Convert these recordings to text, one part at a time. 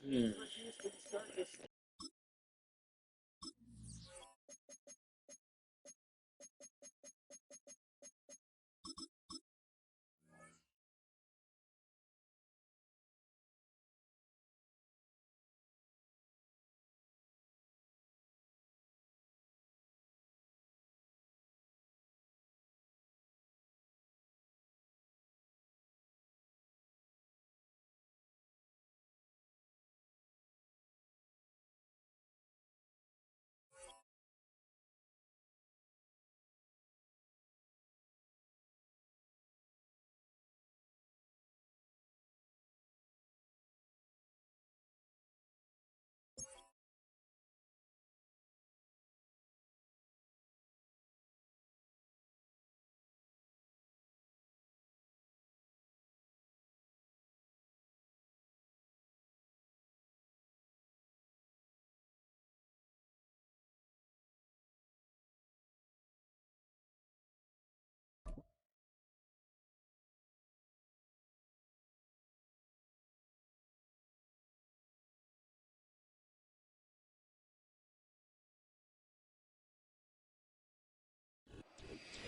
Hmm.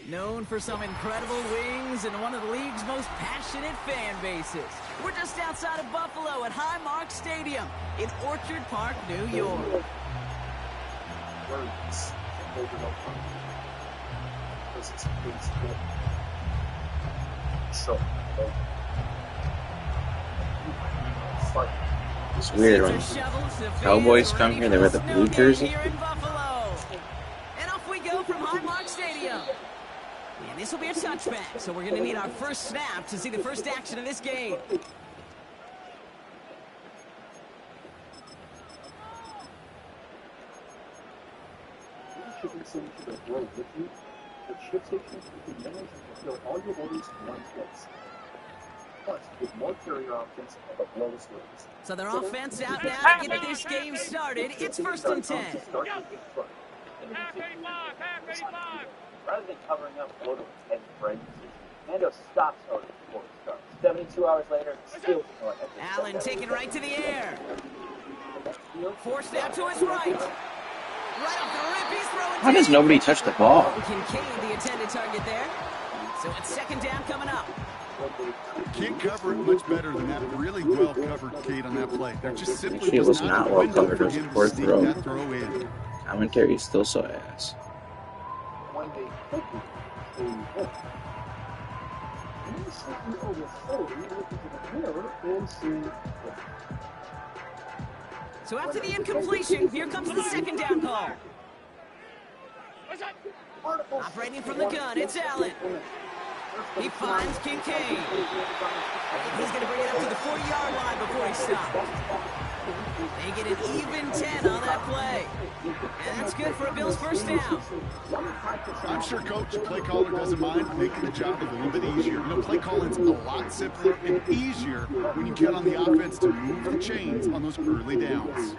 Known for some incredible wings and one of the league's most passionate fan bases. We're just outside of Buffalo at Highmark Stadium in Orchard Park, New York. It's weird when Cowboys come here, they wear the blue jersey. And off we go from Highmark Stadium. And this will be a touchback, so we're going to need our first snap to see the first action of this game. So their offense out now to get this game started. It's 1st and 10. Rather than covering up Odo's head brain position, Mando stops Odo before it starts. 72 hours later, still Allen taken right to the air. Forced out to his right. Right off the rip, he's throwing. How does nobody touch the ball? Kincaid, the intended target there. So it's 2nd down coming up. Can't cover it much better than that. Really well covered, Kate, on that play. There just simply Actually, it was not well covered. It was a poor throw. That throw in. Commentary is still so ass. So after the incompletion, here comes the 2nd down call. Operating from the gun, it's Allen. He finds Kincaid. He's going to bring it up to the 40-yard line before he stops. They get an even 10 on that play. And that's good for a Bills first down. I'm sure Coach, play caller doesn't mind making the job a little bit easier. You know, play calling's a lot simpler and easier when you count on the offense to move the chains on those early downs.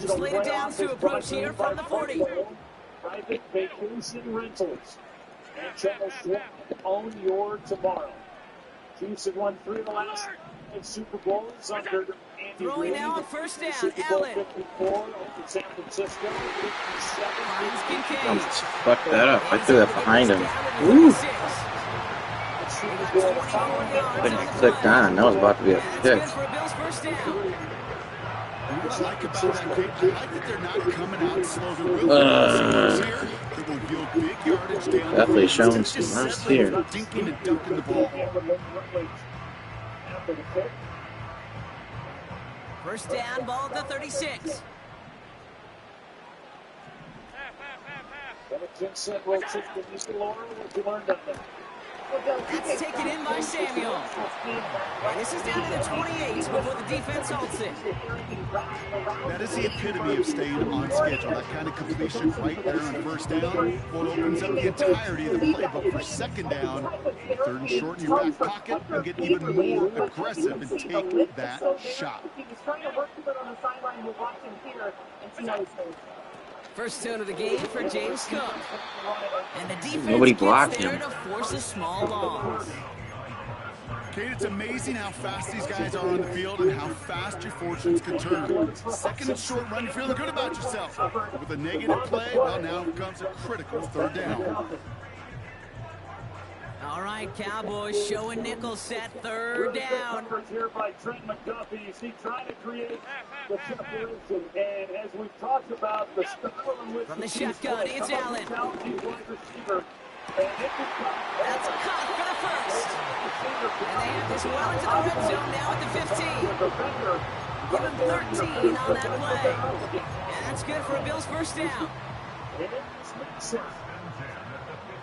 Slated downs to approach here from the 40. Private vacation rentals. And Channel Swift own your tomorrow. Chiefs have won 3 of the last 5 Super Bowls under Andy Throwing Reid. now on 1st down, Super Bowl Allen. 54 over San Francisco. 57. Fuck that up. I threw that behind him. Woo! Couldn't click on. That was about to be a pick. What I like about that game, I like that they're not coming out slow. They're really here. They will yield big yardage down. Definitely showing some rust here. Dinking and dunking the ball. 1st down, ball at the 36. That's taken in by Samuel. And this is down to the 28 before the defense halts it. That is the epitome of staying on schedule. That kind of completion right there on 1st down. What opens up the entirety of the playbook for 2nd down. 3rd and short in your back pocket. And get even more aggressive and take that shot. First tone of the game for James Cook. And the defense Nobody gets blocked there him. to force a small loss. Kate, it's amazing how fast these guys are on the field and how fast your fortunes can turn. Second and short run, you're feeling good about yourself. But with a negative play, well, now comes a critical third down. All right, Cowboys showing nickel set, third down. Here by Trent McDuffie. You see, trying to create the separation. And as we've talked about, the style in which from the shotgun, it's Allen. That's caught for the first. And they have this well into the red zone now at the 15. Give him 13 on that play. And that's good for a Bills first down.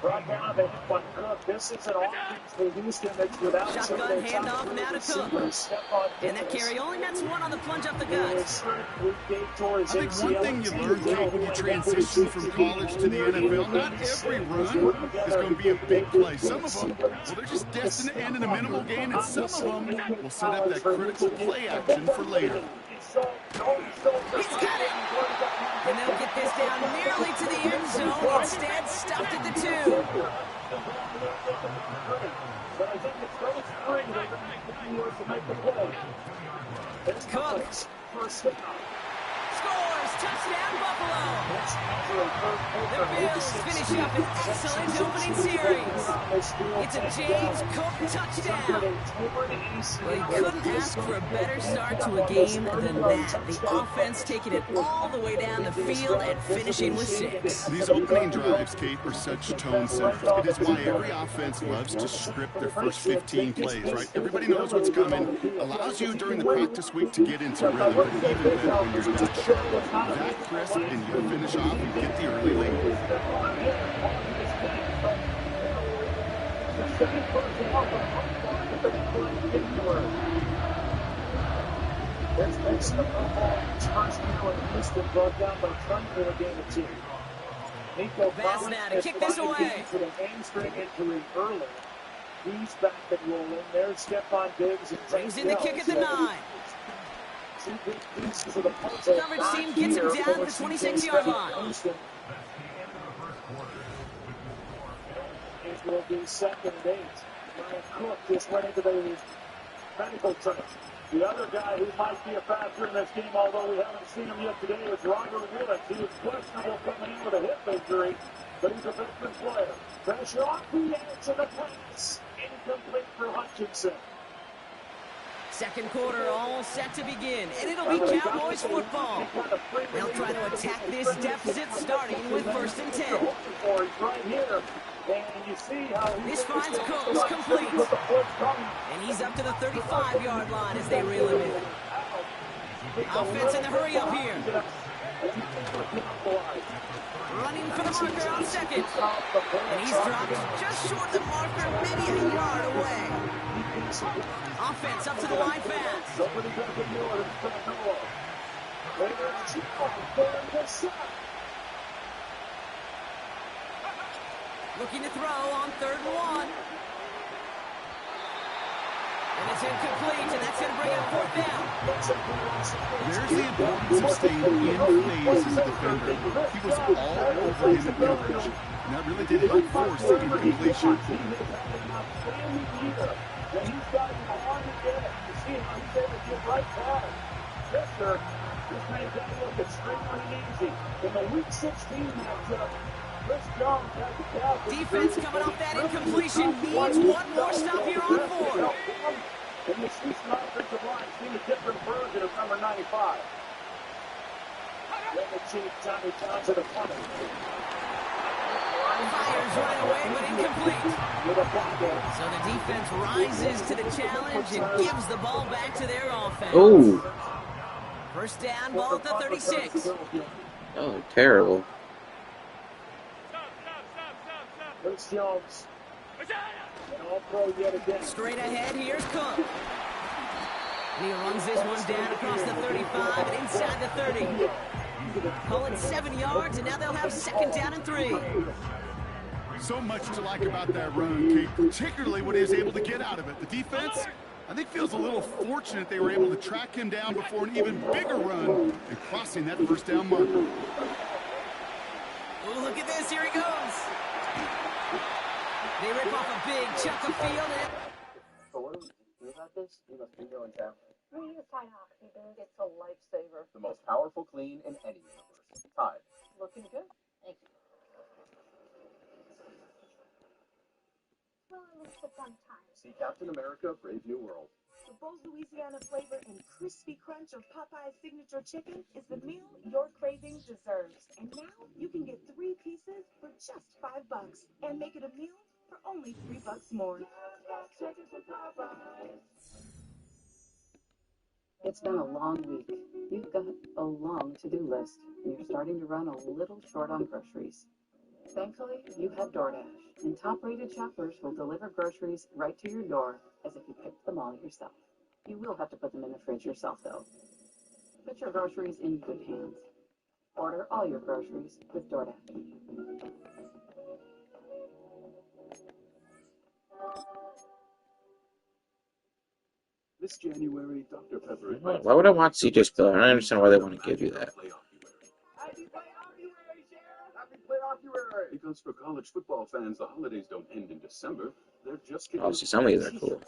Brought down the hit by Cook. This is an offense for Houston that's without shotgun handoff now to Cook. And that carry only nets one on the plunge up the gut. I think one thing you learn, Kate, when you transition from college to the NFL, not every run is going to be a big play. Some of them, well, they're just destined to end in a minimal gain, and some of them will set up that critical play action for later. He's got it. And they'll get this down nearly to the end zone. Instead, stopped at the 2. It's Cook. Scores! Touchdown, Buffalo! The Bills finish up an excellent opening series. It's a James Cook touchdown. Well, you couldn't ask for a better start to a game than that. The offense taking it all the way down the field and finishing with 6. These opening drives, Kate, are such tone setters. It is why every offense loves to script their first 15 plays, right? Everybody knows what's coming. Allows you during the practice week to get into rhythm, but even then, when you're that sharp, that crisp, and you finish off, you get the early lead. There's Mason of first kill in Houston, brought down by Trent for the game of 2. Nico Bass now to kick this away. For the hamstring injury early. He's back and rolling. There's Stephon Diggs. Brings in the kick at the 9. Coverage team gets him down at the 26-yard line. It will be 2nd and 8. Ryan Cook just went into the medical trench. The other guy who might be a factor in this game, although we haven't seen him yet today, is Robert Willis. He was questionable coming in with a hip injury, but he's a veteran player. Pressure off the edge of the pass. Incomplete for Hutchinson. Second quarter all set to begin, and it'll be Cowboys football. They'll try to attack this deficit starting with 1st and 10. Right here. This finds Cooks complete. And he's up to the 35-yard line as they reel him in. Offense in the hurry up here. Running for the marker on 2nd. And he's dropped just short of the marker, maybe a yard away. Offense up to the line fast. Looking to throw on 3rd and 1. And it's incomplete, and that's going to bring up 4th down. There's the importance of staying in phase as a defender. He was all over him in coverage, and that really did help force the incompletion. This made that look extremely easy. In the Week 16 matchup, defense coming off that incompletion needs one more stop here on 4. And you see some offensive line, see a different version of number 95. Then the chief, Johnny Johnson, a punter. Fires right away, but incomplete. So the defense rises to the challenge and gives the ball back to their offense. Oh. First down, ball at the 36. Oh, terrible. Bruce Jones. All pro yet again. Straight ahead, here's Cook. And he runs this one down across the 35 and inside the 30. Call it 7 yards, and now they'll have 2nd down and 3. So much to like about that run, Kate, particularly what he was able to get out of it. The defense, I think, feels a little fortunate they were able to track him down before an even bigger run and crossing that 1st down marker. Ooh, look at this. Here he goes. They rip off a big chunk of field. So what do we do about this? We must be going down. Reading a Tide dude, it's a lifesaver. The most powerful clean in any universe. Tide. Looking good. Thank you. Well, it looks a fun time. See Captain America, Brave New World. The bold Louisiana flavor and crispy crunch of Popeye's signature chicken is the meal your craving deserves. And now you can get 3 pieces for just $5 and make it a meal for only $3 more. It's been a long week. You've got a long to-do list, and you're starting to run a little short on groceries. Thankfully, you have DoorDash, and top-rated shoppers will deliver groceries right to your door as if you picked them all yourself. You will have to put them in the fridge yourself, though. Put your groceries in good hands. Order all your groceries with DoorDash. This January, Dr. Pepper. Why would I want CJ Spiller? I don't understand why they want to give you that. Happy playoff-uary! Because for college football fans, the holidays don't end in December. They're just getting... Obviously, some of these are cool.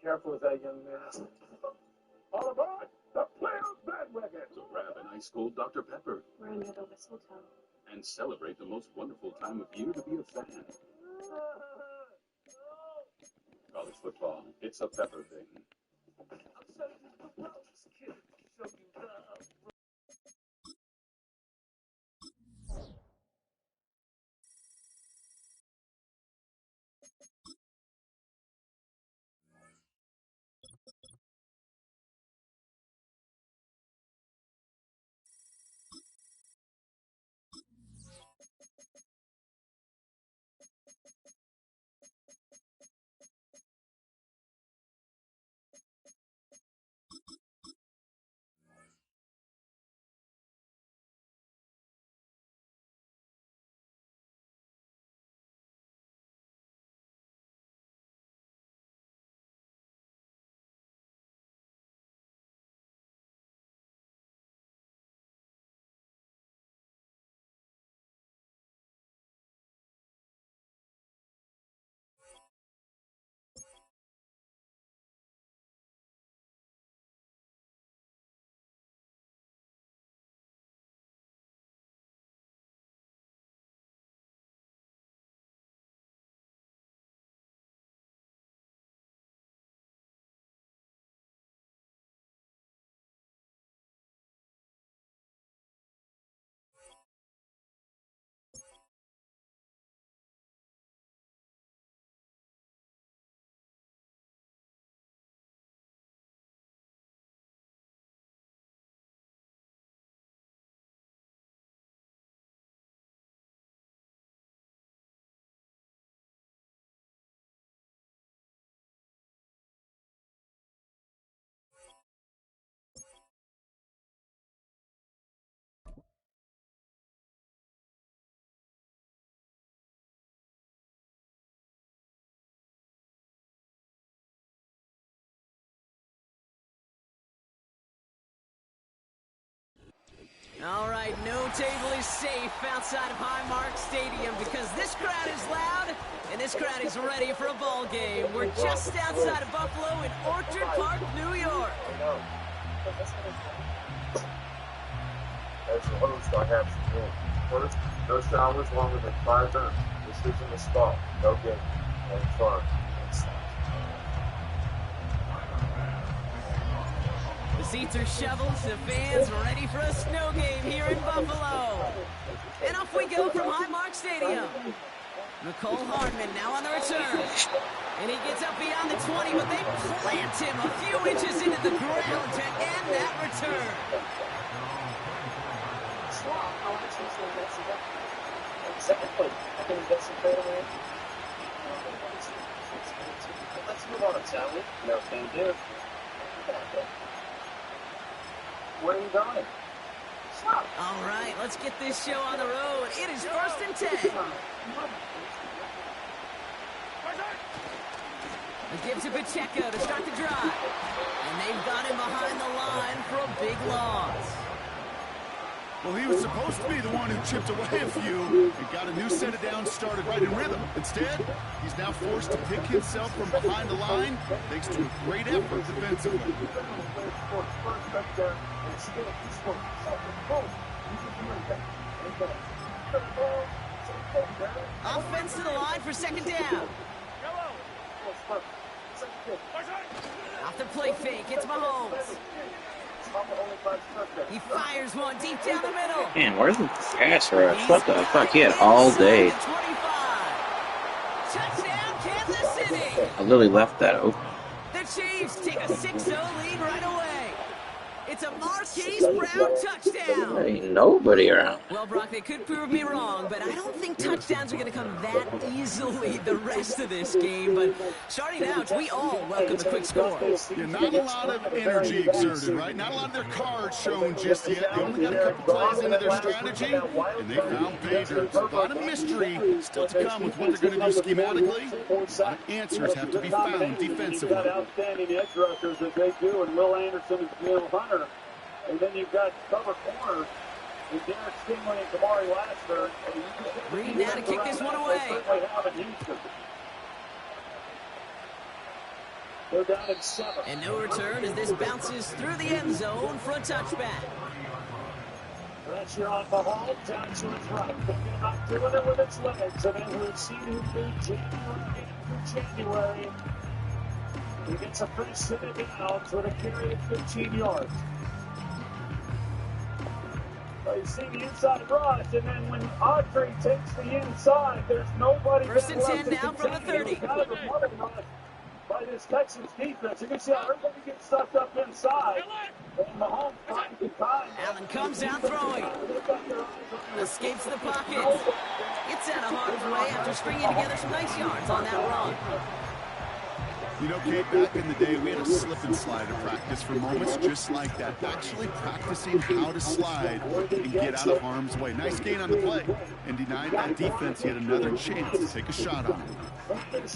Careful with that, young man. All aboard the playoff bandwagon! So grab an ice-cold Dr. Pepper. We're under the mistletoe. And celebrate the most wonderful time of year to be a fan. College football, it's a Pepper thing. All right, no table is safe outside of Highmark Stadium because this crowd is loud and this crowd is ready for a ball game. We're just outside of Buffalo in Orchard Park, New York. As the host, I have some rules. First, no showers longer than 5 minutes. This isn't a spa. No game. No fun. The seats are shoveled, the fans ready for a snow game here in Buffalo. And off we go from Highmark Stadium. Nicole Hardman now on the return. And he gets up beyond the 20, but they plant him a few inches into the ground to end that return. Second plate. I can get some plate away. Let's move on, shall we? No, can do. Where are you going? Stop. All right, let's get this show on the road. It is 1st and 10. It gives to Pacheco to start the drive. And they've got him behind the line for a big loss. Well, he was supposed to be the one who chipped away a few and got a new set of downs started right in rhythm. Instead, he's now forced to pick himself from behind the line thanks to a great effort defensively. Offense to the line for second down. Off the play fake, it's Mahomes. He fires one deep down the middle. Man, where's the pass rush? What the fuck? He had all day. 25. Touchdown, Kansas City. I literally left that open. The Chiefs take a 6-0 lead right away. It's a Marquise Brown touchdown. There ain't nobody around. Well, Brock, they could prove me wrong, but I don't think touchdowns are going to come that easily the rest of this game. But starting out, we all welcome the quick score. Yeah, not a lot of energy exerted, right? Not a lot of their cards shown just yet. They only got a couple plays into their strategy, and they found pay dirt. A lot of mystery still to come with what they're going to do schematically. A lot of answers have to be found defensively. Outstanding edge rushers as they do, and Will Anderson and Neil Hunter. And then you've got cover corners with Derek Stingley and Kamari Lassiter. Reed now to kick this one away. They're down in 7. And no return as this bounces through the end zone for a touchback. Pressure on Mahomes. Johnson's right. They're not doing it with its legs. And as we've seen him do January, he gets a first set of downs with a carry of 15 yards. You see the inside rush, and then when Audrey takes the inside, there's nobody. First and 10 now from the 30. Kind of a money rush by this Texans defense. You can see how everybody gets sucked up inside. And Mahomes finds the time. Allen comes out throwing. Escapes the pocket. Gets out of harm's way after stringing together some nice yards on that run. You know, Kate, back in the day, we had a slip and slide in practice for moments just like that. Actually practicing how to slide and get out of harm's way. Nice gain on the play. And denied that defense yet another chance to take a shot on it.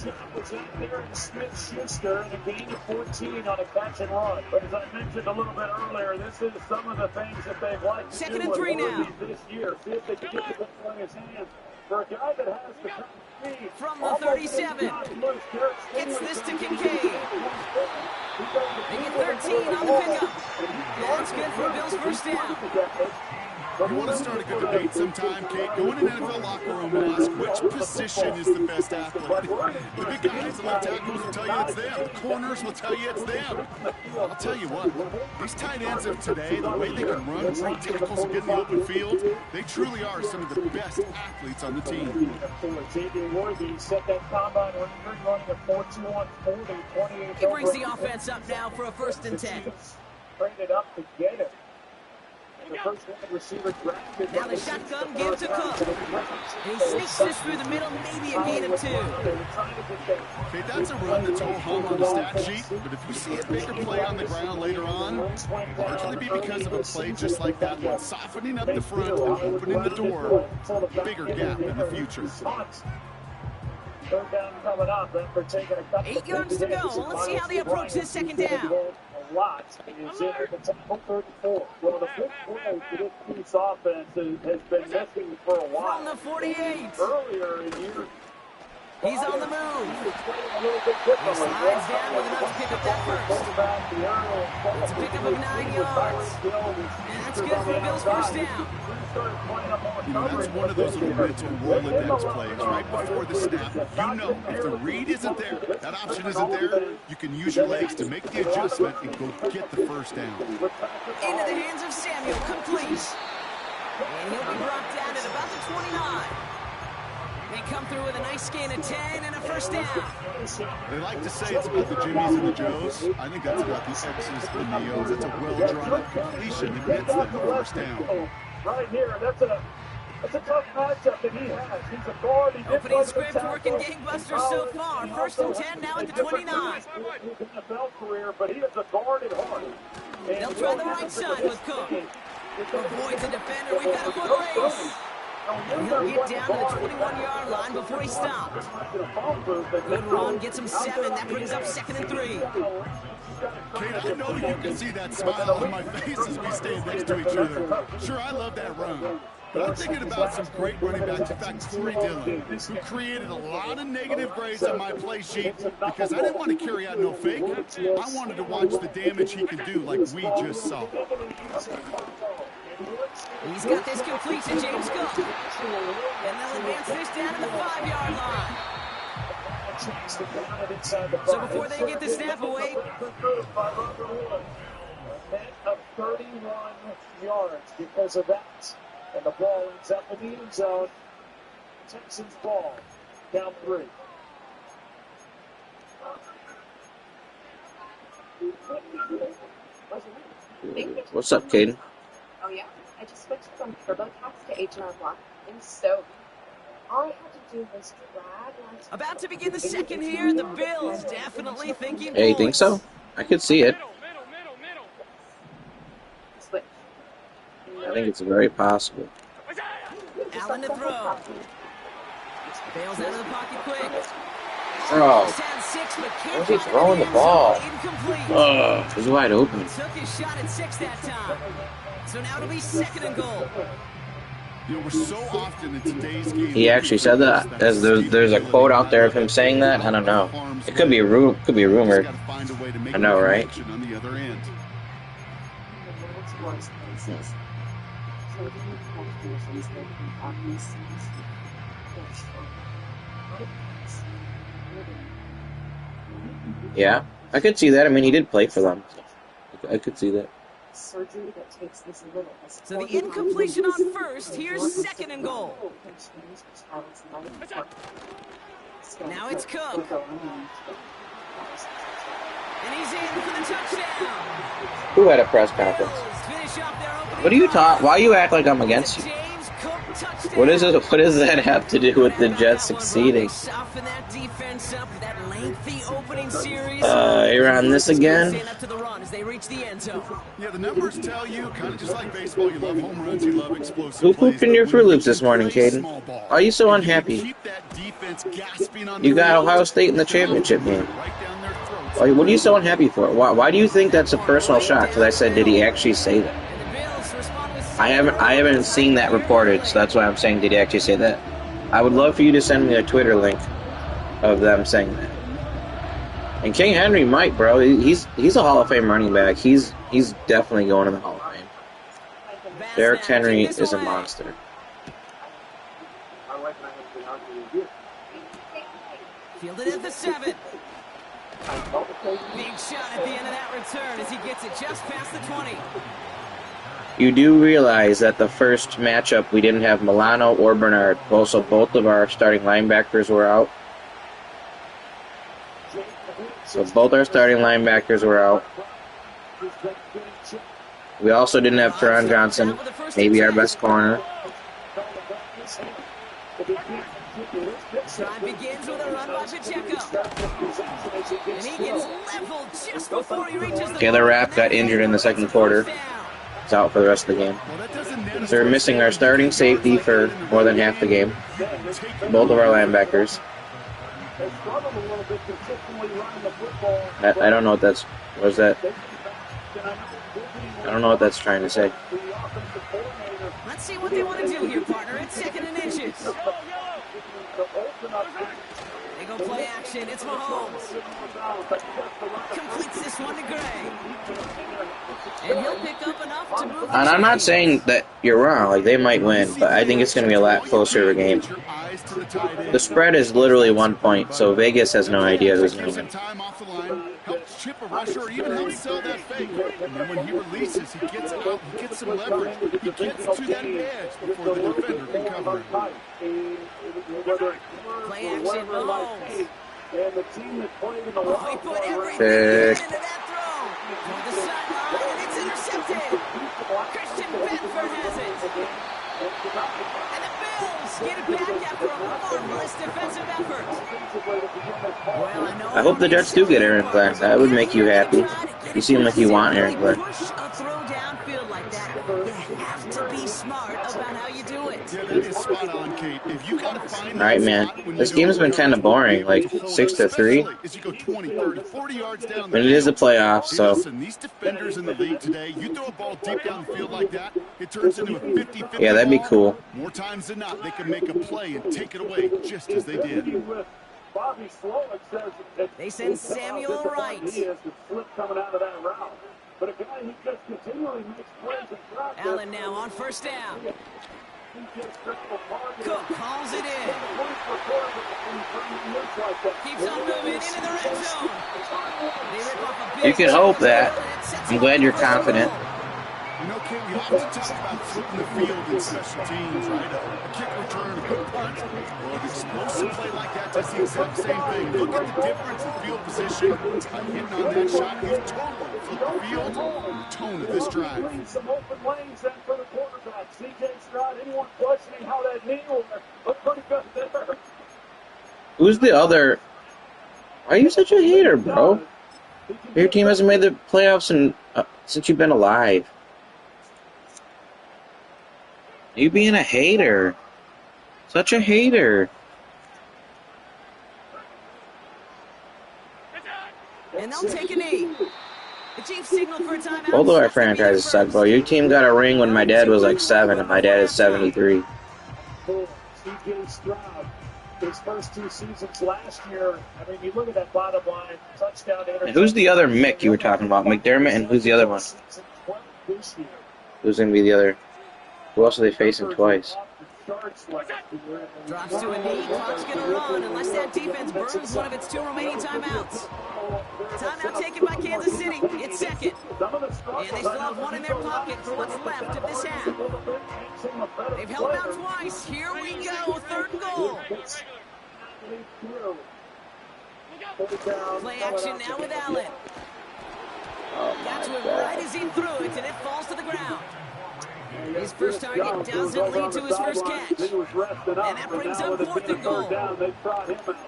Smith-Schuster and a gain of 14 on a catch and run. But as I mentioned a little bit earlier, this is some of the things that they've liked to do 2nd and 3 now. This year. See if they can get the ball in his hands. For a guy that has the from the 37. Gets this to Kincaid. They get 13 on the pickup. That's good for Bill's first down. You want to start a good debate sometime, Kate? Go in an NFL locker room and ask which position is the best athlete. The big guys, the left tackles will tell you it's them. The corners will tell you it's them. I'll tell you what, these tight ends of today, the way they can run, break tackles, and get in the open field, they truly are some of the best athletes on the team. He brings the offense up now for a 1st and 10. Traded up to get it. The first receiver drafted. Now the shotgun give to Cook. And he sneaks this through the middle, maybe a gain of 2. Okay, that's a run that's all hung on the stat sheet, but if you see a bigger play on the ground later on, largely be because of a play just like that one, softening up the front and opening the door, bigger gap in the future. 8 yards to go. Let's see how they approach this 2nd down. Lot is in at the tackle 34. Well, the big play for this Chiefs offense has been missing for a while. From the 48. Earlier in years. He's on the move. He slides down with enough to pick up that first. It's a pickup of 9 yards. And that's good for Bill's first down. You know, that's one of those little mental Rolodex plays right before the snap. You know, if the read isn't there, that option isn't there, you can use your legs to make the adjustment and go get the first down. Into the hands of Samuel, complete. And he'll be brought down at about the 29. They come through with a nice gain of 10 and a first down. They like to say it's about the Jimmies and the Joes. I think that's about the X's and the O's. That's a well-drawn completion that gets them the first down. Right here, that's a tough matchup that he has. He's a guard. Opening script working gangbusters so far. 1st and 10 now at the 29. His NFL career, but he is a guard at heart. They'll try the right side with Cook. Avoids a defender. We've got a foot race. And he'll get down to the 21-yard line before he stopped. Good run, gets him 7. That brings up 2nd and 3. Kate, I know you can see that smile on my face as we stand next to each other. Sure, I love that run. But I'm thinking about some great running backs. In fact, Corey Dillon, who created a lot of negative grades on my play sheet because I didn't want to carry out no fake. I wanted to watch the damage he could do like we just saw. He's got this complete to James Cook. And they'll advance this down to the 5-yard line. So before they get the snap away, of 31 yards because of that. And the ball ends up in the end zone. Texans ball. Down 3. What's up, Caden? Oh yeah, I just switched from TurboTax to H&R Block. And so all I had to do was drag. About to begin the second here. The Bills definitely thinking. Hey, you think so? I could see it. Switch. I think it's very possible. Allen to throw. Bails out of the pocket quick. Bro, He's had 6, but can't why is he find throwing it the in ball? Incomplete. He's wide open. Took his shot at 6 that time. So now it'll be 2nd and goal. You know, we're so often in today's game. He actually said that. There's a quote out there of him saying that. I don't know. It could be a rumor. I know, right? On the other end. Yeah, I could see that. I mean, he did play for them. I could see that. Surgery that takes this little. So the incompletion on first. Here's 2nd and goal. Now it's Cook. And he's in for the touchdown. Who had a press conference? Finish off their opening What do you drive. talk? Why you act like I'm against you? James Cook touchdown. What is it? What does that have to do with the Jets succeeding? Soften that defense up for that lengthy opening series. You're on this again? Stand up to the run as they reach the end zone. Yeah, the numbers tell you, kind of just like baseball, you love home runs, you love explosive Who plays, pooped in your but Fruit when Loops this you morning, play Caden? small ball, Why are you so and unhappy? keep that defense gasping on You the got rim, Ohio State in the championship game. right down their throats. What are you so unhappy for? Why do you think that's a personal shot? Because I said, did he actually say that? And the Bills respond with I haven't seen that reported, so that's why I'm saying, did he actually say that? I would love for you to send me a Twitter link of them saying that. And King Henry might, bro. He's a Hall of Fame running back. He's definitely going to the Hall of Fame. Derrick Henry is a monster. Fielded at the 7. Big shot at the end of that return as he gets it just past the 20. You do realize that the first matchup we didn't have Milano or Bernard. Also, both of our starting linebackers were out. So both our starting linebackers were out. We also didn't have Teron Johnson, maybe our best corner. Drive begins with a run by Pacheco. And he gets leveled just before he reaches the Taylor Rapp got injured in the second quarter. He's out for the rest of the game. So we're missing our starting safety for more than half the game. Both of our linebackers. I don't know what that's... What is that? I don't know what that's trying to say. Let's see what they want to do here, partner. It's 2nd and inches. They go play action. It's Mahomes. Completes this one to Gray. And he'll pick up enough to move. And I'm not saying that you're wrong. Like, they might win, but I think it's going to be a lot closer of a game. The spread is literally 1 point, so Vegas has no idea who's going to win. Helps chip a rusher or even helps sell that fake. And then when he releases, he gets out, he gets some leverage. He gets to that edge before the defender can cover him. Play action, Mahomes. And the team that played in the Oh, he put everything Pick. into that throw. To the sideline, and it's intercepted. Christian Bedford has it. And the Bills get it back after a marvelous defensive effort. Well, I hope the Jets do get Aaron Glenn. That would make you happy. You seem like you want Aaron Glenn. Push a throw downfield like that. You have to be smart about how you do it. Yeah, that is spot on, Kate. If you got to find All right, that man. spot when This you game's don't been kind of boring, like hold up, 6-3. especially as you go 20, 30, 40 yards down the But it is the field. playoffs, Hey, so listen, these defenders in the league today, you throw a ball deep down the field like that, it turns into a 50-50 yeah, that'd be ball. cool. More times than not, they can make a play and take it away just as they did. They send Samuel right. Allen now on first down. Cook calls it in. Keeps on moving into the red zone. They rip off a big You can hope that. I'm glad you're confident. You know, Kate, we often talk about flipping the field in special teams, right? A kick return, a good punt. Well, an explosive play like that does the exact same thing. Look at the difference in field position. By hitting on that shot, he's totally flipped the field and the tone of this drive. Some open lanes then for the quarterback. C.J. Stroud, anyone questioning how that knee will look pretty good there. Who's the other? Why are you such a hater, bro? Your team hasn't made the playoffs since you've been alive. You being a hater. Such a hater. And they'll take a knee. The Chiefs signal for a timeout. Both of our franchises suck, bro. Your team got a ring when my dad was like 7, and my dad is 73. C.J. Stroud, his first 2 seasons last year, I mean, you look at that bottom line, touchdown to And who's the other Mick you were talking about? McDermott, and who's the other one? Who's going to be the other? Who else are they facing twice? Drops to a knee. Clock's going to run unless that defense burns one of its 2 remaining timeouts. Timeout taken by Kansas City. It's second. And they still have 1 in their pocket for what's left of this half. They've held out twice. Here we go. 3rd and goal. Play action now with Allen. Got to it right as he threw it, and it falls to the ground. His first target doesn't lead to his first catch. And that brings up 4th and goal.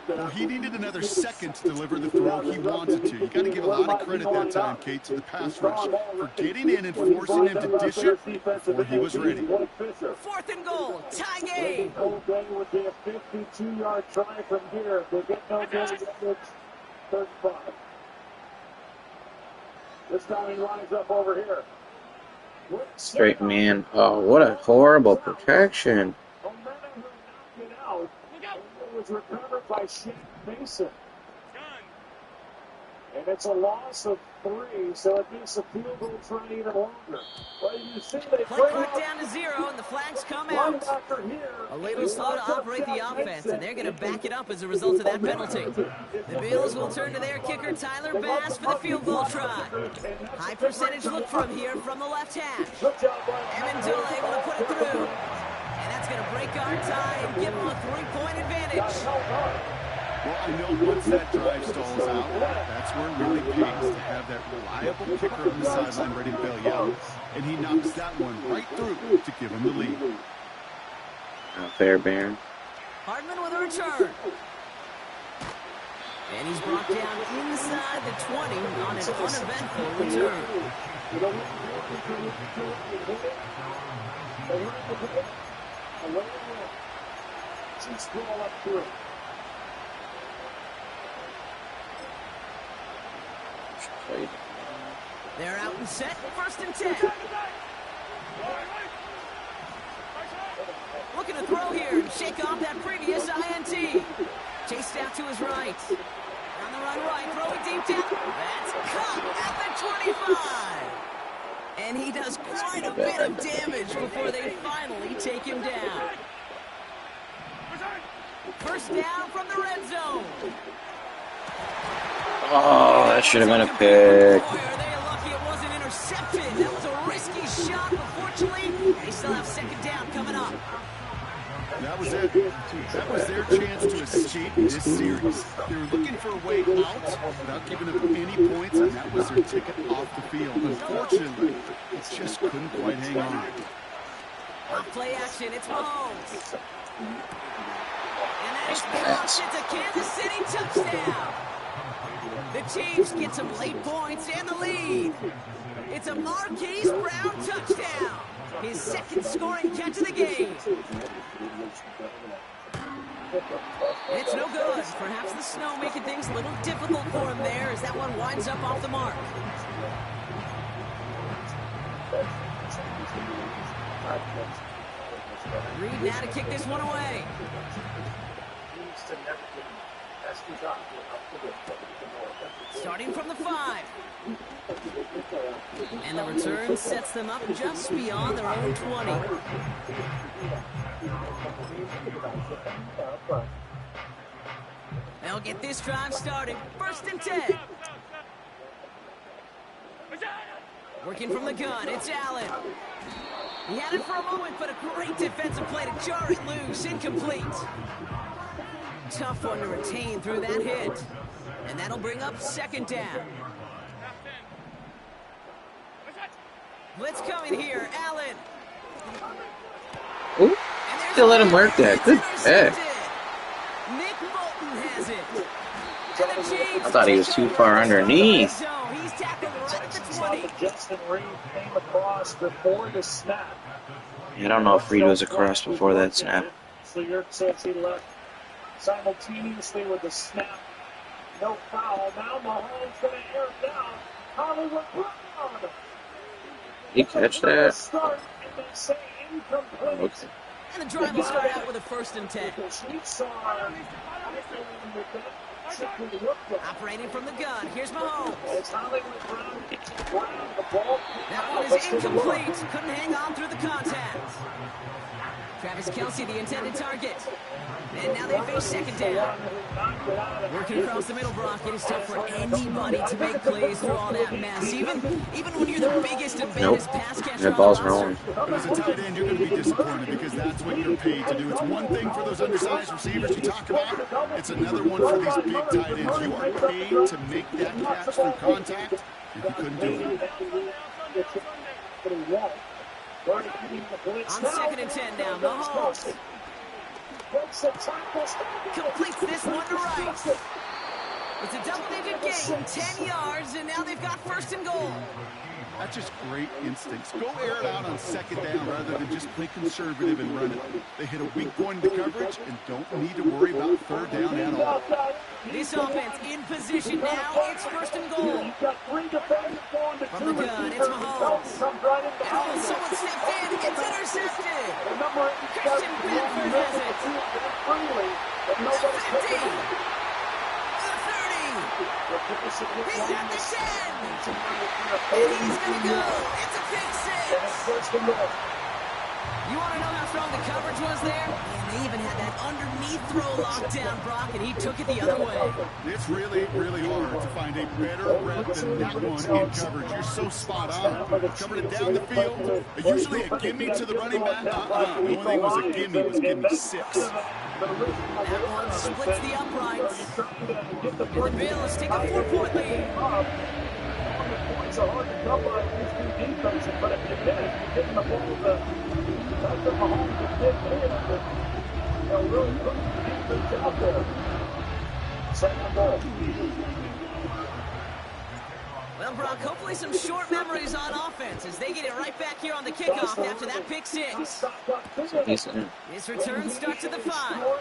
Well, he needed another second to deliver the throw he wanted to. You got to give a lot of credit that time, Kate, to the pass rush for getting in and forcing him to dish it before he was ready. 4th and goal, tie game. O'Day would be a 52-yard try from here. They get no damage. 35. This time he lines up over here. Straight man. Oh, what a horrible protection. It was recovered by Shane Mason. And it's a loss of 3, so it makes the field goal try even longer. Well, you see they play clock down to 0, and the flags come out. A little slow to operate the offense, and they're going to back it up as a result of that penalty. The Bills will turn to their kicker, Tyler Bass, for the field goal try. High percentage look from here from the left hash. Amendola able to put it through. And that's going to break our tie and give them a 3-point advantage. Well, I know once that drive stalls out, that's where it really pays to have that reliable kicker on the sideline ready to bail you out. And he knocks that one right through to give him the lead. Not fair, Baron. Hardman with a return. And he's brought down inside the 20 on an uneventful return. They're out and set. 1st and 10. Looking to throw here and shake off that previous INT. Chased out to his right. On the run right, throwing deep down. That's caught at the 25. And he does quite a bit of damage before they finally take him down. 1st down from the red zone. Oh, that should have been a pick. Boy, are they lucky it wasn't intercepted. That was a risky shot, but fortunately, they still have 2nd down coming up. That was it. That was their chance to escape this series. They were looking for a way out without giving up any points, and that was their ticket off the field. Unfortunately, it just couldn't quite hang on. Off play action, it's Mahomes. And that is caught. It's a Kansas City touchdown. The Chiefs get some late points and the lead. It's a Marquise Brown touchdown. His second scoring catch of the game. It's no good. Perhaps the snow making things a little difficult for him there as that one winds up off the mark. Reed now to kick this one away. Starting from the 5. And the return sets them up just beyond their own 20. They'll get this drive started. 1st and 10. Working from the gun, it's Allen. He had it for a moment, but a great defensive play to jar it loose. Incomplete. Tough one to retain through that hit. And that'll bring up 2nd down. Blitz coming here, Allen. Ooh, still let him work that. Good pick. Nick Bolton has it. And the Chiefs I thought he was too far underneath. So he's tackled right at the 20. Justin Reed came across before the snap. I don't know if Reed was across before that snap. So your says he left simultaneously with the snap. No foul. Now Mahomes going to air it down. Hollywood Brown. He catch that? Start, and they say incomplete. Okay. And the drive will start out with a 1st and 10. The Chiefs are Operating from the gun. Here's Mahomes. It's Hollywood Brown. The ball. That one is incomplete. Couldn't hang on through the contact. Travis Kelce, the intended target. And now they face 2nd down. Working across the middle, Brock. It is tough for anybody to make plays through all that mess. Even when you're the biggest and baddest pass catcher. That ball's rolling. As a tight end, you're going to be disappointed because that's what you're paid to do. It's one thing for those undersized receivers you talk about. It's another one for these big tight ends. You are paid to make that catch through contact, and you couldn't do it. On 2nd and 10 now, Mahomes completes this one to right. It's a double-digit gain, 10 yards, and now they've got 1st and goal. That's just great instincts. Go air it out on 2nd down rather than just play conservative and run it. They hit a weak point in the coverage and don't need to worry about 3rd down at all. This offense in position now. It's 1st and goal. From the gun, it's Mahomes. And oh, someone stepped in. It's intercepted. Christian Benford has it. The 50. The 30. He's at the 10. And he's going to go. It's a pick 6. You want to know how strong the coverage was there? And they even had that underneath throw locked down, Brock, and he took it the other way. It's really, really hard to find a better rep than that one in coverage. You're so spot on. Covered it down the field. Usually a gimme to the running back. The only thing was a gimme was gimme 6. That one splits the uprights. And the Bills take a 4-point lead. Points are hard to come by these two defenses, but if you hit it, you're getting the ball that's what Mahomes did here. They'll really put the defense out there. 2nd goal. Well, Brock, hopefully some short memories on offense as they get it right back here on the kickoff after that pick 6. This return starts at the 5.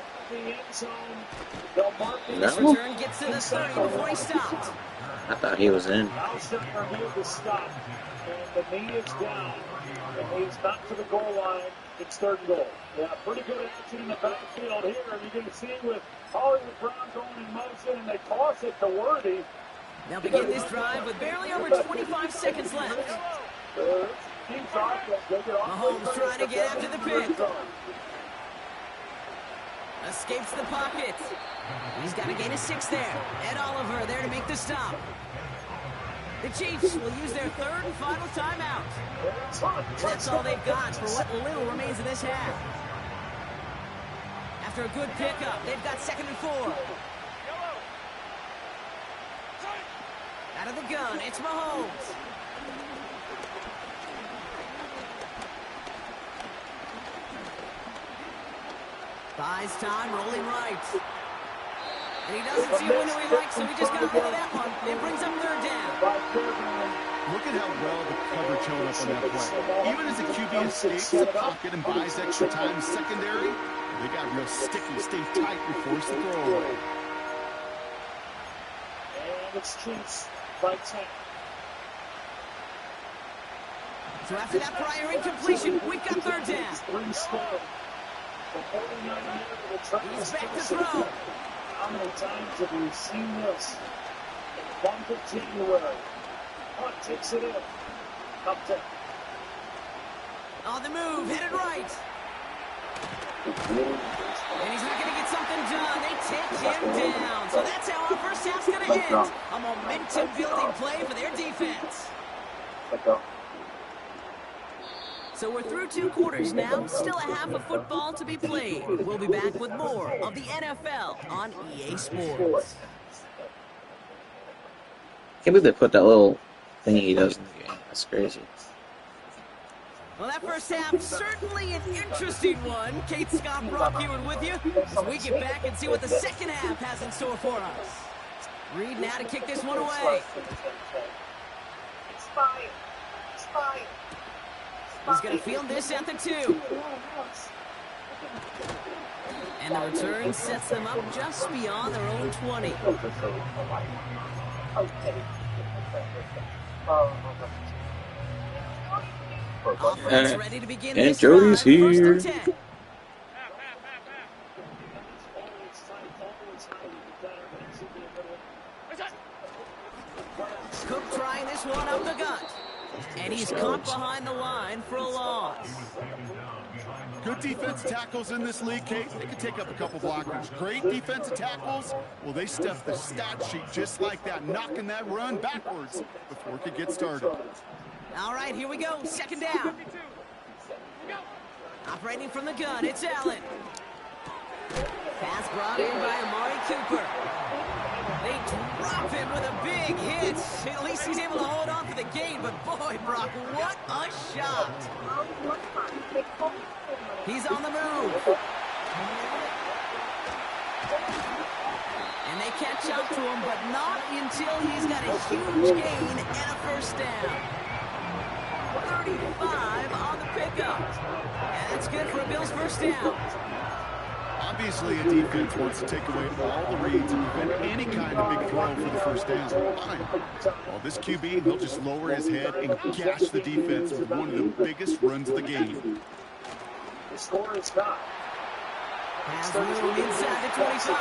This return gets to the 30 before he stopped. I thought he was in. Alshire made the stop, and the knee is down, and he's not to the goal line. It's 3rd and goal. Yeah, pretty good action in the backfield here. You can see with Hollywood Brown going in motion, and they toss it to Worthy. They'll begin this drive with barely over 25 seconds left. Mahomes trying to get after the pick. Escapes the pocket. He's got to gain a 6 there. Ed Oliver there to make the stop. The Chiefs will use their 3rd and final timeout. And that's all they've got for what little remains of this half. After a good pickup, they've got 2nd and 4. Out of the gun, it's Mahomes. Buys time, rolling right. And he doesn't see a window he likes, so he just got rid of that one. It brings up 3rd down. Look at at how well the coverage held up on that play. Even as the QB escapes the pocket and buys extra time secondary, they got real sticky, stay tight, and force the throw away. And it's Chiefs by 10. So after that prior incompletion, we've got third down. He's back to throw. How many times have we seen this? Month of January. Hunt takes it in. Up 10. On the move, headed right. And he's not going to get something done. They take him down. So that's how our first half's going to end. A momentum-building play for their defense. So we're through 2 quarters now. Still a half of football to be played. We'll be back with more of the NFL on EA Sports. I can't believe they put that little thing he does in the game. That's crazy. Well, that first half, certainly an interesting one. Kate Scott, Brock Hewitt with you as we get back and see what the second half has in store for us. Reed now to kick this one away. It's fire. It's fire. He's going to field this at the 2. And the return sets them up just beyond their own 20. Offense ready to begin and this Jody's drive. here. First and 10. Cook trying this one up the gut. And he's caught behind the line for a loss. Good defensive tackles in this league, Kate. They can take up a couple blockers. Great defensive tackles. Well, they stuff the stat sheet just like that, knocking that run backwards before it could get started. All right, here we go. Second down. Operating from the gun, it's Allen. Pass brought in by Amari Cooper. They drop him with a big hit. At least he's able to hold on for the gain, but boy, Brock, what a shot. He's on the move. And they catch up to him, but not until he's got a huge gain and a first down. 35 on the pickup. And that's good for a Bills first down. Obviously, a defense wants to take away all the reads and prevent any kind of big throw for the first down. Fine. Well, this QB, he'll just lower his head and gash the defense with one of the biggest runs of the game. The score is not. Has room inside the 25.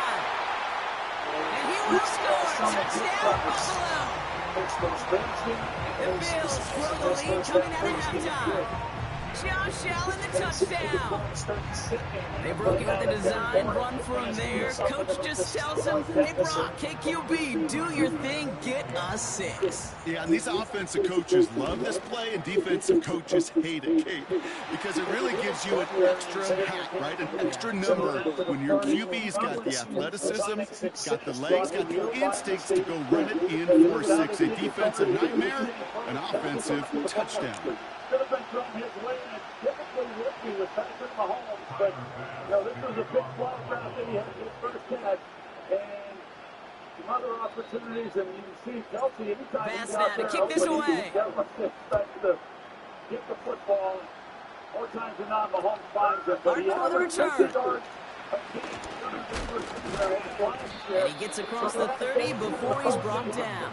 And he will score. Touchdown, Buffalo. The Bills grow the lead coming out of halftime. Josh Allen, the touchdown. They broke it with the design run from there. Coach just tells him, hey, Brock, KQB, do your thing, get us 6. Yeah, and these offensive coaches love this play, and defensive coaches hate it, Kate, because it really gives you an extra hat, right, an extra number when your QB's got the athleticism, got the legs, got the instincts to go run it in for 6. A defensive nightmare, an offensive touchdown. Could have been thrown his way, and it typically would be with Patrick Mahomes, but this was a big fly route that he had his first catch, and some other opportunities, and you see Kelsey anytime he's out there, kick this away. Expect to get the football. More times than not, Mahomes finds it, but he has the return. And he gets across the 30 before he's brought down.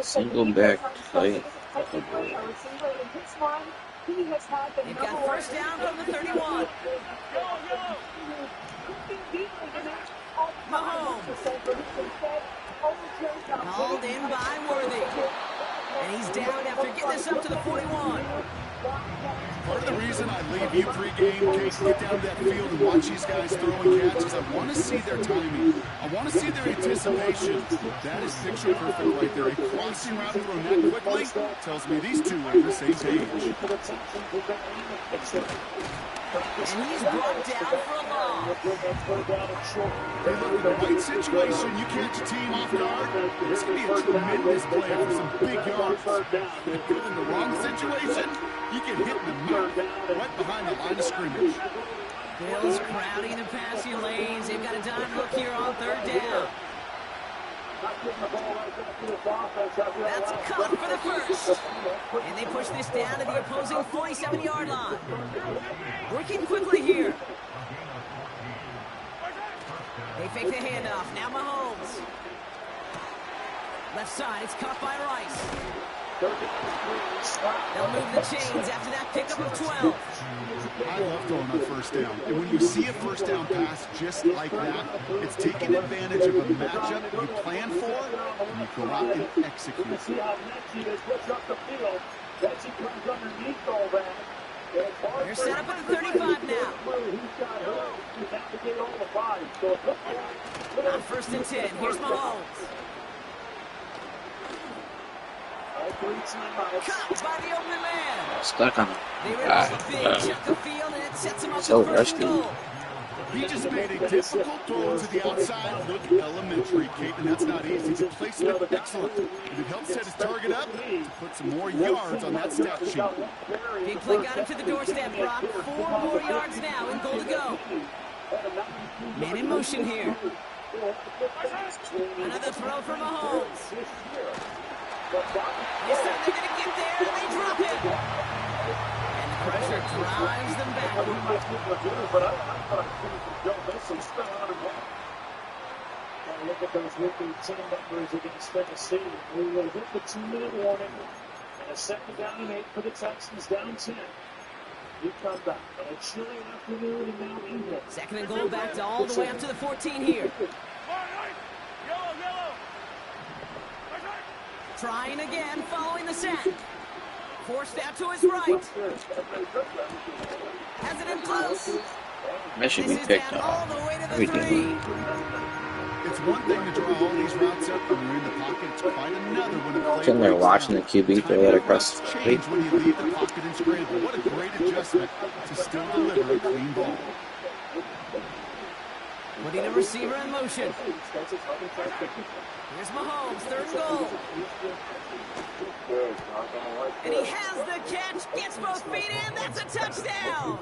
Single back fight. They've got first down from the 31. Mahomes. Called in by Worthy. And he's down after getting this up to the 41. Part of the reason I leave you pregame, Kate, get down to that field and watch these guys throwing catches, I want to see their timing. I want to see their anticipation. That is picture perfect right there. A crossing route thrown that quickly tells me these two are on the same page. And he's brought down for a loss. Hey, look, in the right situation, you catch a team off guard. This could be a tremendous play for some big yards. In the wrong situation, you get hit in the mouth right behind the line of scrimmage. Bills crowding the passing lanes. They've got a dime look here on third down. That's caught for the first. And they push this down to the opposing 47-yard line. Working quickly here. They fake the handoff. Now Mahomes. Left side, it's caught by Rice. They'll move the chains after that pickup of 12. I love going on first down. And when you see a first down pass just like that, it's taking advantage of a matchup you plan for, and you go out and execute. They're set up at the 35 now. On 1st and 10, here's Mahomes. Caught by the open man. Stuck on They rip off a big chunk of field, and it sets him up So for first and rusty. goal. He just made a difficult throw to the outside look elementary, Kate, and that's not easy. The placement excellent. And it helps set his target up to put some more yards on that stat sheet. Big play got him to the doorstep, Brock. 4 more yards now and goal to go. Man in motion here. Another throw for Mahomes. They said they're going to get there, and they drop him. And the pressure drives them back. Look at those rookie team members against Tennessee. We will hit the 2-minute warning. And a 2nd down and 8 for the Texans, down 10. You come back on a chilly afternoon in Mount England. 2nd and goal back to all the way up to the 14 here. Trying again, following the sack. Forced out to his right. Has it in close. That should be This is picked down off. all the way to the We did. 3. It's one thing to draw all these routes up when you're in the pocket. It's quite another when the play Sitting there breaks watching down. the QB throw that across the Change street. when you leave the pocket and scramble. What a great adjustment to still deliver a clean ball. Putting a receiver in motion. Here's Mahomes, 3rd and goal. And he has the catch, gets both feet in, that's a touchdown.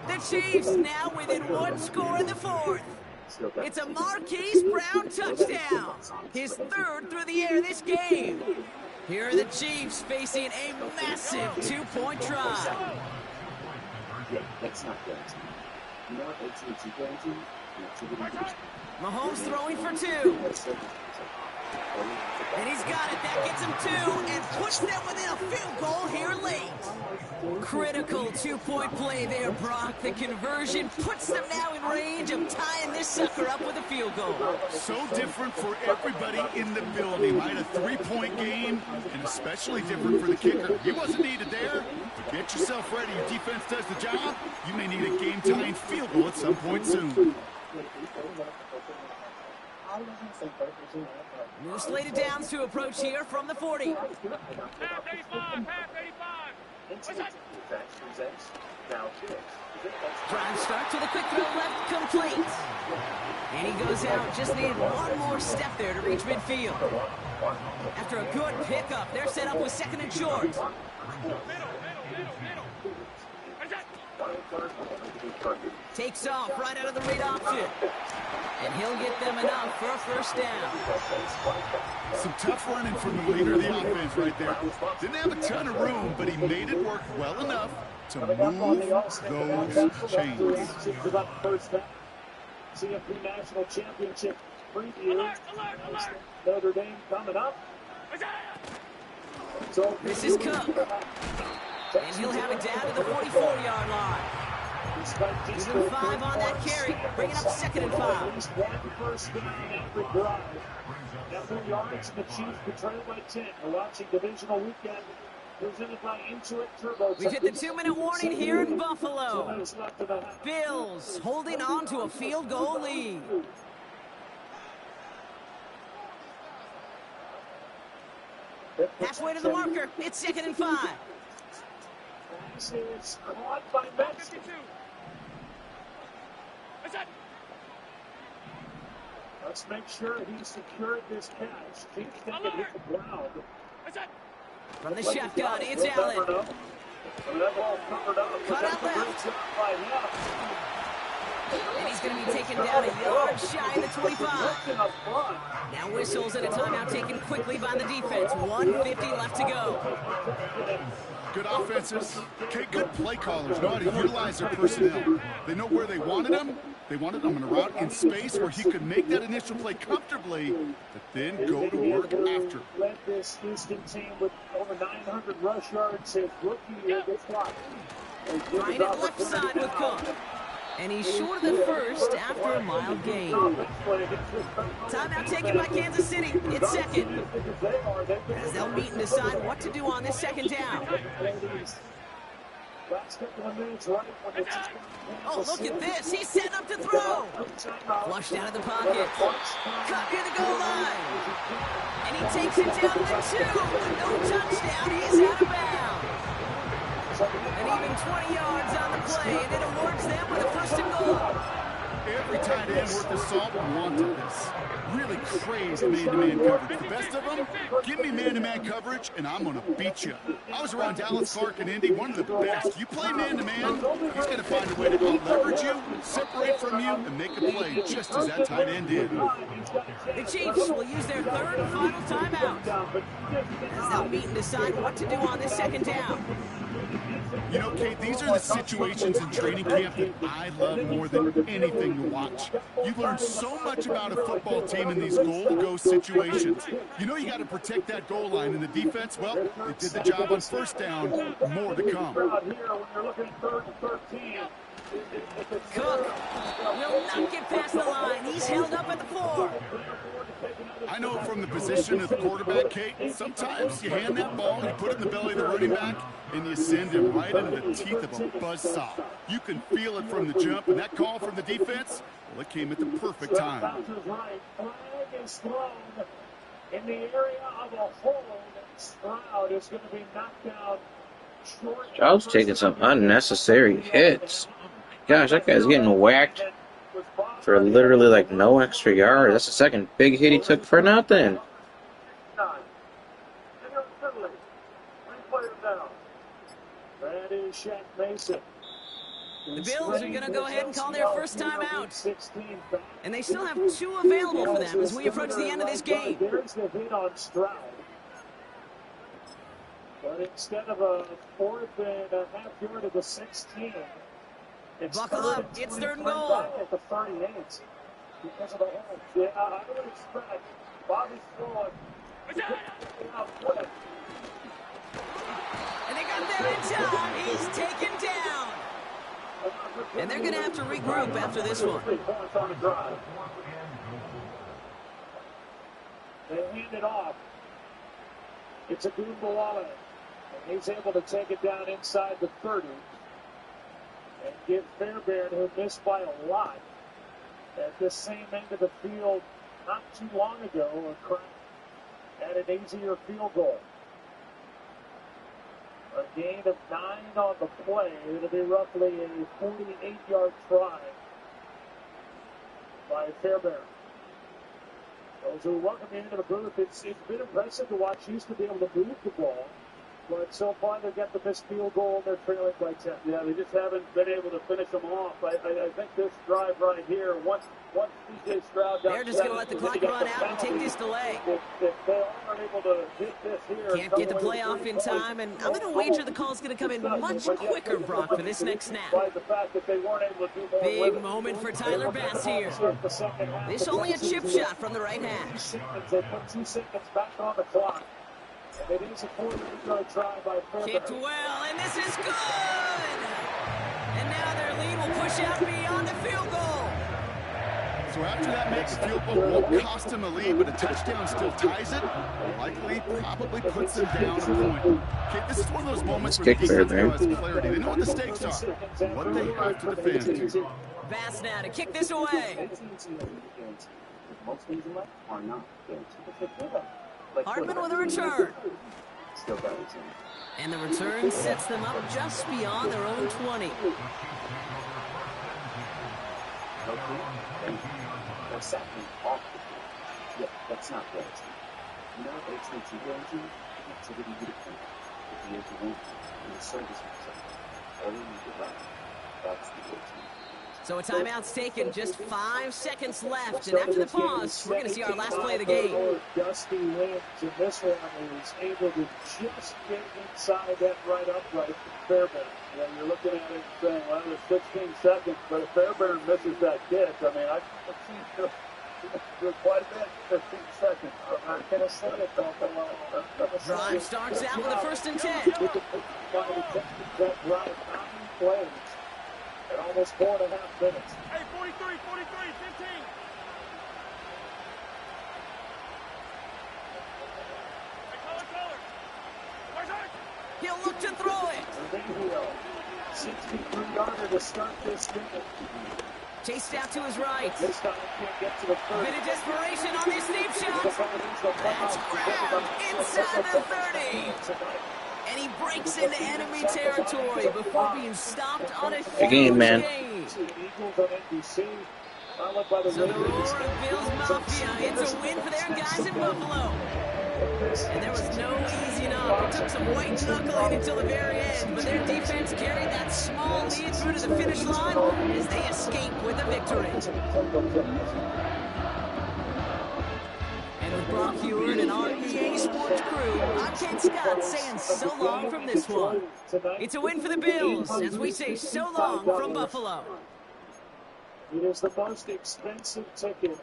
The Chiefs now within 1 score in the 4th. It's a Marquise Brown touchdown. His 3rd through the air this game. Here are the Chiefs facing a massive 2-point try. That's not good. You know what H2H is going to? Mahomes throwing for 2. And he's got it. That gets him 2 and puts them within a field goal here late. Critical 2-point play there, Brock. The conversion puts them now in range of tying this sucker up with a field goal. So different for everybody in the building, right? A 3-point game, and especially different for the kicker. He wasn't needed there, but get yourself ready. Your defense does the job. You may need a game-tying field goal at some point soon. New slated downs to approach here from the 40. Drive starts with a quick throw left, complete. And he goes out, just needed one more step there to reach midfield. After a good pickup, they're set up with 2nd and short. Takes off right out of the read option. And he'll get them enough for a 1st down. Some tough running from the leader of the offense right there. Didn't have a ton of room, but he made it work well enough to move those chains. CFP National Championship preview. Notre Dame coming up. This is Cook. And he'll have it down to the 44-yard line. Give him 5 on that carry, bringing up 2nd and 5. At least 1 first down in every drive. Now 3 yards, and the Chiefs betrayed by 10. We're watching Divisional Weekend presented by Intuit Turbo. We've hit the 2-minute warning here in Buffalo. Bills holding on to a field goal lead. Halfway to the marker, it's 2nd and 5. This is caught by Messi. Let's make sure he secured this catch. Keep thinking hit the ground. From the shotgun, it's Allen. Cut out left. And he's going to be taken down a yard shy of the 25. Now whistles and a timeout taken quickly by the defense. 1:50 left to go. Good offenses. Okay, good play callers know how to utilize their personnel. They know where they wanted him. They wanted him in a route in space where he could make that initial play comfortably, but then go to work after. Led this Houston team with over 900 rush yards. His rookie year gets blocked. Right at left side with Cook. And he's short of the first after a mild gain. Timeout taken by Kansas City. It's second. As they'll meet and decide what to do on this second down. Oh, look at this. He's setting up to throw. Flushed out of the pocket. Cut near the goal line. And he takes it down to 2. No touchdown. He's out of bounds. And even 20 yards on the play, and it awards them with a first and goal. Every tight end worth the salt wanted this. Really crazy man-to-man coverage. The best of them, give me man-to-man coverage, and I'm going to beat you. I was around Dallas Clark and Indy, one of the best. You play man-to-man, he's going to find a way to leverage you, separate from you, and make a play just as that tight end did. The Chiefs will use their third and final timeout as they'll meet and decide what to do on this second down. You know, Kate, these are the situations in training camp that I love more than anything to watch. You learn so much about a football team in these goal-to-go situations. You know you got to protect that goal line, and the defense, well, they did the job on first down. More to come. Cook will not get past the line. He's held up at the 4. I know from the position of the quarterback, Kate, sometimes you hand that ball, you put it in the belly of the running back, and you send him right into the teeth of a buzzsaw. You can feel it from the jump, and that call from the defense, well, it came at the perfect time. Flag is thrown in the area of a hold, and Stroud is going to be knocked down short. Stroud's taking some unnecessary hits. Gosh, that guy's getting whacked for literally like no extra yard. That's the second big hit he took for nothing. That is Shaq Mason. The Bills are going to go ahead and call their first time out. And they still have 2 available for them as we approach the end of this game. There's the hit on Stroud. But instead of a 4th and a half yard of the 16, it's buckle up. It's 3rd and goal. At the 38 because of the hold. Yeah, I would expect Bobby Sloan to get out quick. And they got there in time. He's taken down. And they're going to have to regroup after this one. They hand it off. It's a Goombalala. And he's able to take it down inside the 30. And give Fairbairn, who missed by a lot at this same end of the field not too long ago, a crack at an easier field goal. A gain of 9 on the play. It'll be roughly a 48-yard try by Fairbairn. Those who welcome you into the booth, it's been impressive to watch Houston be able to move the ball. But so far, they've got the missed field goal, and they're trailing by 10. Yeah, they just haven't been able to finish them off. I think this drive right here, once C.J. Stroud got... They're just going to let the clock run out and take this delay. If they aren't able to hit this here... Can't get the play off in time, and I'm going to wager the call's going to come in much quicker, Brock, for this next snap. The fact that they weren't able to do more Big moment for Tyler Bass here. This only a chip shot from the right hash. They put 2 seconds back on the clock. It is a 48-yard try by Fairbairn. Kicked well, and this is good! And now their lead will push out beyond the field goal. So after that makes the field goal won't cost him a lead, but a touchdown still ties it. Likely, probably puts them down a point. Okay, this is one of those moments where the defense now has clarity. They know what the stakes are, what they have to defend to. Bass now to kick this away. Most things in life are not guaranteed. Hardman with a return. And the return sets them up just beyond their own 20. Yeah, that's not guaranteed. You know, H2H guarantee activity to the point. be able to win in the service. All we need to do that's the goal. So a timeout's taken, just 5 seconds left, and after the pause, we're going to see our last play of the game. Dusty wins, and this one is able to just get inside that right upright from Fairbairn. Yeah, you're looking at it and saying, well, there's 16 seconds, but if Fairbairn misses that kick, I mean, I can see do quite a bit, 15 seconds. I'm not going to say it, though. Drive starts out with a 1st and 10. That drive, 9 plays. At almost 4.5 minutes. Hey, 43, 15. Hey, color. Where's it? He'll look to throw it. 63-yarder to start this game. Chased out to his right. This time he can't get to the 30. Bit of desperation on these deep shots. That's grabbed inside the 30. And he breaks into enemy territory before being stopped on a Good game, man. So the roar of Bills Mafia, it's a win for their guys in Buffalo. And there was no easy knock. It took some white knuckling until the very end, but their defense carried that small lead through to the finish line as they escape with a victory. And with Brock Heward and our EA Sports crew, I'm Ken Scott saying so long from this one. It's a win for the Bills as we say so long from Buffalo. It is the most expensive ticket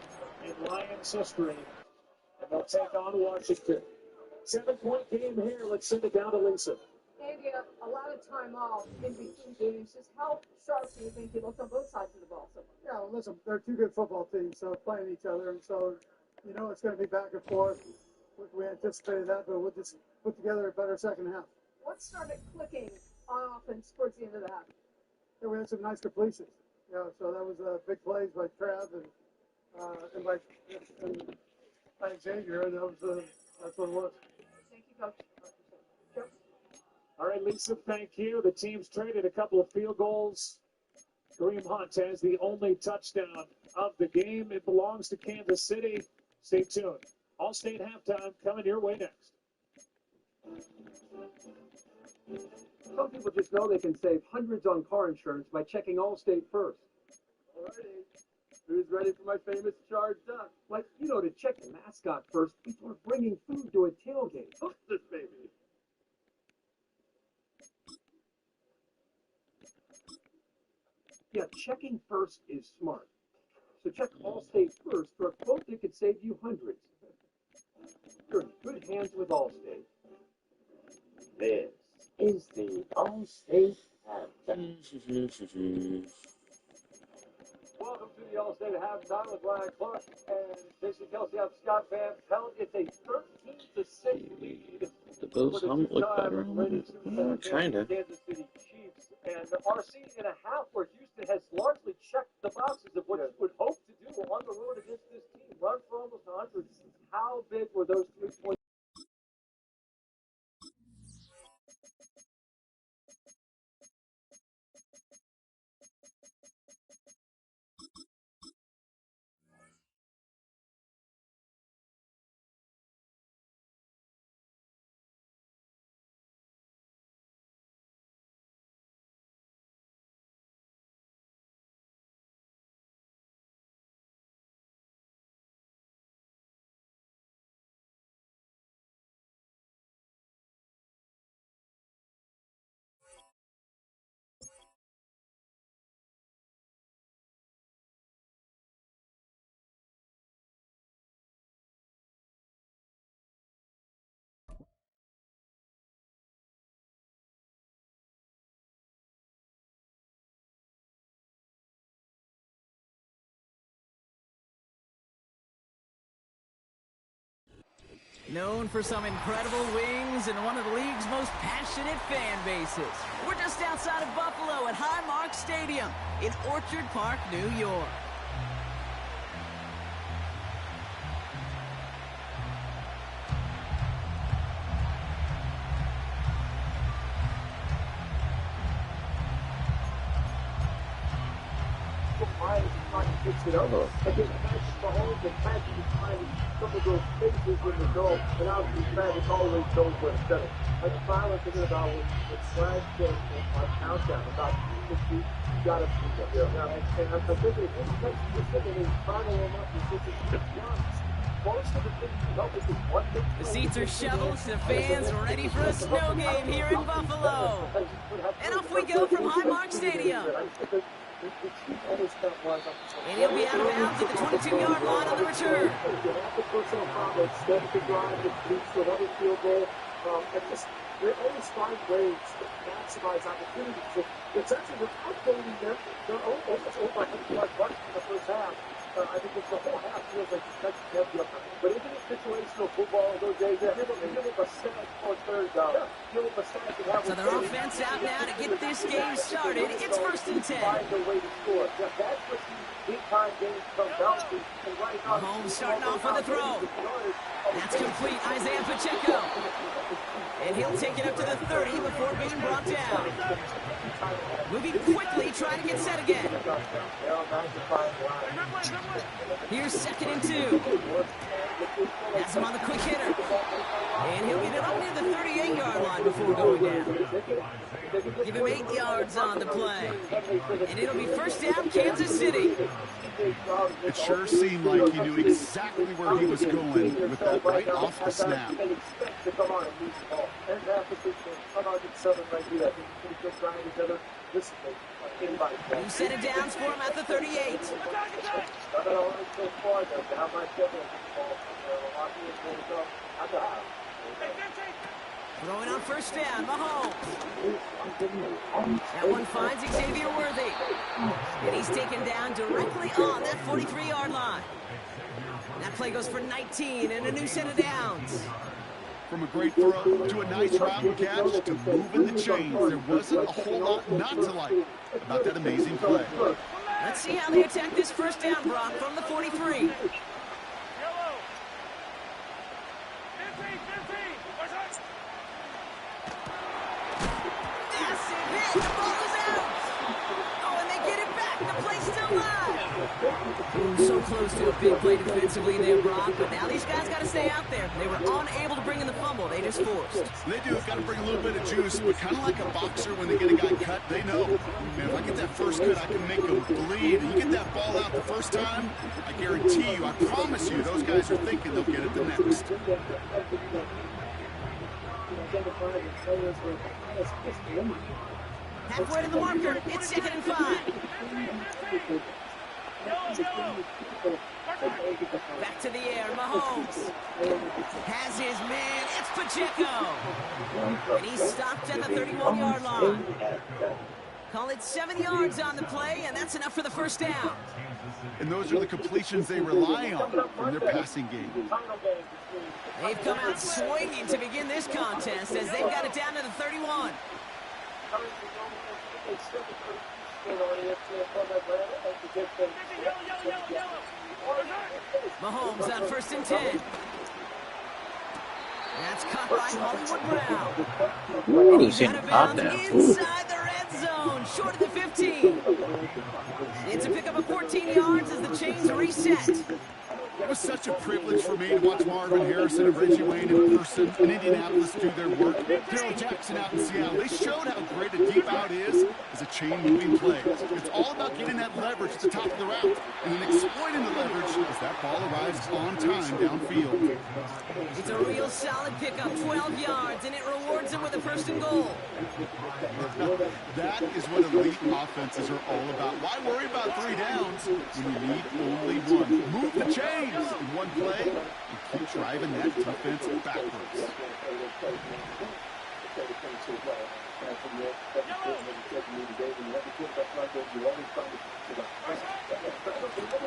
in Lions history. And they'll take on Washington. 7-point game here. Let's send it down to Lisa. Gave you a lot of time off in between games. Just how sharp do you think you looked on both sides of the ball? So yeah, well, listen, they're two good football teams, so playing each other, and so you know it's going to be back and forth. We anticipated that, but we'll just put together a better second half. What started clicking on offense towards the end of the half? Yeah, we had some nice completions. Yeah, so that was big plays by Trav and by Xavier, and that's what it was. Thank you, Coach. All right, Lisa, thank you. The team's traded a couple of field goals. Kareem Hunt has the only touchdown of the game. It belongs to Kansas City. Stay tuned. All-State halftime coming your way next. Some people just know they can save hundreds on car insurance by checking Allstate first. Alrighty. Who's ready for my famous charged up? Like, you know, to check the mascot first before bringing food to a tailgate. Look at this baby. Yeah, checking first is smart. So check Allstate first for a quote that could save you hundreds. You're in good hands with Allstate. This is the All-State Halftime. Welcome to the All-State Halftime with Ryan Clark and Jason Kelsey. I'm Scott Van Pelt. It's a 13-6 lead. The Bills look better. Kind of. Kansas City Chiefs and are seen in a half where Houston has largely checked the boxes of what you would hope to do on the road against this team. Run for almost 100. How big were those 3 points? Known for some incredible wings and one of the league's most passionate fan bases. We're just outside of Buffalo at Highmark Stadium in Orchard Park, New York. Why is he trying to fix it up? Again, Patrick Mahomes and Patrick is finding some of those spaces in the zone, and obviously Patrick always knows where to set it. Like if I was thinking about when Flag said on countdown about the feet, you got to beat them. Yeah. And I'm thinking, if this takes the second and trying to warm up and get this done, most of the things you help us with one thing. The seats are shoveled, the fans are ready for a snow game here in Buffalo. And off we go from Highmark Stadium. And he'll be out of bounds at the 22-yard line on the return. And just, they always find ways to maximize opportunities. It's actually, without voting them, they're almost over 100 yards rushing in the first half. I think it's the whole half feels like that's heavy up. But isn't it situational football those days? Give them a sack on third down. Give them a sack and have so their offense out now to get this game started. It's 1st and 10. Find a way to score. That's what these big-time games come down to. And right now, Mahomes starting off with a throw. That's complete. Isaiah Pacheco. And he'll take it up to the 30 before being brought down. Moving quickly, trying to get set again. Here's 2nd and 2. That's him on the quick hitter. And he'll get it up near the 38-yard line before going down. Give him 8 yards on the play. And it'll be 1st down, Kansas City. It sure seemed like he knew exactly where he was going with that right off the snap. You set it down for him at the 38. Throwing on 1st down, Mahomes. That one finds Xavier Worthy. And he's taken down directly on that 43-yard line. That play goes for 19 and a new set of downs. From a great throw to a nice route and catch to moving the chains, there wasn't a whole lot not to like about that amazing play. Let's see how they attack this 1st down, Brock, from the 43. The ball is out! Oh, and they get it back! The play's still live! Ooh, so close to a big play defensively there, Brock, but now these guys got to stay out there. They were unable to bring in the fumble. They just forced. They do. Got to bring a little bit of juice, but kind of like a boxer when they get a guy cut, they know, man, if I get that first cut, I can make him bleed. And you get that ball out the first time, I guarantee you, I promise you, those guys are thinking they'll get it the next. Halfway to the marker, it's 2nd and 5. Back to the air, Mahomes has his man, it's Pacheco. And he's stopped at the 31-yard line. Call it 7 yards on the play, and that's enough for the 1st down. And those are the completions they rely on from their passing game. They've come out swinging to begin this contest as they've got it down to the 31. Mahomes on 1st and 10. That's caught by Hollywood Brown. And he's out of bounds inside the red zone, short of the 15. It's a pickup of 14 yards as the chains reset. It was such a privilege for me to watch Marvin Harrison and Reggie Wayne in person in Indianapolis do their work. Daryl Jackson out in Seattle. They showed how great a deep out is as a chain-moving play. It's all about getting that leverage at the top of the route and then exploiting the leverage as that ball arrives on time downfield. It's a real solid pickup, 12 yards, and it rewards him with a 1st and goal. That is what elite offenses are all about. Why worry about 3 downs when you need only one? Move the chains in one play and keep driving that defense backwards.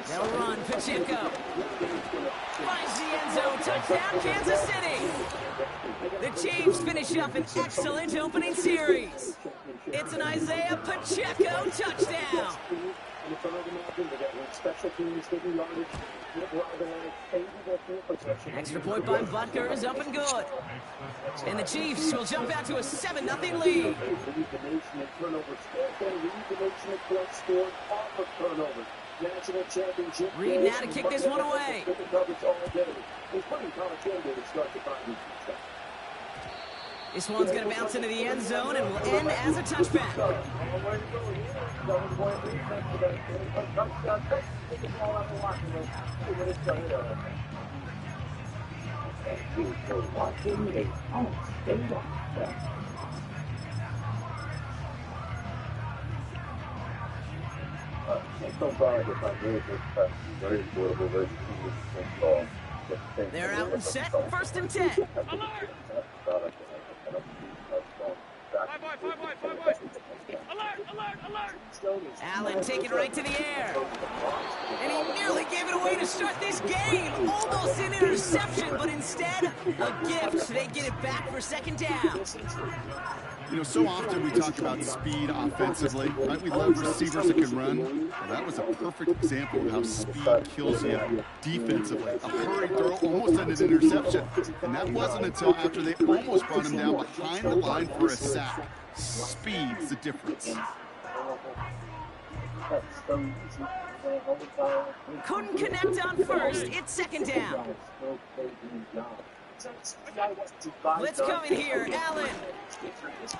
They'll run, Pacheco. Finds the end zone, touchdown, Kansas City. The Chiefs finish up an excellent opening series. It's an Isaiah Pacheco touchdown. Extra point by Butker is up and good. And the Chiefs will jump out to a 7-0 lead. national championship. Reed now to kick this one away. This one's going to bounce into the end zone and will end as a touchback. They're out and set, 1st and 10. Alert! Alert! Allen taking right to the air. And he nearly gave it away to start this game. Almost an interception, but instead, a gift. They get it back for 2nd down. You know, so often we talk about speed offensively, right? We love receivers that can run. Well, that was a perfect example of how speed kills you defensively. A hurried throw, almost ended an interception. And that wasn't until after they almost brought him down behind the line for a sack. Speed's the difference. Couldn't connect on 1st. It's 2nd down. Blitz coming here, Allen. And this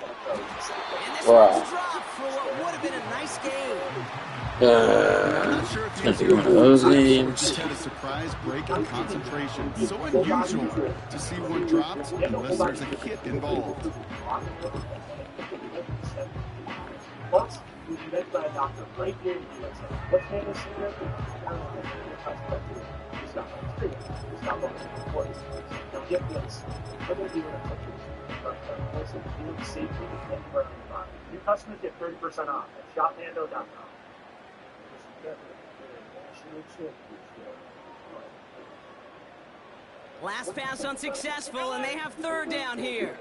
one's dropped for what would have been a nice game. It's going to be one of those games. Just had a surprise break in concentration. So unusual to see one dropped unless there's a hit involved. Get this. What they're doing new customers get 30% off at shopmando.com. Last pass unsuccessful, and they have 3rd down here.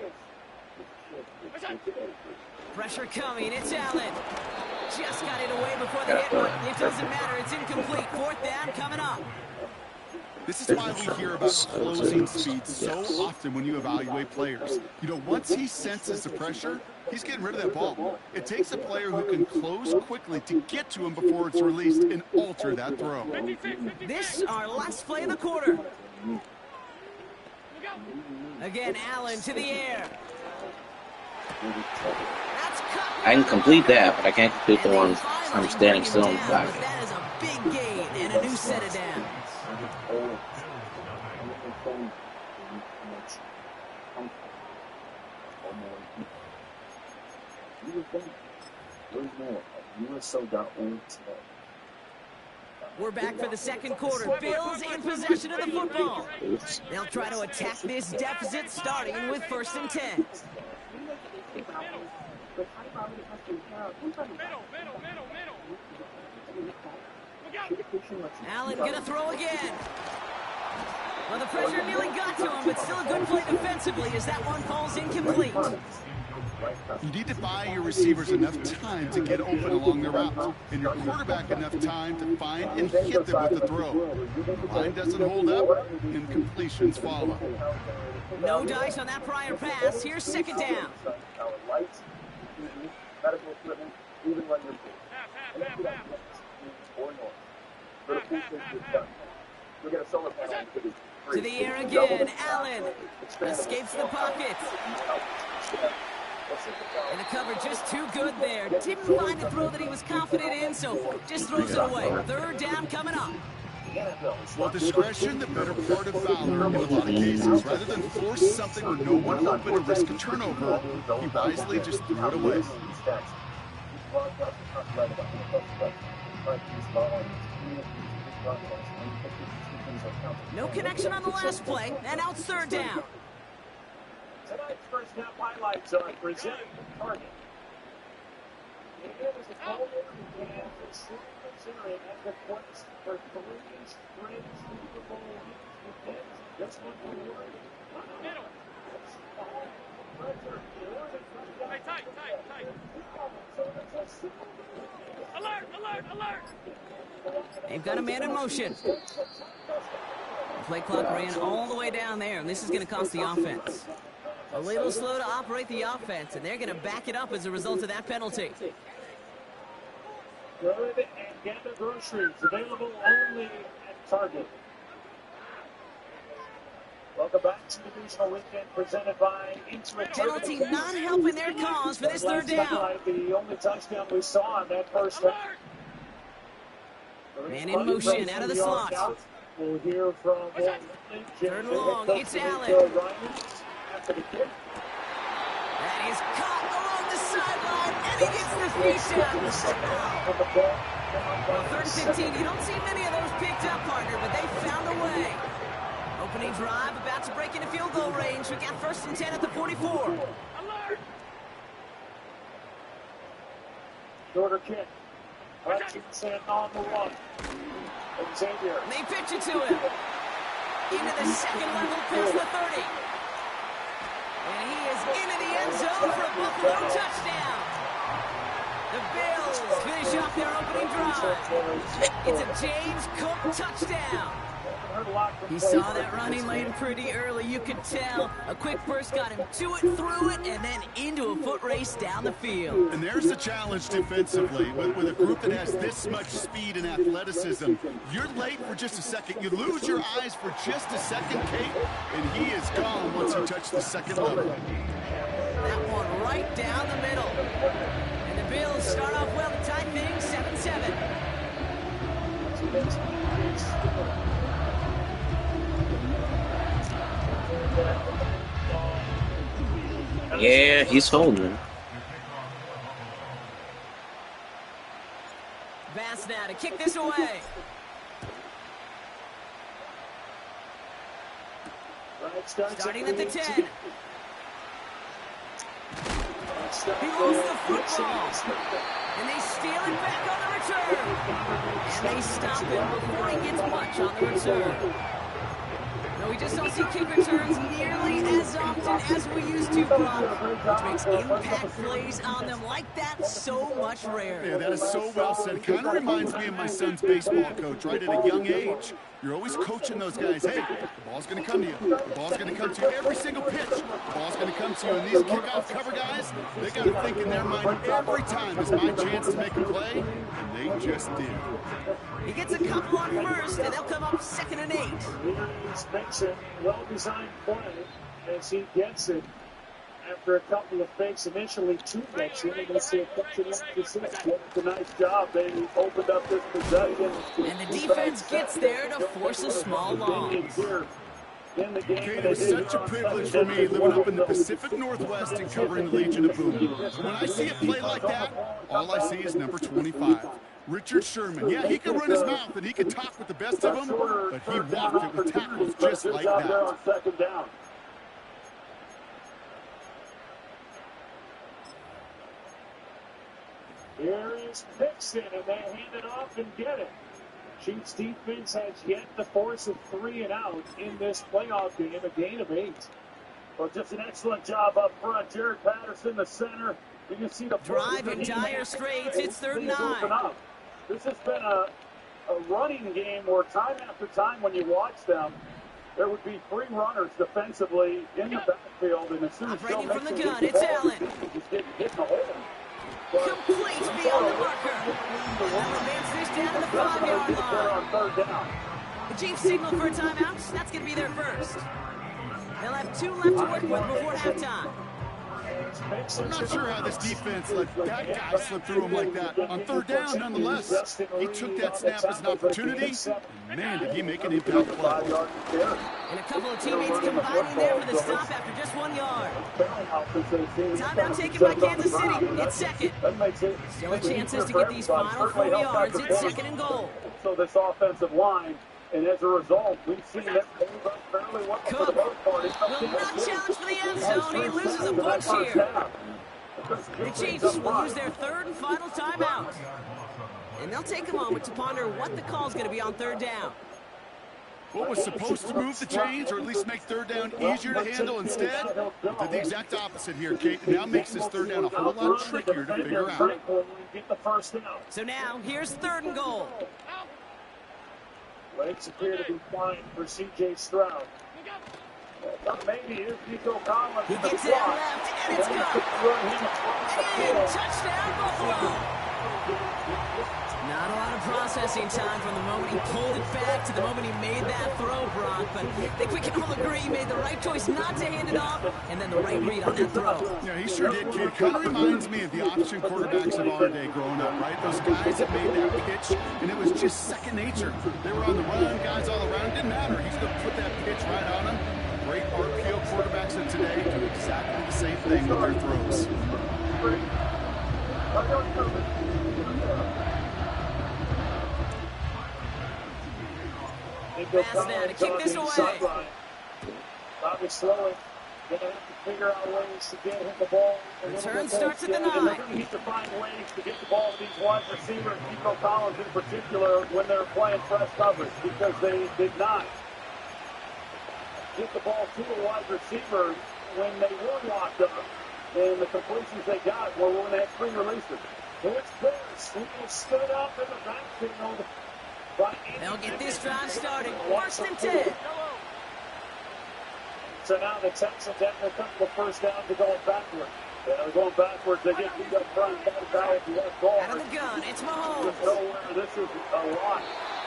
Pressure coming. It's Allen. Just got it away before the hit, but it doesn't matter. It's incomplete. 4th down coming up. This is why we hear about closing speed so often when you evaluate players. You know, once he senses the pressure, he's getting rid of that ball. It takes a player who can close quickly to get to him before it's released and alter that throw. This our last play of the quarter. Again, Allen to the air. I can complete that, but I can't complete the one I'm standing still in the pocket. That is a big gain and a new set of downs. We're back for the 2nd quarter. Bills in possession of the football. They'll try to attack this deficit starting with 1st and 10. Allen gonna throw again. Well, the pressure nearly got to him, but still a good play defensively as that one falls incomplete. You need to buy your receivers enough time to get open along their route, and your quarterback enough time to find and hit them with the throw. The line doesn't hold up, and completions follow. No dice on that prior pass. Here's 2nd down. To the air again, Allen escapes the pocket. And the cover just too good there. Didn't find the throw that he was confident in, so just throws it away. 3rd down coming up. Well, discretion, the better part of valor in a lot of cases. Rather than force something or no one open or risk a turnover, he wisely just threw it away. No connection on the last play, and now it's 3rd down. Tonight's first half highlights are presented Target. It was a call in and considering at the points for 3 straight Super Bowl wins. This one will work. Middle. Hey, tight. Alert! They've got a man in motion. The play clock ran all the way down there, and this is going to cost the offense. A little slow to operate the offense, and they're going to back it up as a result of that penalty. Good and Propaganda groceries, available only at Target. Welcome back to the Divisional Weekend presented by Intuit. Penalty not helping their cause for this third down. The only touchdown we saw in that first half. Man in motion out of the slot. We'll hear from third and long. It's Allen. After the kick. That is caught along the sideline, and he gets the feet down. Well, third and 15. You don't see many of those picked up, partner, but they found a way. Opening drive, about to break into field goal range. We got first and 10 at the 44. Alert! Shorter kick. Hutchinson on the run. Xavier. They pitch it to him. Into the second level past the 30. And he is into the end zone for a Buffalo touchdown. The Bills finish off their opening drive. It's a James Cook touchdown. He saw that running lane pretty early, you could tell. A quick burst got him to it, through it, and then into a foot race down the field. And there's the challenge defensively. With a group that has this much speed and athleticism, you're late for just a second. You lose your eyes for just a second, Kate, and he is gone once he touched the second level. That one right down the middle. And the Bills start off well to tie things 7-7. Yeah, he's holding. Bass now to kick this away. Starting at the 10. He lost the football. And they steal it back on the return. And they stop him before he gets much on the return. No, we just don't see kick returns nearly as often as we used to, Brock, which makes impact plays on them like that so much rarer. Yeah, that is so well said. Kind of reminds me of my son's baseball coach, right? At a young age, you're always coaching those guys. Hey, the ball's going to come to you. The ball's going to come to you every single pitch. The ball's going to come to you. And these kickoff cover guys, they got to think in their mind every time is my chance to make a play, and they just did. He gets a couple on first, and they'll come up 2nd and 8. Here's Mixon, well-designed play as he gets it after a couple of fakes. Initially, 2 Mixon, and they see a catch and a nice job. They opened up this possession. And the defense gets there to force a small loss. Okay, it was such a privilege for me living up in the Pacific Northwest and covering the Legion of Boom. When I see a play like that, all I see is number 25. Richard Sherman. Yeah, he can run his mouth and he can talk with the best of them, but he walked it with tackles just like that. Here is Mixon, and they hand it off and get it. Chiefs defense has yet to force a 3 and out in this playoff game, a gain of 8. Well, just an excellent job up front. Jared Patterson, the center. You can see the drive in dire straits. It's 3rd and 9. This has been a running game where time after time when you watch them, there would be 3 runners defensively in the backfield, and as soon as operating from the gun, it's Allen. Just getting hit in the hole. Complete beyond the marker. And that remains fish down to the 5-yard line. On 3rd down. The Chiefs signal for a timeout. That's going to be their first. They'll have 2 left to work with before halftime. I'm not sure how this defense let that guy slip through him like that. On 3rd down, nonetheless, he took that snap as an opportunity, and man, did he make an impact play. And a couple of teammates combining there for the stop after just 1 yard. Timeout taken by Kansas City. It's 2nd. Still a chances to get these final 4 yards. It's 2nd and goal. So this offensive line, and as a result, we've seen them move up fairly well. Cook will not challenge for the end zone. He loses a bunch here. The Chiefs will use their 3rd and final timeout. And they'll take a moment to ponder what the call is going to be on 3rd down. What was supposed to move the chains, or at least make 3rd down easier to handle instead, did the exact opposite here, Kate. It now makes this 3rd down a whole lot trickier to figure out. So now, here's 3rd and goal. Legs appear to be flying for C.J. Stroud. Maybe here's Nico Collins. He gets it left, and it's good. And touchdown, Buffalo. Not a lot of processing time from the moment he pulled it back to the moment he made that throw, Brock. But I think we can all agree he made the right choice not to hand it off, and then the right read on that throw. Yeah, he sure did, kid. Kind of reminds me of the option quarterbacks of our day growing up, right? Those guys that made that pitch, and it was just second nature. They were on the run, guys all around. It didn't matter. He's going to put that pitch right on him. Great RPO quarterbacks of today do exactly the same thing with their throws. Pass now to kick this away. Bobby slowing. Going to have to figure out ways to get him the ball. Return starts at the 9. They're going to need to find ways to get the ball to these wide receivers, Nico Collins in particular, when they're playing press coverage, because they did not get the ball to a wide receiver when they were locked up. And the completions they got were when they had 3 releases. Here's Pierce. He stood up in the backfield. They'll get this drive started. First and 10. So now the Texans have a couple of first downs to going backward. They're going backwards. They get beat up front. Out of the gun. It's Mahomes. This is a lot.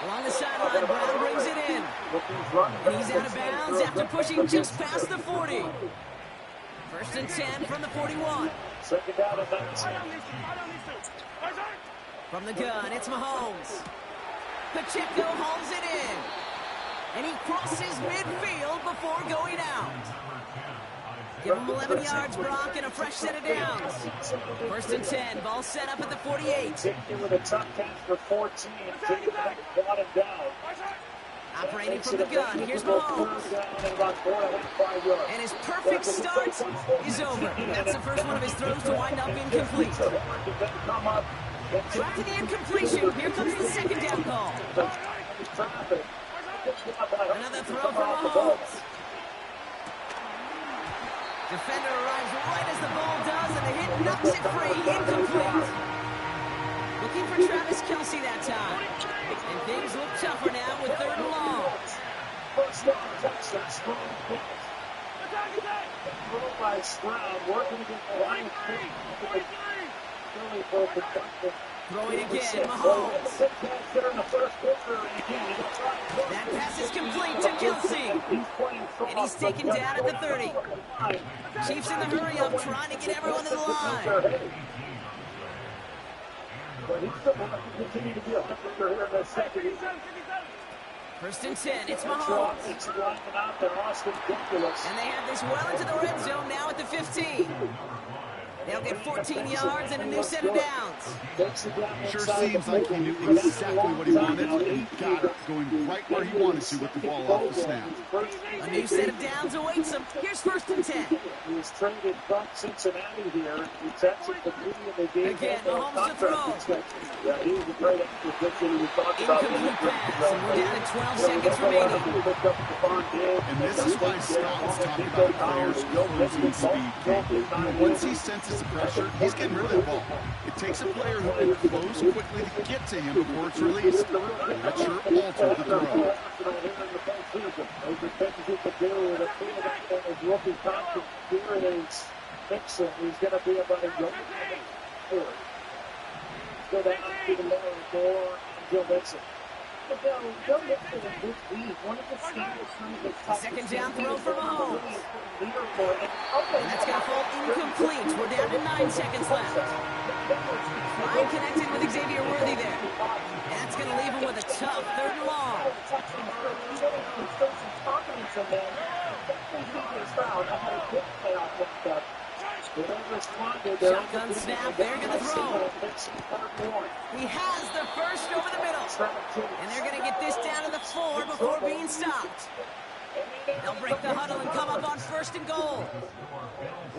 Along the sideline, Brown brings it in. And he's out of bounds after pushing just past the 40. First and 10 from the 41. Second down and 19. From the gun, it's Mahomes. Pacheco holds it in. And he crosses midfield before going out. Give him 11 yards, Brock, and a fresh set of downs. First and 10, ball set up at the 48. With a tough catch for 14. Brought him down. Operating from the gun, here's Mahomes. And his perfect start is over. That's the first one of his throws to wind up incomplete. Back to the incompletion. Here comes the second down call. Another throw from Mahomes. Defender arrives right as the ball does, and the hit knocks it free. Incomplete. Looking for Travis Kelce that time. And things look tougher now with 3rd and long. First down, Texas. Strong pitch. Throw by Stroud. Working against the line. Throwing again, Mahomes. That pass is complete to Kelce. And he's taken down at the 30. Chiefs in the hurry up, trying to get everyone to the line. But he's still going to continue to be a factor here in the second. First and 10, it's Mahomes. And they have this well into the red zone now at the 15. They'll get 14 yards and a new set of downs. Sure seems like he knew exactly what he wanted and got it, going right where he wanted to with the ball off the snap. A new set of downs awaits him. Here's first and 10. He was traded from Cincinnati here. He Texas the again, Mahomes to throw. Yeah, he was a great acquisition. We talked about incomplete pass, and we're down to 12 seconds remaining. And this is why Scott's talking about players closing speed. Once he senses the pressure, he's getting rid of the ball. It takes a player who can close quickly to get to him before it's released. That sure altered the throw. He's going to be about a yard. Go down to the lower door and Joe Mixon. Second down throw for Mahomes. And that's going to fall incomplete. We're down to 9 seconds left. Ryan connected with Xavier Worthy there. And that's going to leave him with a tough 3rd and long. Shotgun snap, they're going to throw. He has the first over the middle. And they're going to get this down to the 4 before being stopped. They'll break the huddle and come up on 1st and goal.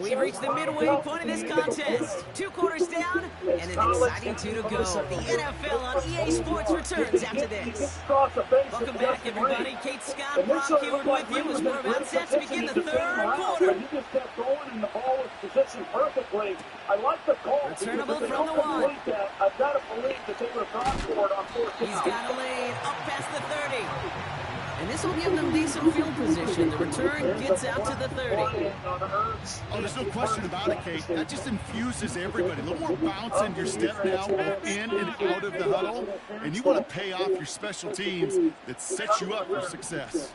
We've reached the midway point of this contest. 2 quarters down, and an exciting 2 to go. The NFL on EA Sports returns after this. Welcome back, everybody. Kate Scott, Brock Heward with you as we're about set to begin the 3rd quarter. He just kept going, and the ball was positioned perfectly. I like the call. Returnable from the 1. I've got to believe that they were gone for it on 4th down. He's got a lane up past the 30. And this will give them decent field position. The return gets out to the 30. Oh, there's no question about it, Kate. That just infuses everybody. A little more bounce in your step now, both in and out of the huddle. And you want to pay off your special teams that sets you up for success.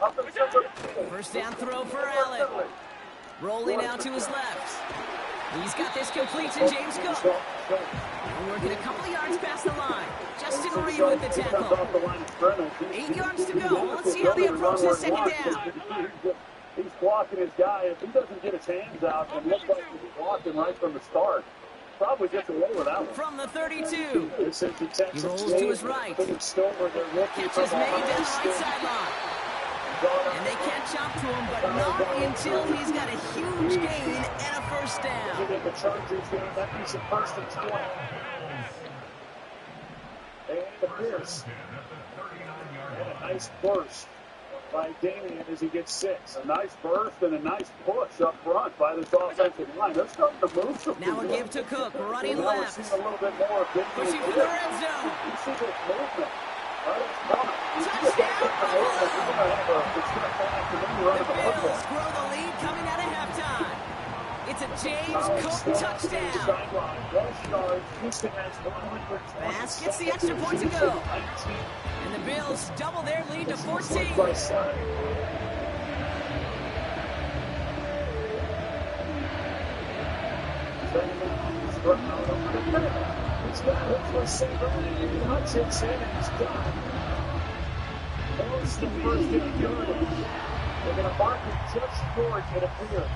First down throw for Allen. Rolling out to his left. He's got this complete to James Cook. And working a couple of yards past the line. Justin Reed with the tackle. 8 yards to go. Let's see how they approach this second down. He's blocking his guy. If he doesn't get his hands out and look like he's blocking right from the start, probably gets away with that one. From the 32. He rolls to his right. Catch is made down the right sideline. And they can't jump to him, but not until he's got a huge gain and a first down. The Chargers game, that makes it first and 20. And Pierce. And a nice burst by Damian as he gets 6. A nice burst and a nice push up front by this offensive line. They're starting to move some. Now a give to Cook, running left. We're seeing a little bit more of Damian. Pushing for the red zone. You see this movement. Touchdown! The Bills grow the lead coming out of halftime. It's a James Cook touchdown. Bass gets the extra point to go. And the Bills double their lead to 14. Hutchinson is done. Most the first down yardage. They're going to mark it just short, it appears.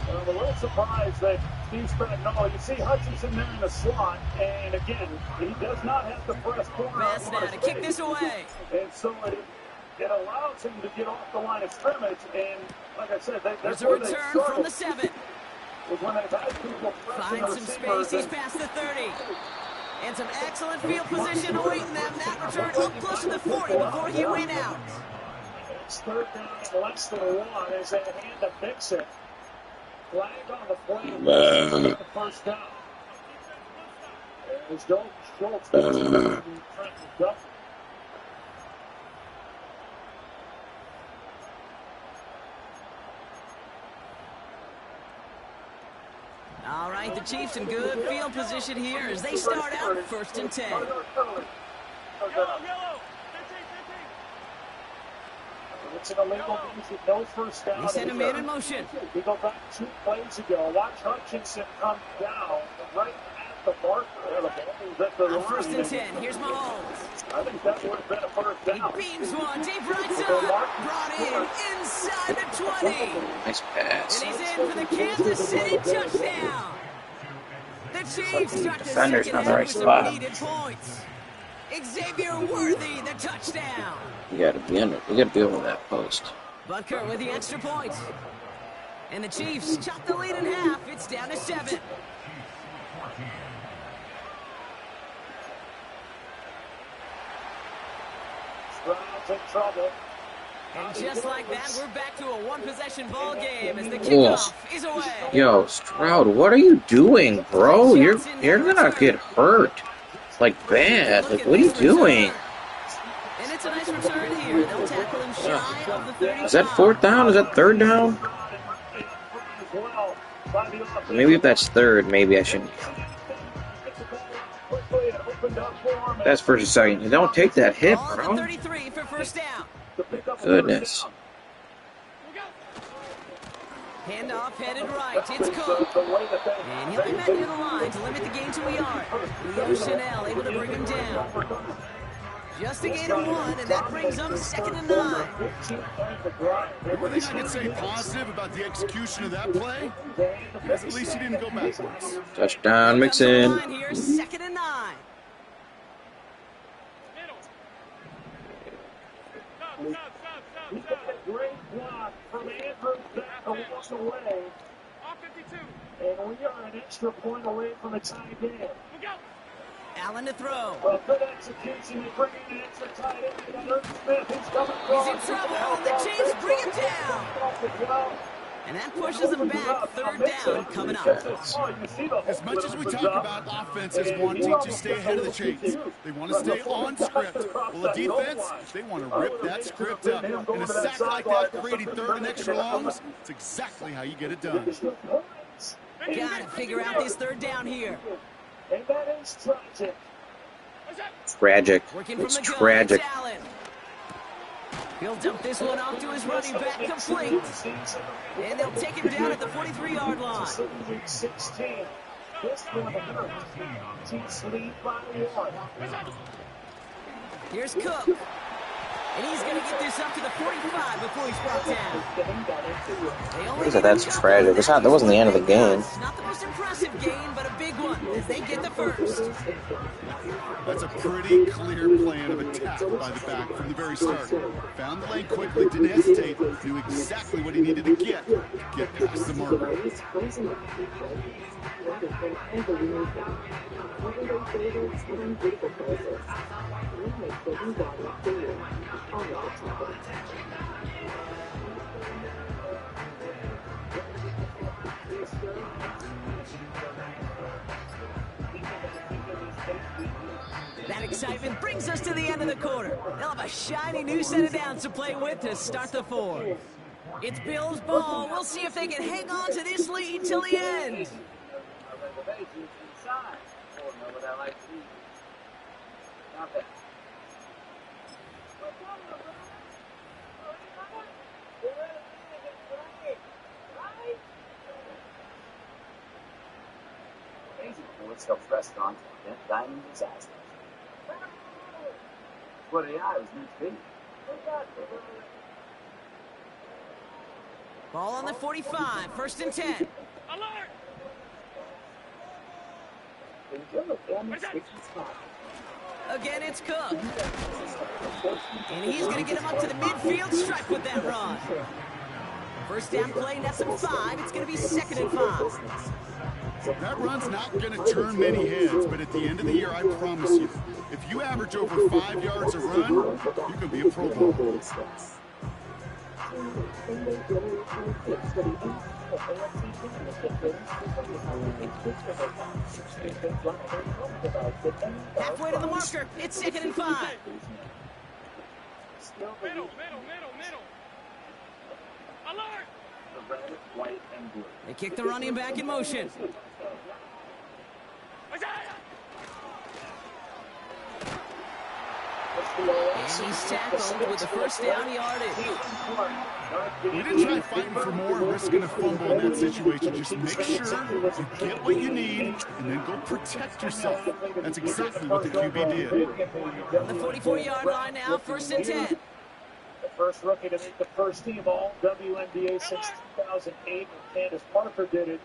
I'm a little surprised that Steve Spagnuolo, you see Hutchinson there in the slot, and again, he does not have to press corner. Best now to kick this away. And so it allows him to get off the line of scrimmage, and like I said, that's a return from the 7. When they've had people finds some space, he's past the 30. And some excellent field position awaiting them. That return up close to the 40 before he went out. It's third down and less than 1 as they hand to Mixon. Flag on the play. The first down. As Dalton Schultz gets to Trenton. All right, the Chiefs in good field position here as they start out first and 10. It's an illegal music, no first down. He sent him in motion. We go back 2 plays ago. Watch Hutchinson come down right at the marker. On first and 10, here's Mahomes. I think that would have been a first down. He beams one, deep right side. Brought in, inside the 20. Nice pass. And he's in for the Kansas City touchdown. The Chiefs start the Defender's second not the right half with spot. some needed points. Xavier Worthy, the touchdown. You gotta be over that post. Butker with the extra point. And the Chiefs chop the lead in half. It's down to 7. Stroud's in trouble. And just like that, we're back to a one-possession ball game as the kickoff is away. Yo, Stroud, what are you doing, bro? You're gonna get hurt. Like bad. Like, what are you doing? And it's a nice return here. They'll tackle him shy of the 35. Is that 4th down? Is that 3rd down? Maybe if that's 3rd, maybe I shouldn't. That's 1st and 2nd. Don't take that hit, bro. 33 for first down. Goodness. Handoff headed right. It's Cook. And he'll be met near the line to limit the gain to a yard. Leo Chanel able to bring him down. Just a gain of 1, and that brings up 2nd and 9. One thing I can say positive about the execution of that play is at least he didn't go backwards. Touchdown, Mixon. Here, 2nd and 9. He's got a great block from Andrews back along the way. And we are an extra point away from a tie game. Allen to throw. Well, good execution. They bring in an extra tight end. And Smith, he's coming across. He's in trouble. The Chiefs bring him down. And that pushes them back. Third down coming up. As much as we talk about offenses wanting to stay ahead of the chains, they want to stay on script. Well, the defense, they want to rip that script up. And a sack like that, creating third and extra longs, it's exactly how you get it done. Gotta figure out this third down here. And that is tragic. Tragic. Working from It's the gun, tragic. it's Allen. He'll dump this one off to his running back, complete. And they'll take him down at the 43-yard line. 16. This one hurts. Chiefs lead by 1. Here's Cook. And he's going to get this up to the 45 before he's brought down. That's tragic. That wasn't the end of the game. Not the most impressive gain, but a big one as they get the first. That's a pretty clear plan of attack by the back from the very start. Found the lane quickly, didn't hesitate, knew exactly what he needed to get past the marker. That excitement brings us to the end of the quarter. They'll have a shiny new set of downs to play with to start the fourth. It's Bills ball. We'll see if they can hang on to this lead till the end. Stuff restaurant and dining disasters. What AI was meant to be. Ball on the 45, 1st and 10. Alert! Again, it's Cook. And he's going to get him up to the midfield stripe with that run. First down play, that's a 5. It's going to be 2nd and 5. That run's not going to turn many heads, but at the end of the year, I promise you, if you average over 5 yards a run, you can be a Pro Bowler. Halfway to the marker, it's 2nd and 5. Middle. Alert! They kick the running back in motion. And he's tackled with the first down yardage. We didn't try fighting for more and risking a fumble in that situation. Just make sure you get what you need and then go protect yourself. That's exactly what the QB did. On the 44-yard line now, 1st and 10. The first rookie to make the first team all WNBA since 2008 when Candace Parker did it.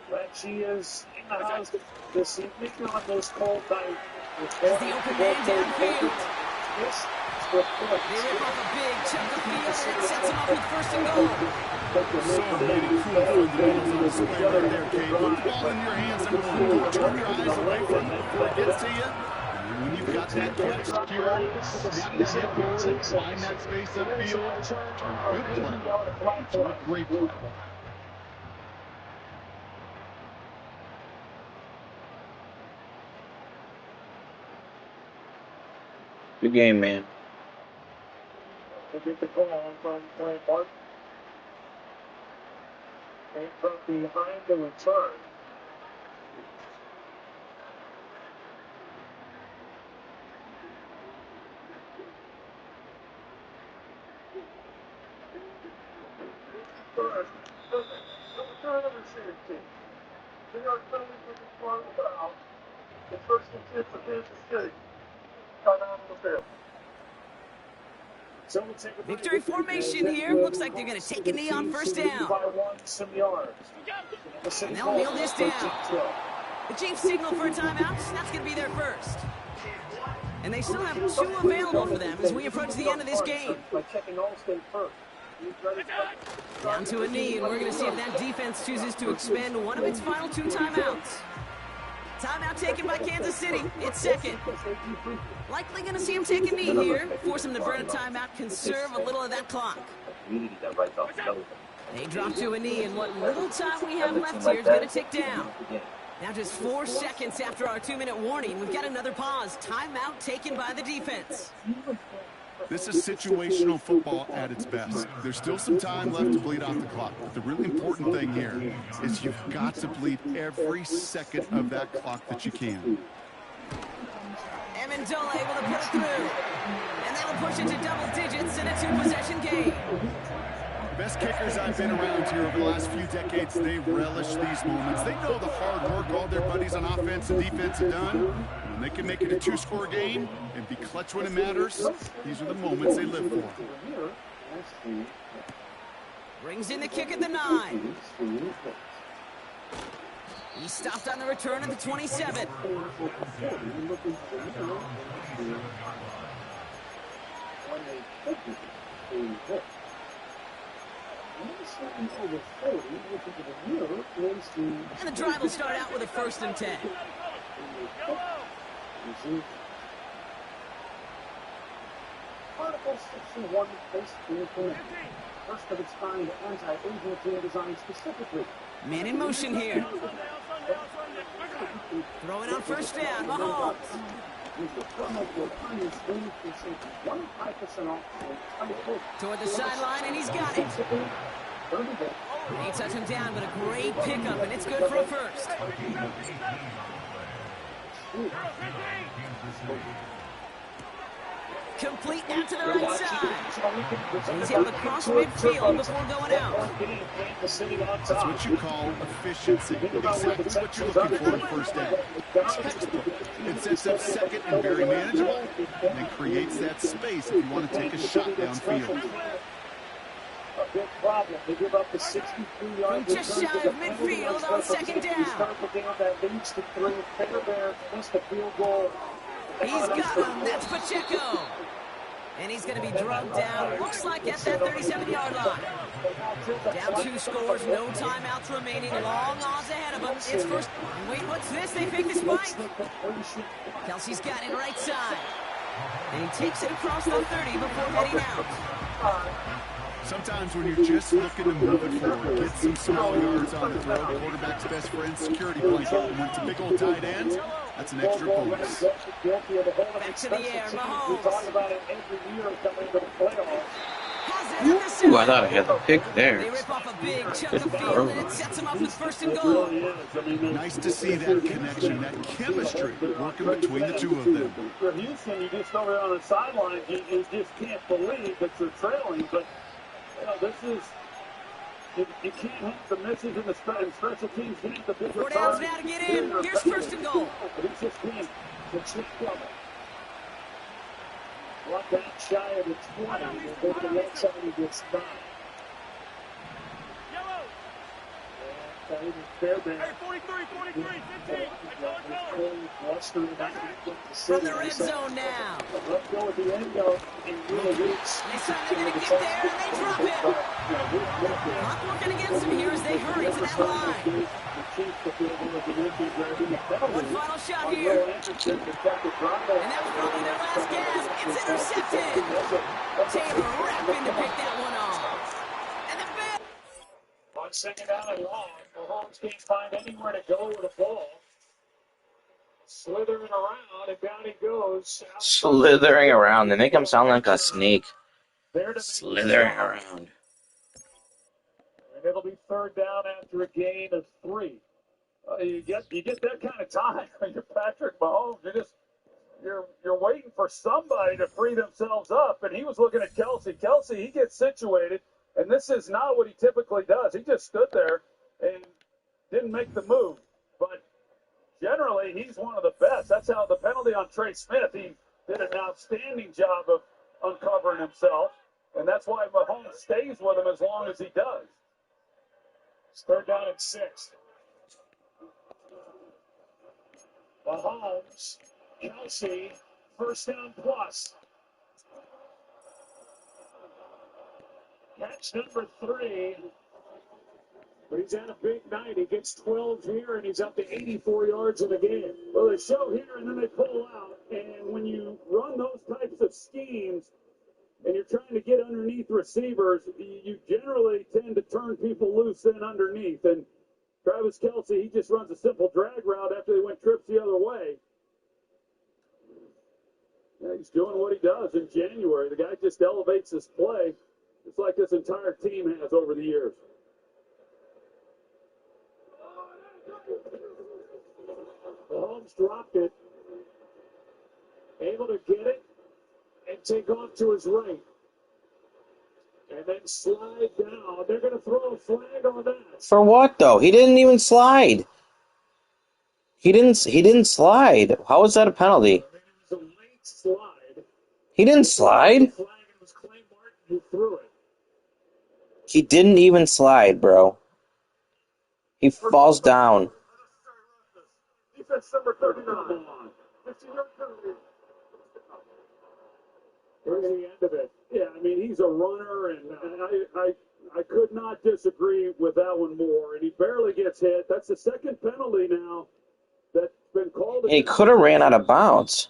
But she is in the house this evening on this cold night. As the open man downfield. They rip off a big chunk of field and it sets him up with 1st and goal. So many cool fundamentals on display right there, Kate. Put the ball in your hands, number 1. Turn your eyes away from it before it gets to you. When you've got that catch secure, snap that hip forward, find that space upfield. Good play. It's a great play. Good game, man. We'll get the call from Point Martin. And from behind the return. Number 16. They are coming from the front of the house. The 1st and 10 for Kansas City. Come out on the field. So we'll take a Victory formation here. Looks like they're going to take a knee on 1st down. By 1 some yards. And they'll kneel this down. The Chiefs signal for a timeout. That's going to be their first. And they still have 2 available for them as we approach the end of this game. By checking Allstate first. Down to a knee, and we're going to see if that defense chooses to expend one of its final 2 timeouts. Timeout taken by Kansas City. It's 2nd. Likely going to see him take a knee here. Force him to burn a timeout, conserve a little of that clock. They drop to a knee, and what little time we have left here is going to tick down. Now just 4 seconds after our 2-minute warning, we've got another pause. Timeout taken by the defense. This is situational football at its best. There's still some time left to bleed off the clock. But the really important thing here is you've got to bleed every second of that clock that you can. Amendola able to put it through. And that'll push it to double digits in a 2-possession game. Best kickers I've been around here over the last few decades, they relish these moments. They know the hard work all their buddies on offense and defense have done. When they can make it a 2-score game and be clutch when it matters, these are the moments they live for. Brings in the kick at the 9. He stopped on the return at the 27. And the drive will start out with a 1st and 10. Article 61 basically implements first of its kind anti-agent team designed specifically. Man in motion here. Throwing on 1st down, Mahomes. Toward the sideline, and he's got it. They touch him down, but a great pickup, and it's good for a 1st. Complete out to the right side. He's able to cross midfield before going out. That's what you call efficiency. Exactly what you're looking for in 1st down. It sets up 2nd and very manageable, and it creates that space if you want to take a shot downfield. A big problem. They give up the 63 yards. Just shy of midfield on 2nd down. Start the game that leads to 3. Bears missed a field goal. He's got him. That's Pacheco. And he's going to be drugged down, looks like at that 37-yard line. Down 2 scores, no timeouts remaining, long odds ahead of him. It's 1st. Wait, what's this? They fake the spike. Kelsey's got it right side. And he takes it across the 30 before heading out. Sometimes when you're just looking to move it forward, get some small yards on the throw, quarterback's best friend, security blanket, and when it's a big old tight end, that's an extra bonus. Back to the air, Mahomes. We talk about it every year coming into the playoffs. Ooh, I thought I had the pick there. They rip off a big chunk of field, and it sets him up with 1st and goal. Nice to see that connection, that chemistry working between the two of them. For Houston, you just over there on the sideline, you just can't believe that you're trailing, but this is, you can't have the misses in the special teams. You need the bigger 4 downs now to get in. Here's 1st and goal. But it's just been the chip cover. Brought that shy of the 20. We'll go to the left side and gets by. Hey, 43, 15. From the red zone now. Let's go at the end of in real weeks. They said they're going to get there, and they drop it. Clock working against them here as they hurry to that line. One final shot here. And that was probably their last gasp. It's intercepted. Taylor rapping to pick that one off. And the ball. On 2nd down and long, Mahomes can't find anywhere to go with the ball. Slithering around, and down he goes. Slithering around. They make him sound like a snake. Slithering around. And it'll be 3rd down after a gain of 3. You get that kind of time when you're Patrick Mahomes. You're waiting for somebody to free themselves up, and he was looking at Kelsey. Kelsey, he gets situated, and this is not what he typically does. He just stood there and didn't make the move. But generally, he's one of the best. That's how the penalty on Trey Smith, he did an outstanding job of uncovering himself, and that's why Mahomes stays with him as long as he does. It's 3rd down and 6. Mahomes, Kelsey, 1st down plus. Catch number 3. But he's had a big night. He gets 12 here, and he's up to 84 yards in the game. Well, they show here, and then they pull out. And when you run those types of schemes, and you're trying to get underneath receivers, you generally tend to turn people loose in underneath. And Travis Kelce, he just runs a simple drag route after they went trips the other way. Yeah, he's doing what he does in January. The guy just elevates his play. It's like this entire team has over the years. Mahomes dropped it. Able to get it and take off to his right. And then slide down. They're going to throw a flag on that. For what though? He didn't even slide. He didn't slide. How is that a penalty? It was a late slide. He didn't slide. Flag, and it was Clay Martin who threw it. He didn't even slide, bro. He falls down. Defense number 39. 15-yard penalty. Here's the end of it. Yeah, I mean, he's a runner, and I could not disagree with that one more. And he barely gets hit. That's the second penalty now that's been called. And he could have ran out of bounds.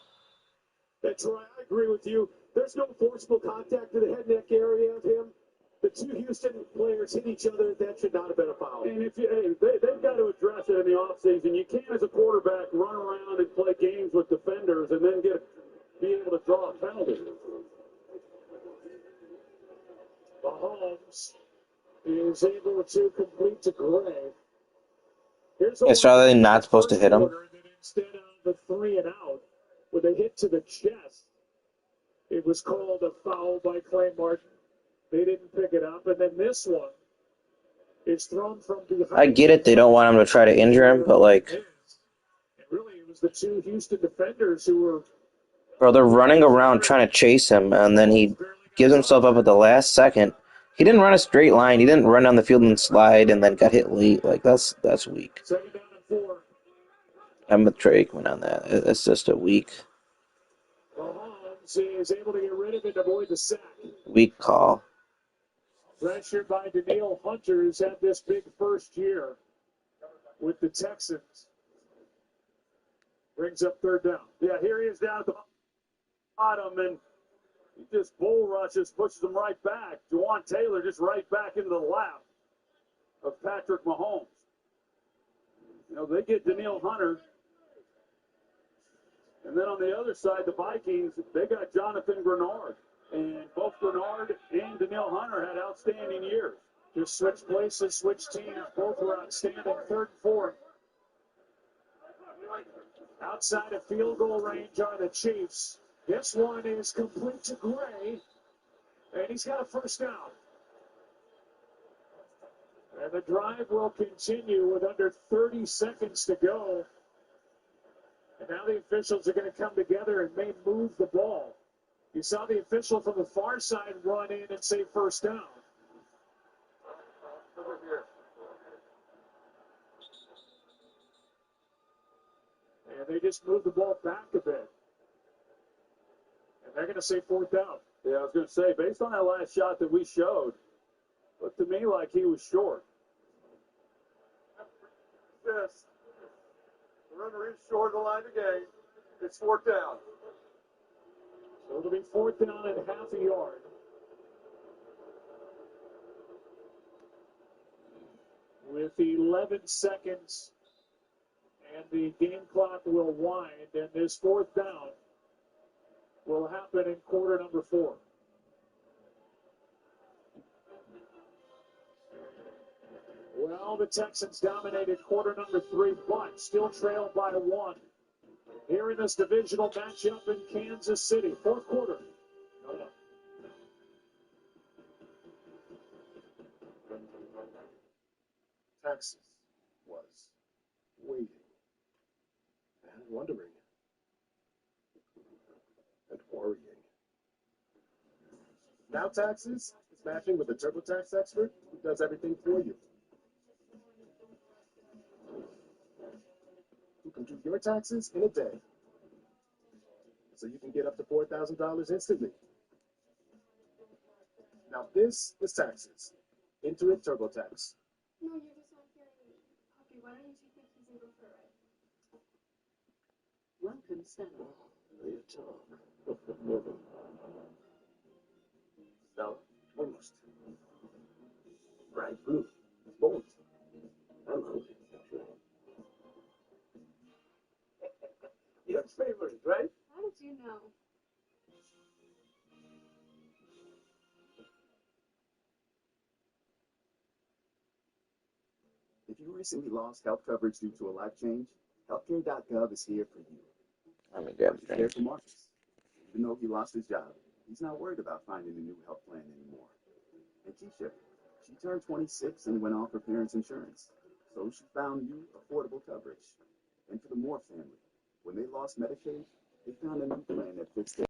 That's right. I agree with you. There's no forcible contact to the head neck area of him. The two Houston players hit each other. That should not have been a foul. And if they've got to address it in the offseason. You can't, as a quarterback, run around and play games with defenders and then be able to draw a penalty. Mahomes is able to complete to Gray. It's rather not supposed to hit him. Instead of the 3 and out, with a hit to the chest, it was called a foul by Clay Martin. They didn't pick it up. And then this one is thrown from behind. I get it. They don't want him to try to injure him, but like... And really, it was the two Houston defenders who were... Bro, they're running around trying to chase him, and then he gives himself up at the last second. He didn't run a straight line. He didn't run down the field and slide and then got hit late. Like, that's weak. 2nd down and 4. I'm with Trey Aikman on that. It's just a weak Mahomes is able to get rid of it to avoid the sack. call. Pressured by Daniil Hunter, who's had this big first year with the Texans. Brings up 3rd down. Yeah, here he is down at the bottom, and he just bull rushes, pushes him right back. Jawan Taylor just right back into the lap of Patrick Mahomes. You know, they get Daniil Hunter. And then on the other side, the Vikings, they got Jonathan Grenard. And both Grenard and Daniil Hunter had outstanding years. Just switch places, switch teams. Both were outstanding. 3rd and 4. Outside of field goal range are the Chiefs. This one is complete to Gray. And he's got a 1st down. And the drive will continue with under 30 seconds to go. And now the officials are going to come together and may move the ball. You saw the official from the far side run in and say 1st down. And they just moved the ball back a bit. And they're going to say 4th down. Yeah, I was going to say, based on that last shot that we showed, looked to me like he was short. Yes. The runner is short of the line again. It's 4th down. So it'll be 4th down and half a yard. With 11 seconds, and the game clock will wind, and this 4th down will happen in quarter number 4. Well, the Texans dominated quarter number 3, but still trailed by 1. Here in this divisional matchup in Kansas City, 4th quarter. Texas was waiting and wondering and worrying. Now Texas is matching with a TurboTax expert who does everything for you. Who can do your taxes in a day. So you can get up to $4,000 instantly. Now this is taxes. Intuit TurboTax. No, you're just not hearing me. Puppy, why don't you think he's able to write? Welcome, Stella. You talk. Now, 25 recently lost health coverage due to a life change, healthcare.gov is here for you. I mean, damn Care strange. for Marcus. Even though he lost his job, he's not worried about finding a new health plan anymore. And Keisha, she turned 26 and went off her parents' insurance, so she found new affordable coverage. And for the Moore family, when they lost Medicaid, they found a new plan that fits their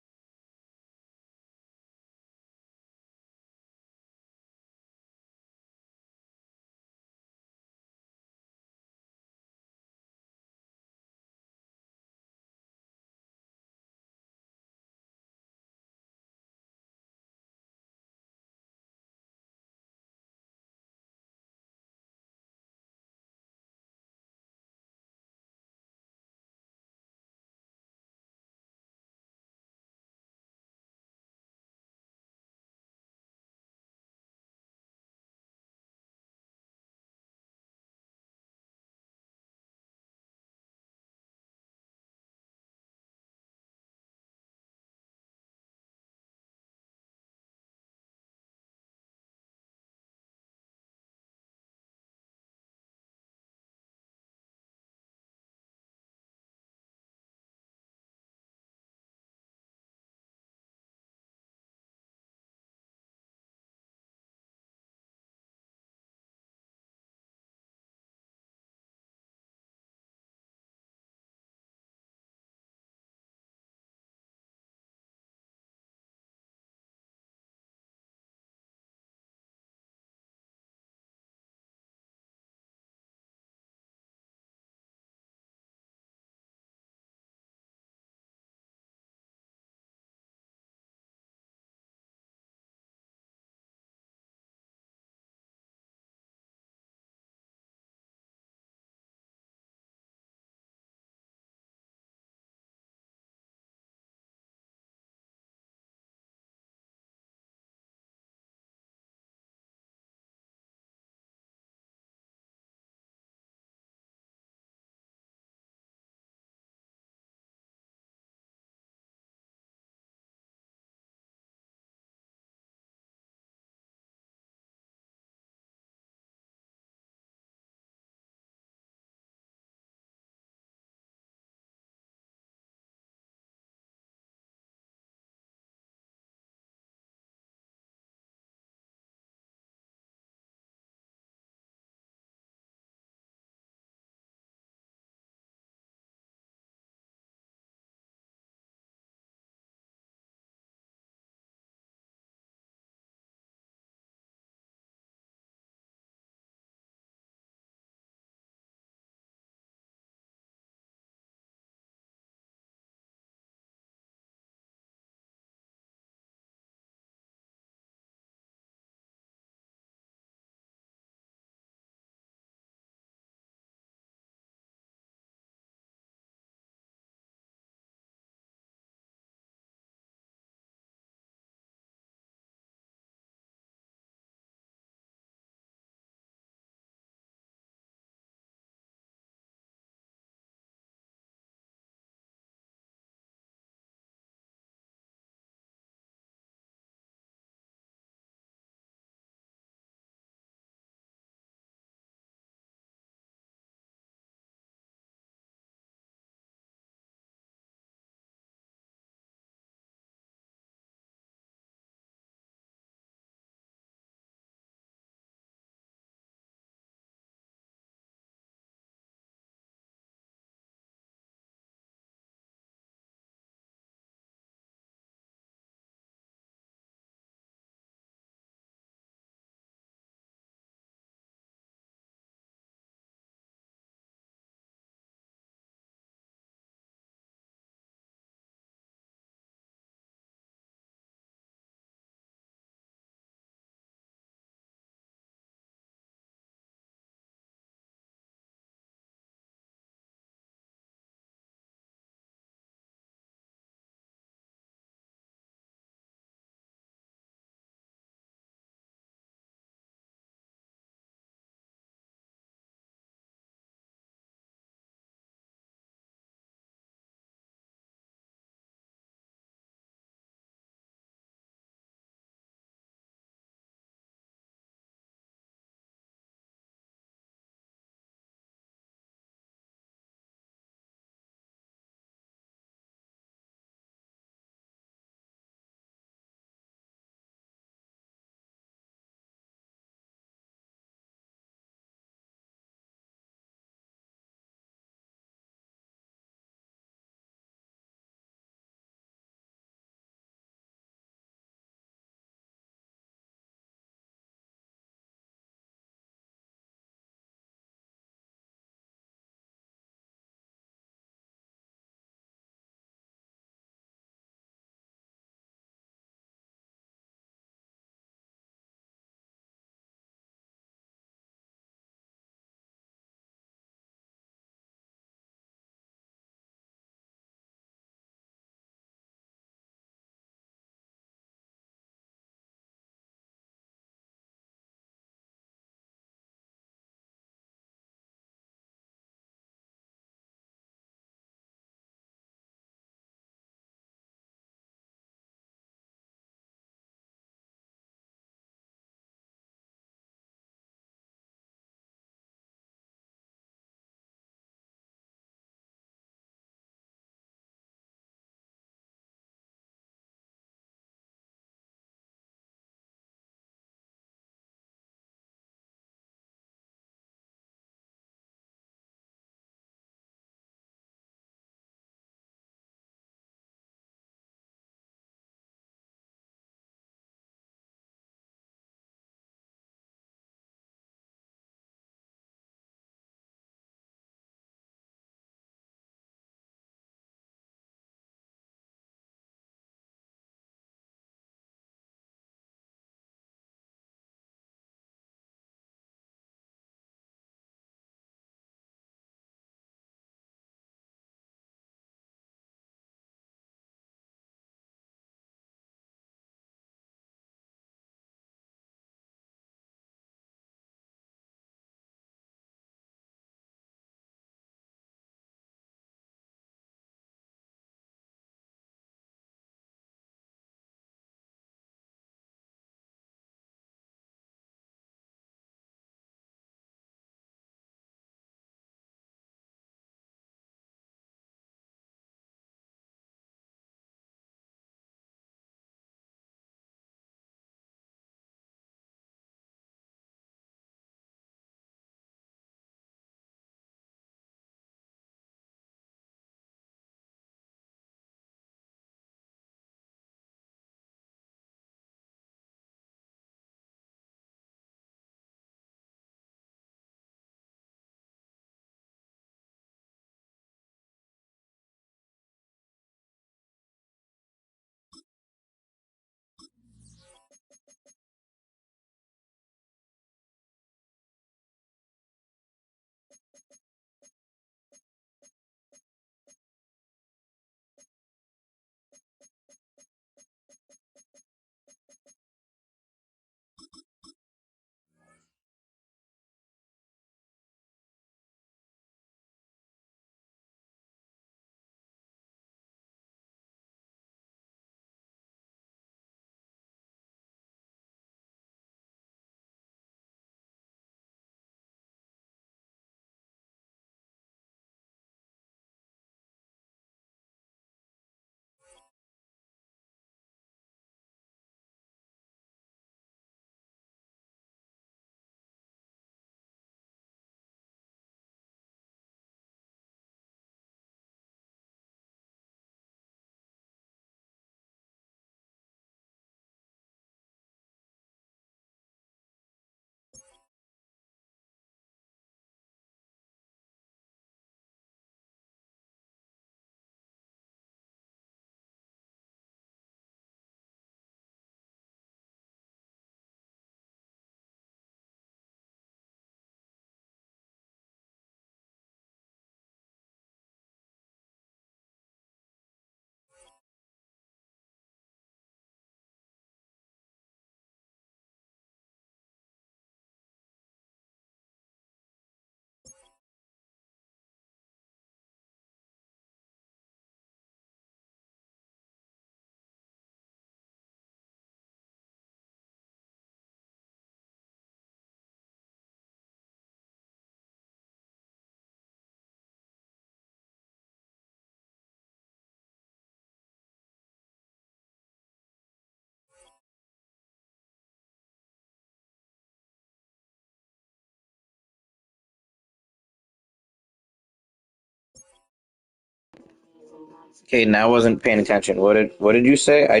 Caden, I wasn't paying attention. What did you say? I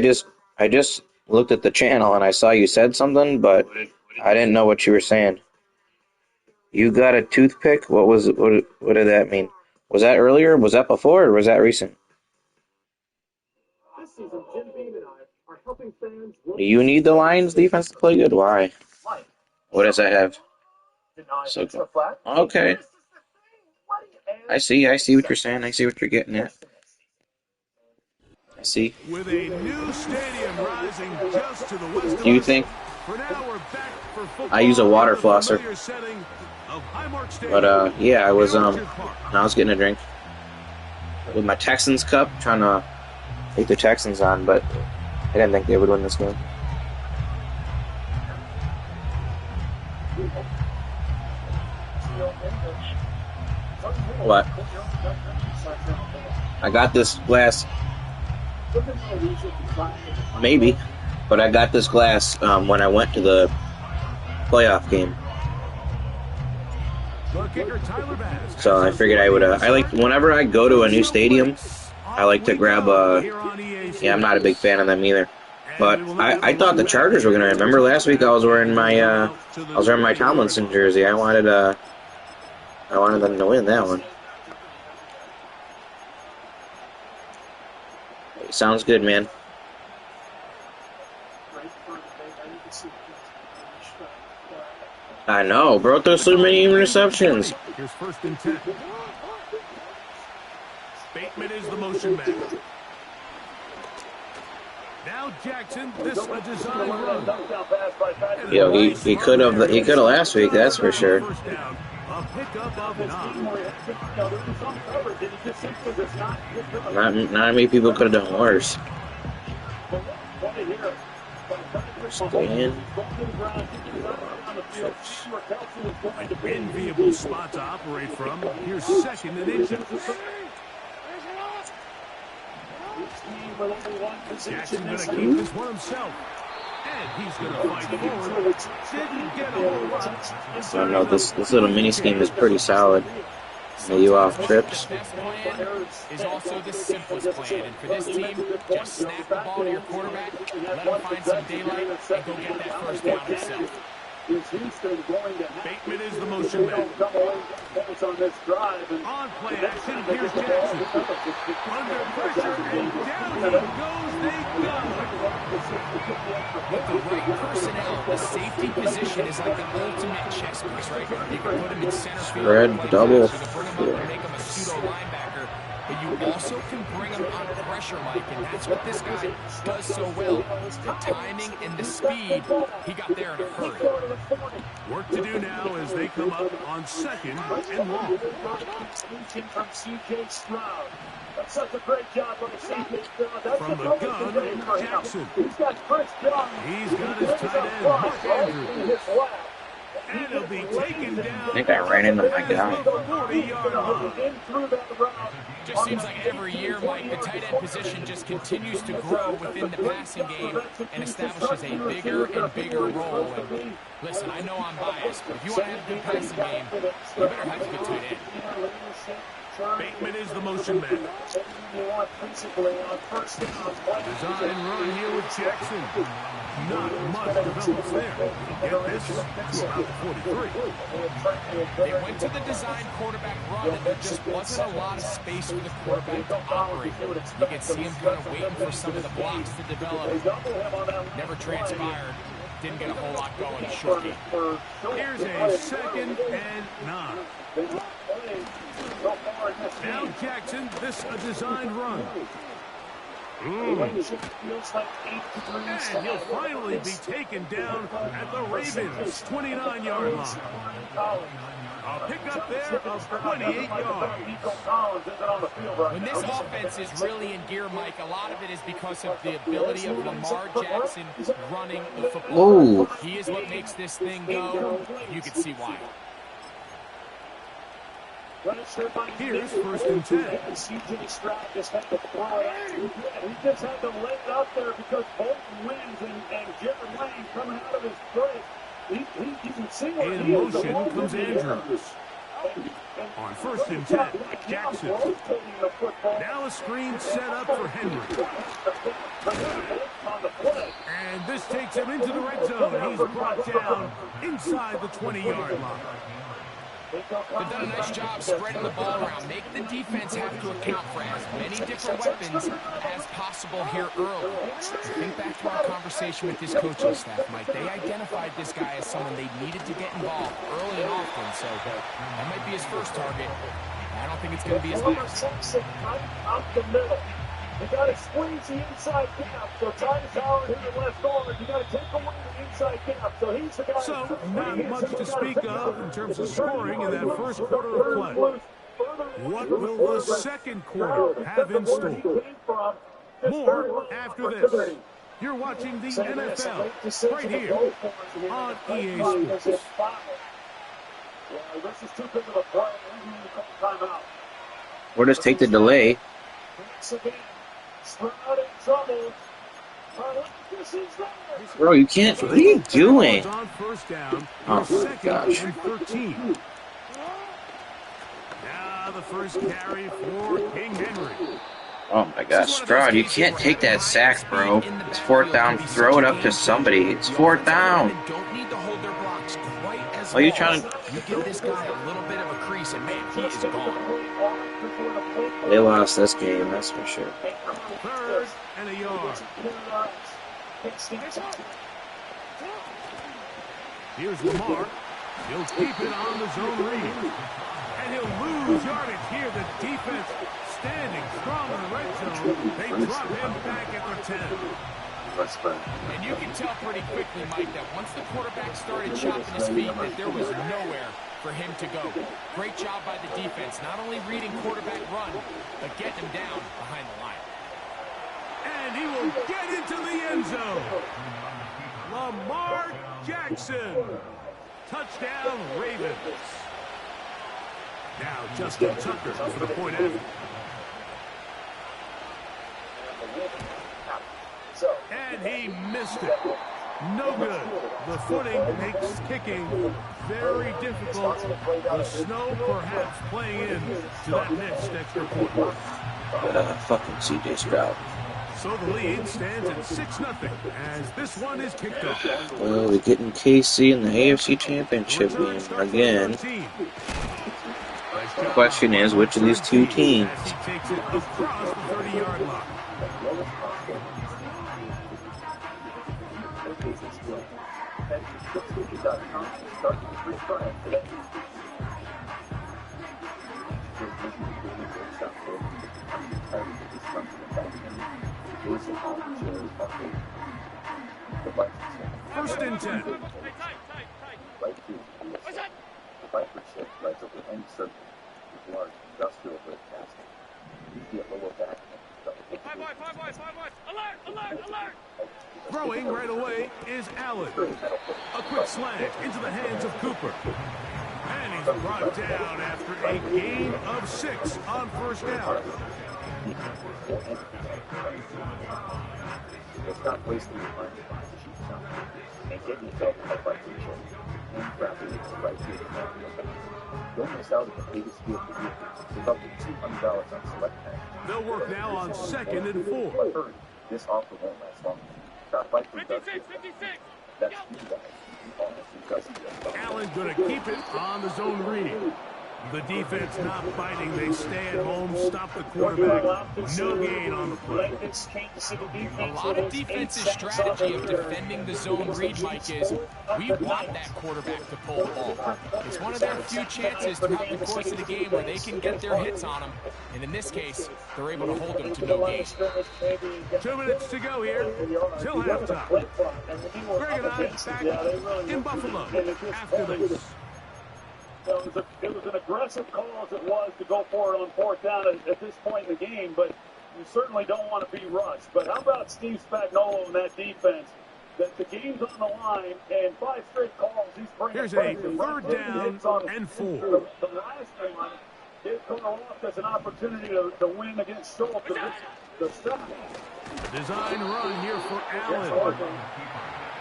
just looked at the channel and I saw you said something, but I didn't know what you were saying. You got a toothpick? What was it? What did that mean? Was that earlier? Was that before, or was that recent? This season, Jim Beam and I are helping fans. Do you need the Lions defense to play good? Why? What does that have? So good. Okay. I see what you're saying. I see what you're getting at. I see. With a new stadium rising just to the west of Do you us, think? for now we're back for football. I use a water flosser. But yeah, I was getting a drink with my Texans cup, trying to take the Texans on, but I didn't think they would win this game. What? I got this glass. Maybe, but I got this glass when I went to the playoff game. So I figured I would. I like whenever I go to a new stadium, I like to grab a. Yeah, I'm not a big fan of them either. But I thought the Chargers were gonna. Remember last week I was wearing my Tomlinson jersey. I wanted them to win that one. Sounds good, man. I know, bro. There's so many interceptions. Here's 1st and 10. Bateman is the motion man. Now Jackson, this a design run. Yo, he could have last week. That's for sure. Not many people could have done worse. Stand. Enviable spot to operate from. Here's 2nd and inches. Jackson going to keep this one himself. And he's going to fight forward. Didn't get a whole lot. I don't know, this little mini scheme is pretty solid. You off trips. The best plan is also the simplest plan. And for this team, just snap the ball to your quarterback, let him find some daylight, and go get that 1st down himself. Bateman is the motion man. On play action, here's Jackson. Under pressure, and down he goes. They got him. With the right personnel, the safety position is like the ultimate chess piece, right? You can put him in center field. Red double. You can bring him up and make him a pseudo linebacker. But you also can bring him on pressure, Mike, and that's what this guy does so well. The timing and the speed, he got there in a hurry. Work to do now as they come up on 2nd and long. From C.J. Stroud. That's such a great job on the safety. From the gun, Jackson. He's got Chris Young. He's got his tight end, Mark Andrews. And he'll be taken down. I think I ran into my guy. 40-yard line. Just seems like every year, Mike, the tight end position just continues to grow within the passing game and establishes a bigger and bigger role. And listen, I know I'm biased, but if you want to have a good passing game, you better have a good tight end. Bateman is the motion man. Design run here with Jackson. Not much develops there. Get this to about the 43. They went to the design quarterback run, and there just wasn't a lot of space for the quarterback to operate. You can see him kind of waiting for some of the blocks to develop. Never transpired. Didn't get a whole lot going short game. Here's a 2nd and 9. Now Jackson, this a designed run. And he'll finally be taken down at the Ravens' 29-yard line. A pickup there of 28 yards. When this offense is really in gear, Mike, a lot of it is because of the ability of Lamar Jackson running the football. Ooh. He is what makes this thing go. You can see why. Here's 1st and 10. C.J. Stroud just had to throw it out. He just had to lay it up there because both wins and Jared Lane coming out of his break. You can see what in motion comes Andrews. On 1st and 10, Jackson. Now a screen set up for Henry. And this takes him into the red zone. He's brought down inside the 20-yard line. They've done a nice job spreading the ball around. Make the defense have to account for as many different weapons as possible here early. Think back to our conversation with this coaching staff, Mike. They identified this guy as someone they needed to get involved early and often, so that might be his first target. I don't think it's going to be his last. Up the middle. You got to squeeze the inside gap. So Tyus Howard here at left guard. You got to take away the inside gap. So he's the guy. So not much to speak of in terms of scoring in that first quarter of play. What will the second quarter have in store? More after this. You're watching the NFL right here on EA Sports. This is too big of a play. Timeout. Or just take the delay. Bro, you can't. What are you doing? Oh my gosh. Now the first carry for King Henry. Oh my gosh, Stroud, you can't take that sack, bro. It's 4th down. Throw it up to somebody. It's 4th down. Are you trying to? You give this guy a little bit of a crease, and man, he is gone. They lost this game, that's for sure. 3rd and a yard. Here's Lamar. He'll keep it on the zone read. And he'll lose yardage here. The defense standing strong in the red zone. They drop him back at the 10. And you can tell pretty quickly, Mike, that once the quarterback started chopping his feet, that there was nowhere for him to go. Great job by the defense, not only reading quarterback run, but getting him down behind the line. And he will get into the end zone. Lamar Jackson. Touchdown, Ravens. Now Justin Tucker for the point after. And he missed it. No good. The footing makes kicking very difficult. The snow perhaps playing in to that missed extra point. Fucking CJ Stroud. So the lead stands at 6-0 as this one is kicked off. Well, we're getting KC in the AFC Championship game again. The question is, which of these two teams? He takes it across the 30-yard line. First and 10. Throwing right away is Allen. A quick slant into the hands of Cooper. And he's brought down after a gain of 6 on first down. Stop wasting your time to find the shoot something and get yourself a right position and grabbing it to right field. Don't miss out on the biggest deal for you. Save up to $200 on select packs. They'll work now on 2nd and 4. Hurry, this offer won't last long. Stop right field. 56. That's you guys. Allen gonna keep it on the zone read. The defense not biting. They stay at home, stop the quarterback. No gain on the play. A lot of defense's strategy of defending the zone read, Mike, is we want that quarterback to pull the ball. It's one of their few chances throughout the course of the game where they can get their hits on him. And in this case, they're able to hold him to no gain. 2 minutes to go here till halftime. Greg and I back in Buffalo after this. It was an aggressive call as it was to go for it on 4th down at this point in the game, but you certainly don't want to be rushed. But how about Steve Spagnuolo and that defense? That the game's on the line, and 5 straight calls, he's bringing. Here's a 3rd down and 4. The last one, it cut off as an opportunity to win against Schultz. The stop. Design run here for Allen.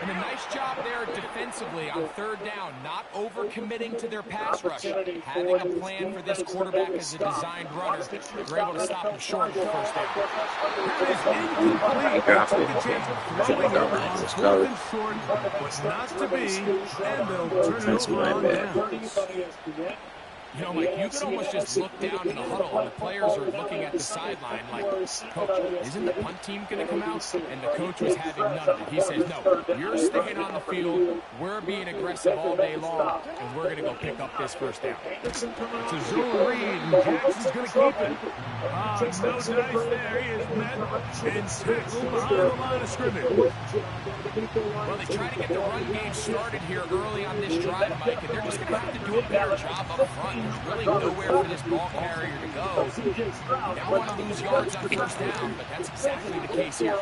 And a nice job there defensively on third down, not overcommitting to their pass rush. Having a plan for this quarterback as a designed runner, they're able to stop him short of the first down. That is incomplete. They took a chance throwing it on fourth and short, but not to be, and they'll turn it over on downs. You know, Mike, you could almost just look down in the huddle, and the players are looking at the sideline like, Coach, isn't the punt team going to come out? And the coach was having none of it. He says, no, you're staying on the field. We're being aggressive all day long, and we're going to go pick up this first down. It's a zone read, and Jackson's going to keep it. No dice there. He is met and tackled behind the line of scrimmage. Well, they try to get the run game started here early on this drive, Mike, and they're just going to have to do a better job up front. There's really nowhere for this ball carrier to go. They don't want to lose yards on first down, but that's exactly the case here.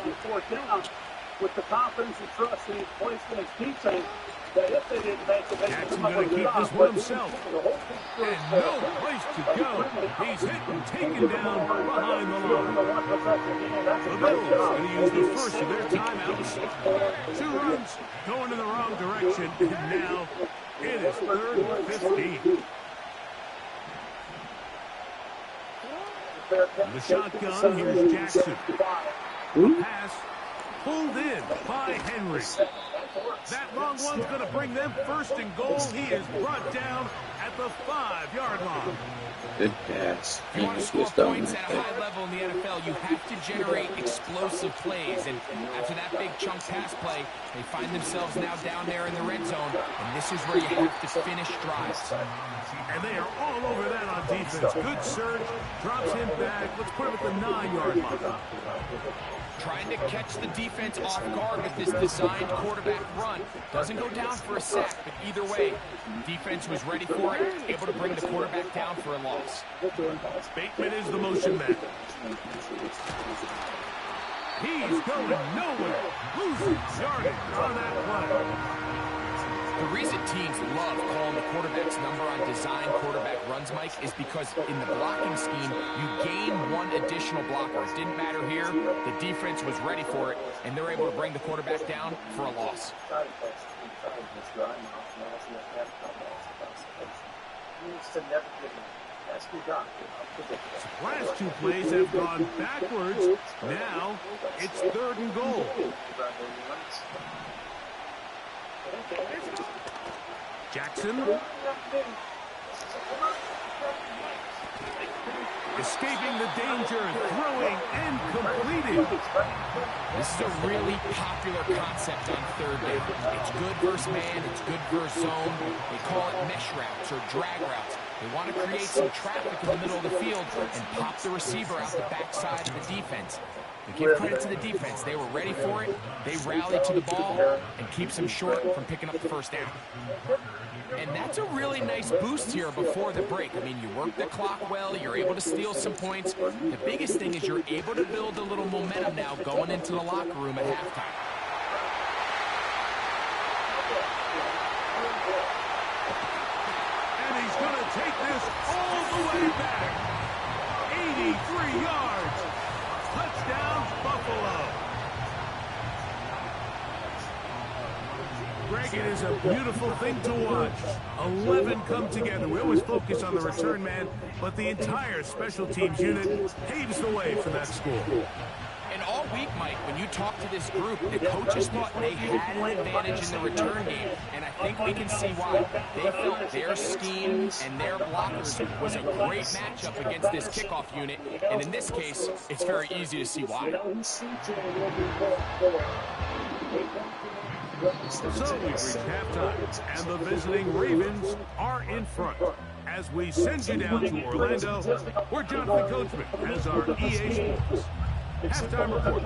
With the confidence and trust that he's placed in his defense, that if they didn't make it, Jackson going to keep this one himself. And no place to go. He's hit and taken down behind the line. The Bills going to use the first of their timeouts. 2 runs going in the wrong direction, and now it is 3rd and 15. The shotgun, here's Jackson. Pass pulled in by Henry. That long one's going to bring them first and goal. He is brought down at the 5-yard line. Good pass. If you want to score points at a high level in the NFL, you have to generate explosive plays. And after that big chunk pass play, they find themselves now down there in the red zone. And this is where you have to finish drives. And they are all over that on defense. Good surge, drops him back. Let's put him at the 9-yard line. Trying to catch the defense off guard with this designed quarterback run. Doesn't go down for a sack, but either way, defense was ready for it, able to bring the quarterback down for a loss. Bateman is the motion man. He's going nowhere. Losing yardage on that play. The reason teams love calling the quarterback's number on designed quarterback runs, Mike, is because in the blocking scheme, you gain 1 additional blocker. It didn't matter here. The defense was ready for it, and they're able to bring the quarterback down for a loss. Last 2 plays have gone backwards. Now it's 3rd and goal. Jackson. Escaping the danger, throwing and completing. This is a really popular concept on 3rd down. It's good versus man, it's good versus zone. They call it mesh routes or drag routes. They want to create some traffic in the middle of the field and pop the receiver out the backside of the defense. But give credit to the defense. They were ready for it. They rallied to the ball and keeps them short from picking up the first down. And that's a really nice boost here before the break. I mean, you work the clock well. You're able to steal some points. The biggest thing is you're able to build a little momentum now going into the locker room at halftime. And he's going to take this all the way back. 83 yards. Touchdown, Buffalo. Greg, it is a beautiful thing to watch. 11 come together. We always focus on the return man, but the entire special teams unit paves the way for that score. And all week, Mike, when you talk to this group, the coaches thought they had an advantage in the return game. And I think we can see why. They felt their scheme and their blockers was a great matchup against this kickoff unit. And in this case, it's very easy to see why. So we've reached halftime, and the visiting Ravens are in front. As we send you down to Orlando, we're Jonathan Coachman as our EA Sports halftime report.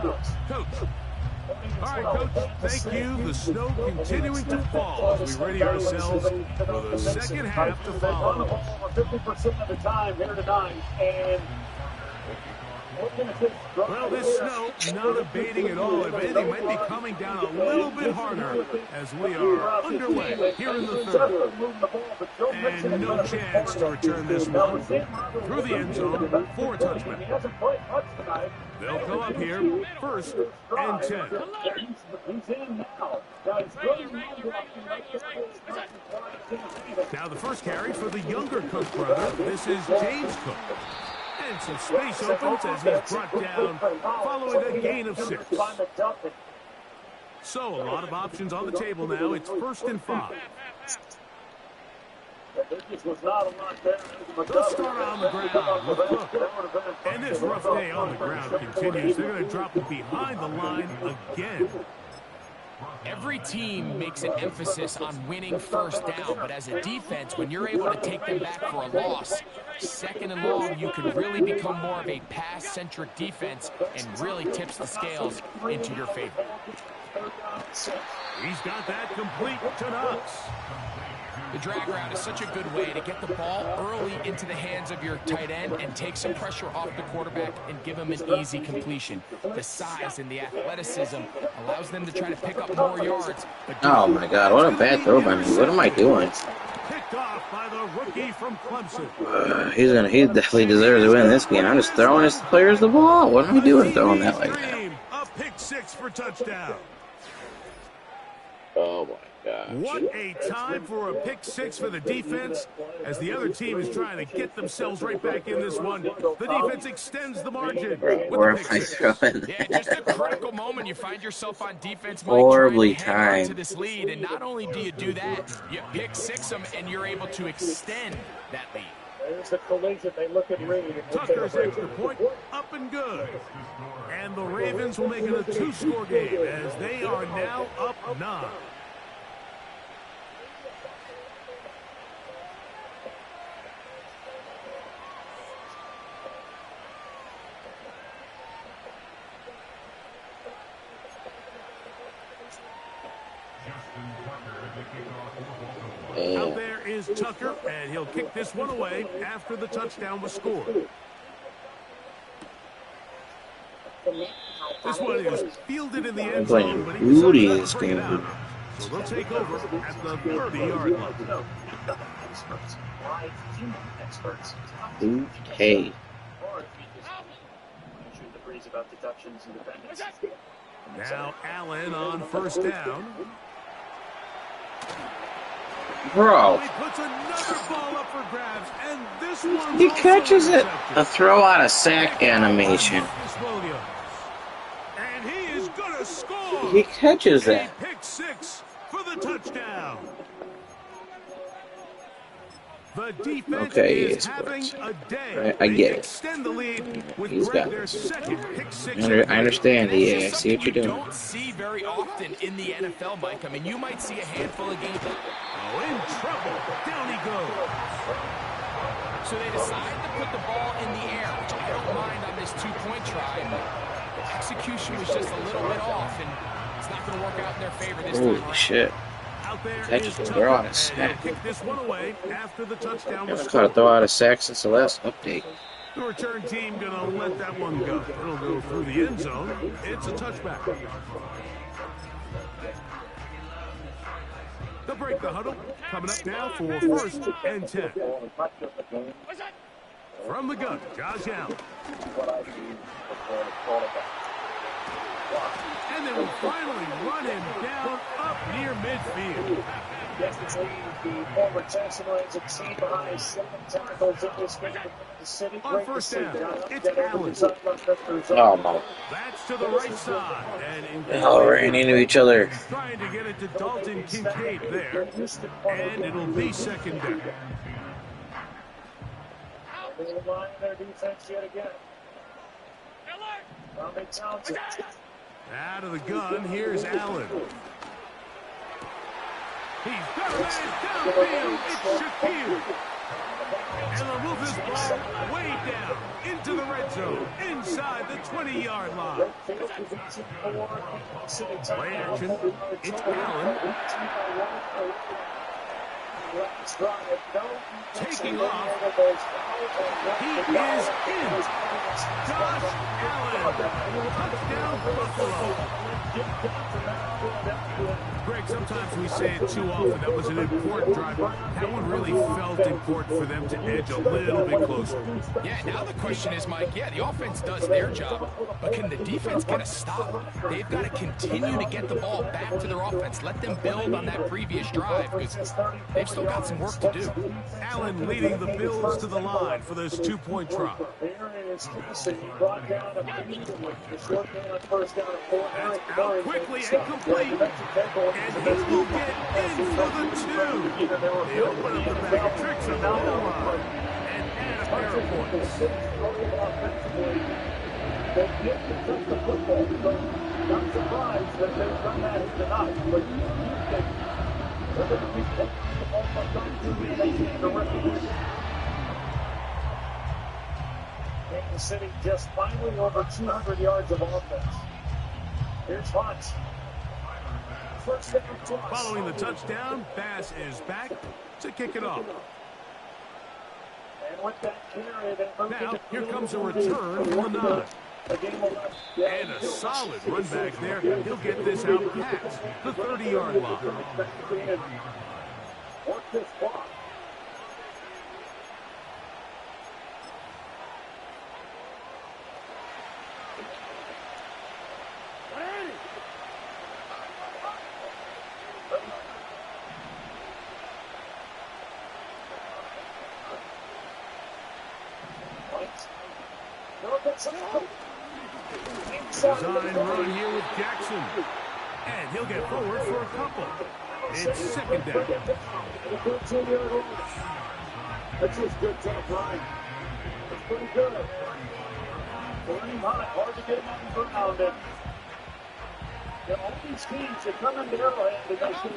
Coach. All right, Coach, thank you. The snow continuing to fall as we ready ourselves for the second half to follow. 50% of the time here tonight, and Well, this snow not abating at all. If anything, might be coming down a little bit harder as we are underway here in the third. And no chance to return this one through the end zone for a touchback. They'll come up here, 1st and 10. Now the first carry for the younger Cook brother. This is James Cook. And some space opens as he's brought down following a gain of 6. So a lot of options on the table now. It's 1st and 5. They'll start on the ground with Cook. And this rough day on the ground continues. They're going to drop it behind the line again. Every team makes an emphasis on winning 1st down, but as a defense, when you're able to take them back for a loss, 2nd and long, you can really become more of a pass-centric defense and really tips the scales into your favor. He's got that complete to Knox. The drag route is such a good way to get the ball early into the hands of your tight end and take some pressure off the quarterback and give him an easy completion. The size and the athleticism allows them to try to pick up more yards. Oh my God, what a bad throw by me. What am I doing? Picked off by the rookie from Clemson. He definitely deserves to win this game. I'm just throwing his players the ball. What am I doing throwing that like that? A pick 6 for touchdown. Oh my God. What a time for a pick 6 for the defense as the other team is trying to get themselves right back in this one. The defense extends the margin. Where am I throwing that? Yeah, just a critical moment. You find yourself on defense, Mike, Horribly trying to hang on to timed. this lead, and not only do you do that, you pick 6 them, and you're able to extend that lead. There's the collision. They look at Reed. Tucker's extra point up and good. And the Ravens will make it a 2-score game as they are now up 9. Out there is Tucker, and he'll kick this one away after the touchdown was scored. This one is fielded in the end zone, but he decided to bring it out. So they'll take over at the 30-yard line. Hey. Now Allen on 1st down. Bro. He puts another ball up for grabs, and this one He catches it. A throw out of sack animation. And he is going to score. He catches that. Pick 6 for the touchdown. The defense is having a day. I get it. Extend the lead with He's got their 2nd pick 6. I understand. Yeah, I see what you're doing. Don't see very often in the NFL, Mike. I mean, you might see a handful of games. Oh, in trouble. Down he goes. So they decide to put the ball in the air, which I don't mind on this 2-point try, but execution was just a little bit off, and it's not going to work out in their favor this time. Holy shit. Out there Catch is the Tucker, throw out of and sack. kick this one away after the touchdown was I've scored. caught a throw out of sack since the last update. The return team going to let that one go. It'll go through the end zone. It's a touchback. They'll break the huddle. Coming up now for 1st and 10. From the gun, Josh Allen. And they will finally run him down up near midfield. Yesterday, the former Texan Reds exceed behind 7 tackles in this game in the city. On 1st down, it's Allen. Oh, my. That's to the right side. And They all ran into each other. trying to get it to Dalton Kincaid there. And it'll be 2nd down. They rely on their defense yet again. Tommy Townsend. Out of the gun, here's Allen. He's got a man downfield. It's Shaquille. And they'll move this ball way down into the red zone, inside the 20-yard line. Play action. It's Allen. Taking off. He is in. Josh Allen. Touchdown, Buffalo. Greg, sometimes we say it too often. That was an important drive. That one really felt important for them to edge a little bit closer. Yeah, now the question is, Mike, yeah, the offense does their job, but can the defense get a stop? They've got to continue to get the ball back to their offense. Let them build on that previous drive because they've still got some work to do. Allen leading the Bills to the line for this 2-point try. That's out quickly and complete. And he will get in for the 2. They open up the bag of tricks on the goal line and add a pair of points. They get to touch the football, so not surprised that they've done that tonight. But you think they're going to be taking the ball from the recognition. Kansas City just finally over 200 yards of offense. Here's Hunt. First down plus. Following the touchdown, Bass is back to kick it off. And with that carry, they move now, here comes a return from the 9. And a solid run back there. He'll get this out past the 30-yard line. Work this block. Design run here with Jackson. And he'll get forward for a couple. It's second down. That's just good tough line. That's pretty good. Hard to get him on the ground. And all these teams that come into Arrowhead and they see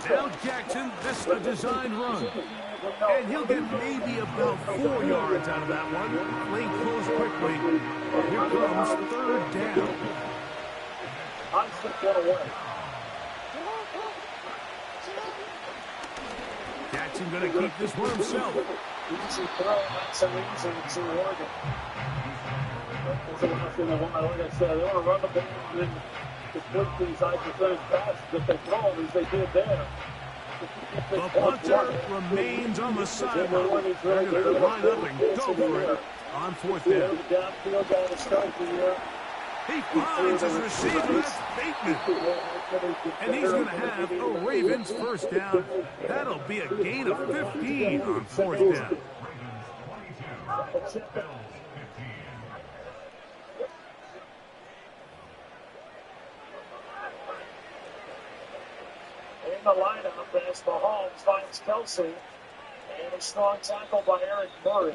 now Jackson, this is a design run. And he'll get maybe about 4 yards out of that one. Lane closed quickly. Here comes third down. Jackson going to keep this for himself. Easy throw, not so easy to Oregon. Like I said, they want to run the ball and then complete these high percentage passes that they throw as they did there. The punter remains on the sideline. They're going to line up and go for it on fourth down. He finds his receiver. That's Bateman. And he's going to have a Ravens first down. That'll be a gain of 15 on fourth down. In the lineup as Mahomes finds Kelsey, and a strong tackle by Eric Murray.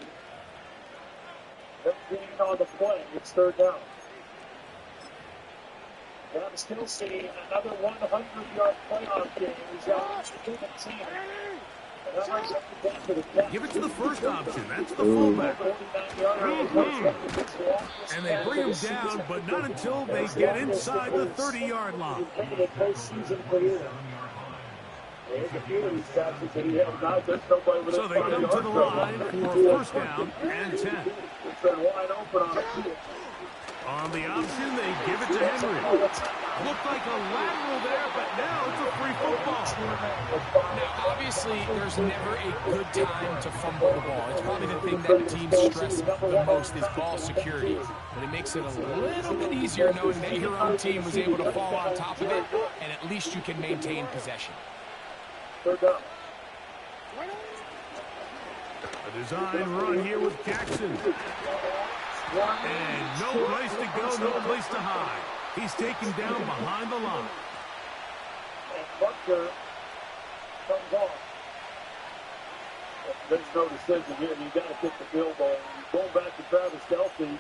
They're being on the play. It's third down. Travis Kelsey, another 100-yard playoff game. He's got 17. Give it to the first option. That's the fullback. And they bring him down, but not until they get inside the 30-yard line. So they come to the line for first down and 10. On the option, they give it to Henry. Looked like a lateral there, but now it's a free football. Now, obviously, there's never a good time to fumble the ball. It's probably the thing that teams stress the most is ball security. But it makes it a little bit easier knowing that your own team was able to fall on top of it, and at least you can maintain possession. A design run here with Jackson. And no place to go, no place to hide. He's taken down behind the line. And Butker comes off. There's no decision here. You've got to kick the field goal. Going back to Travis Kelsey,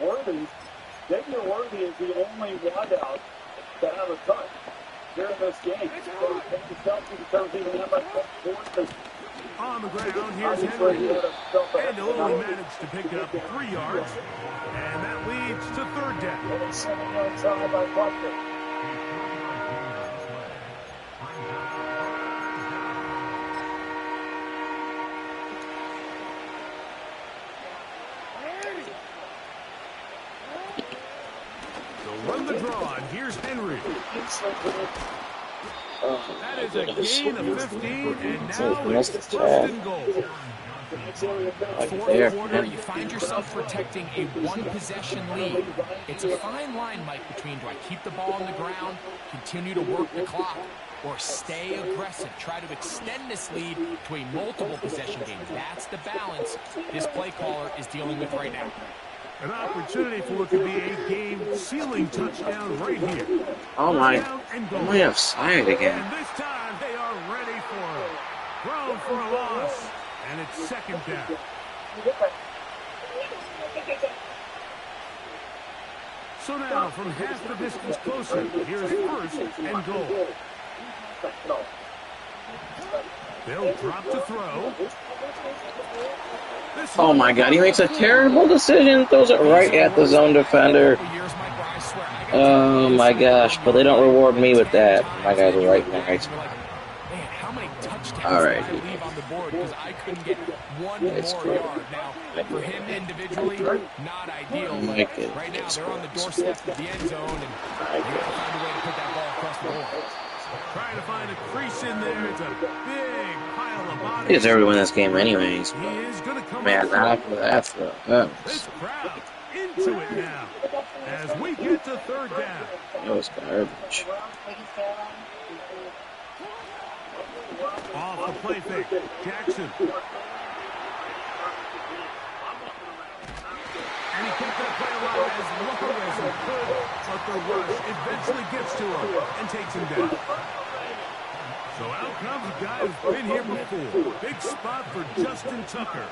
Worthy, Xavier Worthy is the only wideout to have a touch during this game. So Travis Kelsey determines even how much force. On the ground, here's Henry. And only managed to pick up 3 yards. And that leads to third down. the draw, and here's Henry. That is a gain of 15, and now it's first and goal. Fourth quarter, you find yourself protecting a one-possession lead. It's a fine line, Mike, between do I keep the ball on the ground, continue to work the clock, or stay aggressive, try to extend this lead to a multiple-possession game. That's the balance this play caller is dealing with right now. An opportunity for what could be a game-sealing touchdown right here. Oh my, am I offside again? And this time they are ready for it. Thrown for a loss, and it's second down. So now, from half the distance closer, here's first and goal. They'll drop to throw. Oh my god, he makes a terrible decision, throws it right at the zone defender. Oh my gosh, but they don't reward me with that. My guys are right next. Alright. It's cool. For him individually, not ideal. Right now, they're on the doorstep of the end zone, and they got to find a way to put that ball across the board. Trying to find a crease in there. It's a big pile of bodies. He deserved to win this game anyways. He is going to come Man, not after that throw. This crowd into it now as we get to third down. It was garbage. Off the play fake. Jackson. And he kept that play alive as long as he could, but the rush eventually gets to him and takes him down. So out comes a guy who's been here before. Big spot for Justin Tucker.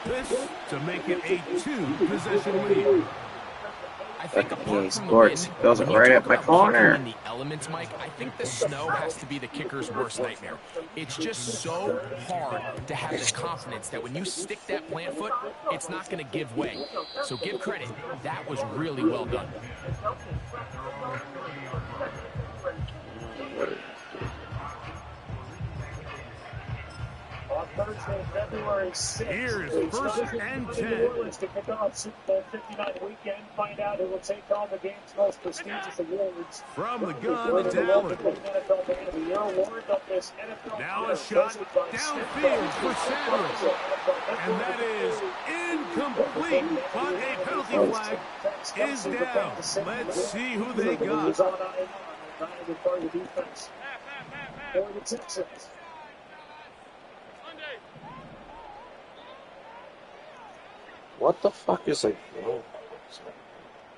This to make it a two-possession lead. I think apart from the wind, goes right at my corner. The elements, Mike, I think the snow has to be the kicker's worst nightmare. It's just so hard to have the confidence that when you stick that plant foot, it's not going to give way. So give credit, that was really well done. On Thursday, February 6th, here's first and 10. New Orleans to kick off Super Bowl 59 weekend. Find out who will take on the game's most prestigious awards. From the gun, it's Allen. Now a shot downfield for Sanders. And that is incomplete, but a penalty flag is down. Let's see who they got. For the Texans. What the fuck is like?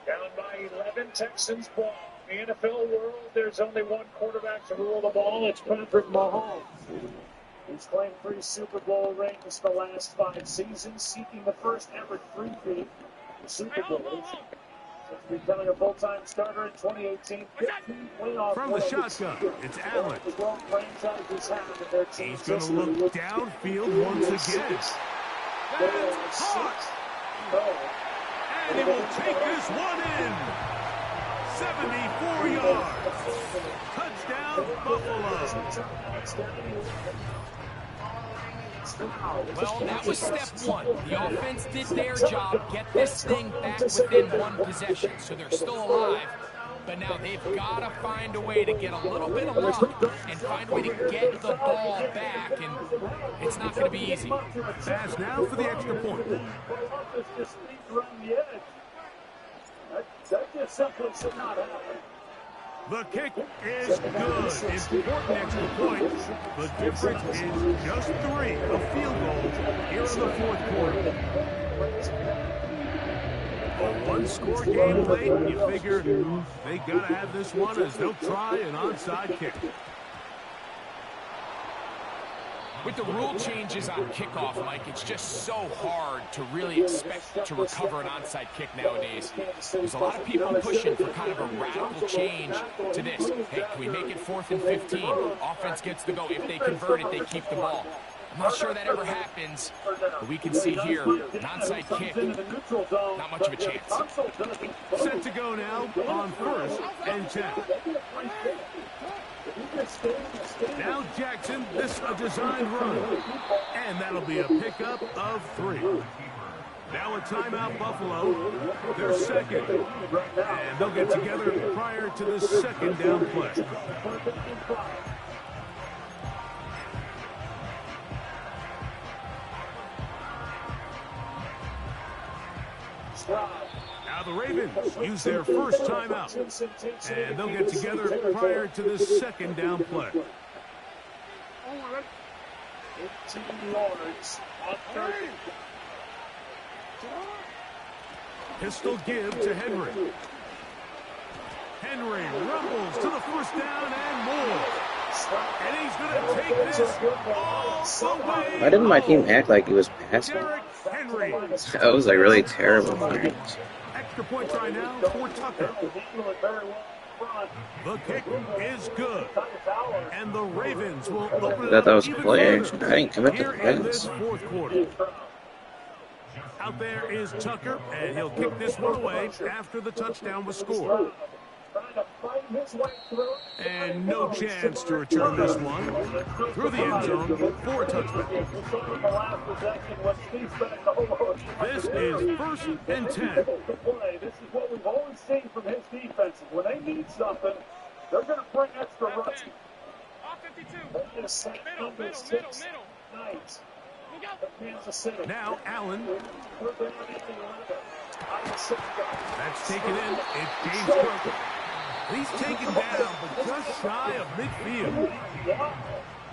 Down by 11, Texans ball. In the NFL world, there's only one quarterback to rule the ball. It's Patrick Mahomes. He's claimed 3 Super Bowl rings the last 5 seasons, seeking the first ever 3-peat Super Bowls. Since becoming a full-time starter in 2018, 15 playoff from the shotgun, it's Allen. 12 franchises have in their team's He's going to look downfield once again. That's hot. And he will take this one in. 74 yards. Touchdown, Buffalo. Well, that was step one. The offense did their job, get this thing back within one possession. So they're still alive. But now they've got to find a way to get a little bit of luck and find a way to get the ball back, and it's not going to be easy. Pass now for the extra point. That just simply should not happen. The kick is good. Important extra point. The difference is just 3 of field goals here in the fourth quarter. A one-score game late, you figure they got to have this one as they'll try an onside kick. With the rule changes on kickoff, Mike, it's just so hard to really expect to recover an onside kick nowadays. There's a lot of people pushing for kind of a radical change to this. Hey, can we make it 4th and 15? Offense gets the go. If they convert it, they keep the ball. I'm not sure that ever happens, but we can see here, an onside kick, not much of a chance. Set to go now on 1st and 10. Now Jackson, this a designed run, and that'll be a pickup of 3. Now a timeout, Buffalo. They're second. And they'll get together prior to the second down play. Now the Ravens use their first timeout. And they'll get together prior to the second down play. 18 yards on 30. Pistol give to Henry. Henry rumbles to the first down and more. And he's going to take this all the way. Why didn't my team act like he was passing? Henry. That was like really terrible. Extra point try now for Tucker. The kick is good. And the Ravens will open it I up thought that was even players. further I didn't commit to here in this defense. fourth quarter. Out there is Tucker, and he'll kick this one away after the touchdown was scored. And no chance to return this one through the end zone for a touchdown. This is 1st and 10. This is what we've always seen from his defense. When they need something, they're going to bring extra rushing. Now Allen. That's taken in. It gains growth. He's taken down, but just shy of midfield.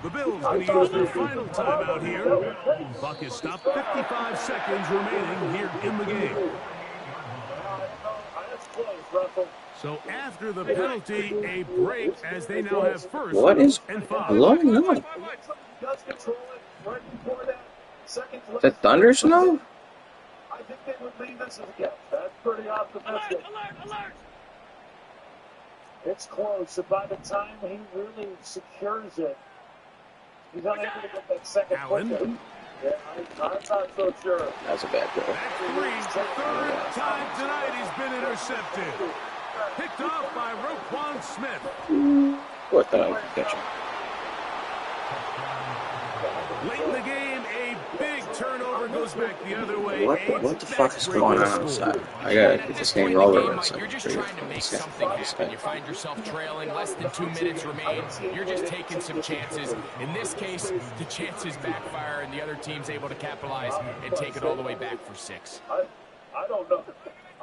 The Bills going to use their final timeout here. Clock is stopped. 55 seconds remaining here in the game. So after the penalty, a break as they now have first. What is and 5. blowing up? Is that thunder snow? I think they would leave this as a guess. That's pretty optimistic. Alert! It's close, and by the time he really secures it, he's unable to get that second Allen. Yeah, I'm not so sure. That's a bad throw. That's 3. Third time tonight he's been intercepted. Picked off by Roquan Smith. What the hell? Catch him. Late in the game, a big turnover goes back the other way. What the fuck is going on outside? I gotta get this game over. You're just trying to make something happen. You find yourself trailing, less than 2 minutes remain. You're just taking some chances. In this case, the chances backfire, and the other team's able to capitalize and take it all the way back for 6. I don't know.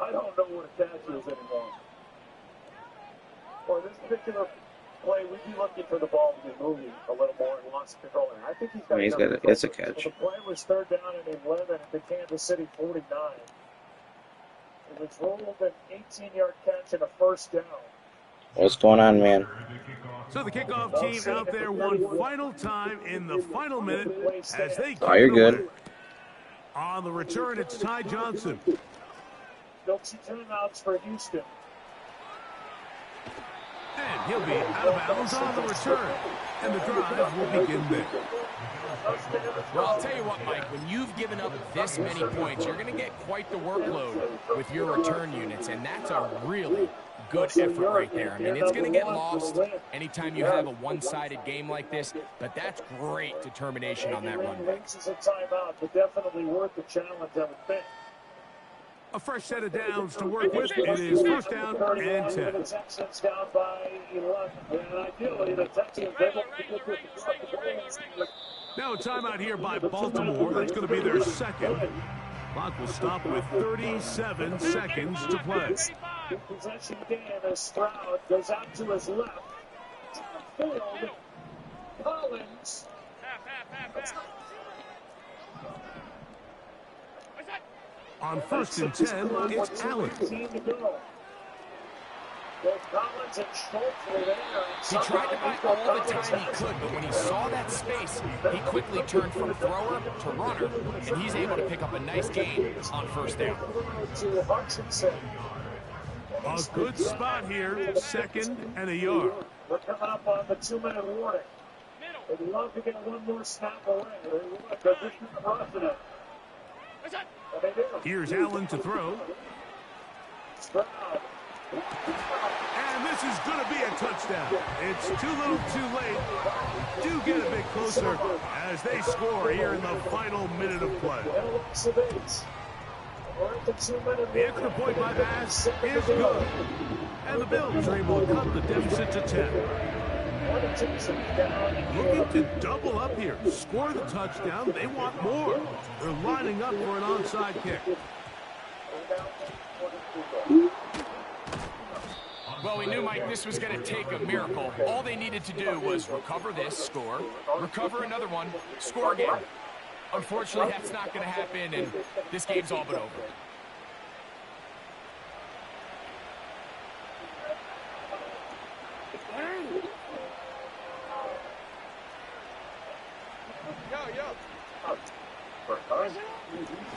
I don't know what a catch is anymore. For this particular play, we'd be looking for the ball to be moving a little more and lost control. I think he's got. It's a catch. The play was 3rd down and 11 at the Kansas City 49. It was rolled an 18-yard catch and a 1st down. What's going on, man? So the kickoff team out there one final time in the final minute as they. Oh, you're good. On the return, it's Ty Johnson. Still 2 timeouts for Houston. And he'll be out of bounds on the return. And the drive will begin there. Well, I'll tell you what, Mike, when you've given up this many points, you're going to get quite the workload with your return units, and that's a really good effort right there. I mean, it's going to get lost anytime you have a one-sided game like this, but that's great determination on that run. This is a timeout, but definitely worth the challenge, I would think. A fresh set of downs to work with. It is 1st down and 10. The Texans down by 11. And ideally, the Texans able to get this. Now a timeout here by Baltimore. That's going to be their second. Clock will stop with 37 seconds to play. Possession game as Stroud goes out to his left. Field. Collins. On 1st and 10, it's Allen. He tried to buy all the time he could, but when he saw that space, he quickly turned from thrower to runner, and he's able to pick up a nice gain on 1st down. A good spot here, 2nd and a yard. We're coming up on the 2-minute warning. They'd love to get one more snap away. Because this is crossing it. Here's Allen to throw. And this is going to be a touchdown. It's too little too late. Do get a bit closer as they score here in the final minute of play. The extra point by Bass is good. And the Bills are able to cut the deficit to 10. Looking to double up here. Score the touchdown. They want more. They're lining up for an onside kick. Well, we knew, Mike, this was going to take a miracle. All they needed to do was recover this, score, recover another one, score again. Unfortunately, that's not going to happen, and this game's all but over.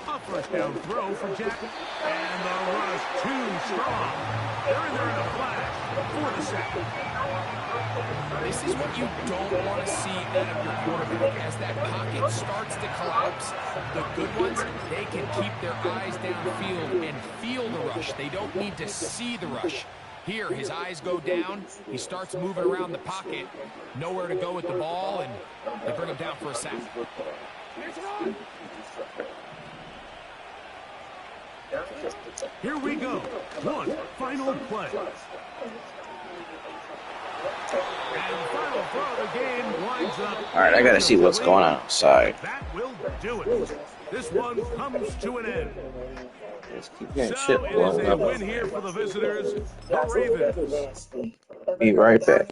A first down throw for Jack. And the rush too strong. They're in there in a flash for the sack. This is what you don't want to see out of your quarterback. As that pocket starts to collapse, the good ones, they can keep their eyes downfield and feel the rush. They don't need to see the rush. Here, his eyes go down. He starts moving around the pocket. Nowhere to go with the ball, and they bring him down for a sack. Here we go. One final play. And the final throw of the game winds up. All right, I got to see what's going on outside. That will do it. This one comes to an end. Just keep getting So shit it is blown a up. win here for the visitors, the Ravens. Be right back.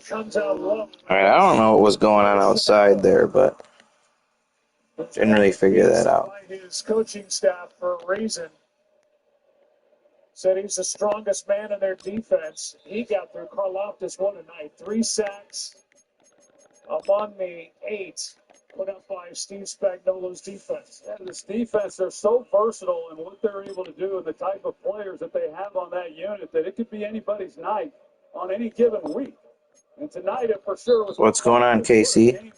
Comes out low. All right, I don't know what was going on outside there, but didn't really figure that out. His coaching staff for a reason. Said he's the strongest man in their defense. He got through. Karlaftis, what a night. 3 sacks among the 8 put up by Steve Spagnuolo's defense. And this defense, they're so versatile in what they're able to do and the type of players that they have on that unit that it could be anybody's night on any given week. And tonight it for sure was. What's going on, KC?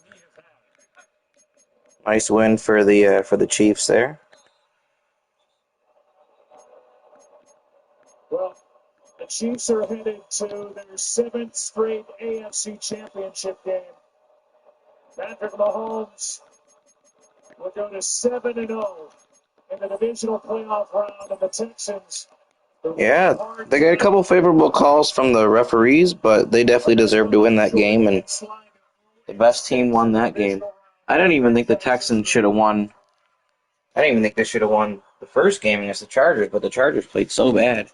Nice win for the Chiefs there. Well, the Chiefs are headed to their 7th straight AFC Championship game. Patrick Mahomes will go to 7-0 in the divisional playoff round, and the Texans. Yeah, they got a couple favorable calls from the referees, but they definitely deserve to win that game, and the best team won that game. I don't even think the Texans should have won. I didn't even think they should have won the first game against the Chargers, but the Chargers played so bad.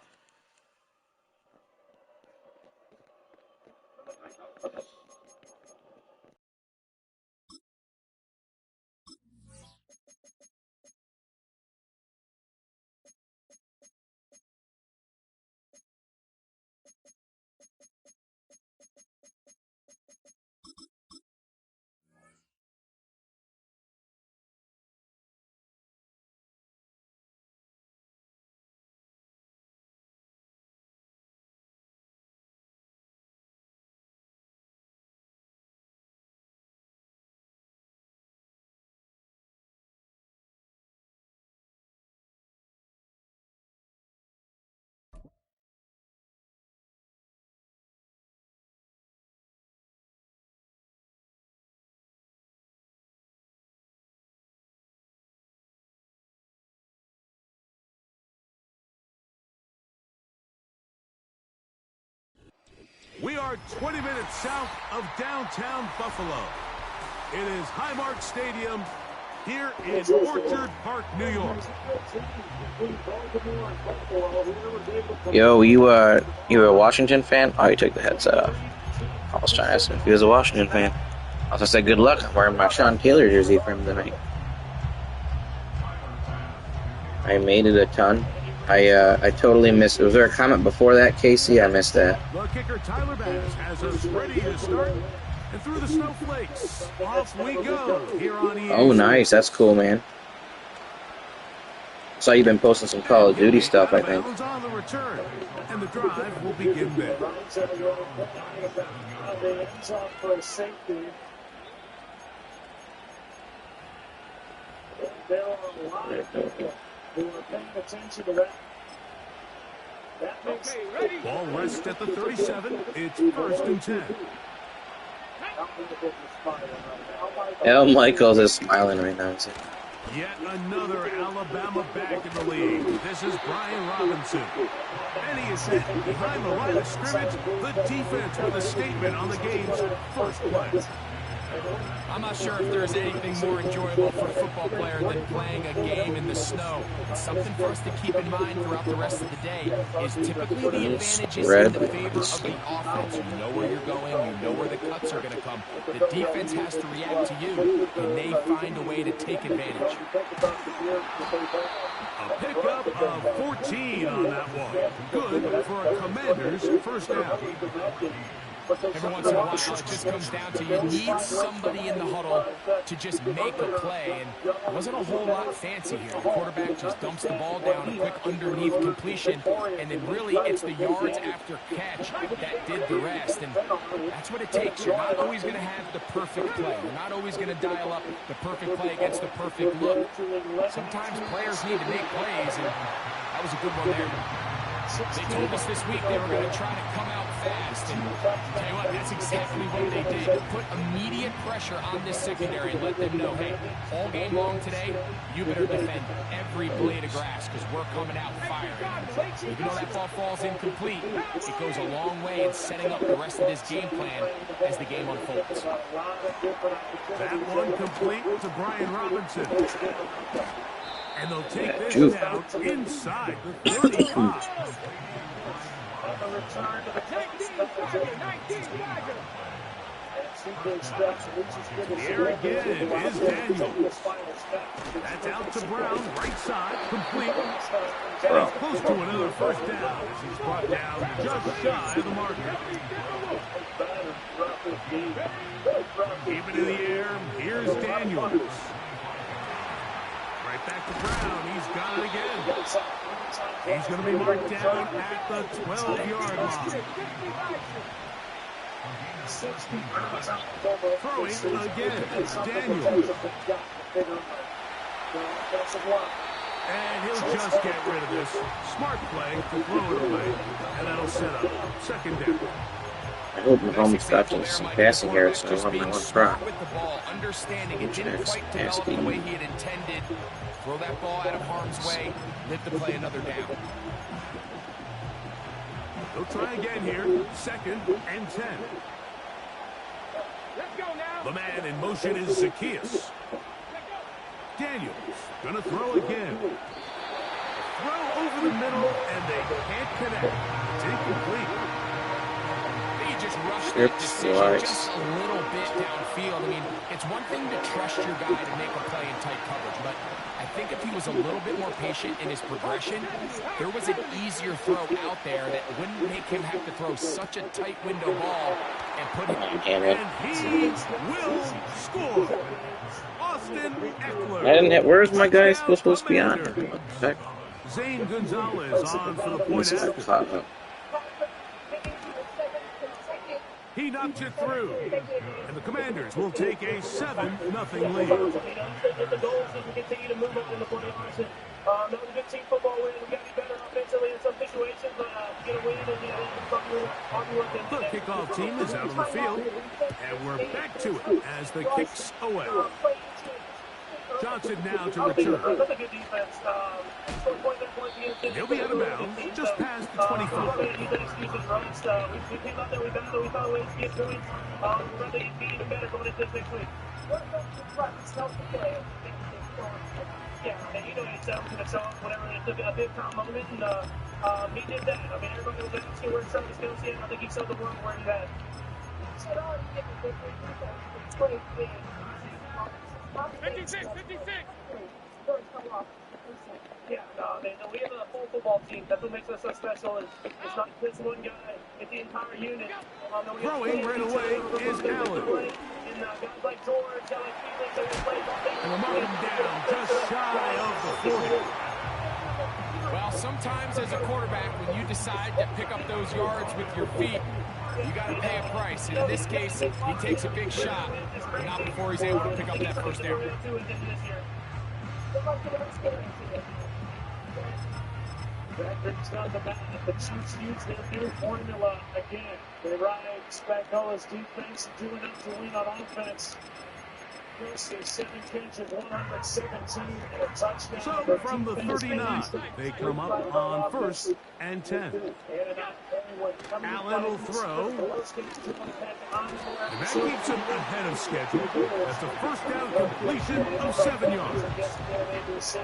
We are 20 minutes south of downtown Buffalo. It is Highmark Stadium here in Orchard Park, New York. Yo, you a Washington fan? Oh, you took the headset off. I was trying to ask him if he was a Washington fan. I was gonna say good luck. I'm wearing my Sean Taylor jersey for him tonight. I made it a ton. I totally missed. Was there a comment before that, Casey? I missed that. The kicker Tyler Bass has us ready to start, and through the snowflakes, off we go here on EA. Oh, nice. That's cool, man. Saw you've been posting some Call of Duty stuff, I think. On the return, and the drive will begin there. There are a lot of people who are paying attention to that. Ball rests at the 37. It's 1st and 10. Al Michaels is smiling right now. Yet another Alabama back in the league. This is Brian Robinson. And he is hit behind the line of scrimmage. The defense with a statement on the game's first play. I'm not sure if there's anything more enjoyable for a football player than playing a game in the snow. It's something for us to keep in mind throughout the rest of the day is typically the advantage is in the favor of the offense. You know where you're going. You know where the cuts are going to come. The defense has to react to you, and they find a way to take advantage. A pickup of 14 on that one. Good for a Commander's first down. Every once in a while, it just comes down to you need somebody in the huddle to just make a play, and it wasn't a whole lot fancy here. The quarterback just dumps the ball down, a quick underneath completion, and then really it's the yards after catch that did the rest, and that's what it takes. You're not always going to have the perfect play. You're not always going to dial up the perfect play against the perfect look. Sometimes players need to make plays, and that was a good one there. They told us this week they were going to try to come out fast, and tell you what, that's exactly what they did. Put immediate pressure on this secondary and let them know, hey, all game long today, you better defend every blade of grass because we're coming out firing. Even though that ball falls incomplete, it goes a long way in setting up the rest of this game plan as the game unfolds. That one complete to Brian Robinson. And they'll take this down inside the 35. And the return to the 19 Dagger. The air again is Daniels. That's out to Brown, right side, complete. And he's close to another first down as he's brought down just shy of the marker. Keep it in the air. Here's Daniels. Right back to Brown. He's got it again. He's going to be marked down at the 12-yard line. Throwing again. Daniels. And he'll just get rid of this. Smart play to throw it away. And that'll set up second down. I hope Mahomes got some passing yards to run my one try. With the ball, understanding it didn't quite develop the way he had intended. Throw that ball out of harm's way, live to play another down. He'll try again here. Second and 10. Let's go now. The man in motion is Zacchaeus. Daniels gonna throw again. Throw over the middle, and they can't connect. It's incomplete. Just rushed that decision just a little bit downfield. I mean, it's one thing to trust your guy to make a play in tight coverage, but I think if he was a little bit more patient in his progression, there was an easier throw out there that wouldn't make him have to throw such a tight window ball and put him in. And he will score. Austin Eckler. I didn't have, where's my guy supposed to be on? Zane Gonzalez on for the point after. He knocked it through, and the Commanders will take a 7-0 lead. The goals as we continue to move up in the playoffs. That was a good team football win. We got to be better offensively in some situations, but get a win and the kickoff team is out on the field, and we're back to it as the kicks away. Johnson now to return. That's a good defense. He'll be out of bounds, just past the 25. We came out there, we battled, we found ways to get points. We're going to be even better going into this next week. Yeah, and you know it's whatever, it's a big time moment, and he did that. I mean, everybody was asking where some of his skills in. I think he showed the world where he's at. 56. Yeah, we have a full football team. That's what makes us so special. It's not just one guy, it's the entire unit. Throwing right away is Allen. And guys like George, guys like Felix, and we're marking down just shy of the 40. Well, sometimes as a quarterback, when you decide to pick up those yards with your feet, you got to pay a price. And in this case, he takes a big shot, but not before he's able to pick up that first down. Patrick's on the back. The Chiefs use their new formula again. They ride Spagnuolo's defense, do enough to win on offense. This is 7 catches, 117, and a touchdown. So from the 39, they come up on 1st and 10. Allen will throw. And that keeps him ahead of schedule. That's a first down completion of 7 yards. So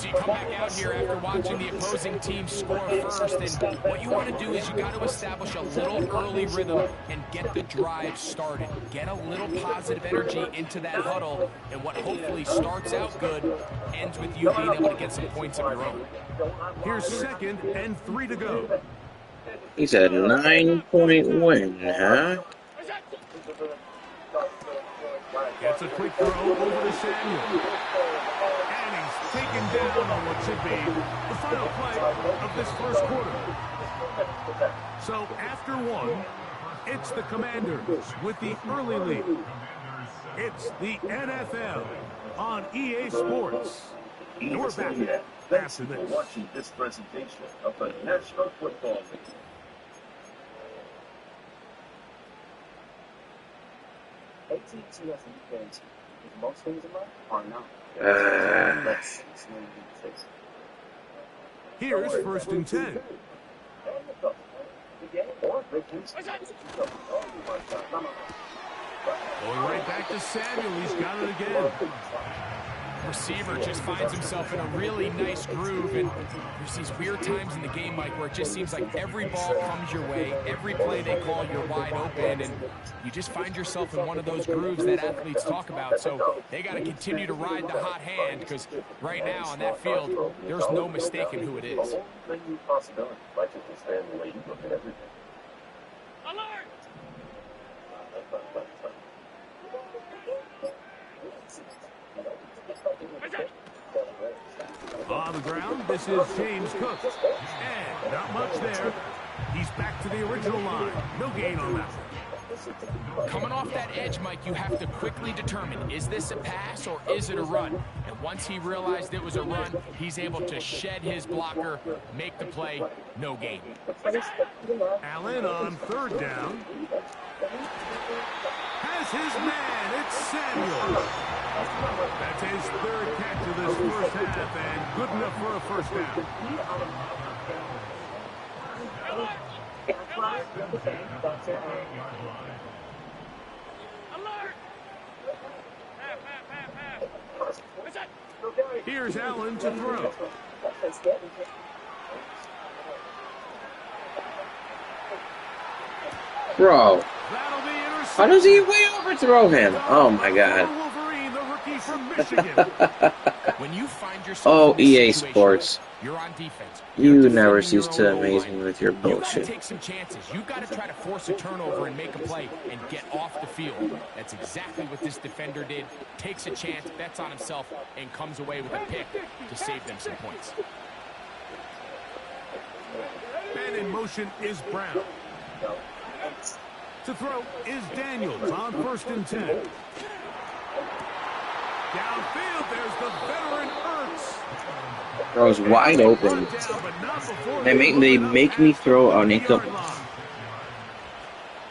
you come back out here after watching the opposing team score first, and what you want to do is you got to establish a little early rhythm and get the drive started. Get a little positive energy into that huddle, and what hopefully starts out good ends with you being able to get some points of your own. Here's 2nd and 3 to go. He's a 9-point win, huh? Gets a quick throw over to Samuel. And he's taken down on what should be the final play of this first quarter. So after 1, it's the Commanders with the early lead. It's the NFL on EA Sports. And we're back after this. Watching this presentation of the National Football League. AT&T has a guarantee. Most things in life are not. Here's 1st and 10. Going right back to Samuel. He's got it again. receiver just finds himself in a really nice groove, and there's these weird times in the game, Mike, where it just seems like every ball comes your way, every play they call, you're wide open, and you just find yourself in one of those grooves that athletes talk about. So they got to continue to ride the hot hand, because right now on that field, there's no mistaking who it is. Possibility. Like you can stand the lead, look at everything. Alert! On the ground, this is James Cook. And not much there. He's back to the original line. No gain on that one. Coming off that edge, Mike, you have to quickly determine, is this a pass or is it a run? And once he realized it was a run, he's able to shed his blocker, make the play, no gain. Allen on third down. Has his man, it's Samuel. That's his third catch of this first half, and good enough for a first down. Here's Allen to throw. Bro, how does he way overthrow him? Oh my god. When you find yourself Oh, EA Sports. You're on defense. You never cease to amaze me with your You got to bullshit. take some chances. You got to try to force a turnover and make a play and get off the field. That's exactly what this defender did. Takes a chance, bets on himself, and comes away with a pick to save them some points. And in motion is Brown. To throw is Daniels on 1st and 10. Downfield, there's the veteran Ertz. Throws wide open. They make me throw on incomplete. Oh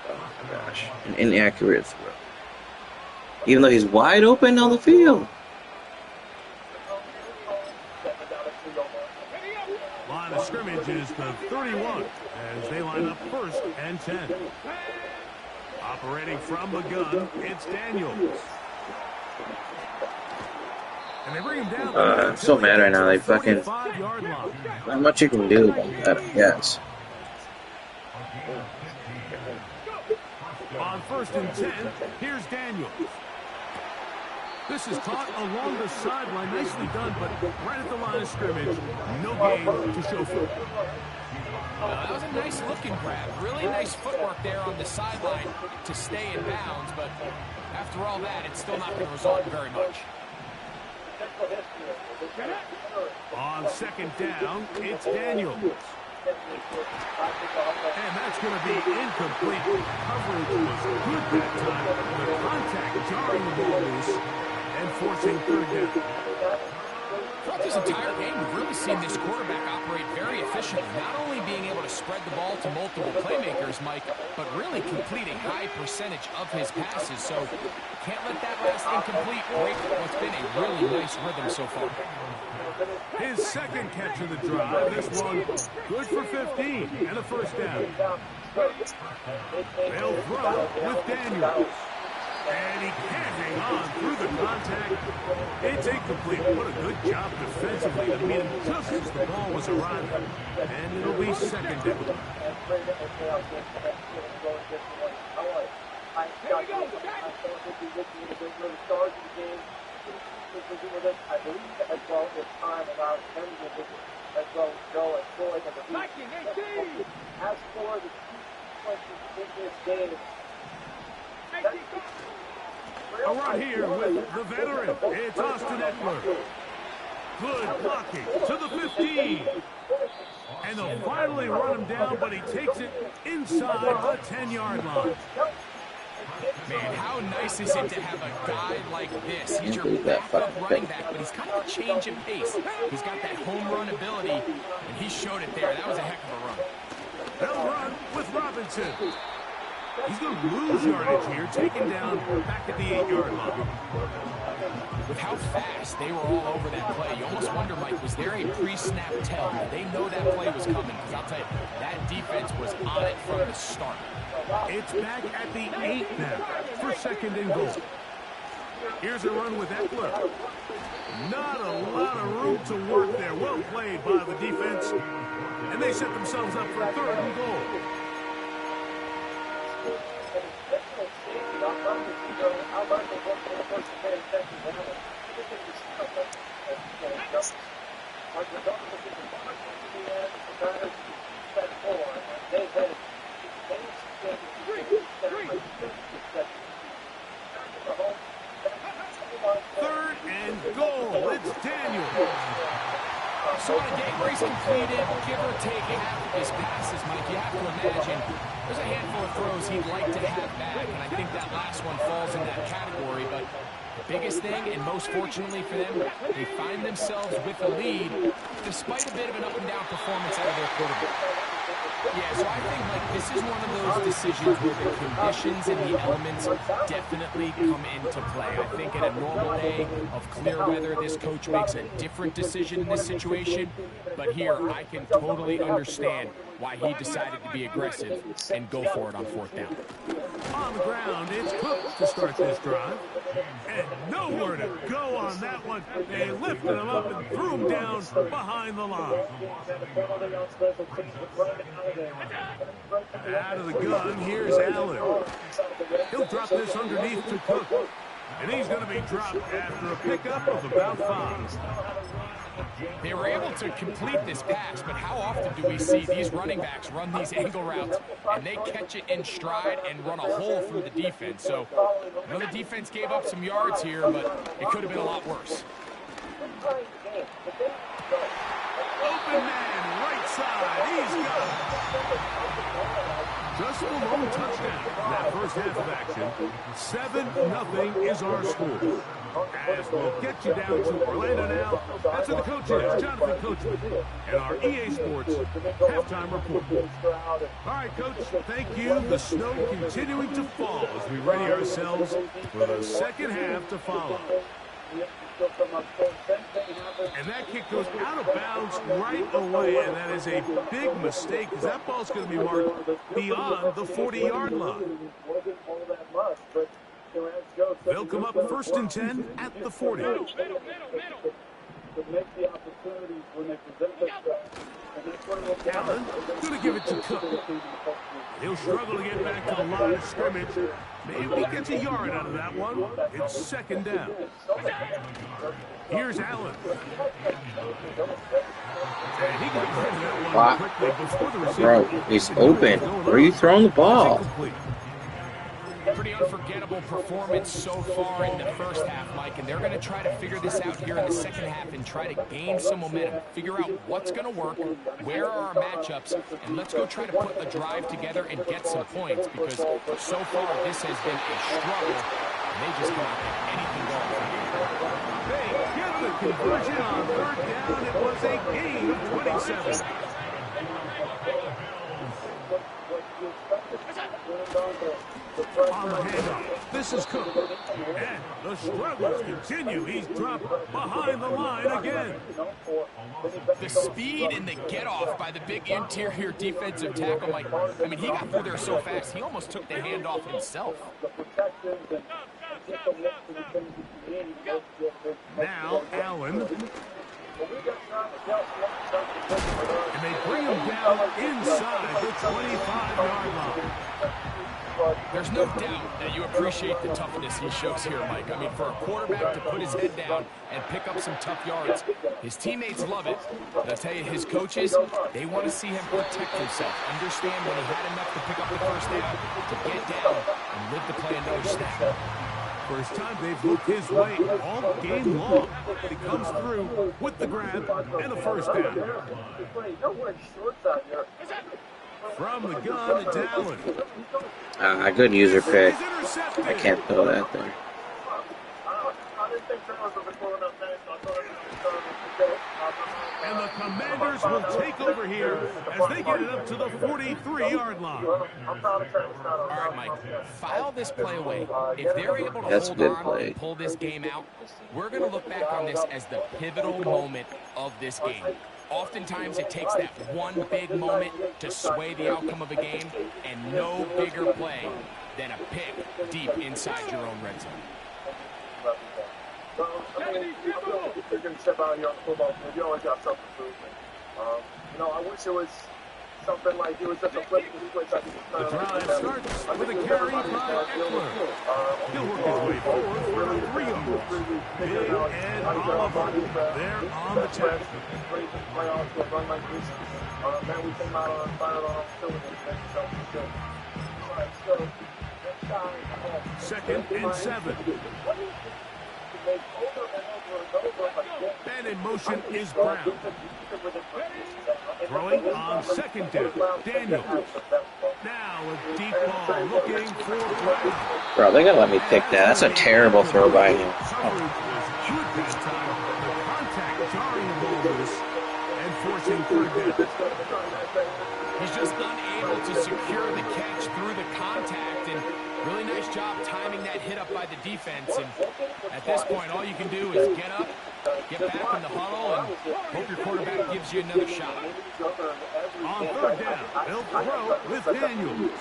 my gosh, an inaccurate throw. Even though he's wide open on the field. Line of scrimmage is the 31 as they line up 1st and 10. Operating from the gun, it's Daniels. And they bring him down. I'm so mad right now. They fucking. Not much you can do about that, I guess. On 1st and 10, here's Daniels. This is caught along the sideline. Nicely done, but right at the line of scrimmage. No gain to show for it. That was a nice looking grab. Really nice footwork there on the sideline to stay in bounds, but after all that, it's still not going to result in very much. On 2nd down, it's Daniels. And that's going to be incomplete. Coverage was good that time. The contact jarring the ball loose and forcing 3rd down. Throughout this entire game, we've really seen this quarterback operate very efficiently. Not only being able to spread the ball to multiple playmakers, Mike, but really complete a high percentage of his passes. So can't let that last incomplete break what's been a really nice rhythm so far. His 2nd catch of the drive. This one good for 15 and a 1st down. They'll throw with Daniels. And he can't hang on through the contact. It's incomplete. What a good job defensively to meet him just as the ball was arriving. And it'll be 2nd down. I believe as well as time allows him to as well go and Floyd and the as for the key questions in this game. A run here with the veteran. It's Austin Eckler. Good blocking to the 15. And they'll finally run him down, but he takes it inside the 10-yard line. Man, how nice is it to have a guy like this? He's your backup running back, but he's kind of a change in pace. He's got that home run ability, and he showed it there. That was a heck of a run. They'll run with Robinson. He's going to lose yardage here, taken down back at the 8-yard line. With how fast they were all over that play, you almost wonder, Mike, was there a pre-snap tell? Did they know that play was coming? Because I'll tell you, that defense was on it from the start. It's back at the 8 now for 2nd and goal. Here's a run with Eckler. Not a lot of room to work there. Well played by the defense. And they set themselves up for 3rd and goal. Third and goal. It's Daniel. So on a day where he's completed, give or take half of his passes, Mike, you have to imagine there's a handful of throws he'd like to have back, and I think that last one falls in that category. But the biggest thing, and most fortunately for them, they find themselves with a lead despite a bit of an up-and-down performance out of their quarterback. Yeah, so I think, like, this is one of those decisions where the conditions and the elements definitely come into play. I think in a normal day of clear weather, this coach makes a different decision in this situation. But here, I can totally understand why he decided to be aggressive and go for it on 4th down. On the ground, it's Cook to start this drive. And nowhere to go on that one. They lifted him up and threw him down behind the line. Out of the gun, here's Allen. He'll drop this underneath to Cook. And he's going to be dropped after a pickup of about 5. They were able to complete this pass, but how often do we see these running backs run these angle routes and they catch it in stride and run a hole through the defense? So I know the defense gave up some yards here, but it could have been a lot worse. Open man, right side, he's got it. Just a lone touchdown. That first half of action, 7-0 is our score. As we'll get you down to Orlando now. That's where the coach is, Jonathan Coachman, and our EA Sports halftime report. All right, Coach, thank you. The snow continuing to fall as we ready ourselves for the second half to follow. And that kick goes out of bounds right away, and that is a big mistake because that ball's going to be marked beyond the 40-yard line. They'll come up 1st and 10 at the 40. Allen going to give it to Cook. He'll struggle to get back to the line of scrimmage. Maybe he gets a yard out of that one. It's 2nd down. Here's Allen. And he got rid of that one quickly before the receiver. Bro, he's open. Where are you throwing the ball? Pretty unforgettable performance so far in the first half, Mike, and they're going to try to figure this out here in the second half and try to gain some momentum, figure out what's going to work, where are our matchups, and let's go try to put a drive together and get some points because so far this has been a struggle, and they just cannot get anything going from here. They get the conversion on 3rd down. It was a gain of 27. On the handoff, this is Cook. And the struggles continue. He's dropped behind the line again. The speed and the get-off by the big interior defensive tackle, Mike. I mean, he got through there so fast, he almost took the handoff himself. Now, Allen. And they bring him down inside the 25-yard line. There's no doubt that you appreciate the toughness he shows here, Mike. I mean, for a quarterback to put his head down and pick up some tough yards, his teammates love it. But I'll tell you, his coaches, they want to see him protect himself, understand when he had enough to pick up the 1st down, to get down and live to play another snap. First time they've looked his way all game long. But he comes through with the grab and the 1st down. From the gun, it's Allen. Good user pick. I can't throw that there. And the Commanders will take over here as they get it up to the 43-yard line. All right, Mike, file this play away. If they're able to hold on and pull this game out, we're going to look back on this as the pivotal moment of this game. Oftentimes, it takes that one big moment to sway the outcome of a game, and no bigger play than a pick deep inside your own red zone. every day. So, I mean, if you're going to step out here on the football field, you always got self-improvement. You know, I wish it was something like it was just a flip of the switch. I could just The drive starts with a carry by Eckler. He'll work his way forward for about 3 yards. Big and Oliver there on the tackle. Playoffs to a run like this. Man, we came out on fire on all cylinders. All right, so next time, 2nd and 7. And in motion is Brown. Throwing on 2nd down, Daniel. Now a deep ball looking for Brown. Bro, they gotta let me pick that. That's a terrible throw by him. Coverage was good that time. The contact jarring the ball loose and forcing 3rd down. He's just unable to secure the catch through the contact, and really nice job timing that hit up by the defense. And at this point, all you can do is get up, get back in the huddle, and hope your quarterback gives you another shot. On 3rd down, they'll throw with Daniels.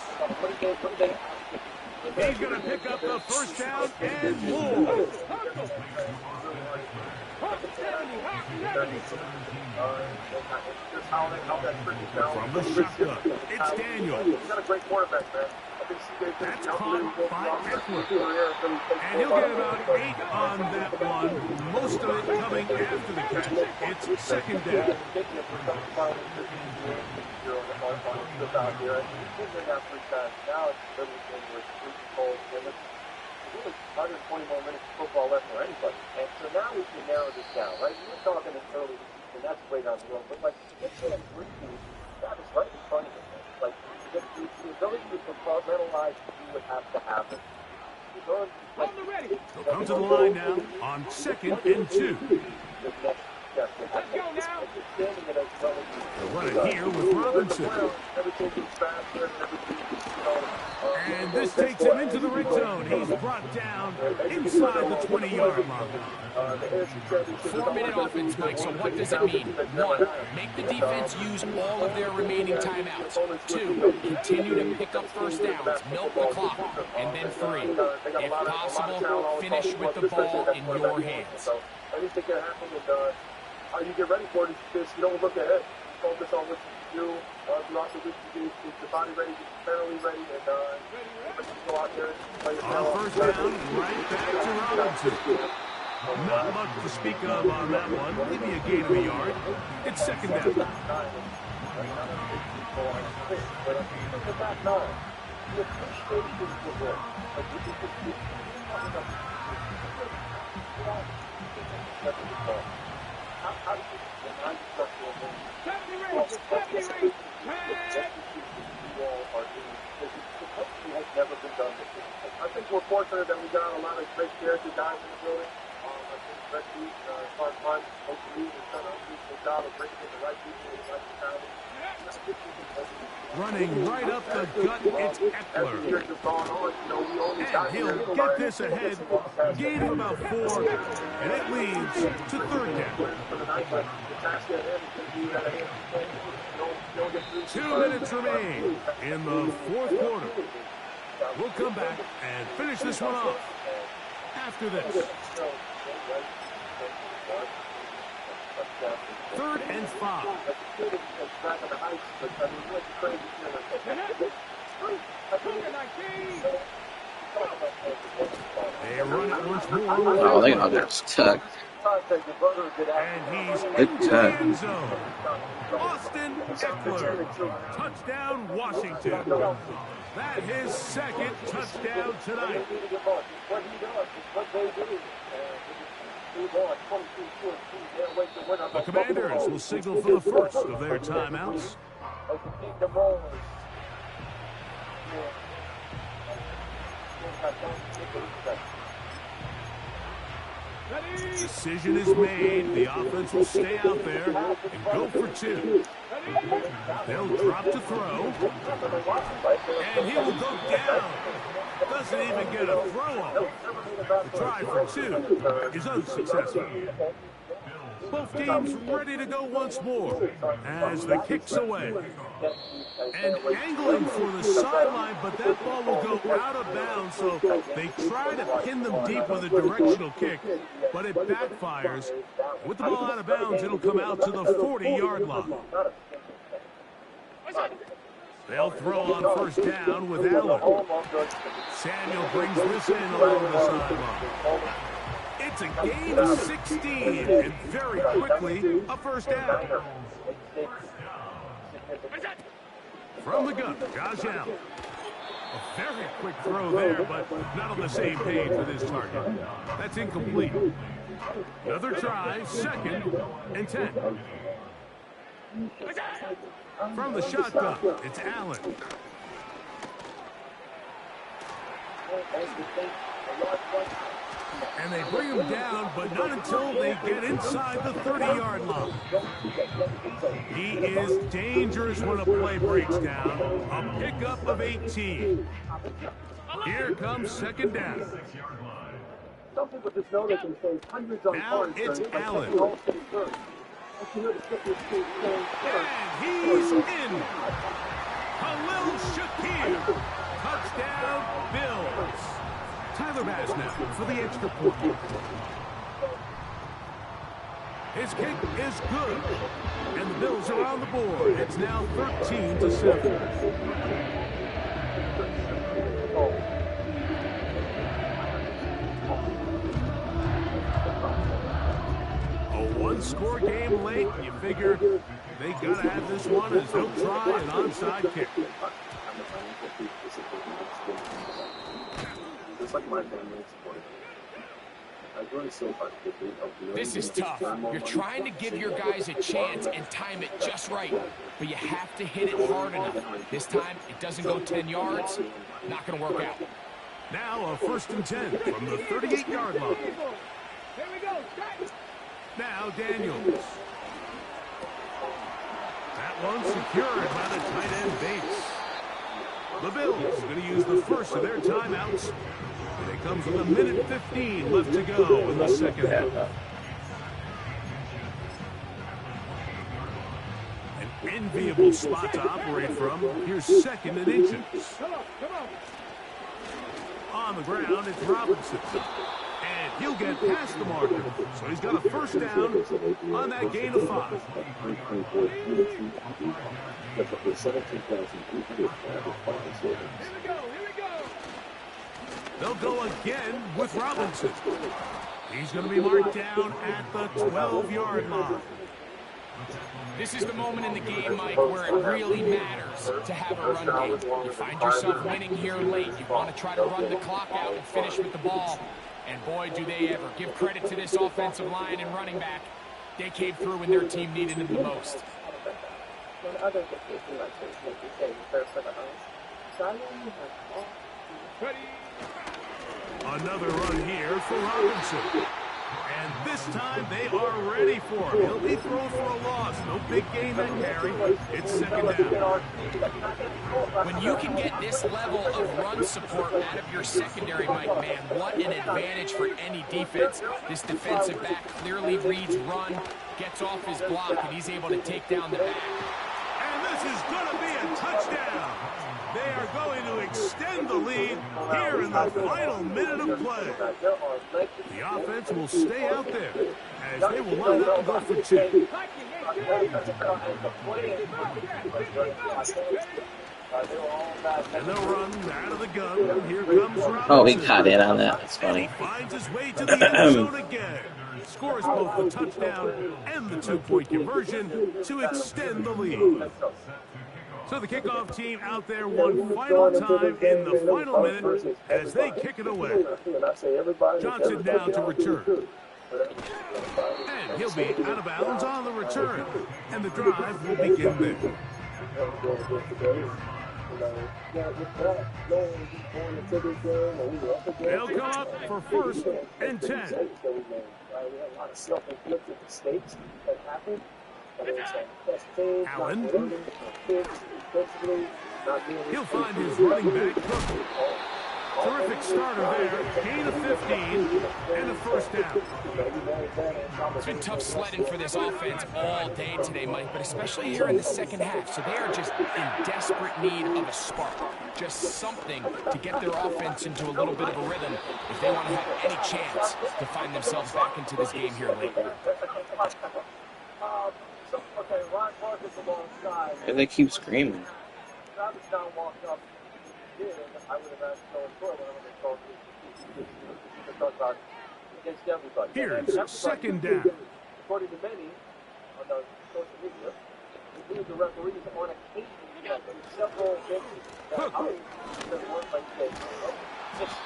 He's going to pick up the 1st down and more. From the shotgun, it's Daniel. He's got a great quarterback, man. That's caught by Eckler. And he'll get about 8 on that one. Most of it coming after the catch. It's 2nd down. Now it's 120 more minutes of football left for anybody. And so now we can narrow this down, right? You were talking this early, and that's way down the road. But, like, get to that 3 teams, that is right in front of you. Like, the ability to compartmentalize what has to happen. They'll come to the line now on 2nd and 2. Let's go now. They'll run it here with Robinson. And this takes him into the red zone. He's brought down inside the 20-yard line. 4-minute offense, Mike, so what does it mean? 1, make the defense use all of their remaining timeouts. 2, continue to pick up 1st downs, milk the clock. And then 3, if possible, finish with the ball in your hands. Anything can happen, and how you get ready for it is just you don't look ahead. You focus on what you do throughout the week. You get your body ready, get mentally ready, and go out there and play your on 1st down, right back to Robinson. Not much to speak of on that one. Maybe a gain of a yard. It's 2nd down. Never been done before. I think we're fortunate that we got a lot of great character guys in the building. I think Regs, Clark Hunt, Coach Lee, has done a good job of bringing in the right people in the right time. Running right up the gut, it's Eckler. And he'll get this ahead. Gain of about 4, and it leads to 3rd down. 2 minutes remain in the 4th quarter. We'll come back and finish this one off after this. 3rd and 5. They run it once more. Oh, they all got stuck. And he's in the end zone. Austin Eckler. Touchdown, Washington. That his 2nd touchdown tonight. The Commanders will signal for the first of their timeouts. Decision is made. The offense will stay out there and go for 2. They'll drop to throw. And he will go down. Doesn't even get a throw on. The try for 2 is unsuccessful. Both teams ready to go once more as the kick's away. And angling for the sideline, but that ball will go out of bounds, so they try to pin them deep with a directional kick, but it backfires. With the ball out of bounds, it'll come out to the 40-yard line. They'll throw on first down with Allen. Samuel brings this in along the sideline. It's a gain of 16, and very quickly, a first down. From the gun, Josh Allen. A very quick throw there, but not on the same page with his target. That's incomplete. Another try, 2nd and 10. From the shotgun, it's Allen. And they bring him down, but not until they get inside the 30-yard line. He is dangerous when a play breaks down. A pickup of 18. Here comes 2nd down. Now it's Allen. And he's in. Khalil Shakir. Touchdown, Bills. Tyler Bass now for the extra point. His kick is good. And the Bills are on the board. It's now 13-7. A one-score game late. You figure they got to have this one as they'll try an onside kick. This is tough. You're trying to give your guys a chance and time it just right, but you have to hit it hard enough. This time, it doesn't go 10 yards. Not going to work out. Now a 1st and 10 from the 38-yard line. Now Daniels. That one secured by the tight end Bates. The Bills going to use the first of their timeouts. And it comes with 1:15 left to go in the second half. An enviable spot to operate from. Here's 2nd and inches. On the ground, it's Robinson. And he'll get past the marker. So he's got a first down on that gain of 5. They'll go again with Robinson. He's going to be marked down at the 12-yard line. This is the moment in the game, Mike, where it really matters to have a run game. You find yourself winning here late. You want to try to run the clock out and finish with the ball. And boy, do they ever. Give credit to this offensive line and running back. They came through when their team needed them the most. Another run here for Robinson. And this time they are ready for him. He'll be thrown for a loss. No big gain that carry. It's 2nd down. When you can get this level of run support out of your secondary, Mike, man, what an advantage for any defense. This defensive back clearly reads run, gets off his block, and he's able to take down the back. And this is going to be a touchdown. They are going to extend the lead here in the final minute of play. The offense will stay out there as they will line up and go for 2. And they'll run out of the gun. Here comes Robinson. Oh, he caught in on that. That's funny. And he finds his way to the end zone again. Scores both the touchdown and the 2-point conversion to extend the lead. So the kickoff team out there one final time in the final minute as they kick it away. Johnson now to return. And he'll be out of bounds on the return. And the drive will begin there. They'll come up for 1st and 10. We had a lot of self-inflicted mistakes that happened. Allen. He'll find his running back. Terrific starter there. Gain of 15 and a first down. It's been tough sledding for this offense all day today, Mike, but especially here in the second half. So they are just in desperate need of a spark, just something to get their offense into a little bit of a rhythm if they want to have any chance to find themselves back into this game here late. And they keep screaming. Here's second down. According to many on the social media, the referees on occasion several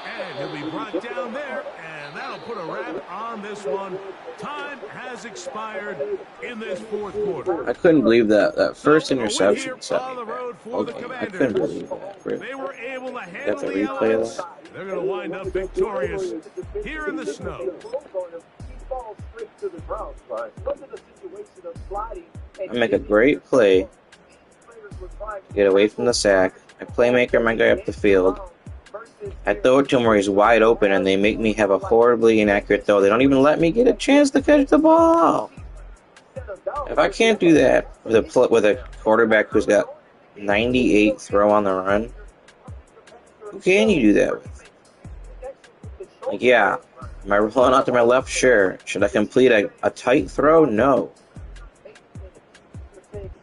And he'll be brought down there, and that'll put a wrap on this one. Time has expired in this fourth quarter. I couldn't believe that first interception set me back. Okay, I couldn't believe that. Really. They were able to Got handle the the replay of elements. that? They're going to wind up victorious here in the snow. I make a great play, get away from the sack. I playmaker my guy up the field. I throw it to him where he's wide open, and they make me have a horribly inaccurate throw. They don't even let me get a chance to catch the ball. If I can't do that with a quarterback who's got 98 throw on the run, who can you do that with? Like, yeah, am I rolling out to my left? Sure. Should I complete a tight throw? No.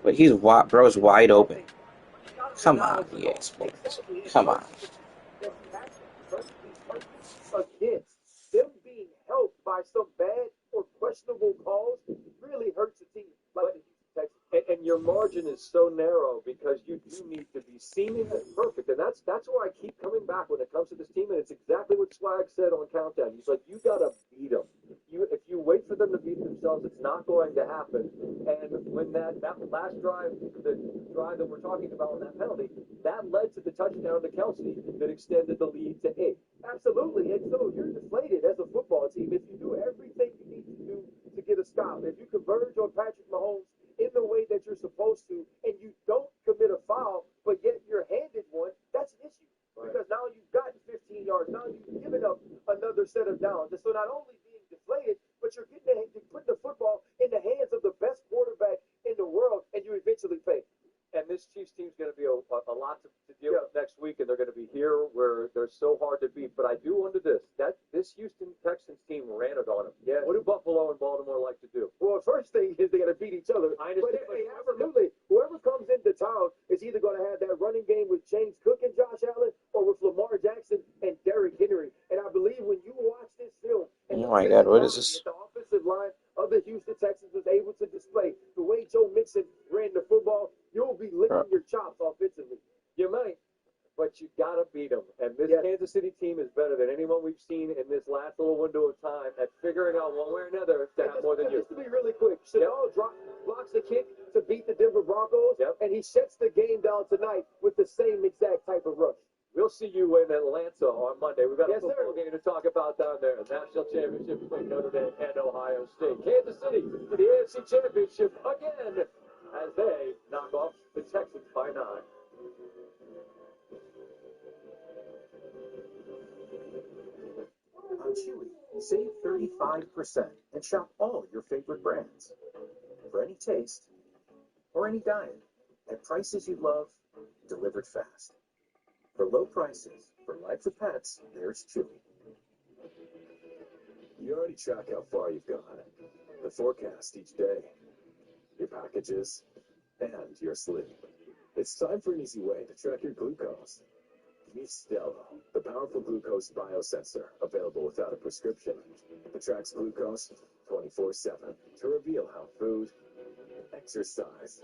But bro's wide open. Come on, EA Sports. Come on. Again, them being helped by some bad or questionable calls really hurts the team. And your margin is so narrow because you do need to be seemingly perfect. And that's where I keep coming back when it comes to this team. And it's exactly what Swag said on Countdown. He's like, you got to beat them. If you wait for them to beat themselves, it's not going to happen. And when that last drive, the drive that we're talking about on that penalty, that led to the touchdown to Kelsey that extended the lead to 8. Absolutely. And so you're deflated as a football team if you do everything you need to do to get a stop. If you converge on Patrick Mahomes in the way that you're supposed to, and you don't commit a foul, but yet you're handed one, that's an issue. Right. Because now you've gotten 15 yards. Now you've given up another set of downs. And so not only being deflated, but you're putting the football in the hands of the best quarterback in the world, and you eventually pay. And this Chiefs team's going to be a lot to deal with next week, and they're going to be here where they're so hard to beat. But I do wonder this Houston Texans team ran it on them. Yeah. What do Buffalo and Baltimore like to do? Well, the first thing is they got to beat each other. I understand. But absolutely, whoever comes into town is either going to have that running game with James Cook and Josh Allen, or with Lamar Jackson and Derrick Henry. And I believe when you watch this film, Oh my God, what is this? The offensive line of the Houston Texans was able to display the way Joe Mixon ran the football. You'll be licking your chops offensively. You might, but you got to beat them. And this Kansas City team is better than anyone we've seen in this last little window of time at figuring out one way or another to have more than you. Just to be really quick, Chanel blocks the kick to beat the Denver Broncos, and he shuts the game down tonight with the same exact type of rush. We'll see you in Atlanta on Monday. We've got a football game to talk about down there. National championship between Notre Dame and Ohio State. Kansas City to the AFC Championship again as they knock off the Texans by 9. On Chewy, save 35% and shop all your favorite brands. For any taste or any diet, at prices you love, delivered fast. For low prices, for life of pets, there's Chewy. You already track how far you've gone. The forecast each day, your packages, and your sleep. It's time for an easy way to track your glucose. Meet Stello, the powerful glucose biosensor, available without a prescription. It tracks glucose 24/7 to reveal how food, exercise,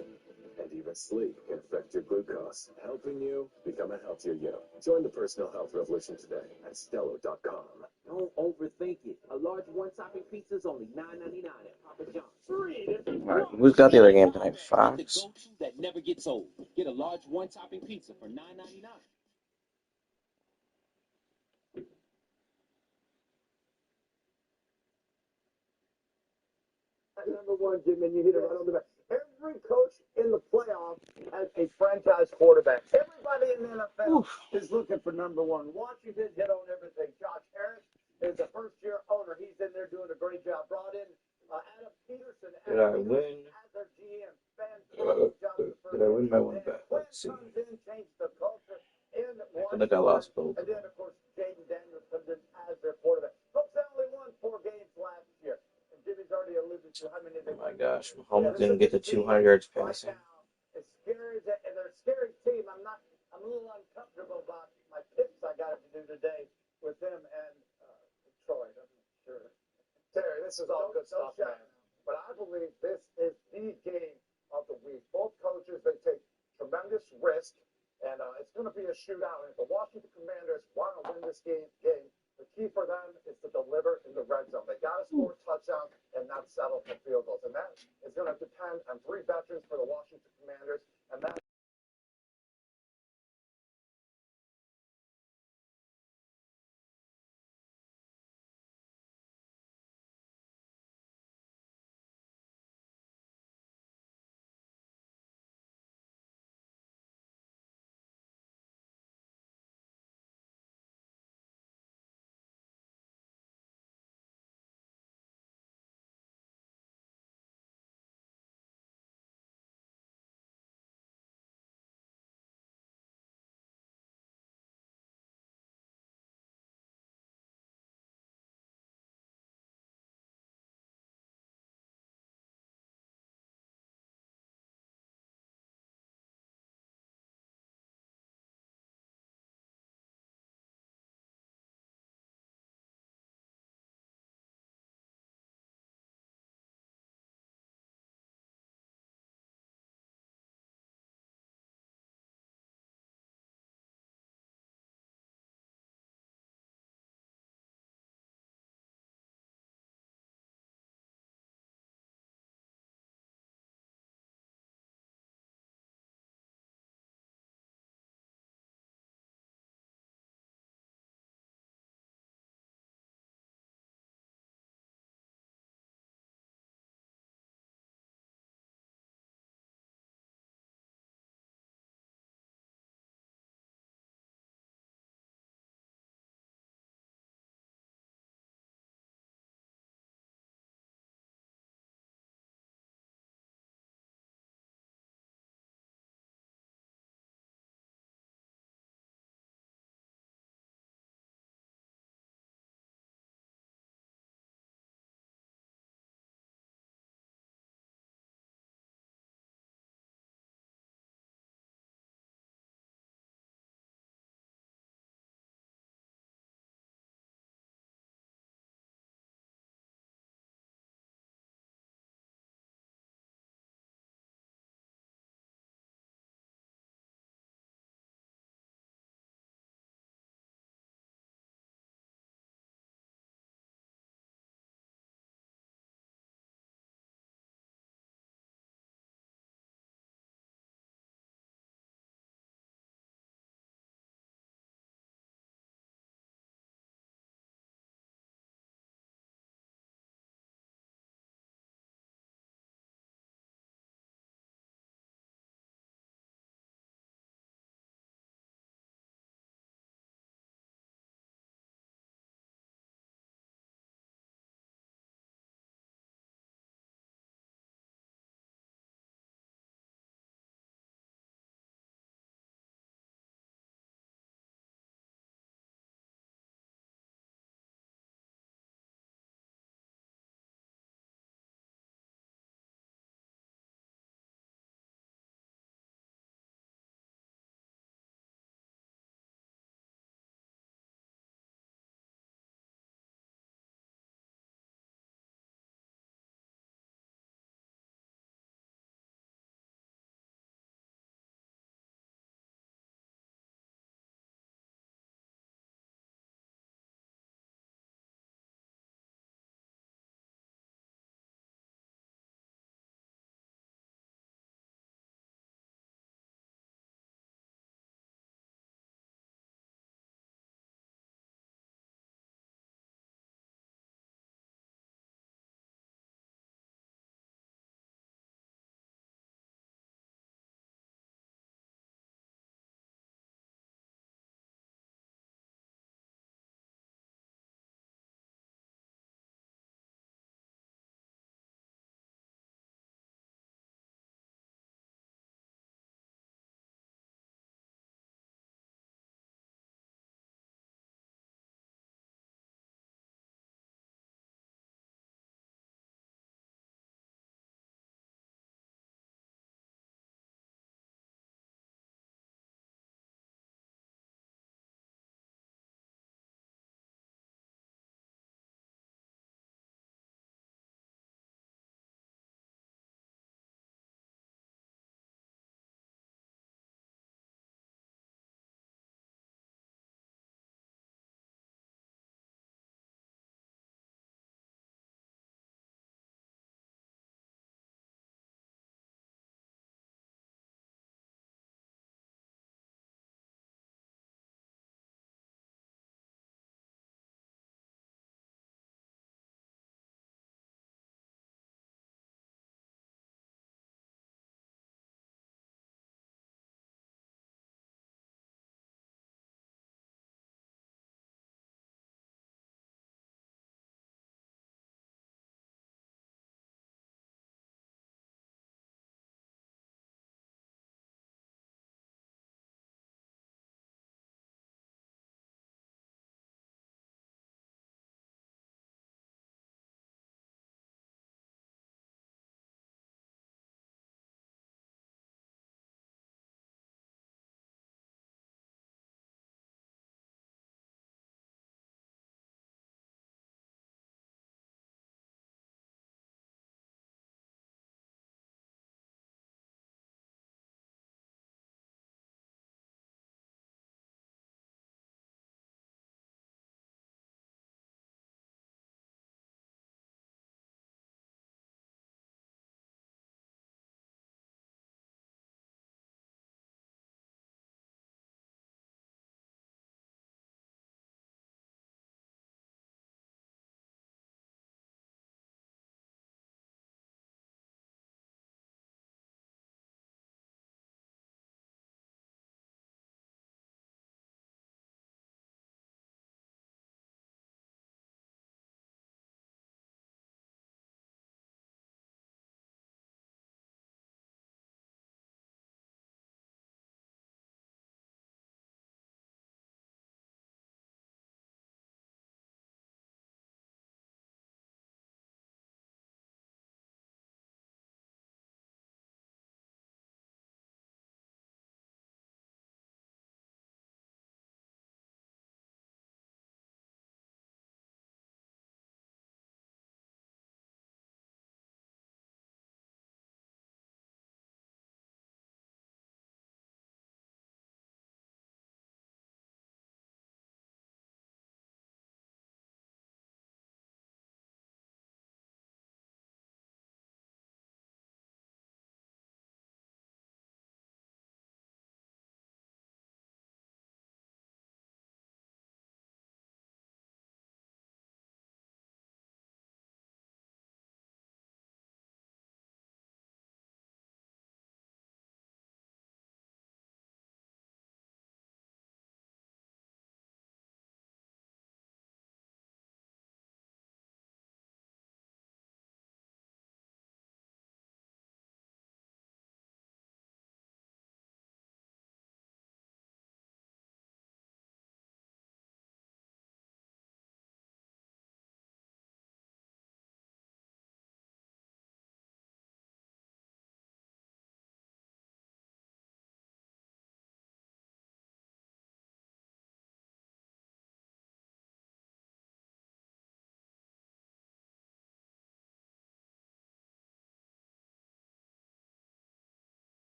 and even sleep can affect your glucose, helping you become a healthier you. Join the personal health revolution today at Stello.com. Don't overthink it. A large one-topping pizza is only $9.99 at Papa John's. All right, who's got the other game tonight? Fox. That never gets old. Get a large one-topping pizza for $9.99. Number one, Jim, and you hit it right on the back. every coach in the playoffs has a franchise quarterback. Everybody in the NFL is looking for number one. Washington hit on everything. Josh Harris is a first-year owner. He's in there doing a great job. Brought in Adam Peterson Did I win? as their GM. Fantastic job in the first Did I win my one year. bet? Let's see. Comes in, changed the culture in I feel like I lost both. And then, of course, Jaden Daniels comes in as their quarterback. Folks, they only won 4 games last year. And Jimmy's already alluded to how many they Oh my gosh, Mahomes didn't get to 200 yards passing. As scary as and they're a scary team. I'm a little uncomfortable about my picks I got to do today with them and Detroit. I'm not sure. Terry, this is all good stuff, man. But I believe this is the game of the week. Both coaches, they take tremendous risk, and it's going to be a shootout. And if the Washington Commanders want to win this game, the key for them is to deliver in the red zone. They got to score touchdowns and not settle for field goals. And that is going to depend on 3 veterans for the Washington Commanders, and that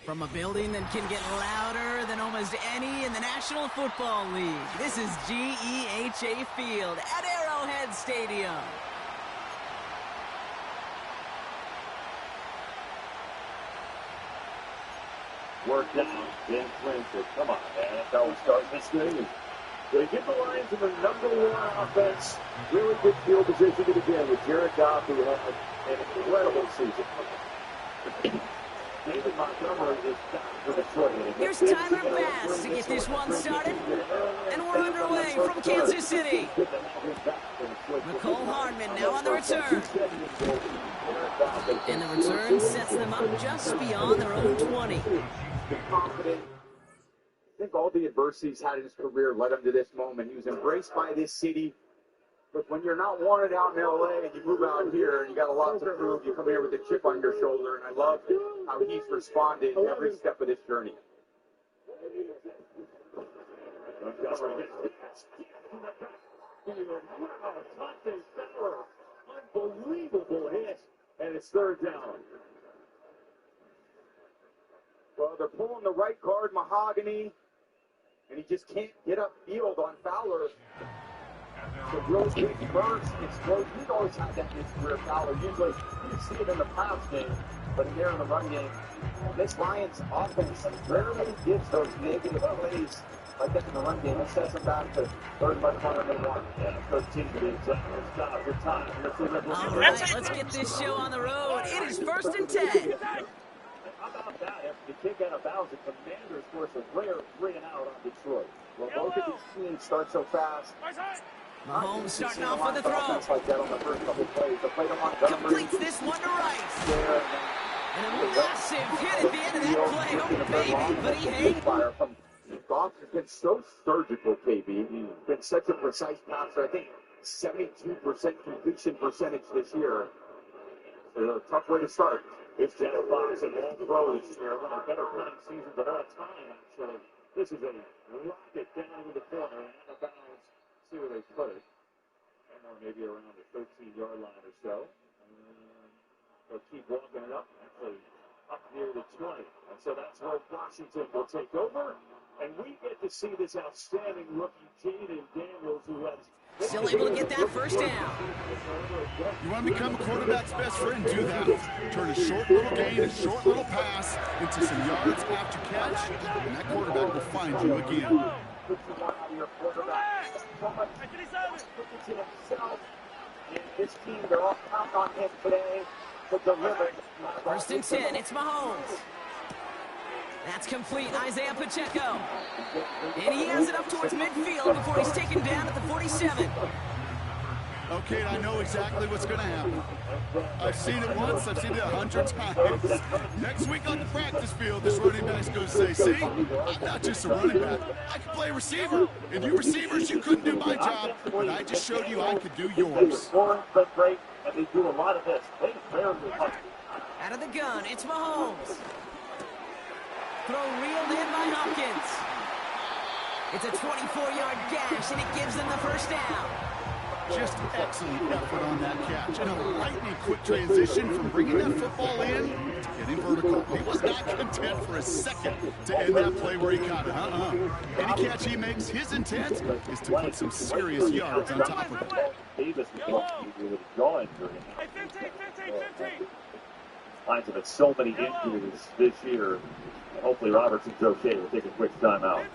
From a building that can get louder than almost any in the National Football League, this is GEHA Field at Arrowhead Stadium. Work down, Dan Clinton. Come on, man. That's how we start this game. They get the Lions in the #1 offense. Really good field position to begin with Jared Goff, who had an incredible season. David Montgomery is back for Detroit. Here's Tyler Bass to get this one started. And we're underway from Kansas City. Nicole Hardman now on the return. And the return sets them up just beyond their own 20. Confident. I think all the adversity he's had in his career led him to this moment. He was embraced by this city. But when you're not wanted out in LA and you move out here and you got a lot to prove, you come here with a chip on your shoulder. And I love how he's responded every step of this journey. Unbelievable hit. And it's third down. Well, they're pulling the right guard, Mahogany, and he just can't get upfield on Fowler. The real big burst, explosion. He's always had that in his career, Fowler. Usually, you see it in the pass game, but here in the run game, This Lions offense rarely gives those negative plays like that in the run game. It sets them back to third much more than they want. Yeah, 13 minutes. Stop for time. All right, let's get this show on the road. It is 1st and 10. How about that? After the kick out of bounds, the Commanders force a rare 3-and-out on Detroit. Well, both of these teams start so fast. Mahomes starting off with a throw. Like that on the first couple plays. The play to Montgomery. Completes this one to Rice. And a massive hit at the end of that play. Oh, baby, but he hangs. Goff has been so surgical, KB. He's been such a precise passer. I think 72% completion percentage this year. So a tough way to start. It's Jenna Fox and all throws here. One of the better running seasons of all time, actually. This is a rocket down to the corner and out of bounds. See where they put it. Somewhere maybe around the 13-yard line or so. They'll keep walking it up, actually up near the 20. And so that's where Washington will take over. And we get to see this outstanding rookie, Jaden Daniels, who has still able to get that first down. You want to become a quarterback's best friend? Do that. Turn a short little gain, a short little pass into some yards after catch, and that quarterback will find you again. This team, they're all counting on him today to deliver. 1st and 10, it's Mahomes. That's complete, Isaiah Pacheco. And he has it up towards midfield before he's taken down at the 47. Okay, I know exactly what's going to happen. I've seen it once, I've seen it 100 times. Next week on the practice field, this running back's going to say, see, I'm not just a running back, I can play receiver. And you receivers, you couldn't do my job, but I just showed you I could do yours. But great, and they do a lot of this. They barely touch. Out of the gun, it's Mahomes. Throw reeled in by Hopkins. It's a 24-yard gash, and it gives them the first down. Just excellent effort on that catch. And a lightning quick transition from bringing that football in to getting vertical. He was not content for a second to end that play where he caught it. Any catch he makes, his intent is to put some serious yards on top of it. Davis was going through it. Lions have had so many injuries this year. Hopefully Robertson's okay. We'll take a quick timeout.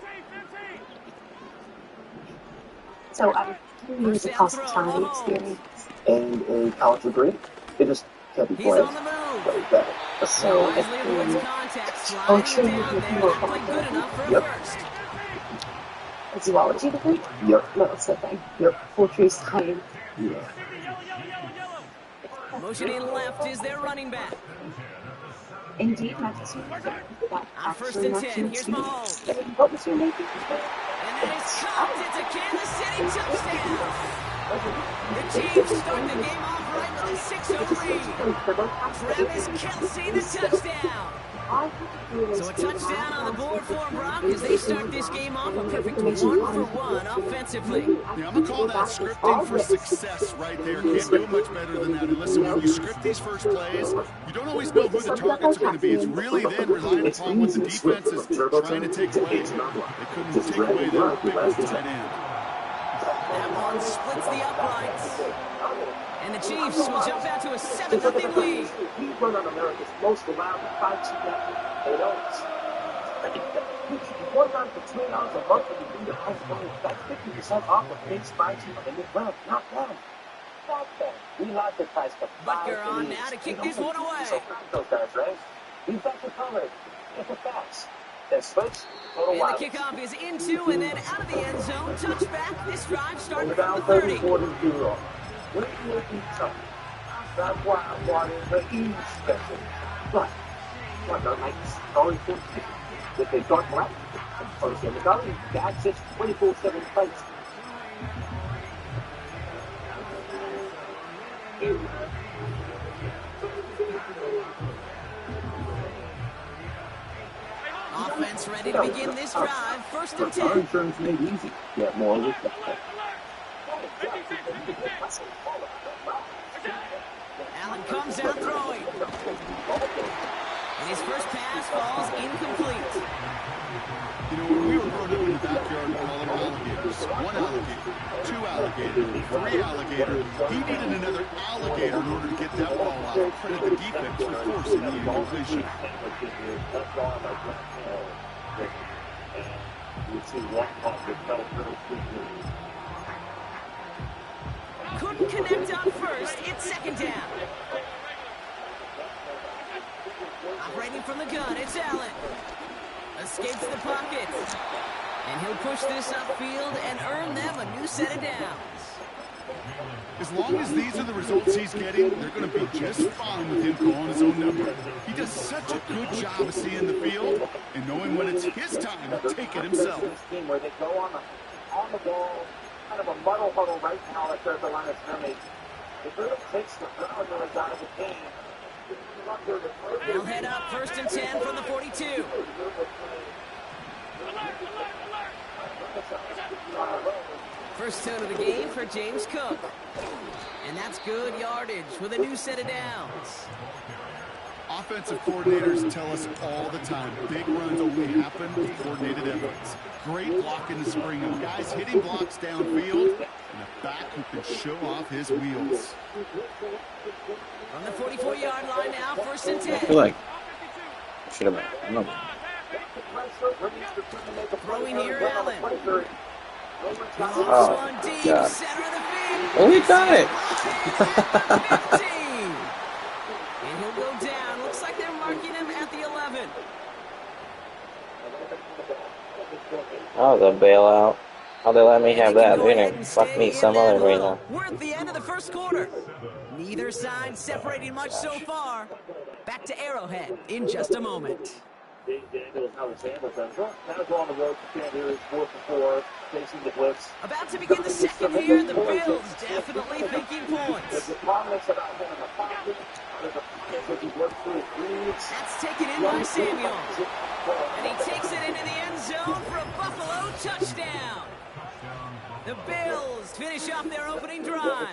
So I'm years of hospitality experience And a college degree. They just can't be playing way better. So I've been training with more. Yep. A zoology degree? Yep. No, it's the thing. Yep. Poultry science. Yeah. Motioning left is their running back. Indeed, not just On 1st and 10, here's Mahomes. What was your name? And then it's caught. It's a Kansas City touchdown. The Chiefs start the game off right with a 6-0 lead. Travis Kelce, the touchdown. So a touchdown on the board for Brock as they start this game off a perfect 1-for-1 offensively. Yeah, I'm going to call that scripting for success right there. Can't do it much better than that. And listen, when you script these first plays, you don't always know who the targets are going to be. It's really then relying upon what the defense is trying to take away. They couldn't take away their biggest tight end. That one splits the uprights. And the Chiefs will jump out to a 7-0 lead. We run on America's most allowed 5-8 hours. One run for 2 hours a month when you do the high school. That's 50% off the base 5-2 in the ground. Not bad. Not bad. We like the price for Butker on now to kick this one away. So those guys, right? We've got the coverage. Get the facts. Then switch. And the kickoff is into and then out of the end zone. Touchback. This drive starting from the 30. What do you think something? That's why I'm wanting the E special. But, what the lights going to if they don't like first in the gully, that's just 24/7 fights. Offense ready to begin this drive. First and 10. Our insurance made easy. Get more of it. Allen comes out throwing. And his first pass falls incomplete. You know, when we were growing up in the backyard, we called them alligators. 1 alligator, 2 alligator, 3 alligator. He needed another alligator in order to get that ball out. Credit the defense for forcing the incompletion. Couldn't connect on first. It's second down. Operating from the gun, it's Allen. Escapes the pocket. And he'll push this upfield and earn them a new set of downs. As long as these are the results he's getting, they're going to be just fine with him calling his own number. He does such a good job of seeing the field and knowing when it's his time to take it himself. Where they go on the ball, kind of a muddle huddle right now at the line of scrimmage. It really takes the ground yards out of the game. They'll head up first and 10 from the 42. First tone of the game for James Cook. And that's good yardage with a new set of downs. Offensive coordinators tell us all the time, big runs only happen with coordinated efforts. Great block in the spring of guys hitting blocks downfield and a back who can show off his wheels. From the 44-yard line now, first and 10. I feel like I should have been. No. Throwing here, Allen. Oh, God. Oh, he got it. And he'll go down. Looks like they're marking him at the 11. That was a bailout. How they let me have that? They're gonna fuck me some other right now. We're at the end of the first quarter. Neither side separating much so far. Back to Arrowhead in just a moment. Daniels, Alexander, now go on the road. Stand here is 4-for-4, facing the blitz. About to begin the second here. The Bills definitely thinking points. There's a promise about him in the pocket. There's a promise as he works through his reads. That's taken in by Samuel. And he takes it into the end zone for a Buffalo touchdown. The Bills finish off their opening drive.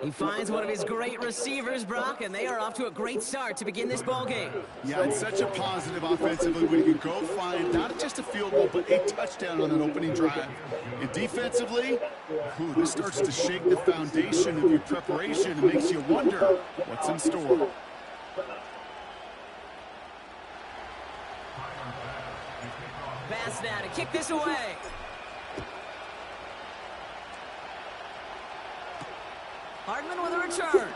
He finds one of his great receivers, Brock, and they are off to a great start to begin this ball game. Yeah, it's such a positive offensively when you can go find not just a field goal, but a touchdown on an opening drive. And defensively, this starts to shake the foundation of your preparation and makes you wonder what's in store. Pass now to kick this away. Hardman with a return.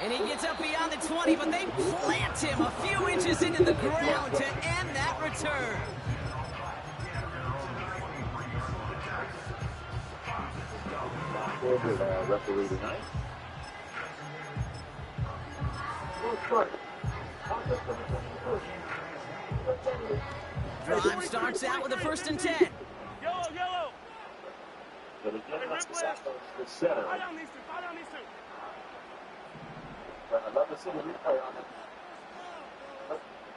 And he gets up beyond the 20, but they plant him a few inches into the ground to end that return. Referee tonight. Drive starts out with a first and 10. Yellow. The center. I don't need to. I'd love to see the replay on it.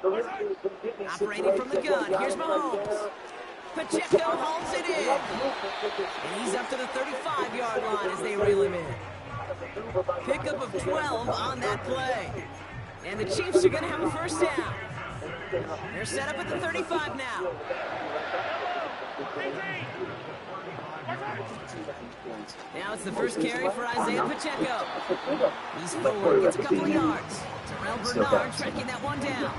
Operating from the gun, here's Mahomes. Pacheco holds it in. And he's up to the 35-yard line as they reel him in. Pickup of 12 on that play. And the Chiefs are going to have a first down. They're set up at the 35 now. Now it's the first carry for Isaiah Pacheco. He's forward, gets a couple of yards. Terrell Bernard tracking that one down.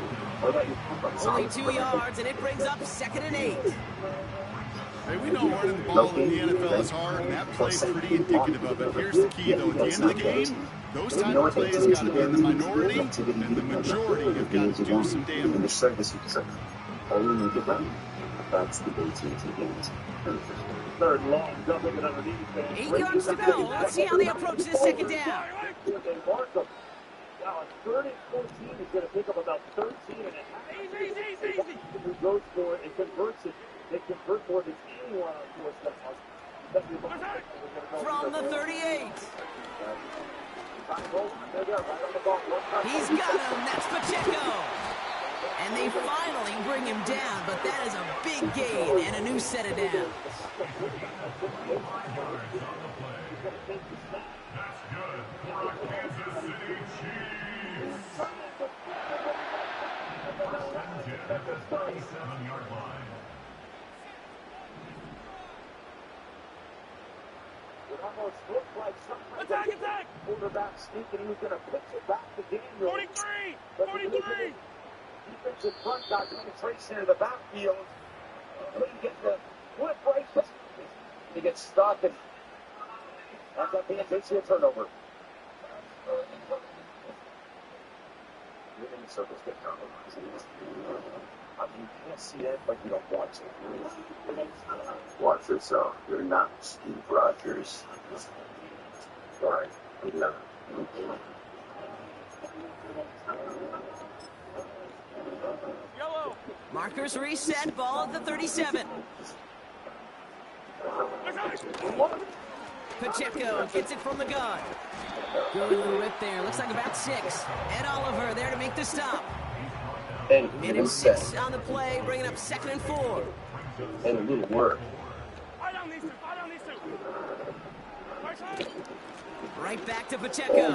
Only 2 yards, and it brings up 2nd and 8. Hey, we know running the ball in the NFL is hard, and that play is pretty indicative of it. Here's the key, though. At the end of the game, those type of plays got to be in the minority, and the majority have got to do some damage. That's the AT&T games. Third long, dumping it underneath. 8 yards to go. Let's see how they approach this second down. They mark them. Now, a 3rd and 14 is going to pick up about 13 and a half. Easy. Who goes for it and converts it. They convert more than anyone on 4th down. From the 38. He's got him. That's Pacheco. And they finally bring him down, but that is a big gain and a new set of downs. It almost looked like something. Attack! Quarterback sneaking, he was going to pitch it back to Daniel. 43! Defensive front got penetration into the backfield. Couldn't get the flip right. He gets stuck and ends up being basically a turnover. You're in the circles get compromised. I mean, you can't see that, but you don't want to. Watch yourself. You're not Steve Rogers. Right. You're not. Markers reset, ball at the 37. Pacheco gets it from the gun. Good little rip there. Looks like about 6. Ed Oliver there to make the stop. Minute 6 on the play, bringing up 2nd and 4. And a little work. Right back to Pacheco.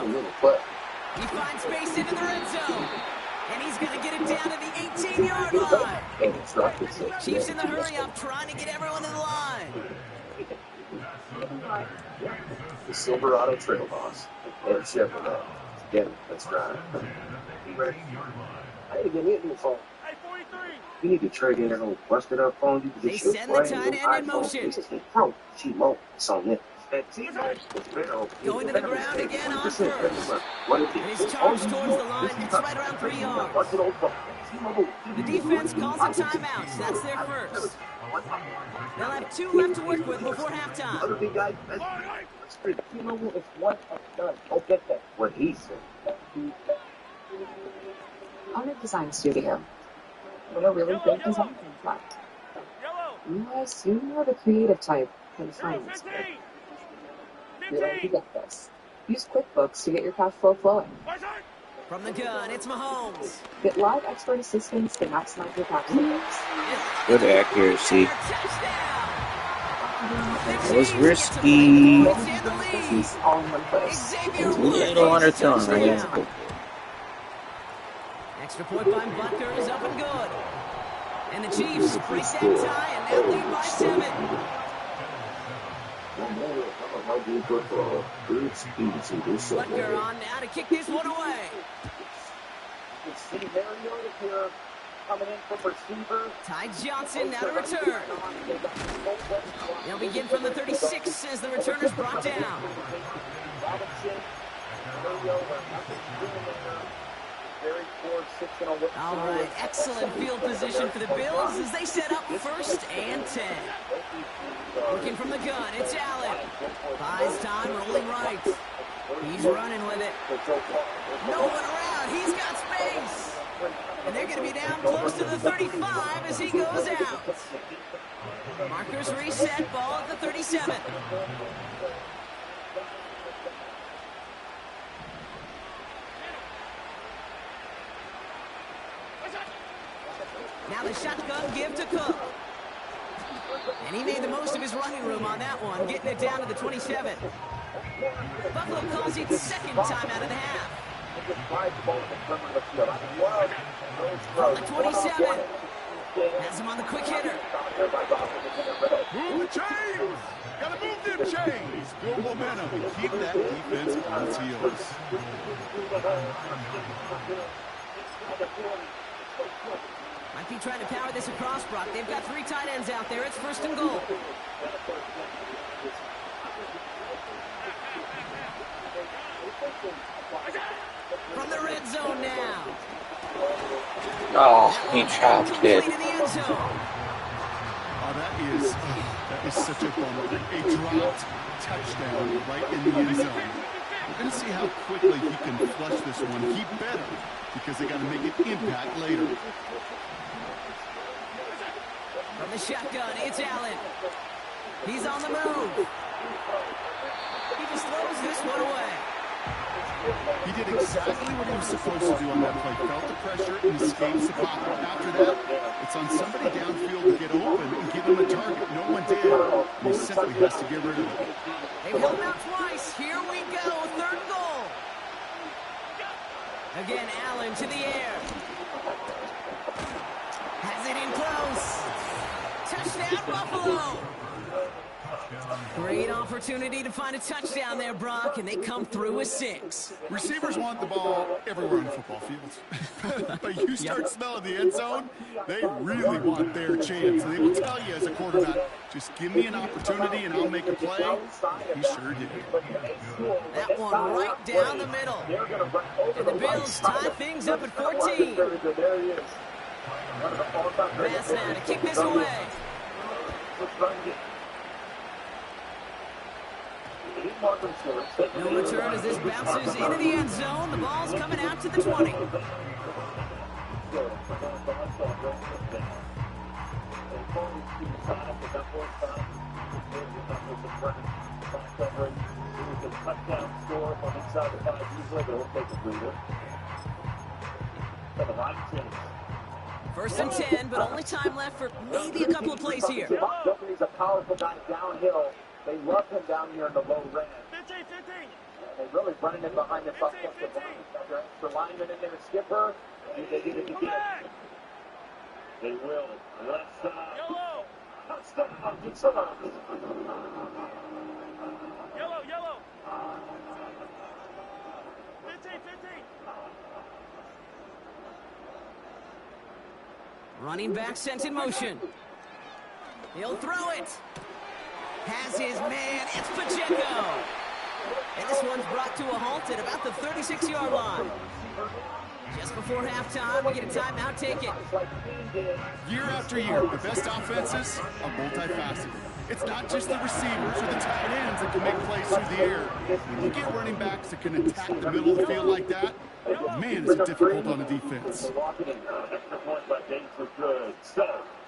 He finds space into the red zone. And he's going to get it down to the 18-yard line. Chiefs in the hurry-up, trying to get everyone to the line. The Silverado Trail Boss. And Chevrolet. Get him. Let's drive. I need to get hit in the phone. You need to trade in that old busted up phone. You can they send the tight end in motion. Bro, T-Mobile. It's on it. Going to the ground again on first. And he's charged towards the line. It's right around 3 yards. The defense calls a timeout. That's their first. They'll have 2 left to work with before halftime. T-Mobile is one and done. Go get that. What he said. Owner Design Studio. What a really big design contract. Unless you are the creative type in finance. You're ready to get this. Use QuickBooks to get your cash flow flowing. From the gun, it's Mahomes. Get live expert assistance to maximize your tax savings. Good accuracy. That was risky. All in one place. A little underthrown, right? Extra point by Butker is up and good. And the Chiefs break that tie and now lead by 7. Butker on now to kick this one away. You can see Mariota here coming in from receiver. Ty Johnson now to return. They'll begin from the 36 as the returner's brought down. All right, excellent field position for the Bills as they set up 1st and 10. Looking from the gun, it's Allen. Buys time, rolling right. He's running with it. No one around, he's got space. And they're going to be down close to the 35 as he goes out. Markers reset, ball at the 37. Now the shotgun give to Cook. And he made the most of his running room on that one, getting it down to the 27. Buffalo calls it second time out of the half. From the 27. Has him on the quick hitter. Move the chains! Gotta move them chains! Build momentum and keep that defense on its heels. Might be trying to power this across, Brock. They've got 3 tight ends out there. It's first and goal. From the red zone now. Oh, he dropped it. Complete in the end zone. Oh, that is such a bummer. A dropped touchdown right in the end zone. We're going to see how quickly he can flush this one. He better, because they got to make an impact later. From the shotgun, it's Allen. He's on the move. He just throws this one away. He did exactly what he was supposed to do on that play. Felt the pressure and escapes the pocket. After that, it's on somebody downfield to get open and give him a target. No one did. And he simply has to get rid of it. They've held him out twice. Here we go. Third and goal. Again, Allen to the air. Has it in close. Touchdown, Buffalo. Great opportunity to find a touchdown there, Brock, and they come through with 6. Receivers want the ball everywhere on football fields. But you start smelling the end zone, they really want their chance. And they will tell you as a quarterback, just give me an opportunity and I'll make a play. He sure did. That one right down the middle. And the Bills tie things up at 14. Pass now to kick this away. No return as this bounces into the end zone. The ball's coming out to the 20. First and 10, but only time left for maybe a couple of plays here. He's a powerful guy downhill. They love him down here in the low range. 15. They really running it behind the offensive line. Got their extra lineman in there, Skipper. They did it again. They will. Left side. Yellow. Touchdown, Detroit. Yellow. 15. Running back sent in motion. He'll throw it. Has his man. It's Pacheco. And this one's brought to a halt at about the 36-yard line. Just before halftime, we get a timeout. Take it. Year after year, the best offenses are multifaceted. It's not just the receivers or the tight ends that can make plays through the air. When you get running backs that can attack the middle of the field like that, man, is it difficult on the defense.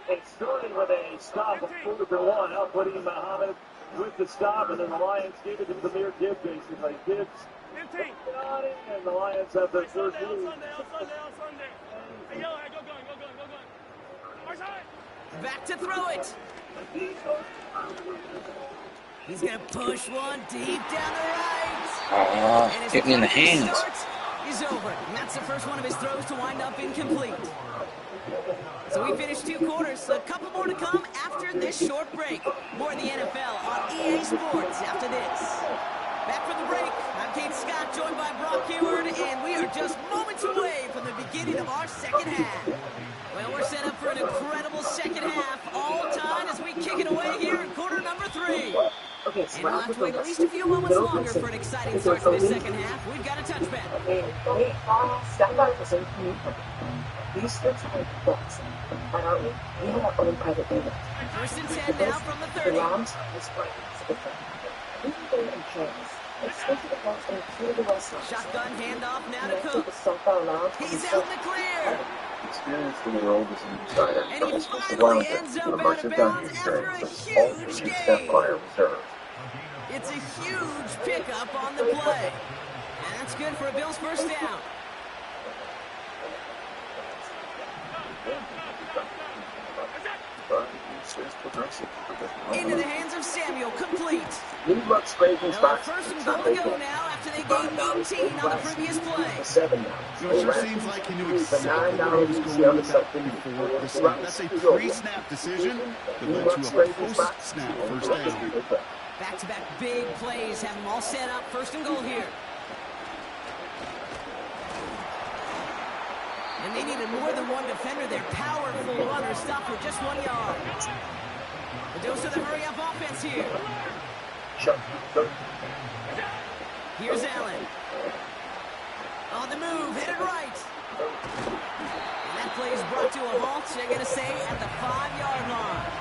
It started with a stop of 4-1, outputting Muhammad with the stop, and then the Lions gave it to Zamir Gibbs, basically. Gibbs got it, and the Lions have their third lead. On Sunday. Hey, yellow, go going. Our side. Back to throw it. He's going to push one deep down the right. Get me in the hands. Is over. And that's the first one of his throws to wind up incomplete. So we finished 2 quarters. A couple more to come after this short break. More of the NFL on EA Sports after this. Back from the break, I'm Kate Scott, joined by Brock Hayward, and we are just moments away from the beginning of our second half. Well, we're set up for an incredible second half, all time as we kick it away here in quarter number 3. And we'll have to wait at least a few moments longer for an exciting start to this second half. We've got a touchback. These things are books, and we have our own private label. First and 10 now from the 30. Rams is right. We can go in pairs. Extend to the box and clear the restaurant. Shotgun handoff now to Cook. He's out in the clear. Experience the world as an insider. And he finally ends up out of bounds after a huge game. It's a huge pickup on the play. And that's good for a Bills first down. He looks Ravens back. First and goal to go now after they gained 18 on the previous play. 7 now. You know, it sure seems like he knew exactly where he was going with that before the snap. That's a pre-snap decision that led to a post-snap first down. Back-to-back big plays have them all set up. First and goal here. And they needed more than one defender. Their powerful runner stopped with just 1 yard. The dose of the hurry-up offense here. Here's Allen. On the move, hit it right. And that play is brought to a halt, they're going to say, at the 5-yard line.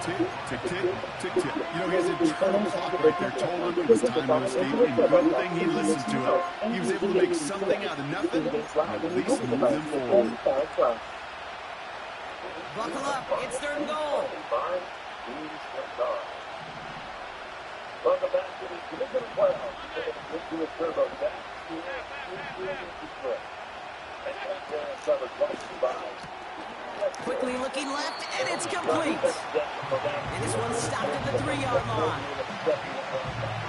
Tick, tick, tick, tick, tick. You know, his internal clock right there told him it was time to escape, and good thing he listened to it. He was able to make something out of nothing, and at least move them forward. Buckle up, it's 3rd and goal. Welcome back to the divisional playoffs. Into a turbo back. Quickly looking left, and it's complete. And this one stopped at the 3-yard line.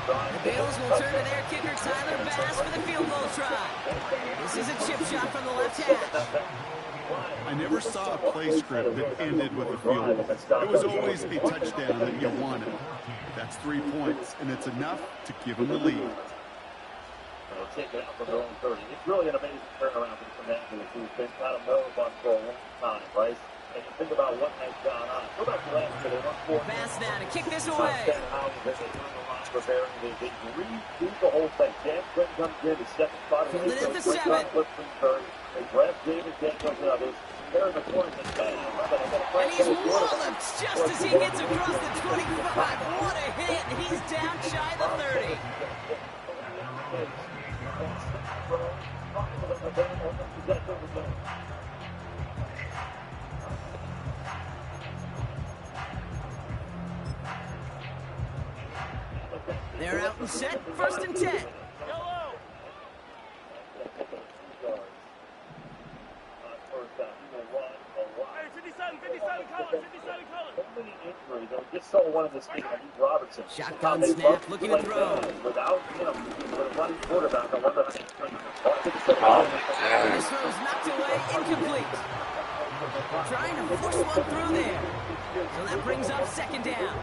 The Bills will turn to their kicker, Tyler Bass, for the field goal try. This is a chip shot from the left hash. I never saw a play script that ended with a field goal. It was always a touchdown that you wanted. That's 3 points, and it's enough to give them the lead. Take it out from their own 30. It's really an amazing turnaround for the Commanders, who've been kind of moribund for a long time, right? And you think about what has gone on. Go back to last year, they won 4. Bass now to kick this away. They turn the line preparing. They redo the whole thing. Dan Quinn comes in, his second spot. Filled it at the 7. They grab David Daniels and others. They're in the corner. And he's walloped just as he gets across the 25. What a hit. He's down shy of the 30. They're out and set. 1st and 10. Just saw one of this game, Robertson. Shotgun snap, looking to throw. Without him, with a running quarterback, I wonder how This throw's knocked away, incomplete. Trying to force one through there. So that brings up 2nd down.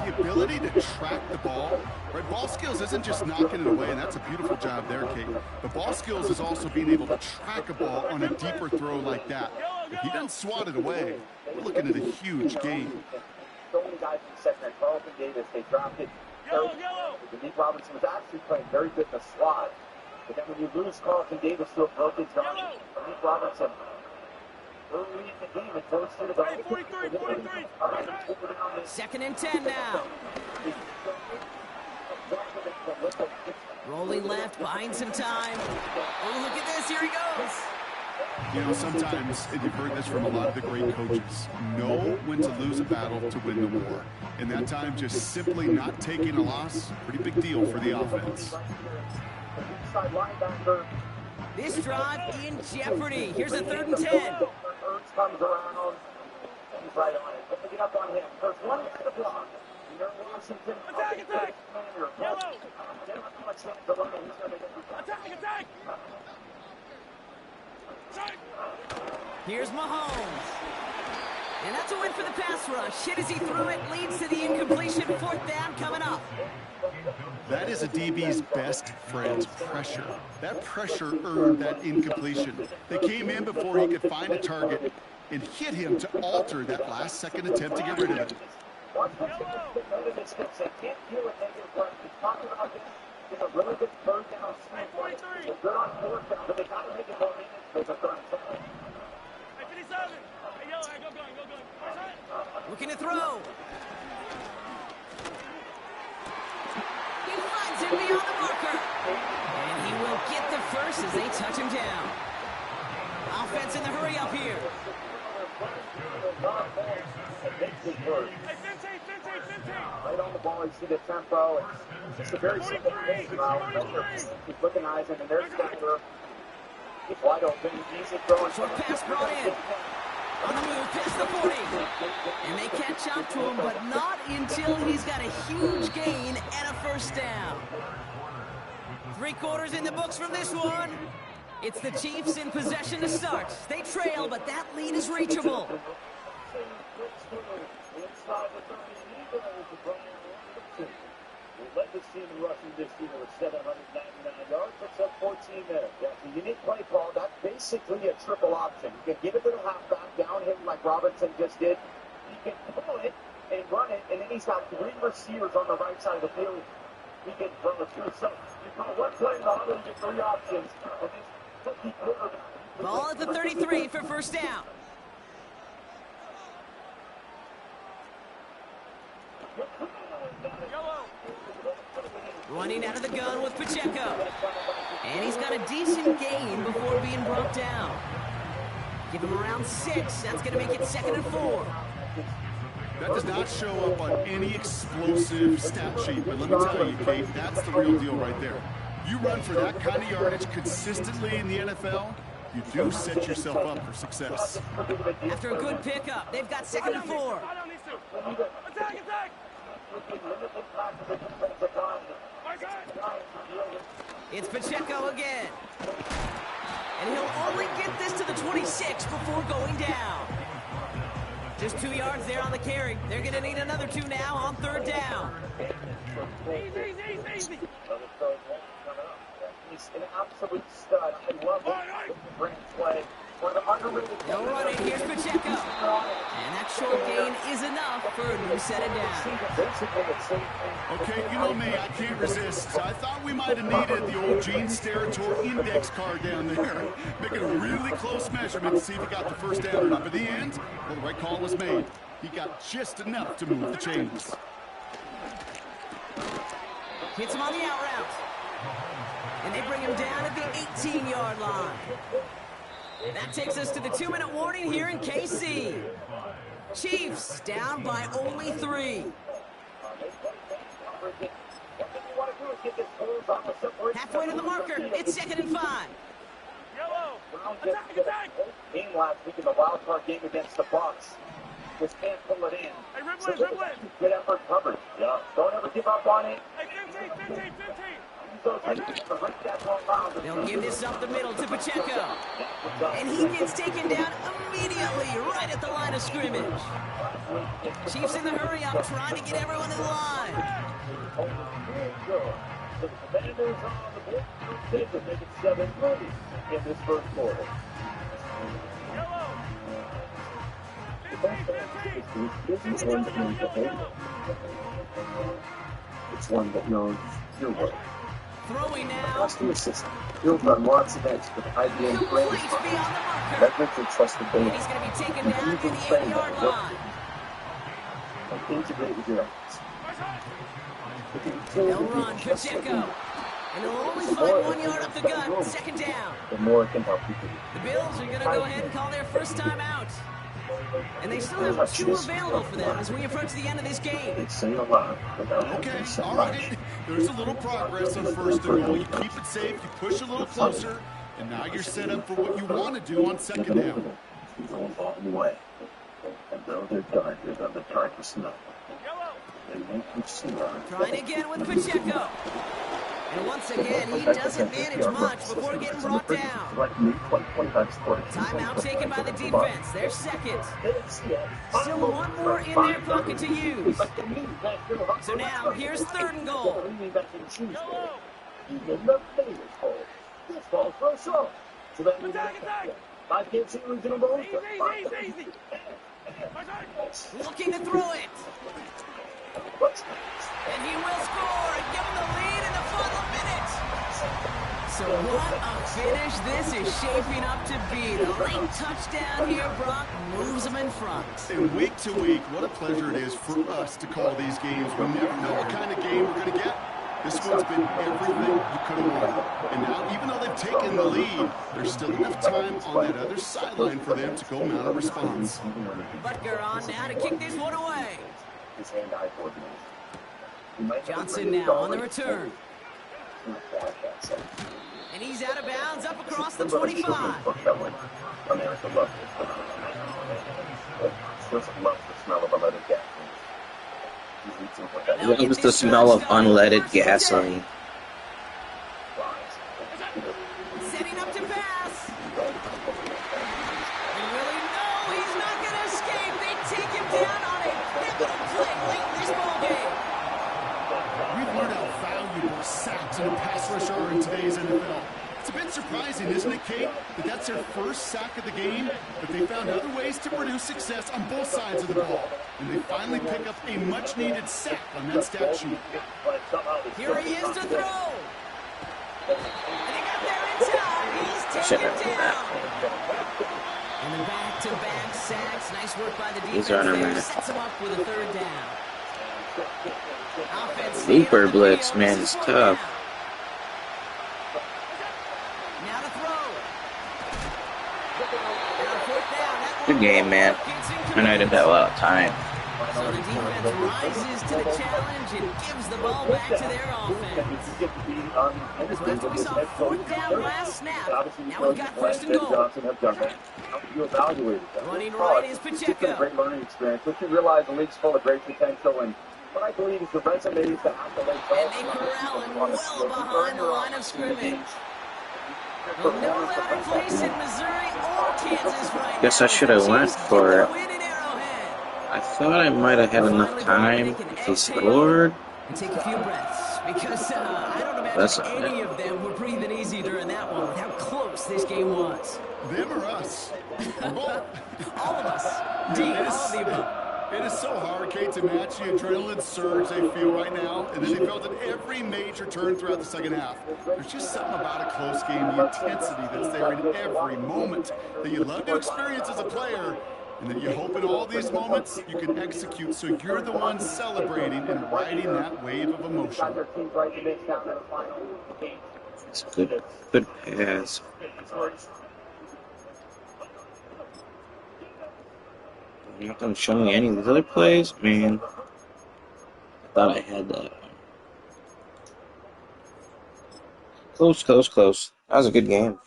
The ability to track the ball, right? Ball skills isn't just knocking it away, and that's a beautiful job there, Kate. The ball skills is also being able to track a ball on a deeper throw like that. If he doesn't swat it away, we're looking at a huge game. So many guys in the second. Carlton Davis, they dropped it. Denise Robinson was actually playing very good in the slot. But then when you lose Carlton Davis to a broken zone, Denise Robinson, early in the game, it goes to the 43. 2nd and 10 now. Rolling left, buying some time. Oh, look at this. Here he goes. You know, sometimes, and you've heard this from a lot of the great coaches, know when to lose a battle to win the war. And that time, just simply not taking a loss, pretty big deal for the offense. This drive in jeopardy. Here's a 3rd and 10. Comes around. He's right on it. Get up on him. There's one guy to block. Washington. Attack! Yellow! Attack! Here's Mahomes. And that's a win for the pass rush. Hit as he threw it, leads to the incompletion. 4th down coming up. That is a DB's best friend, pressure. That pressure earned that incompletion. They came in before he could find a target and hit him to alter that last-second attempt to get rid of it. Looking to throw. He finds him beyond the marker. And he will get the first as they touch him down. Offense in the hurry up here. Right on the ball, you see the tempo. It's a very simple thing. Keep looking eyes and there's Denver. It's wide open, easy throwing. Short pass brought in. On the move, past the 40. And they catch up to him, but not until he's got a huge gain and a first down. 3 quarters in the books from this one. It's the Chiefs in possession to start. They trail, but that lead is reachable. Led this team in rushing this year with 799 yards. Picks up 14 there. That's a unique play call. That's basically a triple option. You can give it to the halfback downhill like Robertson just did. He can pull it and run it, and then he's got 3 receivers on the right side of the field. He can throw it through. So you call one play in the huddle, you get 3 options. And this rookie quarterback. Ball at the 33 for first down. Running out of the gun with Pacheco. And he's got a decent gain before being brought down. Give him around 6. That's going to make it 2nd and 4. That does not show up on any explosive stat sheet, but let me tell you, Kate, that's the real deal right there. You run for that kind of yardage consistently in the NFL, you do set yourself up for success. After a good pickup, they've got 2nd and 4. Attack! It's Pacheco again. And he'll only get this to the 26 before going down. Just 2 yards there on the carry. They're going to need another 2 now on 3rd down. Easy. He's an absolute stud. I love it. Great play. They'll run it. Here's Pacheco. And that short gain is enough for a new set of down. Okay, you know me, I can't resist. I thought we might have needed the old Gene Steratore index card down there. Making a really close measurement to see if he got the first down or not. But in the end, well, the right call was made. He got just enough to move the chains. Hits him on the out route. And they bring him down at the 18-yard line. That takes us to the 2-minute warning here in KC. Chiefs down by only 3. Halfway to the marker. It's 2nd and 5. Yellow. Attack! Game last week in the wild card game against the Bucs. Just can't pull it in. Hey, Ribblin. Good effort coverage. Yeah. Don't ever give up on it. Hey, 15. They'll give this up the middle to Pacheco. And he gets taken down immediately right at the line of scrimmage. Chiefs in the hurry up, trying to get everyone in line. The Commanders on the board. They can make it 7-3 in this first quarter. It's one that knows the whole. It's one that knows your work. Throwing now. Customer system built on lots of eggs with IBM brains. Leverage your trusted data. And he's going to be taken down near the 8-yard line. And integrate with your efforts. They'll run Pacheco. And they'll only find 1 yard up the gut. 2nd down. The more it can help you do. The Bills are going to go ahead and call their first time out. And they still have 2 available for them as we approach the end of this game. Okay, all right. There's a little progress on 1st and goal. You keep it safe, you push a little closer, and now you're set up for what you want to do on 2nd down. Away. And though they're done, they're going to try to snap. They make you snap. Trying again with Pacheco. And once again, he doesn't manage much before getting brought down. Timeout taken by the defense. They're 2nd. Still 1 more in their pocket to use. So now, here's 3rd and goal. This ball's throw short. So that means I can't see losing a ball. Easy. Looking to throw it. And he will score and give him the lead in the final minute. So what a finish this is shaping up to be. The late touchdown here, Brock, moves them in front. And week to week, what a pleasure it is for us to call these games. We never know what kind of game we're going to get. This one's been everything you could have wanted. And now, even though they've taken the lead, there's still enough time on that other sideline for them to go mount a response. Butker on now to kick this one away. Johnson now on the return. And he's out of bounds up across the 25. Swift loves the smell of unleaded gasoline. He eats it with that. What was the smell of unleaded gasoline? Setting up to pass. And really, no, he's not going to escape. They take him down on a pivotal play late in this ballgame. We've learned how valuable sacks and a pass rush are in today's NFL. It's a bit surprising, isn't it, Kate, that that's their first sack of the game, but they found other ways to produce success on both sides of the ball, and they finally pick up a much-needed sack on that stat sheet. Here he is to throw. And he got there in time. He's taken down. And the back-to-back sacks. Nice work by the defense there. Sets him up with a third down. Offense Looper blitz, man, is tough. Now to throw. Good game, man. I know I didn't have a lot of time. So the defense rises to the challenge and gives the ball back to their offense. As we saw fourth down last snap, now we've got first and goal. You evaluated that. Running right is It's a Pacheco. great learning experience. But you realize the league's full of great potential, and what I believe is the resume is the accolades. And they corral him well behind the line of scrimmage. Well, no louder place in Missouri or Kansas right now. Guess I should have went for it. I thought I might have had enough time if he scored. And take a few breaths, because I don't imagine any of them were breathing easy during that one with how close this game was. Them or us? All of us. D, all of the above. It is so hard, Kate, to match the adrenaline surge they feel right now, and then they felt at every major turn throughout the second half. There's just something about a close game, the intensity that's there in every moment that you love to experience as a player, and that you hope in all these moments you can execute so you're the one celebrating and riding that wave of emotion. It's a good pass. Not gonna show me any of these other plays, man. I thought I had that. Close. That was a good game.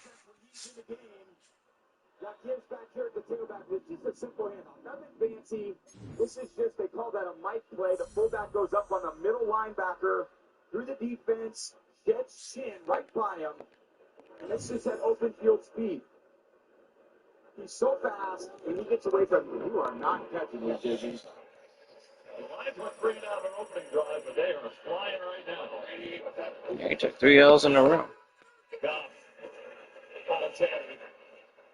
Nothing fancy. This is just, they call that a mic play. The fullback goes up on the middle linebacker through the defense, gets chin right by him, and this is at open field speed. He's so fast, and he gets away from you. You are not catching him, Jiggy. The Lions were 3 out of an opening drive, but they are flying right now. Yeah, he took 3 L's in a row. Goff, Palateri.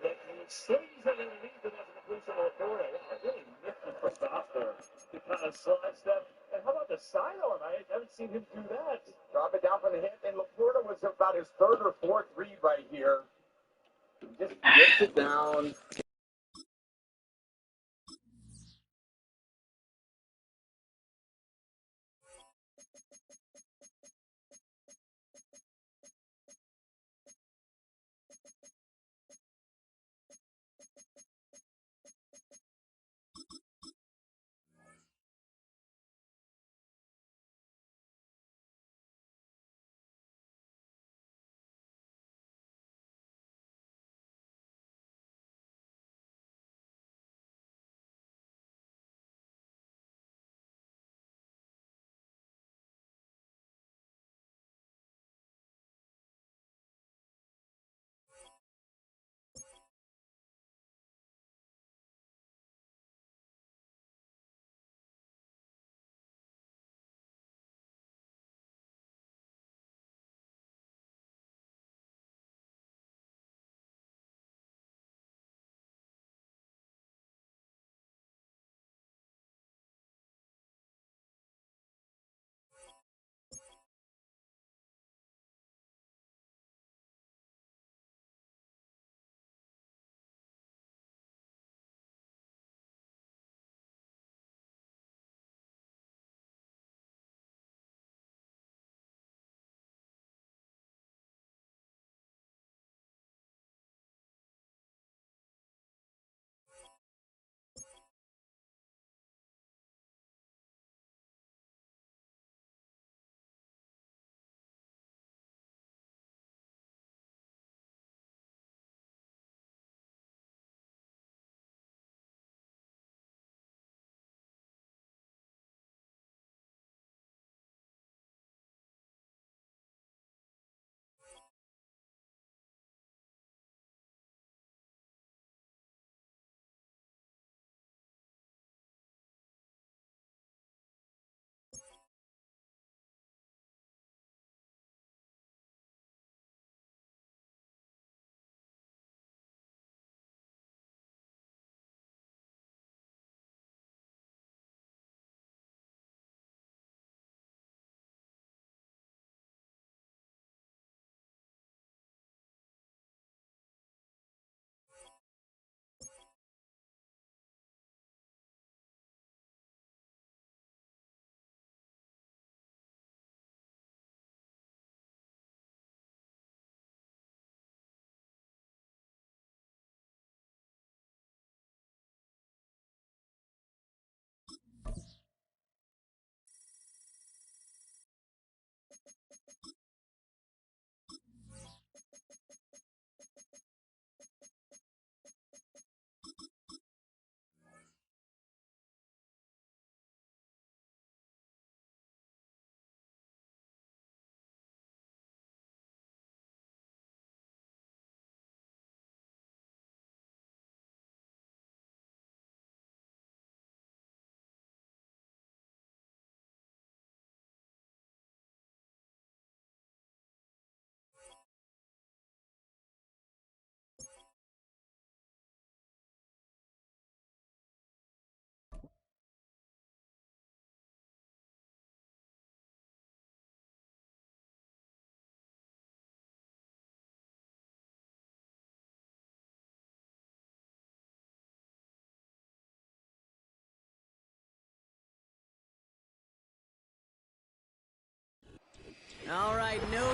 The slings underneath it as a completion of the quarter. I really nifty for Goff there to kind of sidestep. And how about the side arm? I haven't seen him do that. Drop it down from the hip, and Laporta was about his third or fourth read right here. Just gets it down.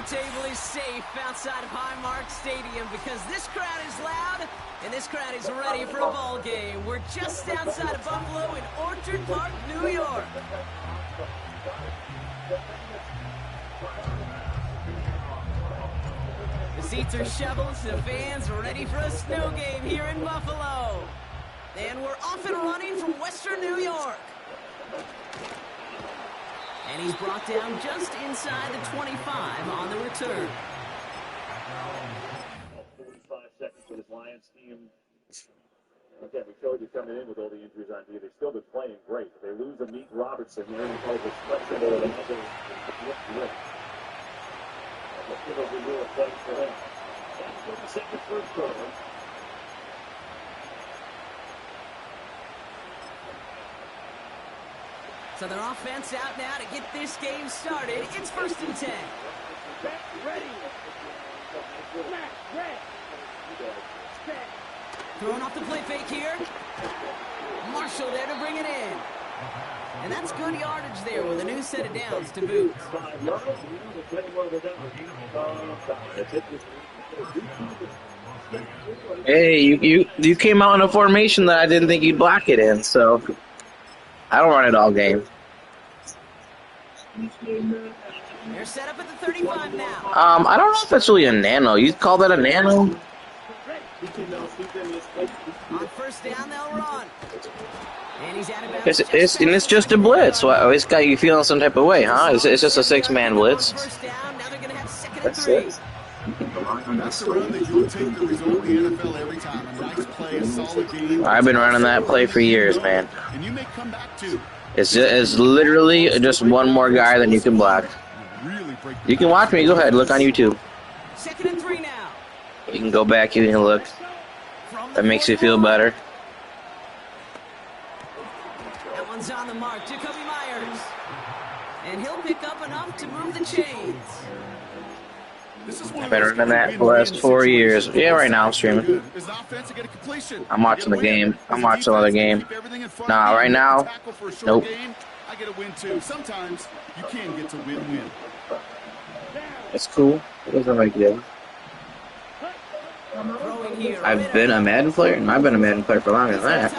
table is safe outside of Highmark Stadium because this crowd is loud and this crowd is ready for a ball game. We're just outside of Buffalo in Orchard Park, New York. The seats are shoveled, the fans are ready for a snow game here in Buffalo. And we're off and running from Western New York. And he's brought down just inside the 25 on the return. 45 seconds for this Lions team. Again, we showed you coming in with all the injuries on D. They've still been playing great. If they lose Amit Robertson, they're going to call this flexible or another lift. It'll be real exciting for them. That's what the second first quarter. So their offense out now to get this game started. It's 1st and 10. Ready. Throwing off the play fake here. Marshall there to bring it in. And that's good yardage there with a new set of downs to boot. Hey, you came out in a formation that I didn't think you'd block it in, so I don't run it all game. They're set up at the 35 now. I don't know if that's really a nano. You'd call that a nano? On 1st down, they'll run. And he's out of bounds. It's just a blitz. Well, it's got you feeling some type of way, huh? It's just a 6-man blitz. First down, now they're going to have 2nd and That's 3. it. That's the run that you'll take the result in the NFL every time. A nice play, a solid game. I've been running that play for years, man. And you may come back to. It's literally just one more guy than you can block. You can watch me. Go ahead. Look on YouTube. 2nd and 3 now. You can go back. You can look. That makes you feel better. That one's on the mark. Jacoby Myers. And he'll pick up enough to move the chains. I've been running that for the last 4 years. Yeah, right now I'm streaming. I'm watching the game. I'm watching another game. Nah, right now, nope. I get a win too. Sometimes you can get to win-win. It's cool. It doesn't make it. I've been a Madden player, and I've been a Madden player for longer than that.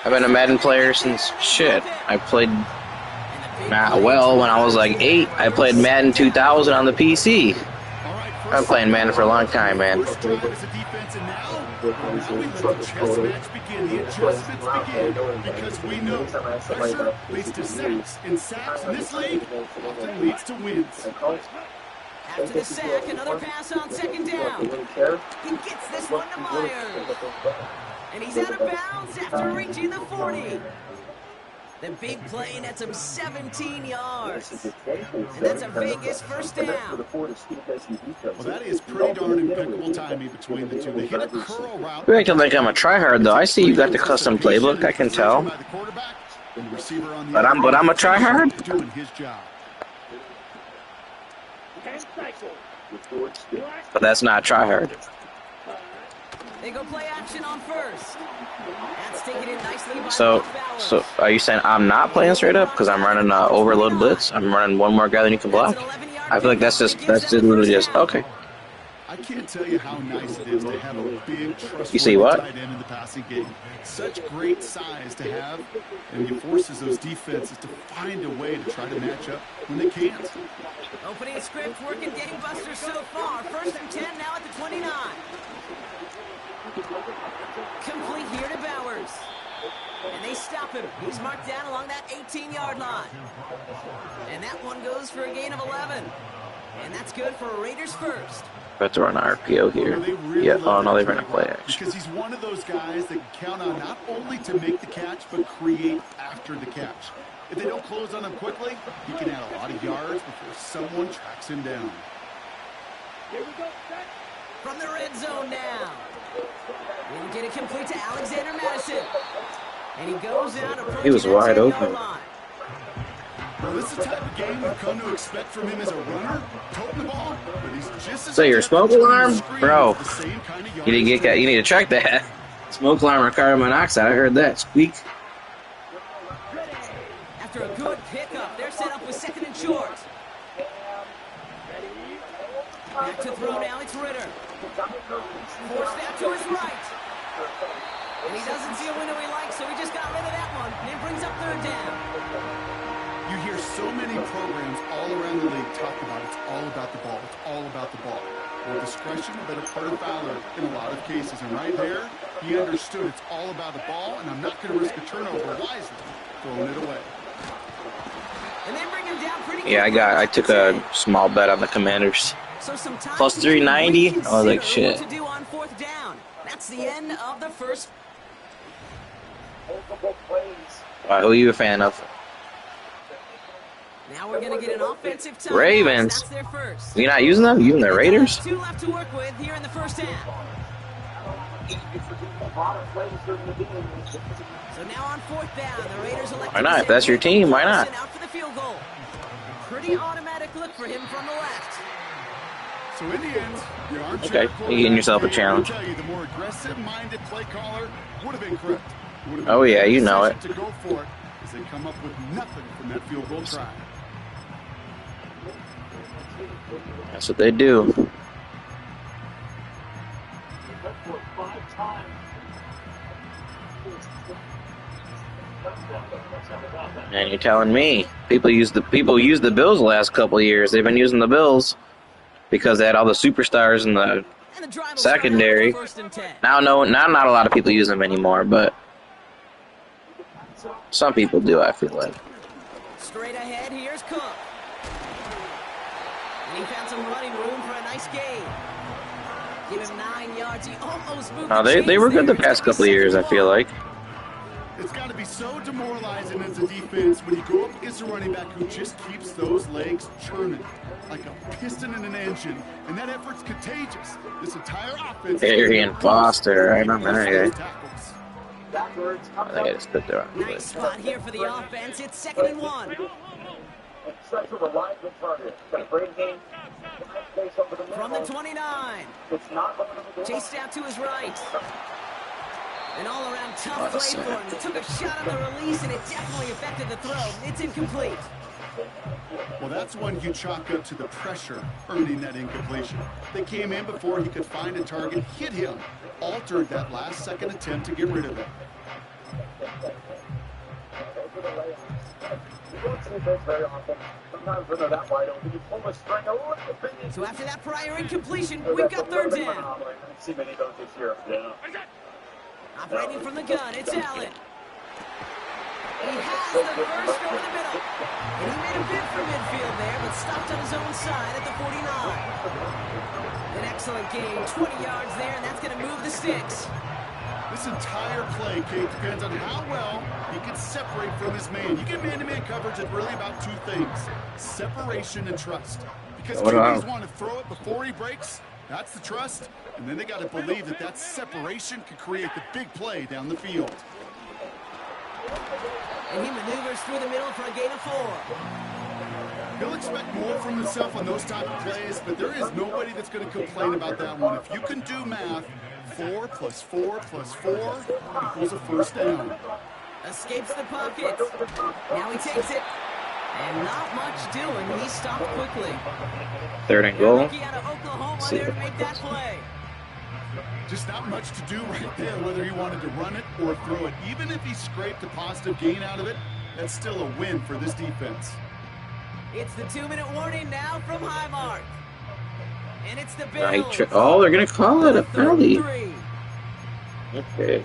I've been a Madden player since shit. I played when I was like 8. I played Madden 2000 on the PC. I've been playing Madden for a long time, man. Because we know pressure leads to sacks, and sacks in this league often leads to wins. After the sack, another pass on 2nd down. He gets this one to Myers. And he's out of bounds after reaching the 40. The big play nets him 17 yards. And that's a Vegas 1st down. Well, that is pretty darn impeccable timing between the two. They hit a curl route. You're acting like I'm a tryhard, though. I see you got the custom playbook. I can tell. But I'm a tryhard. Doing his job. But that's not tryhard. They go play action on 1st. That's taken in nicely by So are you saying I'm not playing straight up because I'm running overload blitz? I'm running one more guy than you can block. I feel like that's just literally just okay. I can't tell you how nice it is to have a big, You see what? trustworthy tight end in the passing game. Such great size to have, and he forces those defenses to find a way to try to match up when they can't. Opening script working gangbusters so far. 1st and 10 now at the 29. Complete here to Bowers. And they stop him. He's marked down along that 18-yard line. And that one goes for a gain of 11. And that's good for a Raiders 1st. About to run an RPO here. Yeah, oh no, they ran a play action. Because he's one of those guys that can count on not only to make the catch, but create after the catch. If they don't close on him quickly, he can add a lot of yards before someone tracks him down. Here we go. From the red zone now. We'll get it complete to Alexander Madison. And he goes out. He was wide open. Well, this is the type of game we've come to expect from him as a runner, toting the ball, but he's just as So your smoke alarm? Bro, you need to check that. Smoke alarm or carbon monoxide, I heard that. Squeak. After a good pickup, they're set up with 2nd and short. Forced out to his right. And he doesn't see a window he likes, so he just got rid of that one. And it brings up third down. You hear so many programs all around the league talk about it's all about the ball. It's all about the ball. Well, discretion, a better part of valor in a lot of cases. And right there, he understood it's all about the ball, and I'm not going to risk a turnover wisely, throwing it away. And then bring him down pretty I took a small bet on the Commanders. So Plus 390. I was like, shit. What to do on fourth down. That's the end of the first. Who are you a fan of? Now we're going to get an offensive time. Ravens. That's their first. You're not using them? Using the Raiders? 2 left to work with here in the first half. So now on fourth down, the Raiders elect. Why not? If that's your team, why not? Out for the field goal. Pretty automatic look for him from the left. So in the end, the okay, you're getting yourself a challenge. The more aggressive-minded play caller would have been correct. Oh yeah, you know it. To go for it as they come up with nothing from that field goal try. That's what they do. And you're telling me people use the Bills the last couple of years. They've been using the Bills because they had all the superstars in the secondary. Now not a lot of people use them anymore, but some people do, I feel like. Straight ahead, here's Cook. And he found some running room for a nice gain. Give him 9 yards. He almost moved. No, they were good the past couple of years, I feel like. It's got to be so demoralizing as a defense when you go up against a running back who just keeps those legs churning like a piston in an engine, and that effort's contagious. This entire offense. Arian Foster, I remember that guy. I think I just put there. Nice spot here for the offense. It's 2nd and 1. From the 29. Chased out to his right. An all-around tough play for him. He took a shot on the release, and it definitely affected the throw. It's incomplete. Well, that's one you chalk up to the pressure earning that incompletion. They came in before he could find a target, hit him, altered that last-second attempt to get rid of it. So after that prior incompletion, we've got third down. Operating from the gun, it's Allen. He has the first over the middle. And he made a bid for midfield there, but stopped on his own side at the 49. An excellent gain, 20 yards there, and that's going to move the sticks. This entire play, Kate, depends on how well he can separate from his man. You get man-to-man coverage, it's really about 2 things: separation and trust. Because QBs want to throw it before he breaks. That's the trust. And then they got to believe that that separation can create the big play down the field. And he maneuvers through the middle for a gain of 4. He'll expect more from himself on those type of plays, but there is nobody that's going to complain about that one. If you can do math, 4 plus 4 plus 4 equals a first down. Escapes the pocket. Now he takes it. And not much doing. He stopped quickly. 3rd and goal. Rookie out of Oklahoma there to make that play. Just not much to do right there, whether he wanted to run it or throw it. Even if he scraped a positive gain out of it, that's still a win for this defense. It's the 2-minute warning now from Highmark. And it's the Bills. Oh, they're going to call it a penalty. Okay.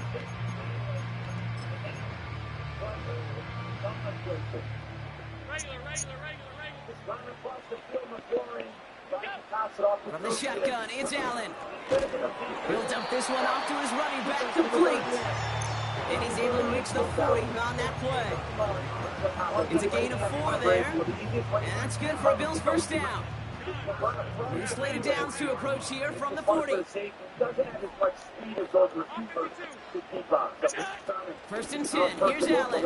From the shotgun, it's Allen. He'll dump this one off to his running back, complete. And he's able to reach the 40 on that play. It's a gain of 4 there. And that's good for a Bills first down. New slate of downs to approach here from the 40. 1st and 10, here's Allen.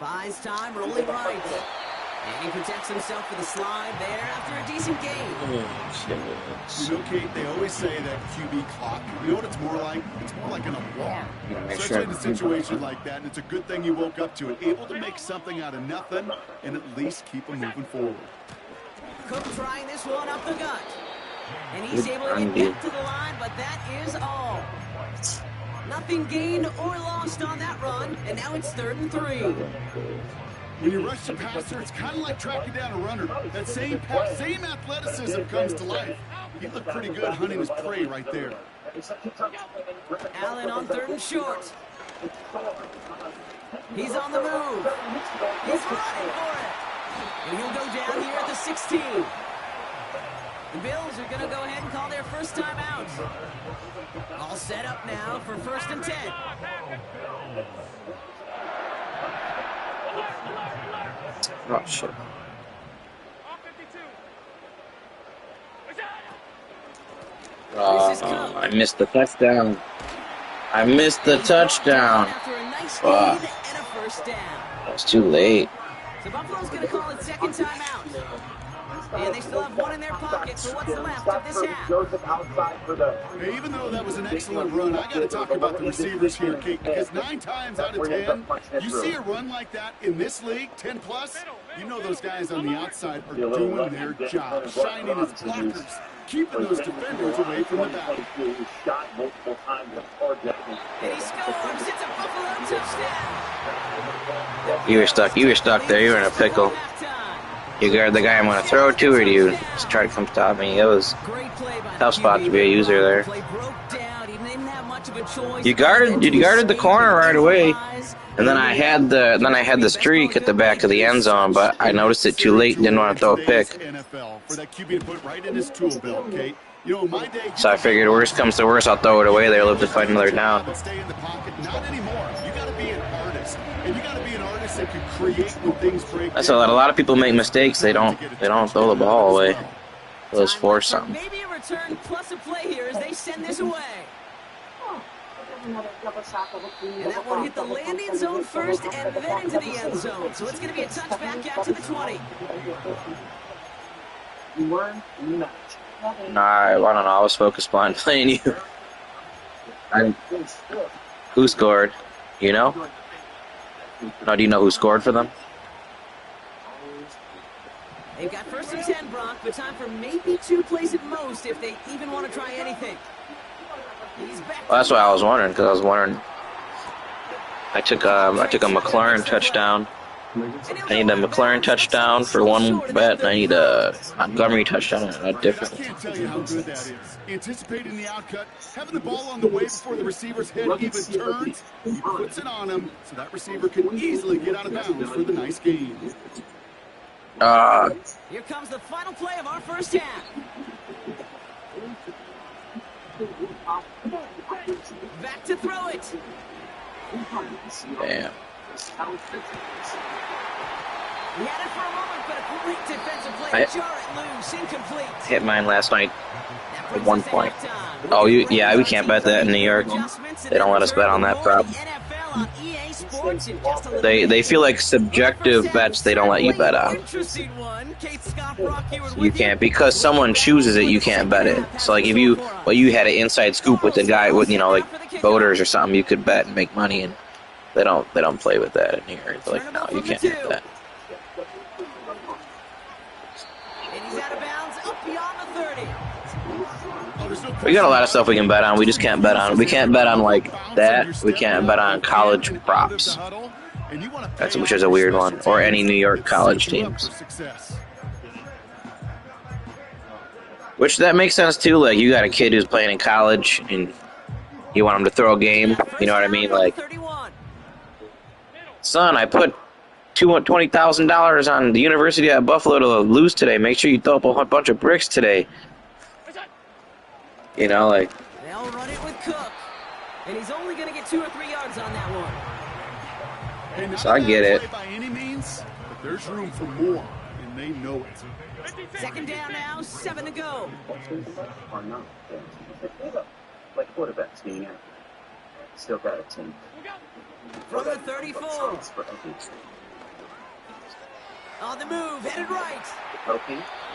Buys time, rolling right. And he protects himself with a slide there after a decent gain. You know, Kate, they always say that QB clock. You know what it's more like? It's more like an alarm. Especially in a situation like that, and it's a good thing you woke up to it. Able to make something out of nothing and at least keep them moving forward. Cook trying this one up the gut. And he's able to get back to the line, but that is all. Nothing gained or lost on that run, and now it's 3rd and 3. When you rush the passer, it's kind of like tracking down a runner. That same pass, same athleticism comes to life. He looked pretty good hunting his prey right there. Allen on 3rd and short. He's on the move. He's running for it. And he'll go down here at the 16. The Bills are going to go ahead and call their first timeout. All set up now for 1st and 10. Oh, shit. I missed the touchdown. I missed the touchdown. Fuck. That's too late. So Buffalo's going to call it 2nd timeout. And they still have one in their pocket for what's left of this half. Hey, even though that was an excellent run, I got to talk about the receivers here, Kate, because 9 times out of 10, you see a run like that in this league, 10 plus, you know those guys on the outside are doing their job, shining as blockers, keeping those defenders away from the back. And he scores. It's a Buffalo touchdown. You were stuck there. You were in a pickle. You guard the guy I'm going to throw to, or do you just try to come stop me? It was a tough spot to be a user there. You guarded the corner right away, and then I had the streak at the back of the end zone, but I noticed it too late and didn't want to throw a pick. So I figured, worst comes to worst, I'll throw it away there, live to fight another down. That's a lot of people make mistakes. They don't throw the ball away. They'll just force something. Maybe a return plus a play here as they send this away. And that one hit the landing zone first and then into the end zone. So it's going to be a touchback out to the 20. Nah, I don't know. I was focused on playing you. Who scored? You know? No, do you know who scored for them? They've got 1st and 10, Brock, but time for maybe 2 plays at most if they even want to try anything. Well, that's what I was wondering, because I was wondering. I took a McLaurin touchdown. I need a McLaurin touchdown for one bet, and I need a Montgomery touchdown and a different. I can't tell you how good that is. Anticipating the outcut, having the ball on the way before the receiver's head even turns, he puts it on him so that receiver can easily get out of bounds for the nice gain. Here comes the final play of our first half. Back to throw it. Damn. He had it for a moment, but a great defensive play. Jar it loose, incomplete. Hit mine last night at 1 point. Oh, yeah, we can't bet that in New York. They don't let us bet on that prop. They feel like subjective bets they don't let you bet on. You can't, because someone chooses it, you can't bet it. So like if you had an inside scoop with the guy with, you know, like voters or something, you could bet and make money, and they don't play with that in here. They're like, no, you can't do that. And he's out of bounds up beyond the 30. We got a lot of stuff we can bet on. We just can't bet on. We can't bet on like that. We can't bet on college props. Which is a weird one. Or any New York college teams. Which that makes sense too. Like you got a kid who's playing in college and you want him to throw a game. You know what I mean? Like, son, I put $20,000 on the University of Buffalo to lose today. Make sure you throw up a bunch of bricks today. You know, like. They'll run it with Cook, and he's only going to get 2 or 3 yards on that one. So I get it. By any means, but there's room for more, and they know it. 2nd down now, 7 to go. Like quarterbacks being active. Still got a team. From the 34. On the move, headed right.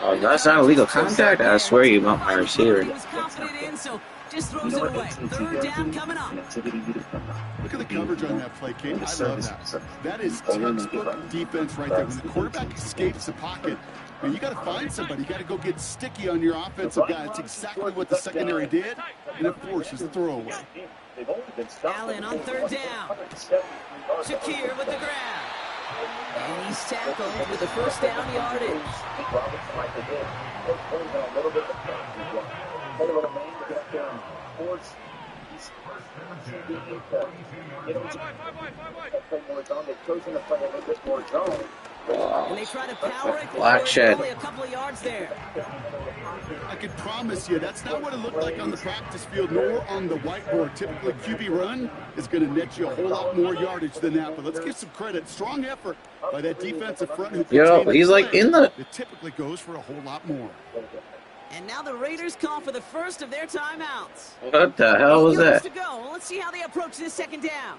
Oh, that's not illegal contact? I swear you bumped my receiver. He was confident in, so just throws it away. 3rd down coming up. Look at the coverage on that play, Kate. I love that. That is textbook defense right there. When the quarterback escapes the pocket, And you got to find somebody. You got to go get sticky on your offensive guy. It's exactly what the secondary did, and it forces the throwaway. Allen on third down. Shakir with the grab. And he's tackled with the first down yardage. And they try to power it. Black shed. Only a couple of yards there. I can promise you that's not what it looked like on the practice field nor on the whiteboard. Typically, QB run is going to net you a whole lot more yardage than that. But let's give some credit. Strong effort by that defensive front. Yo, he's like in the... It typically goes for a whole lot more. And now the Raiders call for the first of their timeouts. What the hell was that? To go. Well, let's see how they approach this second down.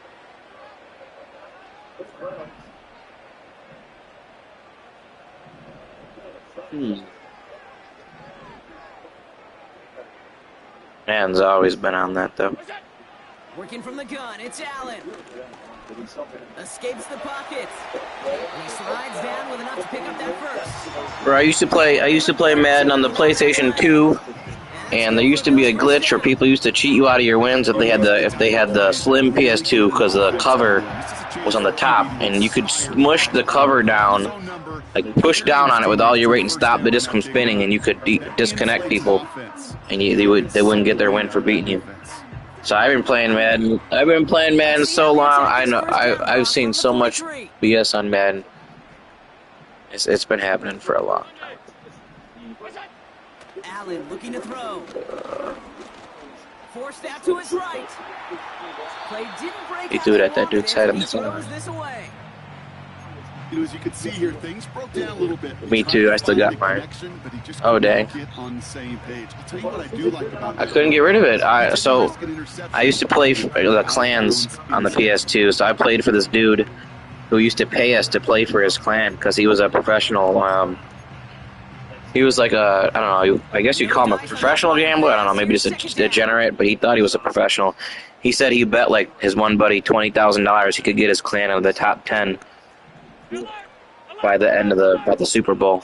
Man's always been on that, though. Working from the gun, it's Allen. Escapes the pocket. And he slides down with enough to pick up that first. Bro, I used to play Madden on the PlayStation 2, and there used to be a glitch where people used to cheat you out of your wins if they had the slim PS2 because the cover was on the top, and you could smush the cover down, like push down on it with all your weight and stop the disc from spinning, and you could disconnect people, and they wouldn't get their win for beating you. So I've been playing Madden. I've been playing Madden so long. I know I've seen so much BS on Madden. It's been happening for a long time. Allen looking to throw. Forced out to his right. Play didn't break. He threw it at that dude's head on the side. You know, as you can see here, things broke down a little bit. Me too. I still got mine. Oh dang! I couldn't get rid of it. I used to play for the clans on the PS2. So I played for this dude who used to pay us to play for his clan because he was a professional. He was like I don't know. I guess you'd call him a professional gambler. I don't know. Maybe just a degenerate. But he thought he was a professional. He said he bet like his one buddy $20,000 he could get his clan out of the top 10. By the end of the Super Bowl.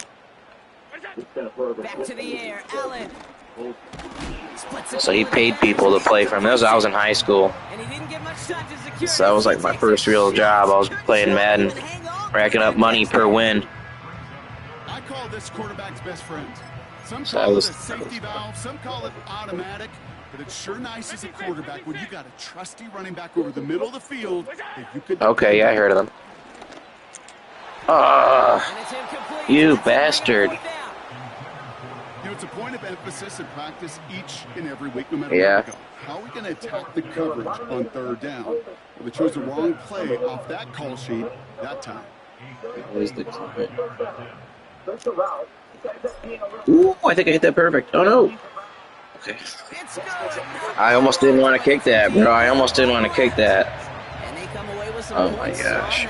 Back to the air, Allen. So he paid people to play for him. I was in high school. So that was like my first real job. I was playing Madden, racking up money per win. I call this quarterback's best friend. Some call it a safety valve, some call it automatic, but it's sure nice as a quarterback when you got a trusty running back over the middle of the field that you could. Okay, yeah, I heard of them. You bastard. You know, it's a point of emphasis in practice each and every week, no matter where we go. How are we going to attack the coverage on third down? Well, they chose the wrong play off that call sheet that time. Where's the clip? Ooh, I think I hit that perfect. Oh, no. Okay. I almost didn't want to kick that, bro. I almost didn't want to kick that. Oh, my gosh.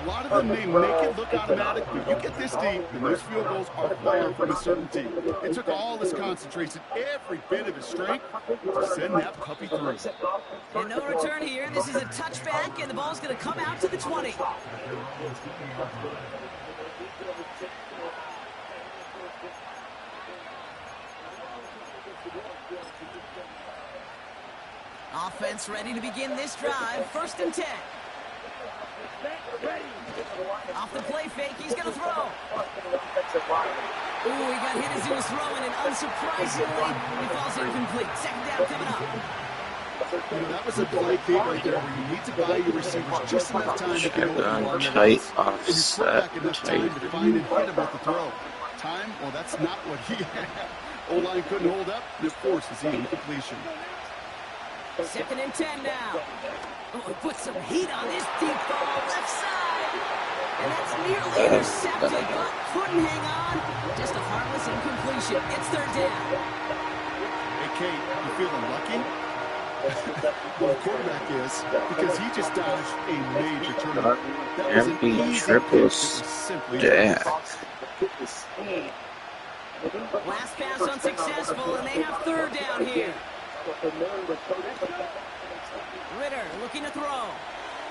A lot of them, they make it look automatic, but you get this deep, and those field goals are far from a certainty. It took all his concentration, every bit of his strength, to send that puppy through. And no return here. This is a touchback, and the ball's going to come out to the 20. Offense ready to begin this drive. 1st and 10. Off the play fake, he's going to throw. Ooh, he got hit as he was throwing, and unsurprisingly, he falls incomplete. 2nd down coming up. You know, that was a play fake right there where you need to buy your receivers just enough time to get over tight offset. Time to find and hit him at the throw. Time? Well, that's not what he had. O-line couldn't hold up, and it forces the incompletion. 2nd and 10 now. Oh, put some heat on this deep ball left side. And that's nearly intercepted, but couldn't hang on. Just a harmless incompletion. It's 3rd down. Hey, Kate, you feeling lucky? Well, the quarterback is, because he just dodged a major turnover. That was an easy triple stack. Last pass unsuccessful, and they have 3rd down here. Ritter looking to throw.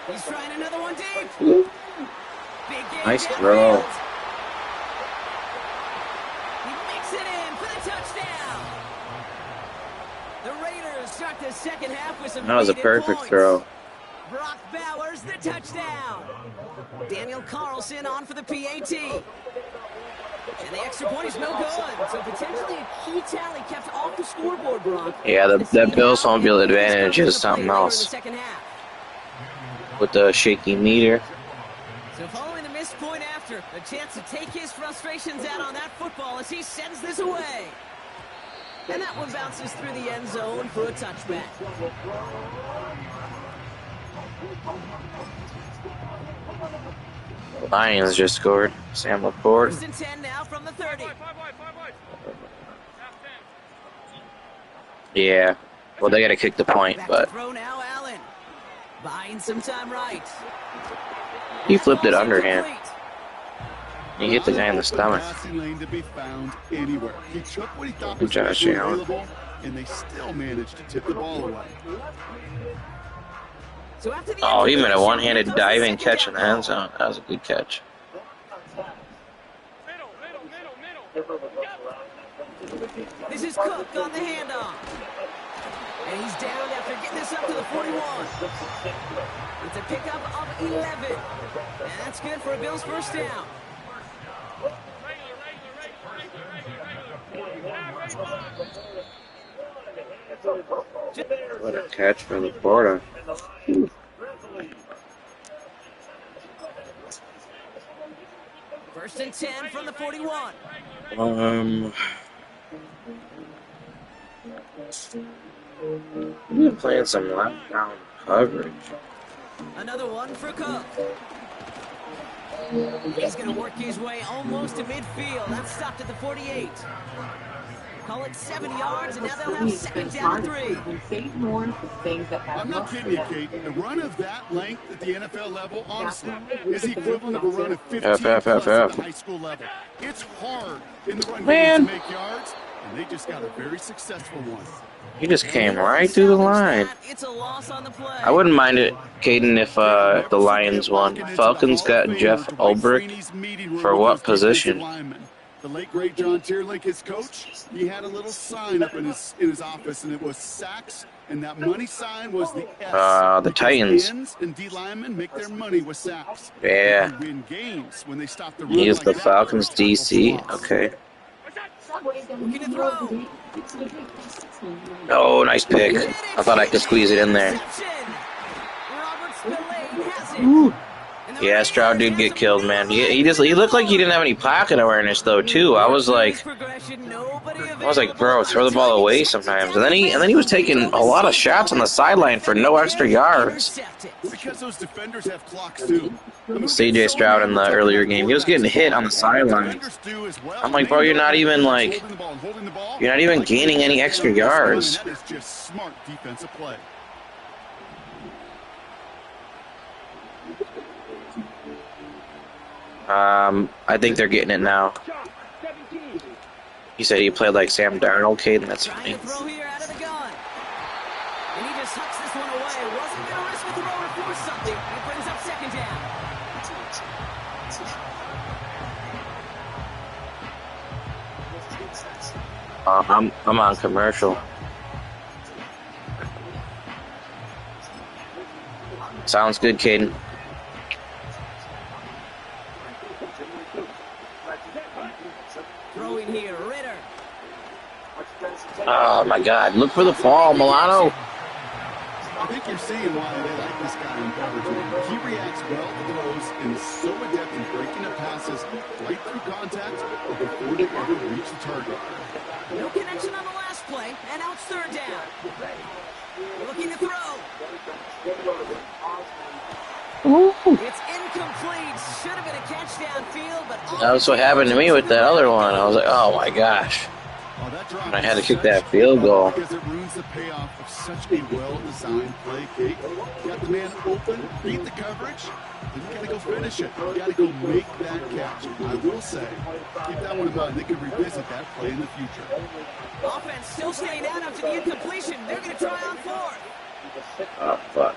He's trying another one deep. Big game nice throw. touchdown. The Raiders start the second half with some That was a needed perfect points. throw. Brock Bowers, the touchdown. Daniel Carlson on for the PAT. And the extra point is no good. So potentially a key tally kept off the scoreboard, Brock. Yeah, that Bills home field advantage is something else. With the shaky meter. So following the missed point after, a chance to take his frustrations out on that football as he sends this away. And that one bounces through the end zone for a touchback. Lions just scored. Sam Laporte. First and 10 now from the 30. Yeah. Well, they got to kick the point, Back but to throw now, Allen. Buying some time right. he flipped it underhand. He hit the guy in the stomach. Lane to be found anywhere. He took what he thought was Josh Allen. available, and they still managed to tip the ball away. So after the Oh, he made a one-handed diving catch in the end zone. That was a good catch. This is Cook on the handoff. And he's down after getting this up to the 41. It's a pickup of 11. And that's good for a Bills first down. What a catch for Laporte. First and 10 from the 41. We're playing some lockdown coverage. Another one for Cook. He's going to work his way almost to midfield. That's stopped at the 48. Call it 70 yards, and now they'll have second down and 3. I'm not kidding you, Kate. A run of that length at the NFL level, honestly, is the equivalent of a run of 15 plus at the high school level. It's hard in the run game to make yards, and they just got a very successful one. He just came right through the line. It's a loss on the play. I wouldn't mind it, Caden, if the Lions won. Falcons got Jeff Ulbrich for what position? The late great John Tierlink, his coach, he had a little sign up in his office, and it was sacks, and that money sign was the S. The Titans. Ends and D linemen make their money with sacks. Yeah. They win games when they stop the run. He is like the that. Falcons DC. Okay. Looking to throw. Oh, nice pick. I thought I could squeeze it in there. Robert Spillane has it. Yeah, Stroud did get killed, man. He looked like he didn't have any pocket awareness though, too. I was like, bro, throw the ball away sometimes. And then he was taking a lot of shots on the sideline for no extra yards. Because those defenders have clocks too. C.J. Stroud in the earlier game, he was getting hit on the sideline. I'm like, bro, you're not even gaining any extra yards. That is just smart defensive play. I think they're getting it now. He said he played like Sam Darnold, Caden. That's funny. Throw here out of the gun. And he just hucks this one away. Wasn't going to risk the throw to force something. It brings up second down. I'm on commercial. Sounds good, Caden. Throwing here, Ritter. Oh my God! Look for the fall, Milano. I think you're seeing why they like this guy in coverage. He reacts well to throws and is so adept in breaking up passes right through contact or before they ever reach the target. No connection on the last play, and now it's third down. Looking to throw. Ooh. It's incomplete. Should have been a catch downfield, but That was what happened to me with that other one. I was like, oh my gosh. And I had to kick that field goal. Because it ruins the payoff of such a well-designed play, Kate. Got the man open, beat the coverage, and you got to go finish it. You got to go make that catch. I will say, keep that one in mind. They can revisit that play in the future. Offense still staying out after the incompletion. They're going to try on fourth. Oh, fuck.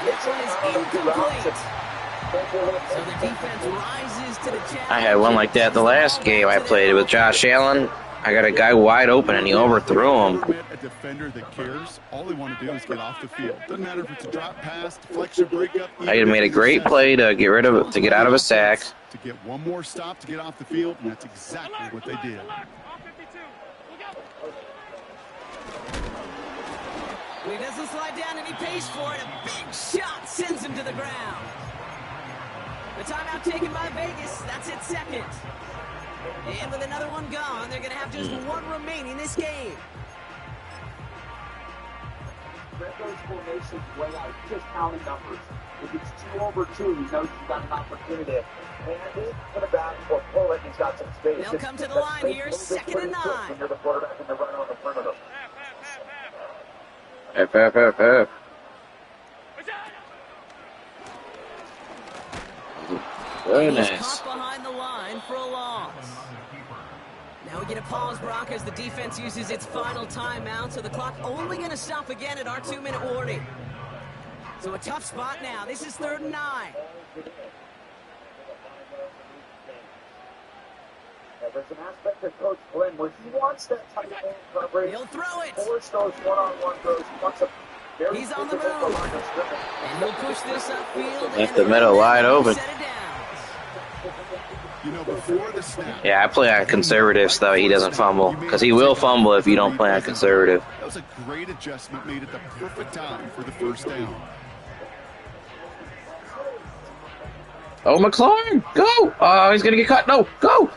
This one is incomplete. So the defense rises to the challenge. I had one like that the last game I played with Josh Allen. I got a guy wide open and he overthrew him. A defender that cares, all they want to do is get off the field. Doesn't matter if it's a drop pass, deflection, breakup. I had made a great play to get out of a sack. To get one more stop to get off the field, and that's exactly what they did. He doesn't slide down and he pays for it. A big shot sends him to the ground. The timeout taken by Vegas. That's its second. And with another one gone, they're going to have just one remaining this game. Those formations way out, just counting numbers. If it's 2 over 2, you know you've got an opportunity to hand it to the back or pull it. He's got some space. They'll come to the line here, 2nd and 9. When you're the quarterback and they're running on the perimeter. F. Very He's nice. caught behind the line for a loss. Now we get a pause, Brock, as the defense uses its final timeout, so the clock only going to stop again at our 2-minute warning. So a tough spot now. This is 3rd and 9. There's an aspect of Coach Glenn where he wants that tight end coverage. He'll throw it. Force those one-on-one throws. He wants a very He's on the move. And he'll push this upfield. Left the middle wide open. You know, before the snap. Yeah, I play on conservative so he doesn't fumble. Because he will fumble if you don't play on conservative. That was a great adjustment made at the perfect time for the first down. Oh, McLaurin, go! Oh, he's going to get cut. No, go!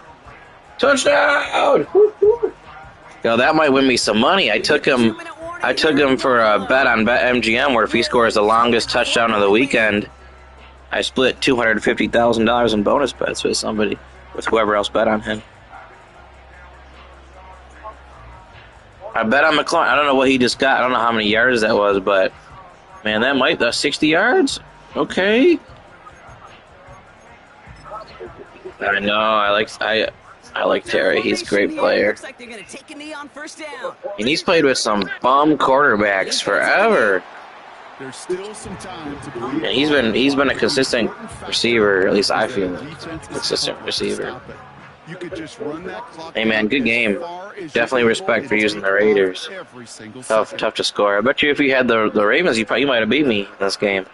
Touchdown! Yo, that might win me some money. I took him for a bet on BetMGM where if he scores the longest touchdown of the weekend, I split $250,000 in bonus bets with somebody, with whoever else bet on him. I bet on McLaurin. I don't know what he just got. I don't know how many yards that was, but man, that's 60 yards. Okay. I know. I like Terry. He's a great player. Looks like they're going to take a knee on 1st down. And he's played with some bum quarterbacks forever. There's still some time to And he's been a consistent receiver, at least I feel like. Consistent receiver. You could just run that clock. Hey man, good game. Definitely respect for using the Raiders. Tough to score. I bet you if you had the Ravens, you might have beat me in this game.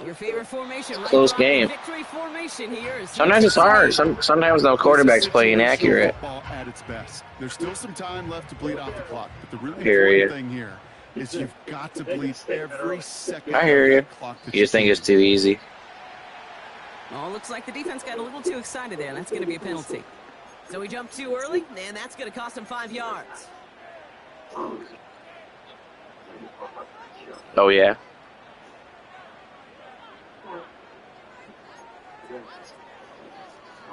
Your favorite formation, right? Close game. Victory formation here is Sometimes it's hard. Sometimes the quarterbacks play inaccurate. At its best. There's still some time left to bleed off the clock, but the really Period. important thing here is you've got to bleed every second. I hear you. You just think it's too easy. Oh, looks like the defense got a little too excited there. That's going to be a penalty. So he jumped too early, and that's going to cost him 5 yards. Oh yeah.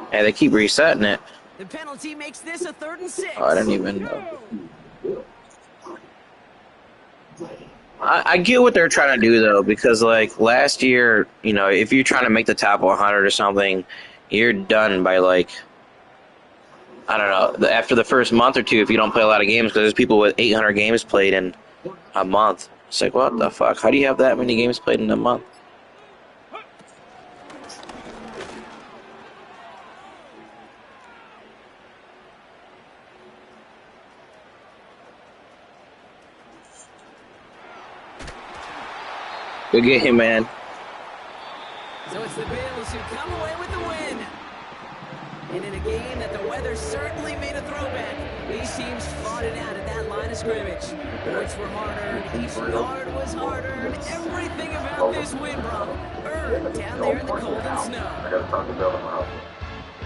Hey, they keep resetting it. The penalty makes this a 3rd and 6. Oh, I didn't even know. I get what they're trying to do, though, because, like, last year, you know, if you're trying to make the top 100 or something, you're done by, like, I don't know, after the first month or two if you don't play a lot of games, because there's people with 800 games played in a month. It's like, what the fuck? How do you have that many games played in a month? Good game, man. So it's the Bills who come away with the win. And in a game that the weather certainly made a throwback, these teams fought it out at that line of scrimmage. Points were harder, each yard was harder, and everything about this win, bro, earned down there in the cold and snow.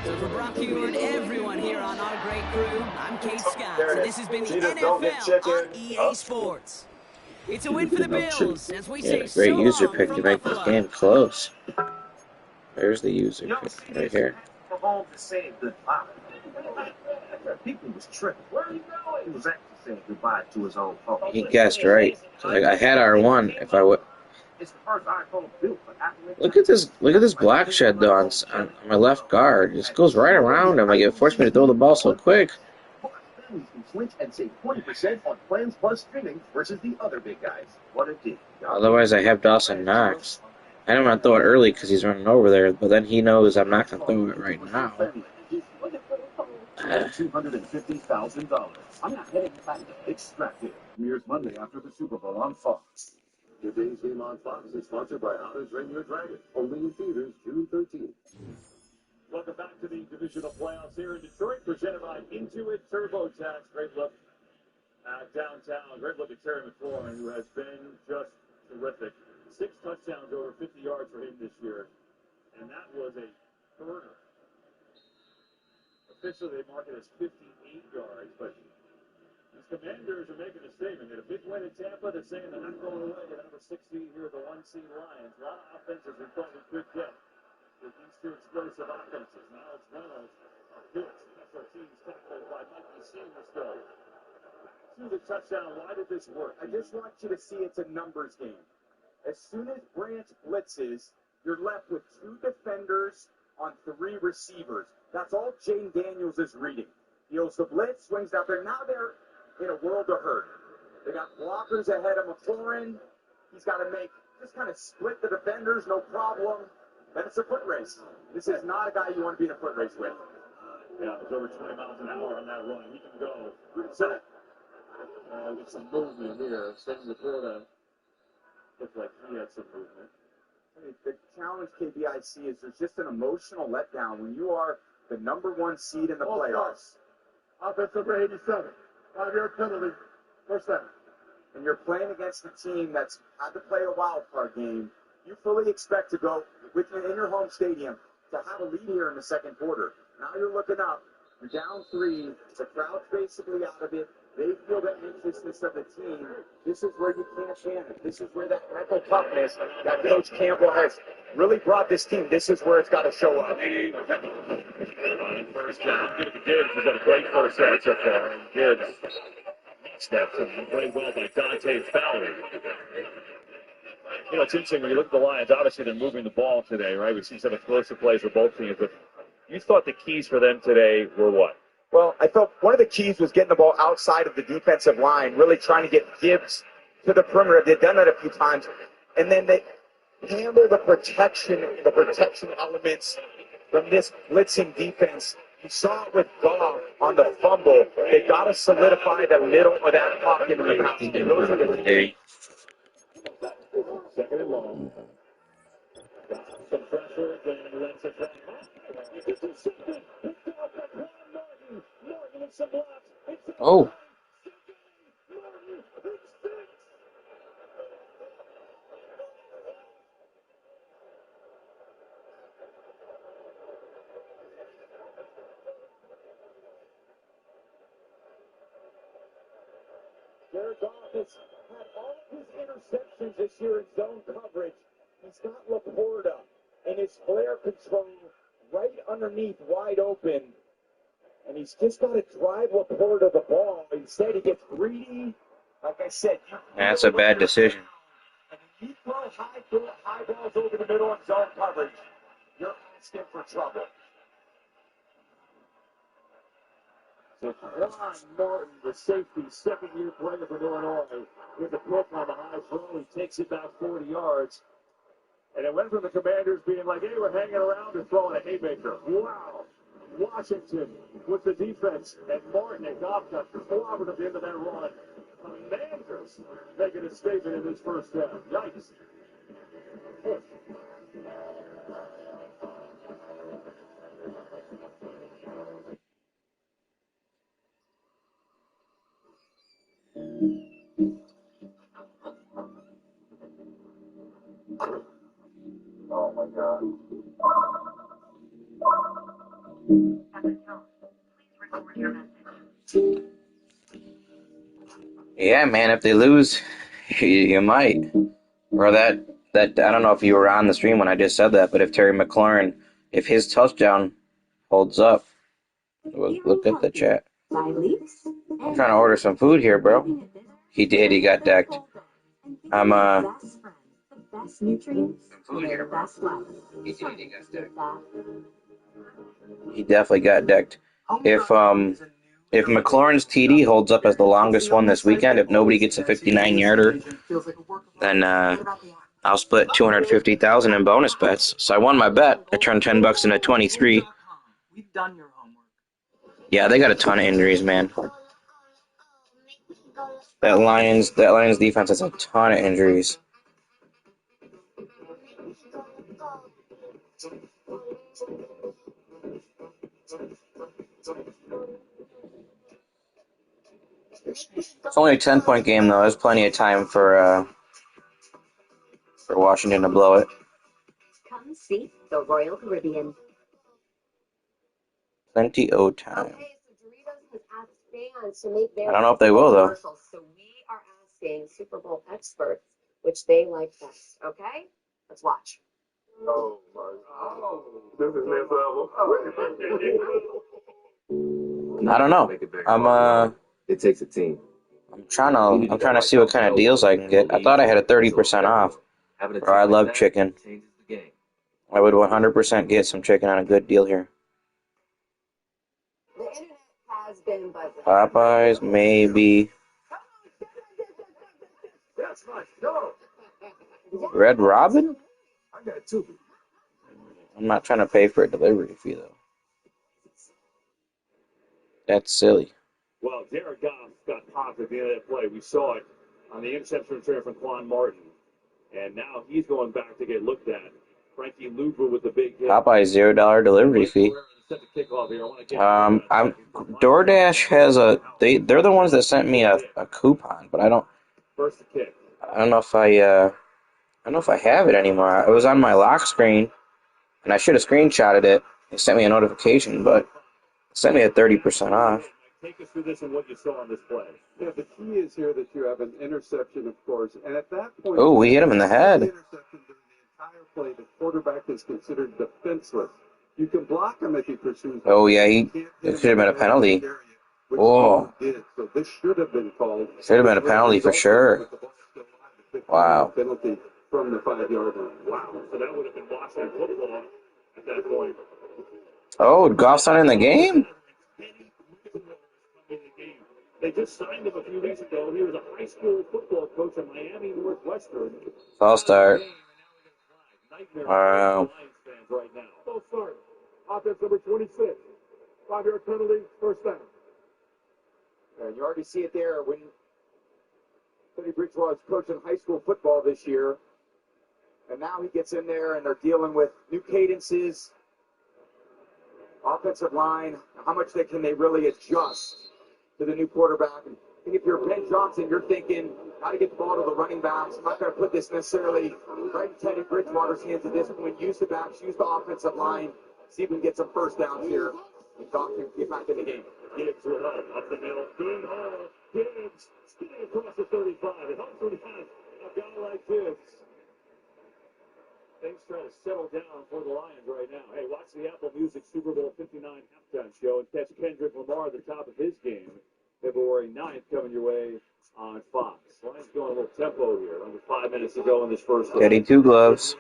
So for Brock Hugher and everyone here on our great crew, I'm Kate Scott, and this has been the NFL on EA Sports. It's a win for the Bills, as we say so Great user long pick from to make this Buffalo. game close. There's the user pick right here. Home to say goodbye. People was tripping. Where are you going? He was actually saying goodbye to his own phone. He guessed right. So, like, I had R1 if I would. It's the first iPhone built for Apple. Look at this black shed though on my left guard. It just goes right around him. Like it forced me to throw the ball so quick. you can switch and save 20% on plans plus streaming versus the other big guys. What a deal. Otherwise, I have Dawson Knox. I don't want to throw it early because he's running over there, but then he knows I'm not going to throw it right now. $250,000. I'm not hitting Extracted. Premieres Monday after the Super Bowl on Fox. Today's game on Fox is sponsored by How to Train Your Dragon. Only in theaters June 13th. Welcome back to the divisional playoffs here in Detroit, presented by Intuit TurboTax. Great look at downtown. Great look at Terry McLaurin, who has been just terrific. 6 touchdowns, over 50 yards for him this year, and that was a burner. Officially, they mark it as 58 yards, but these Commanders are making a statement. They had a big win at Tampa. They're saying they're not going away. They're number 6 seed here, the 1 seed Lions. A lot of offenses we thought we could get with these 2 explosive offenses. Now it's Reynolds, a good special teams tackle by Mikey Senior still. To the touchdown, why did this work? I just want you to see it's a numbers game. As soon as Branch blitzes, you're left with 2 defenders on 3 receivers. That's all Jane Daniels is reading. He goes the blitz, swings out there. Now they're in a world of hurt. They got blockers ahead of McLaurin. He's got to just kind of split the defenders, no problem. Then it's a foot race. This is not a guy you want to be in a foot race with. Yeah, it's over 20 miles an hour on that run. He can go. Set. Get some movement here. Same with Florida. Looked like he had some movement. The challenge, KBIC, is there's just an emotional letdown when you are the number 1 seed in the playoffs. Offense number 87. 5-yard penalty. First down. And you're playing against a team that's had to play a wild card game. You fully expect to go in your home stadium to have a lead here in the second quarter. Now you're looking up. You're down 3. The crowd's basically out of it. They feel that anxiousness of the team. This is where you can't panic. This is where that mental toughness that Coach Campbell has really brought this team. This is where it's got to show up. First down, give it to Gibbs. He's got a great first set so far. And Gibbs steps in. Played well by Dante Fowler. You know, it's interesting when you look at the Lions. Obviously, they're moving the ball today, right? We've seen some explosive plays for both teams. But you thought the keys for them today were what? Well, I felt one of the keys was getting the ball outside of the defensive line, really trying to get Gibbs to the perimeter. They've done that a few times. And then they handle the protection elements from this blitzing defense. You saw it with Goff on the fumble. They got to solidify the middle of that pocket in the passing game. Those are the key. Second and long. Some pressure, then lets it back. Oh. Jared Goff has had all of his interceptions this year in zone coverage. He's got Laporta and his flare control right underneath, wide open. And he's just got to drive Laporta the ball. Instead, he gets greedy. Like I said, That's a bad decision. And if you throw high balls over the middle in zone coverage, you're asking for trouble. So Juan Martin, the safety, second-year player for Illinois, with the pick on the high throw. He takes it back 40 yards. And it went from the Commanders being like, hey, we're hanging around to throwing a haymaker. Wow. Washington with the defense, and Martin and Goff got clobbered at the end of that run. Commanders making a statement in this first half. Yikes. Oh, my God. Yeah, man, if they lose, you might. Or that I don't know if you were on the stream when I just said that, but if Terry McLaurin, if his touchdown holds up, look at the chat. I'm trying to order some food here, bro. He did, he got decked. I'm food here, bro. He did, he got decked. He definitely got decked. If If McLaurin's TD holds up as the longest one this weekend, if nobody gets a 59-yarder, then I'll split $250,000 in bonus bets. So I won my bet. I turned $10 into 23. We've done your homework. Yeah, they got a ton of injuries, man. That Lions defense has a ton of injuries. It's only a 10-point game, though. There's plenty of time for Washington to blow it. Come see the Royal Caribbean. Plenty of time. Okay, so Doritos has asked fans to make their I don't know if they will, though. commercials. So we are asking Super Bowl experts which they like best. Okay? Let's watch. Oh my God. This is next level. I don't know. It takes a team. I'm trying to see what kind of deals I can get. I thought I had a 30% off. Or I love chicken. I would 100% get some chicken on a good deal here. The internet has been buzzing. Popeyes, maybe. That's my show. Red Robin? I got two. I'm not trying to pay for a delivery fee, though. That's silly. Well, Jared Goff got popped at the end of that play. We saw it on the interception return from Quan Martin. And now he's going back to get looked at. Frankie Luvu with the big hit. Popeyes $0 delivery fee. DoorDash has they're the ones that sent me a coupon, but I don't know if I have it anymore. It was on my lock screen, and I should have screenshotted it. They sent me a notification, but it sent me a 30% off. Take us through this and what you saw on this play. Yeah, the key is here that you have an interception, of course, and at that point, Oh, we hit him in the head. interception during the entire play, the quarterback is considered defenseless. You can block him if he pursues. Oh yeah, it should have been a penalty. Oh, so this should have been called. Should have been a penalty for sure. Wow. Penalty from the 5-yard line. Wow. So that would have been Washington football at that point. Oh, Goff's not in the game? They just signed him a few weeks ago. He was a high school football coach at Miami Northwestern. False start. Wow. Right now. False start. Offense number 26. 5-yard penalty, first down. And you already see it there when Teddy Bridgewater's coaching high school football this year. And now he gets in there and they're dealing with new cadences, offensive line, how much can they really adjust to the new quarterback. And I think if you're Ben Johnson, you're thinking how to get the ball to the running backs. I'm not going to put this necessarily right in Teddy Bridgewater's hands at this point. Use the backs, use the offensive line, see if we can get some first downs here. And Goff can get back in the game. Gibbs will help up the middle. Good hole. Gibbs spinning across the 35. It helps when you have a guy like Gibbs. Things trying to settle down for the Lions right now. Hey, watch the Apple Music Super Bowl 59 halftime show and catch Kendrick Lamar at the top of his game. February 9th coming your way on Fox. Lions going a little tempo here. Under 5 minutes to go in this first half. Getting 2 gloves.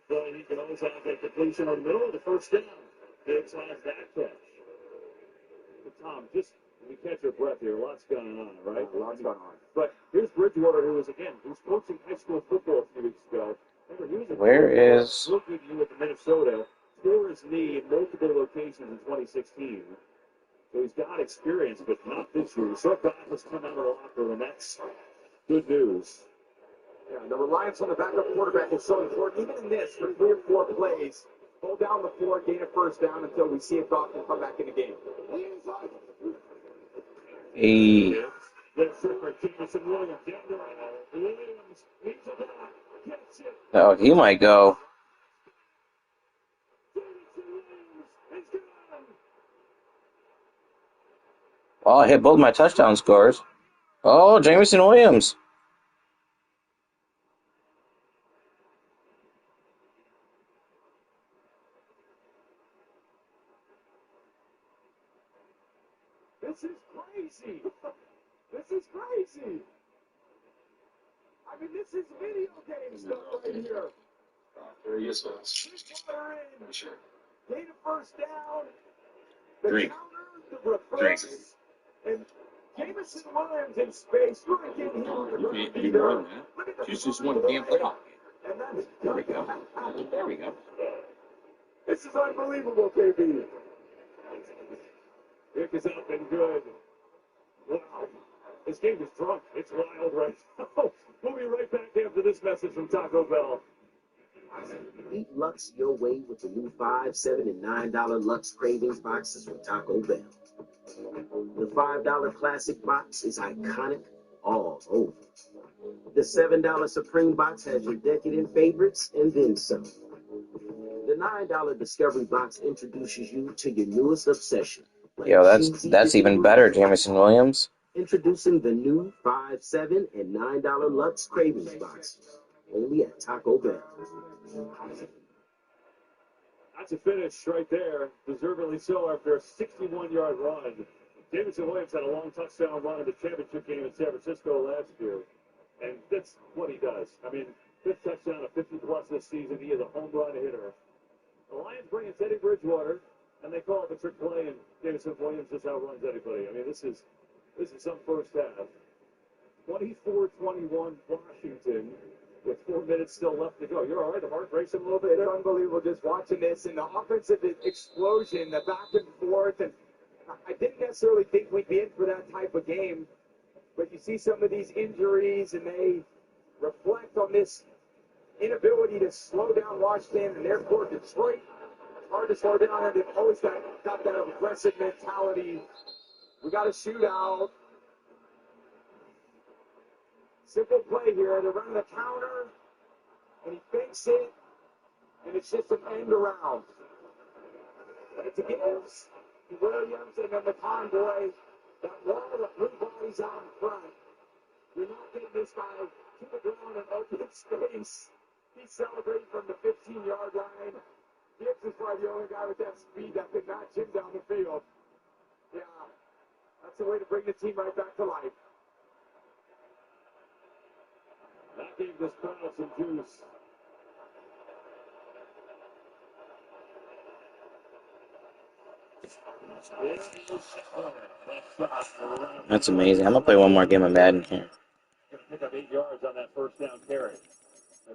He can always have a completion in the middle of the first down. Gibbs has that catch. But Tom, just when you catch your breath here, lots going on, right? Lots going on. But here's Bridgewater, who was coaching high school football a few weeks ago. Where is... Rookie with Minnesota, tore his knee in multiple locations in 2016. So he's got experience, but not this year. So Goff has come out of the locker room, and that's good news. Yeah, the reliance on the backup quarterback is so important. Even in this, for 3 or 4 plays, hold down the floor, gain a first down until we see if Goff can come back in the game. Hey. Oh, he might go. Oh, I hit both my touchdown scores. Oh, Jameson Williams. This is crazy. This is crazy. I mean, this is video game stuff right here. Very useful. Sure. Gain a first down. The Green. counter, of reverse. And Jameson Williams in space. You ain't getting him on the ground either. She's just one damn playoff game. And that's There we go. There we go. This is unbelievable, KB. Vic is up and good. Wow. This game is drunk. It's wild right now. We'll be right back after this message from Taco Bell. Eat Lux your way with the new $5, $7, and $9 Lux Cravings boxes from Taco Bell. The $5 Classic box is iconic all over. The $7 Supreme box has your decadent favorites and then some. The $9 Discovery box introduces you to your newest obsession. Yo, that's even better, Jameson Williams. Introducing the new $5, $7, and $9 Lux Cravings box. Only at Taco Bell. That's a finish right there. Deservedly so after a 61-yard run. Jameson Williams had a long touchdown run in the championship game in San Francisco last year. And that's what he does. I mean, 5th touchdown of 50-plus this season. He is a home run hitter. The Lions bring in Teddy Bridgewater, and they call it the trick play, and Jameson Williams just outruns anybody. I mean, this is some first half. 24-21 Washington with 4 minutes still left to go. You're all right? The heart racing a little bit? It's unbelievable just watching this and the offensive explosion, the back and forth. And I didn't necessarily think we'd be in for that type of game, but you see some of these injuries and they reflect on this inability to slow down Washington and therefore Detroit. It's hard to slow down, and they've always got that aggressive mentality. We got a shootout. Simple play here. They're running a counter, and he fakes it, and it's just an end around. But it's against Williams and then the convoy. That wall of 3 bodies out in front. You're not getting this guy to the ground and open space. He's celebrating from the 15-yard line. Gibbs is probably the only guy with that speed that can match him down the field. Yeah, that's the way to bring the team right back to life. That gave this crowd some juice. That's amazing. I'm going to play one more game of Madden here. Going to pick up 8 yards on that first down carry.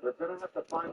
They're going to have to find.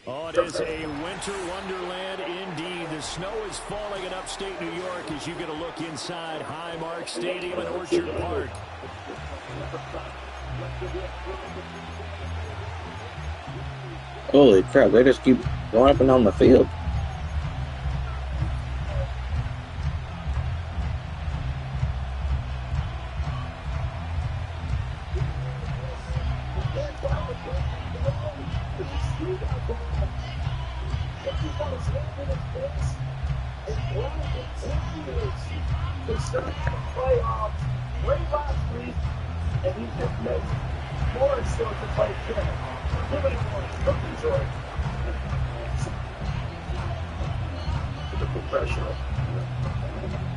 Oh, it is a winter wonderland indeed. The snow is falling in upstate New York as you get a look inside Highmark Stadium in Orchard Park. Holy crap, they just keep going up and down the field.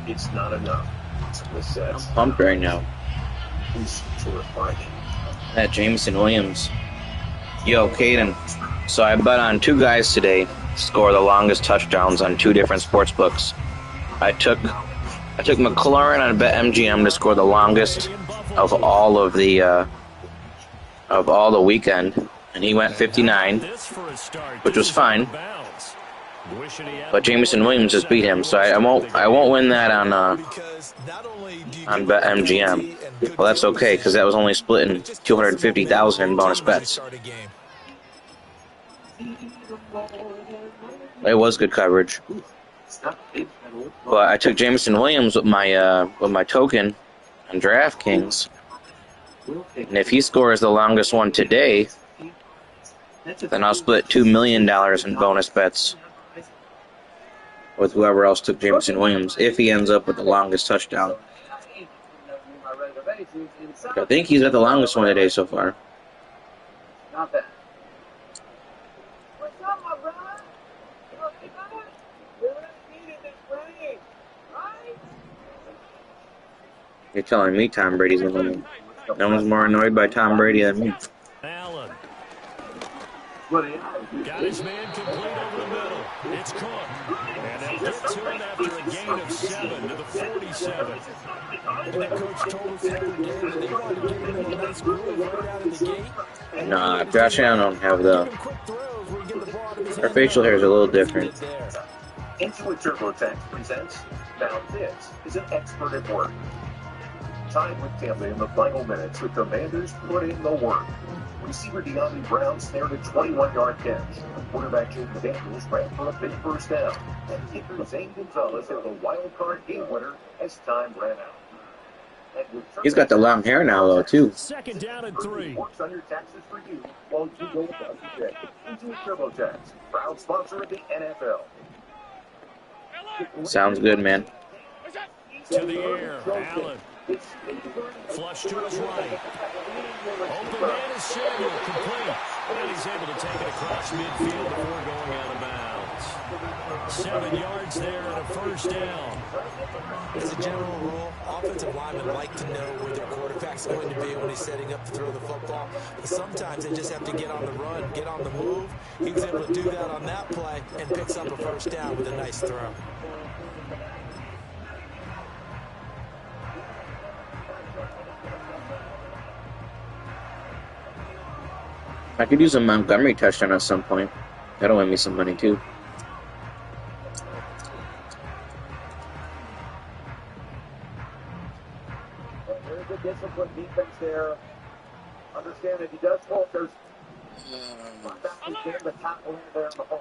It's not enough. It's a necessity. I'm pumped right now. To refine it. That Jameson Williams. Yo, Caden. So I bet on 2 guys today to score the longest touchdowns on 2 different sports books. I took McLaurin on BetMGM to score the longest of all of the weekend, and he went 59, which was fine. But Jameson Williams just beat him, so I won't win that on BetMGM. Well, that's okay because that was only splitting $250,000 in bonus bets. It was good coverage, but I took Jameson Williams with my token on DraftKings, and if he scores the longest one today, then I'll split $2 million in bonus bets with whoever else took Jameson Williams if he ends up with the longest touchdown. I think he's got the longest one today so far. Not bad. What's up, my brother? You needed this rain, right? You're telling me Tom Brady's going to win. No one's more annoyed by Tom Brady than me. Allen. Got his man complete over the middle. It's Cook. And they'll get to him after a gain of 7 to the 47. And that coach told us the other day that they wanted to give him a nice groove right out of the gate. Nah, Josh Allen don't have our facial hair is a little different. Intuit TurboTax presents Now This is an expert at work. Tied with Tampa in the final minutes, the Commanders put in the work. Receiver De'Ami Brown snared a 21-yard catch. Quarterback Jake Daniels ran for a big first down. And kicker Zane Gonzalez hit the wild card game winner as time ran out. He's got the long hair now, though, too. Second down and 3. Works on your taxes for you while you go about your day. Intuit TurboTax, proud sponsor of the NFL. Sounds good, man. To the air, Allen. Flush to his right. Open man is Samuel, complete. And he's able to take it across midfield before going out of bounds. 7 yards there and a first down. As a general rule, offensive linemen like to know where their quarterback's going to be when he's setting up to throw the football. But sometimes they just have to get on the run, get on the move. He was able to do that on that play and picks up a first down with a nice throw. I could use a Montgomery touchdown at some point. That'll win me some money, too. There's a disciplined defense there. Understand if he does fault, there's the top one there in the hole.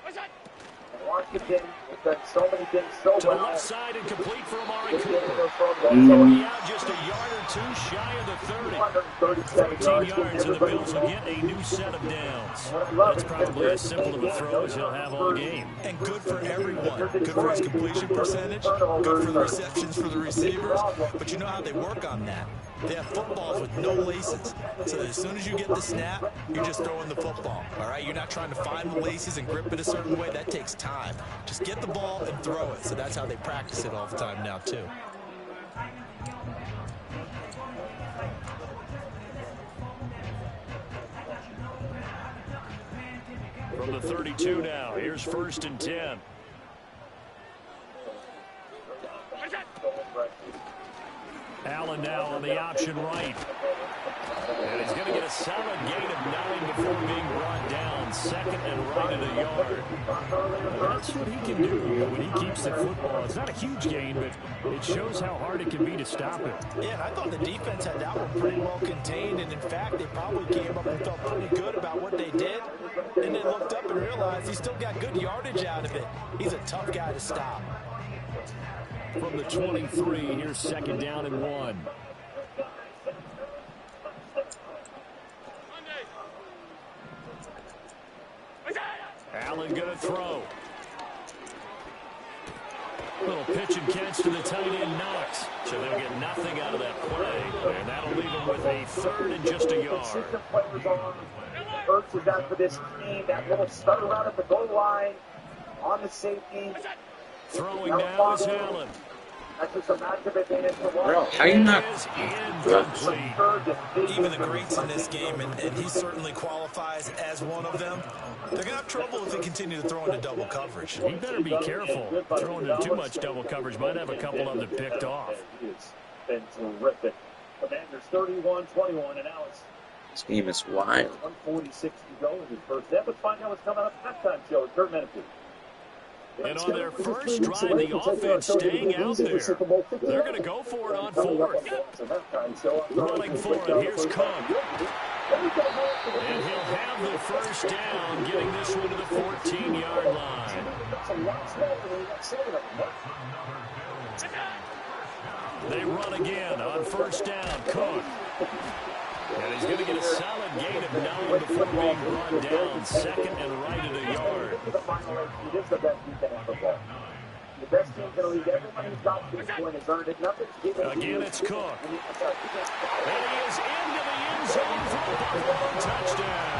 And Washington has done so many things so to well. the left side and complete for Amari Cooper. Already out just a yard or 2 shy of the 30. 13 yards, and the Bills will get a new set of downs. That's probably as simple of a throw as he'll have all game. And good for everyone. Good for his completion percentage, good for the receptions for the receivers. But you know how they work on that. They have footballs with no laces. So as soon as you get the snap, you're just throwing the football. All right? You're not trying to find the laces and grip it a certain way. That takes time. Just get the ball and throw it. So that's how they practice it all the time now, too. From the 32 now, here's 1st and 10. Allen now on the option right. And he's going to get a solid gain of 9 before being brought down. 2nd and right at a yard. That's what he can do when he keeps the football. It's not a huge gain, but it shows how hard it can be to stop it. Yeah, and I thought the defense had that one pretty well contained. And, in fact, they probably came up and felt pretty good about what they did. And they looked up and realized he still got good yardage out of it. He's a tough guy to stop. From the 23, here's 2nd down and 1. Allen gonna throw. Little pitch and catch to the tight end, Knox. So they'll get nothing out of that play. And that'll leave them with a 3rd and just a yard. Ertz was out for this team. That little stutter out at the goal line on the safety. Throwing now is Allen. That's just a matchup advantage for Bro, how you not? Even the greats in this game, and he certainly qualifies as one of them, they're going to have trouble if they continue to throw into double coverage. He better be careful. Throwing into too much double coverage might have a couple of them picked off. It's been terrific. Commanders 31-21, and now it's This game is wild. 146 to go in the first half. Let's find out what's coming up halftime show with Kurt Menefee. And on their first drive, the offense staying out there. They're going to go for it on fourth. Running for it, here's Cook. And he'll have the first down, getting this one to the 14-yard line. They run again on first down, Cook. And he's going to get a solid gain of 9 before being brought down, second and right at a yard. The best team in the league, everyone who's got to this point has earned it. Nothing's given. Again, it's Cook. And he is into the end zone for a Buffalo touchdown.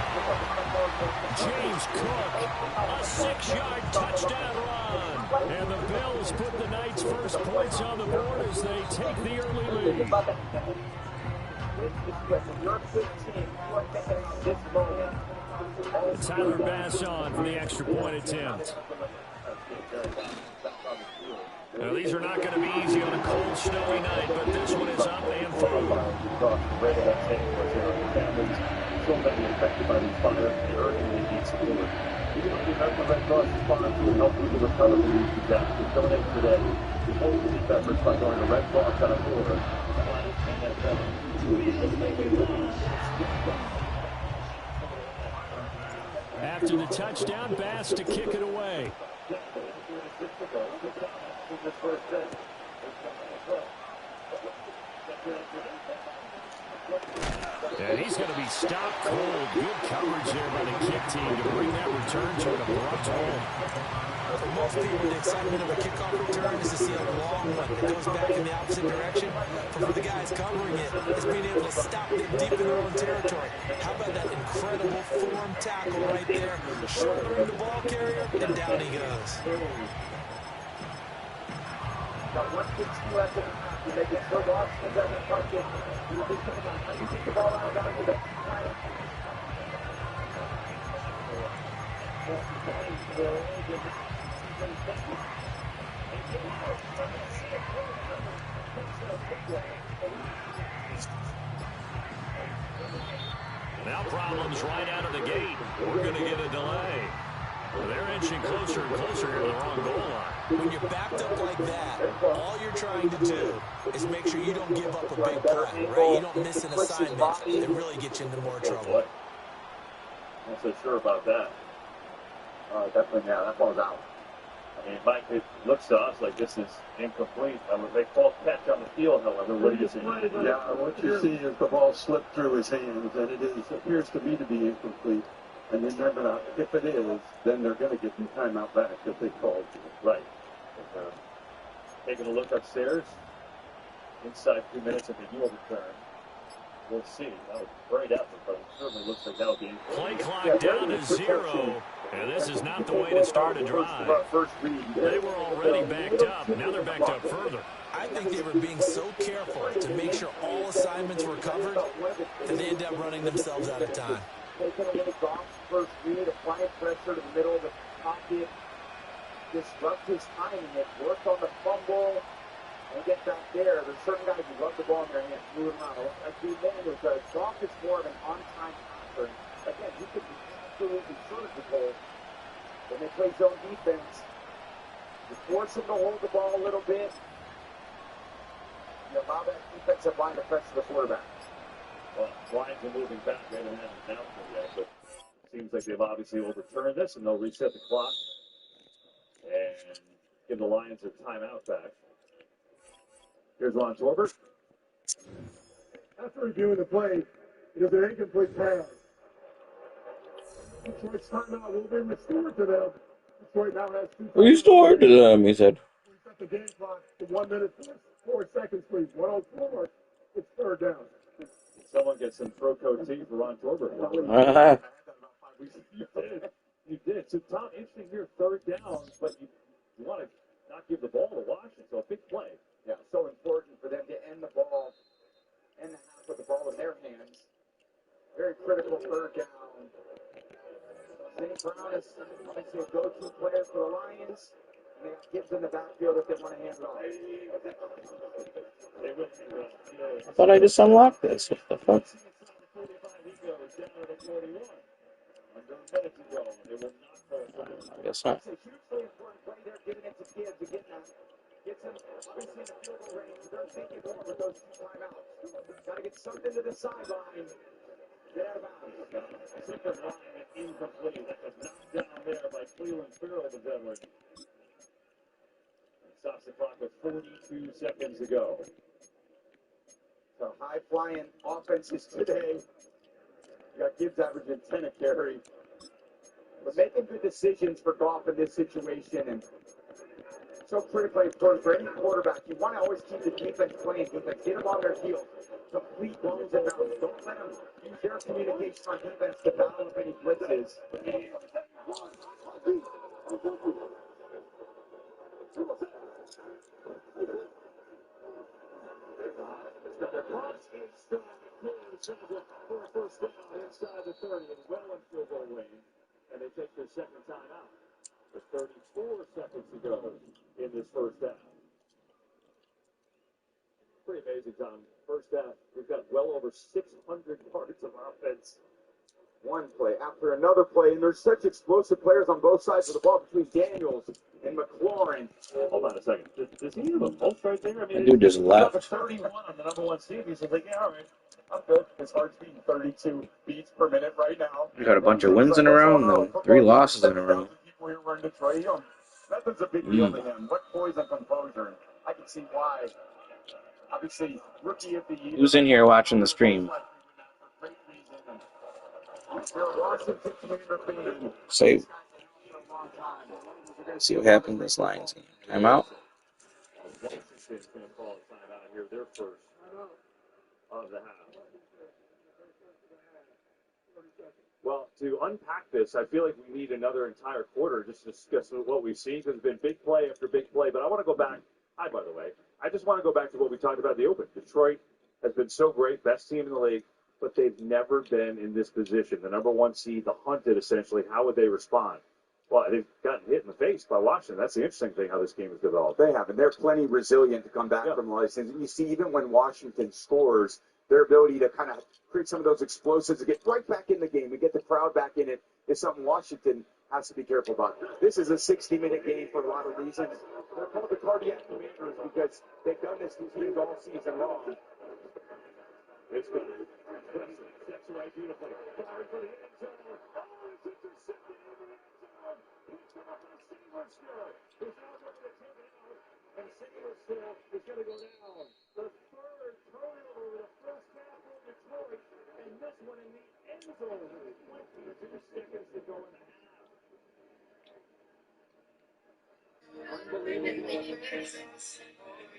James Cook, a 6-yard touchdown run. And the Bills put the Knights' first points on the board as they take the early lead. Tyler Bass on for the extra point attempt. Now, these are not going to be easy on a cold, snowy night, but this one is up and through. So many affected by these fires, they urgently need support. Even if the American Red Cross responds to help people recover from these disasters, donate today. Support relief efforts by going to redcross.org. After the touchdown, Bass to kick it away. And he's going to be stopped cold. Good coverage there by the kick team to bring that return to an abrupt halt. For most people, the excitement of a kickoff return is to see a long one that goes back in the opposite direction. But for the guys covering it, it's being able to stop them deep in their own territory. How about that incredible form tackle right there? Shouldering the ball carrier, and down he goes. Got 1:16 left in the half. You make it so Washington doesn't touch it. You take the ball out down to the Now problems right out of the gate. We're going to get a delay. They're inching closer and closer to the wrong goal line. When you're backed up like that, all you're trying to do is make sure you don't give up a big play, right? You don't miss an assignment that really gets you into more trouble. I'm not so sure about that. Definitely, yeah, that ball's out. I mean, Mike, it looks to us like this is incomplete. They call catch on the field, however. What do you see? Yeah, what you see is the ball slipped through his hands, and it appears to me to be incomplete. And then they're going to, if it is, then they're going to get the timeout back if they called you. Right. Taking a look upstairs. Inside 2 minutes of the Yule return. We'll see. That was great effort, but it certainly looks like that'll be play clock down to 0. And this is not the way to start a drive. They were already backed up. Now they're backed up further. I think they were being so careful to make sure all assignments were covered that they ended up running themselves out of time. Taking a little off first read, applying pressure to the middle of the pocket, disrupt his timing. It worked on the fumble. And get back there. There's certain guys who love the ball in their hands, move around. Like the advantage was Goff is more of an on-time passer. Again, he could be absolutely surgical when they play zone defense. You force him to hold the ball a little bit. You allow that defensive line to pressure the quarterback. Well, Lions are moving back. They haven't had an announcement yet, but it seems like they've obviously overturned this, and they'll reset the clock and give the Lions their timeout back. Here's Ron Torbert. After reviewing the play, it is an incomplete pass. Detroit's timeout will be restored to them. Detroit now has 2 Restored to them, he said. Reset the game clock to 1 minute, 4 seconds, please. 1:04. It's third down. Someone get some Pro Code T for Ron Torbert. You did. You did. So, Tom, interesting here, third down, but you want to not give the ball to Washington, so a big play. Yeah, critical third down. St. Brown is obviously a go-to player for the Lions. And they got kids in the backfield if they want to hand it off. I thought I just unlocked this. What the fuck? I guess not. It's a hugely important play there, giving it to kids again. Gets them obviously in the field goal range. They're thinking more with those 2 timeouts. Got to get something to the sideline. Get out of bounds. Second line incomplete. That was knocked down there by Cleveland Farrell, the veteran. Stops the clock with 42 seconds to go. So high-flying offenses today. You got Gibbs averaging 10 a carry. But making good decisions for Goff in this situation, and so critically important for any quarterback. You want to always keep the defense playing defense. Get them on their heels. Complete balls and bounds. Don't let them use their communication on defense to battle up any blitzes. For a first down inside the 30 and well in field goal range. And they take their second time out. With 34 seconds to go in this first half. Pretty amazing, Tom. First half, we've got well over 600 yards of offense. One play after another play, and there's such explosive players on both sides of the ball between Daniels and McLaurin. Hold on a second. Does he have a pulse right there? I mean, That dude just left. 31 on the number 1 seed. He's like, yeah, all right. I'm good. His heart's beating 32 beats per minute right now. We got a bunch of wins in a row and then 3 losses in a row. People here were in Detroit. Nothing's a big deal to him. What poise and composure. I can see why. Obviously, rookie of the year. Who's in here watching the stream? Say, see what happened in this Lions game. I'm out. Washington's going to call a timeout here. Their first of the half. Well, to unpack this, I feel like we need another entire quarter just to discuss what we've seen, because it's been big play after big play. But I want to go back. Hi, by the way. I just want to go back to what we talked about in the open. Detroit has been so great, best team in the league, but they've never been in this position. The number 1 seed, the hunted, essentially. How would they respond? Well, they've gotten hit in the face by Washington. That's the interesting thing, how this game has developed. They have, and they're plenty resilient to come back from license. And you see, even when Washington scores, their ability to kind of create some of those explosives and get right back in the game and get the crowd back in it is something Washington has to be careful about. This is a 60-minute game for a lot of reasons. They're called the Cardiac Commanders because they've done this to teams all season long. It's good. Steps away beautifully. Firing for the end zone. Oh, it's intercepted in the end zone. Picked up by Saberstill. He's now going to take it out. And Saberstill is going to go down. The third turnover of the first half for Detroit. And this one in the end zone. 22 seconds to go in the half.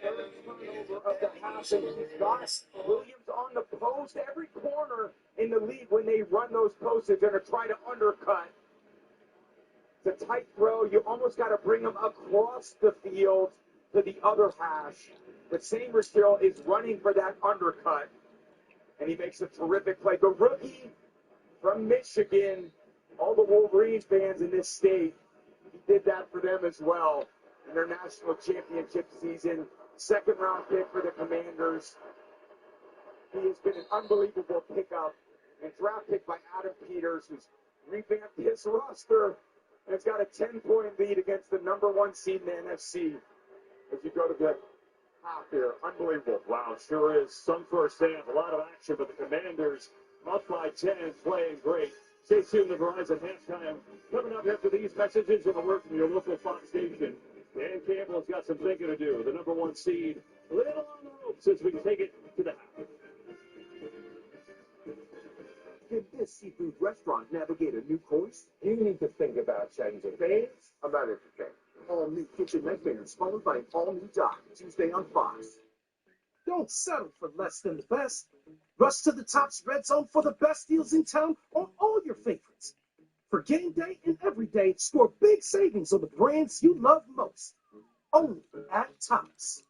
Third turnover of the half, and he's got Williams on the post. Every corner in the league, when they run those posts, they're going to try to undercut. It's a tight throw. You almost got to bring him across the field to the other hash. But Saberstill is running for that undercut, and he makes a terrific play. The rookie from Michigan, all the Wolverines fans in this state, he did that for them as well in their national championship season. Second-round pick for the Commanders. He has been an unbelievable pickup and draft pick by Adam Peters, who's revamped his roster and has got a 10-point lead against the number 1 seed in the NFC as you go to the half here. Unbelievable. Wow, sure is. Some first half, a lot of action, but the Commanders up by 10 and playing great. Stay tuned to Verizon halftime. Coming up after these messages and a word from your local Fox station. Dan Campbell's got some thinking to do. The number 1 seed, a little on the ropes as we take it to the half. Can this seafood restaurant navigate a new course? You need to think about changing things. I'm not entertained. All new kitchen nightmares followed by an all-new doc Tuesday on Fox. Don't settle for less than the best. Rush to the Tops Red Zone for the best deals in town on all your favorites. For game day and every day, score big savings on the brands you love most. Only at Tops.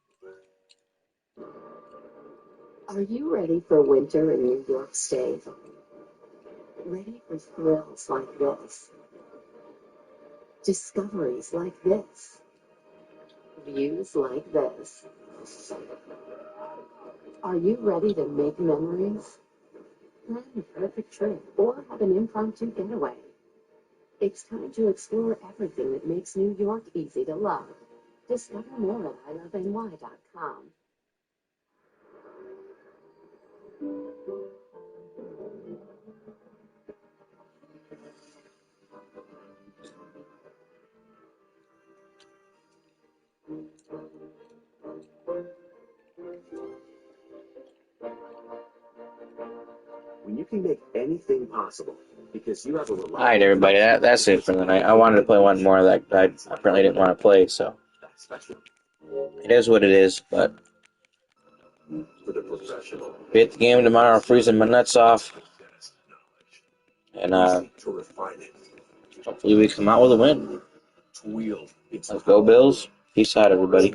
Are you ready for winter in New York State? Ready for thrills like this? Discoveries like this? Views like this? Are you ready to make memories? Plan the perfect trip or have an impromptu getaway. It's time to explore everything that makes New York easy to love. Discover more at iloveny.com. When you can make anything possible because you have a reliable... All right, everybody. That's it for the night. I wanted to play one more that I apparently didn't want to play, so it is what it is. But For the professional. beat the game tomorrow, freezing my nuts off, and hopefully we come out with a win. Let's go, Bills. Peace out, everybody.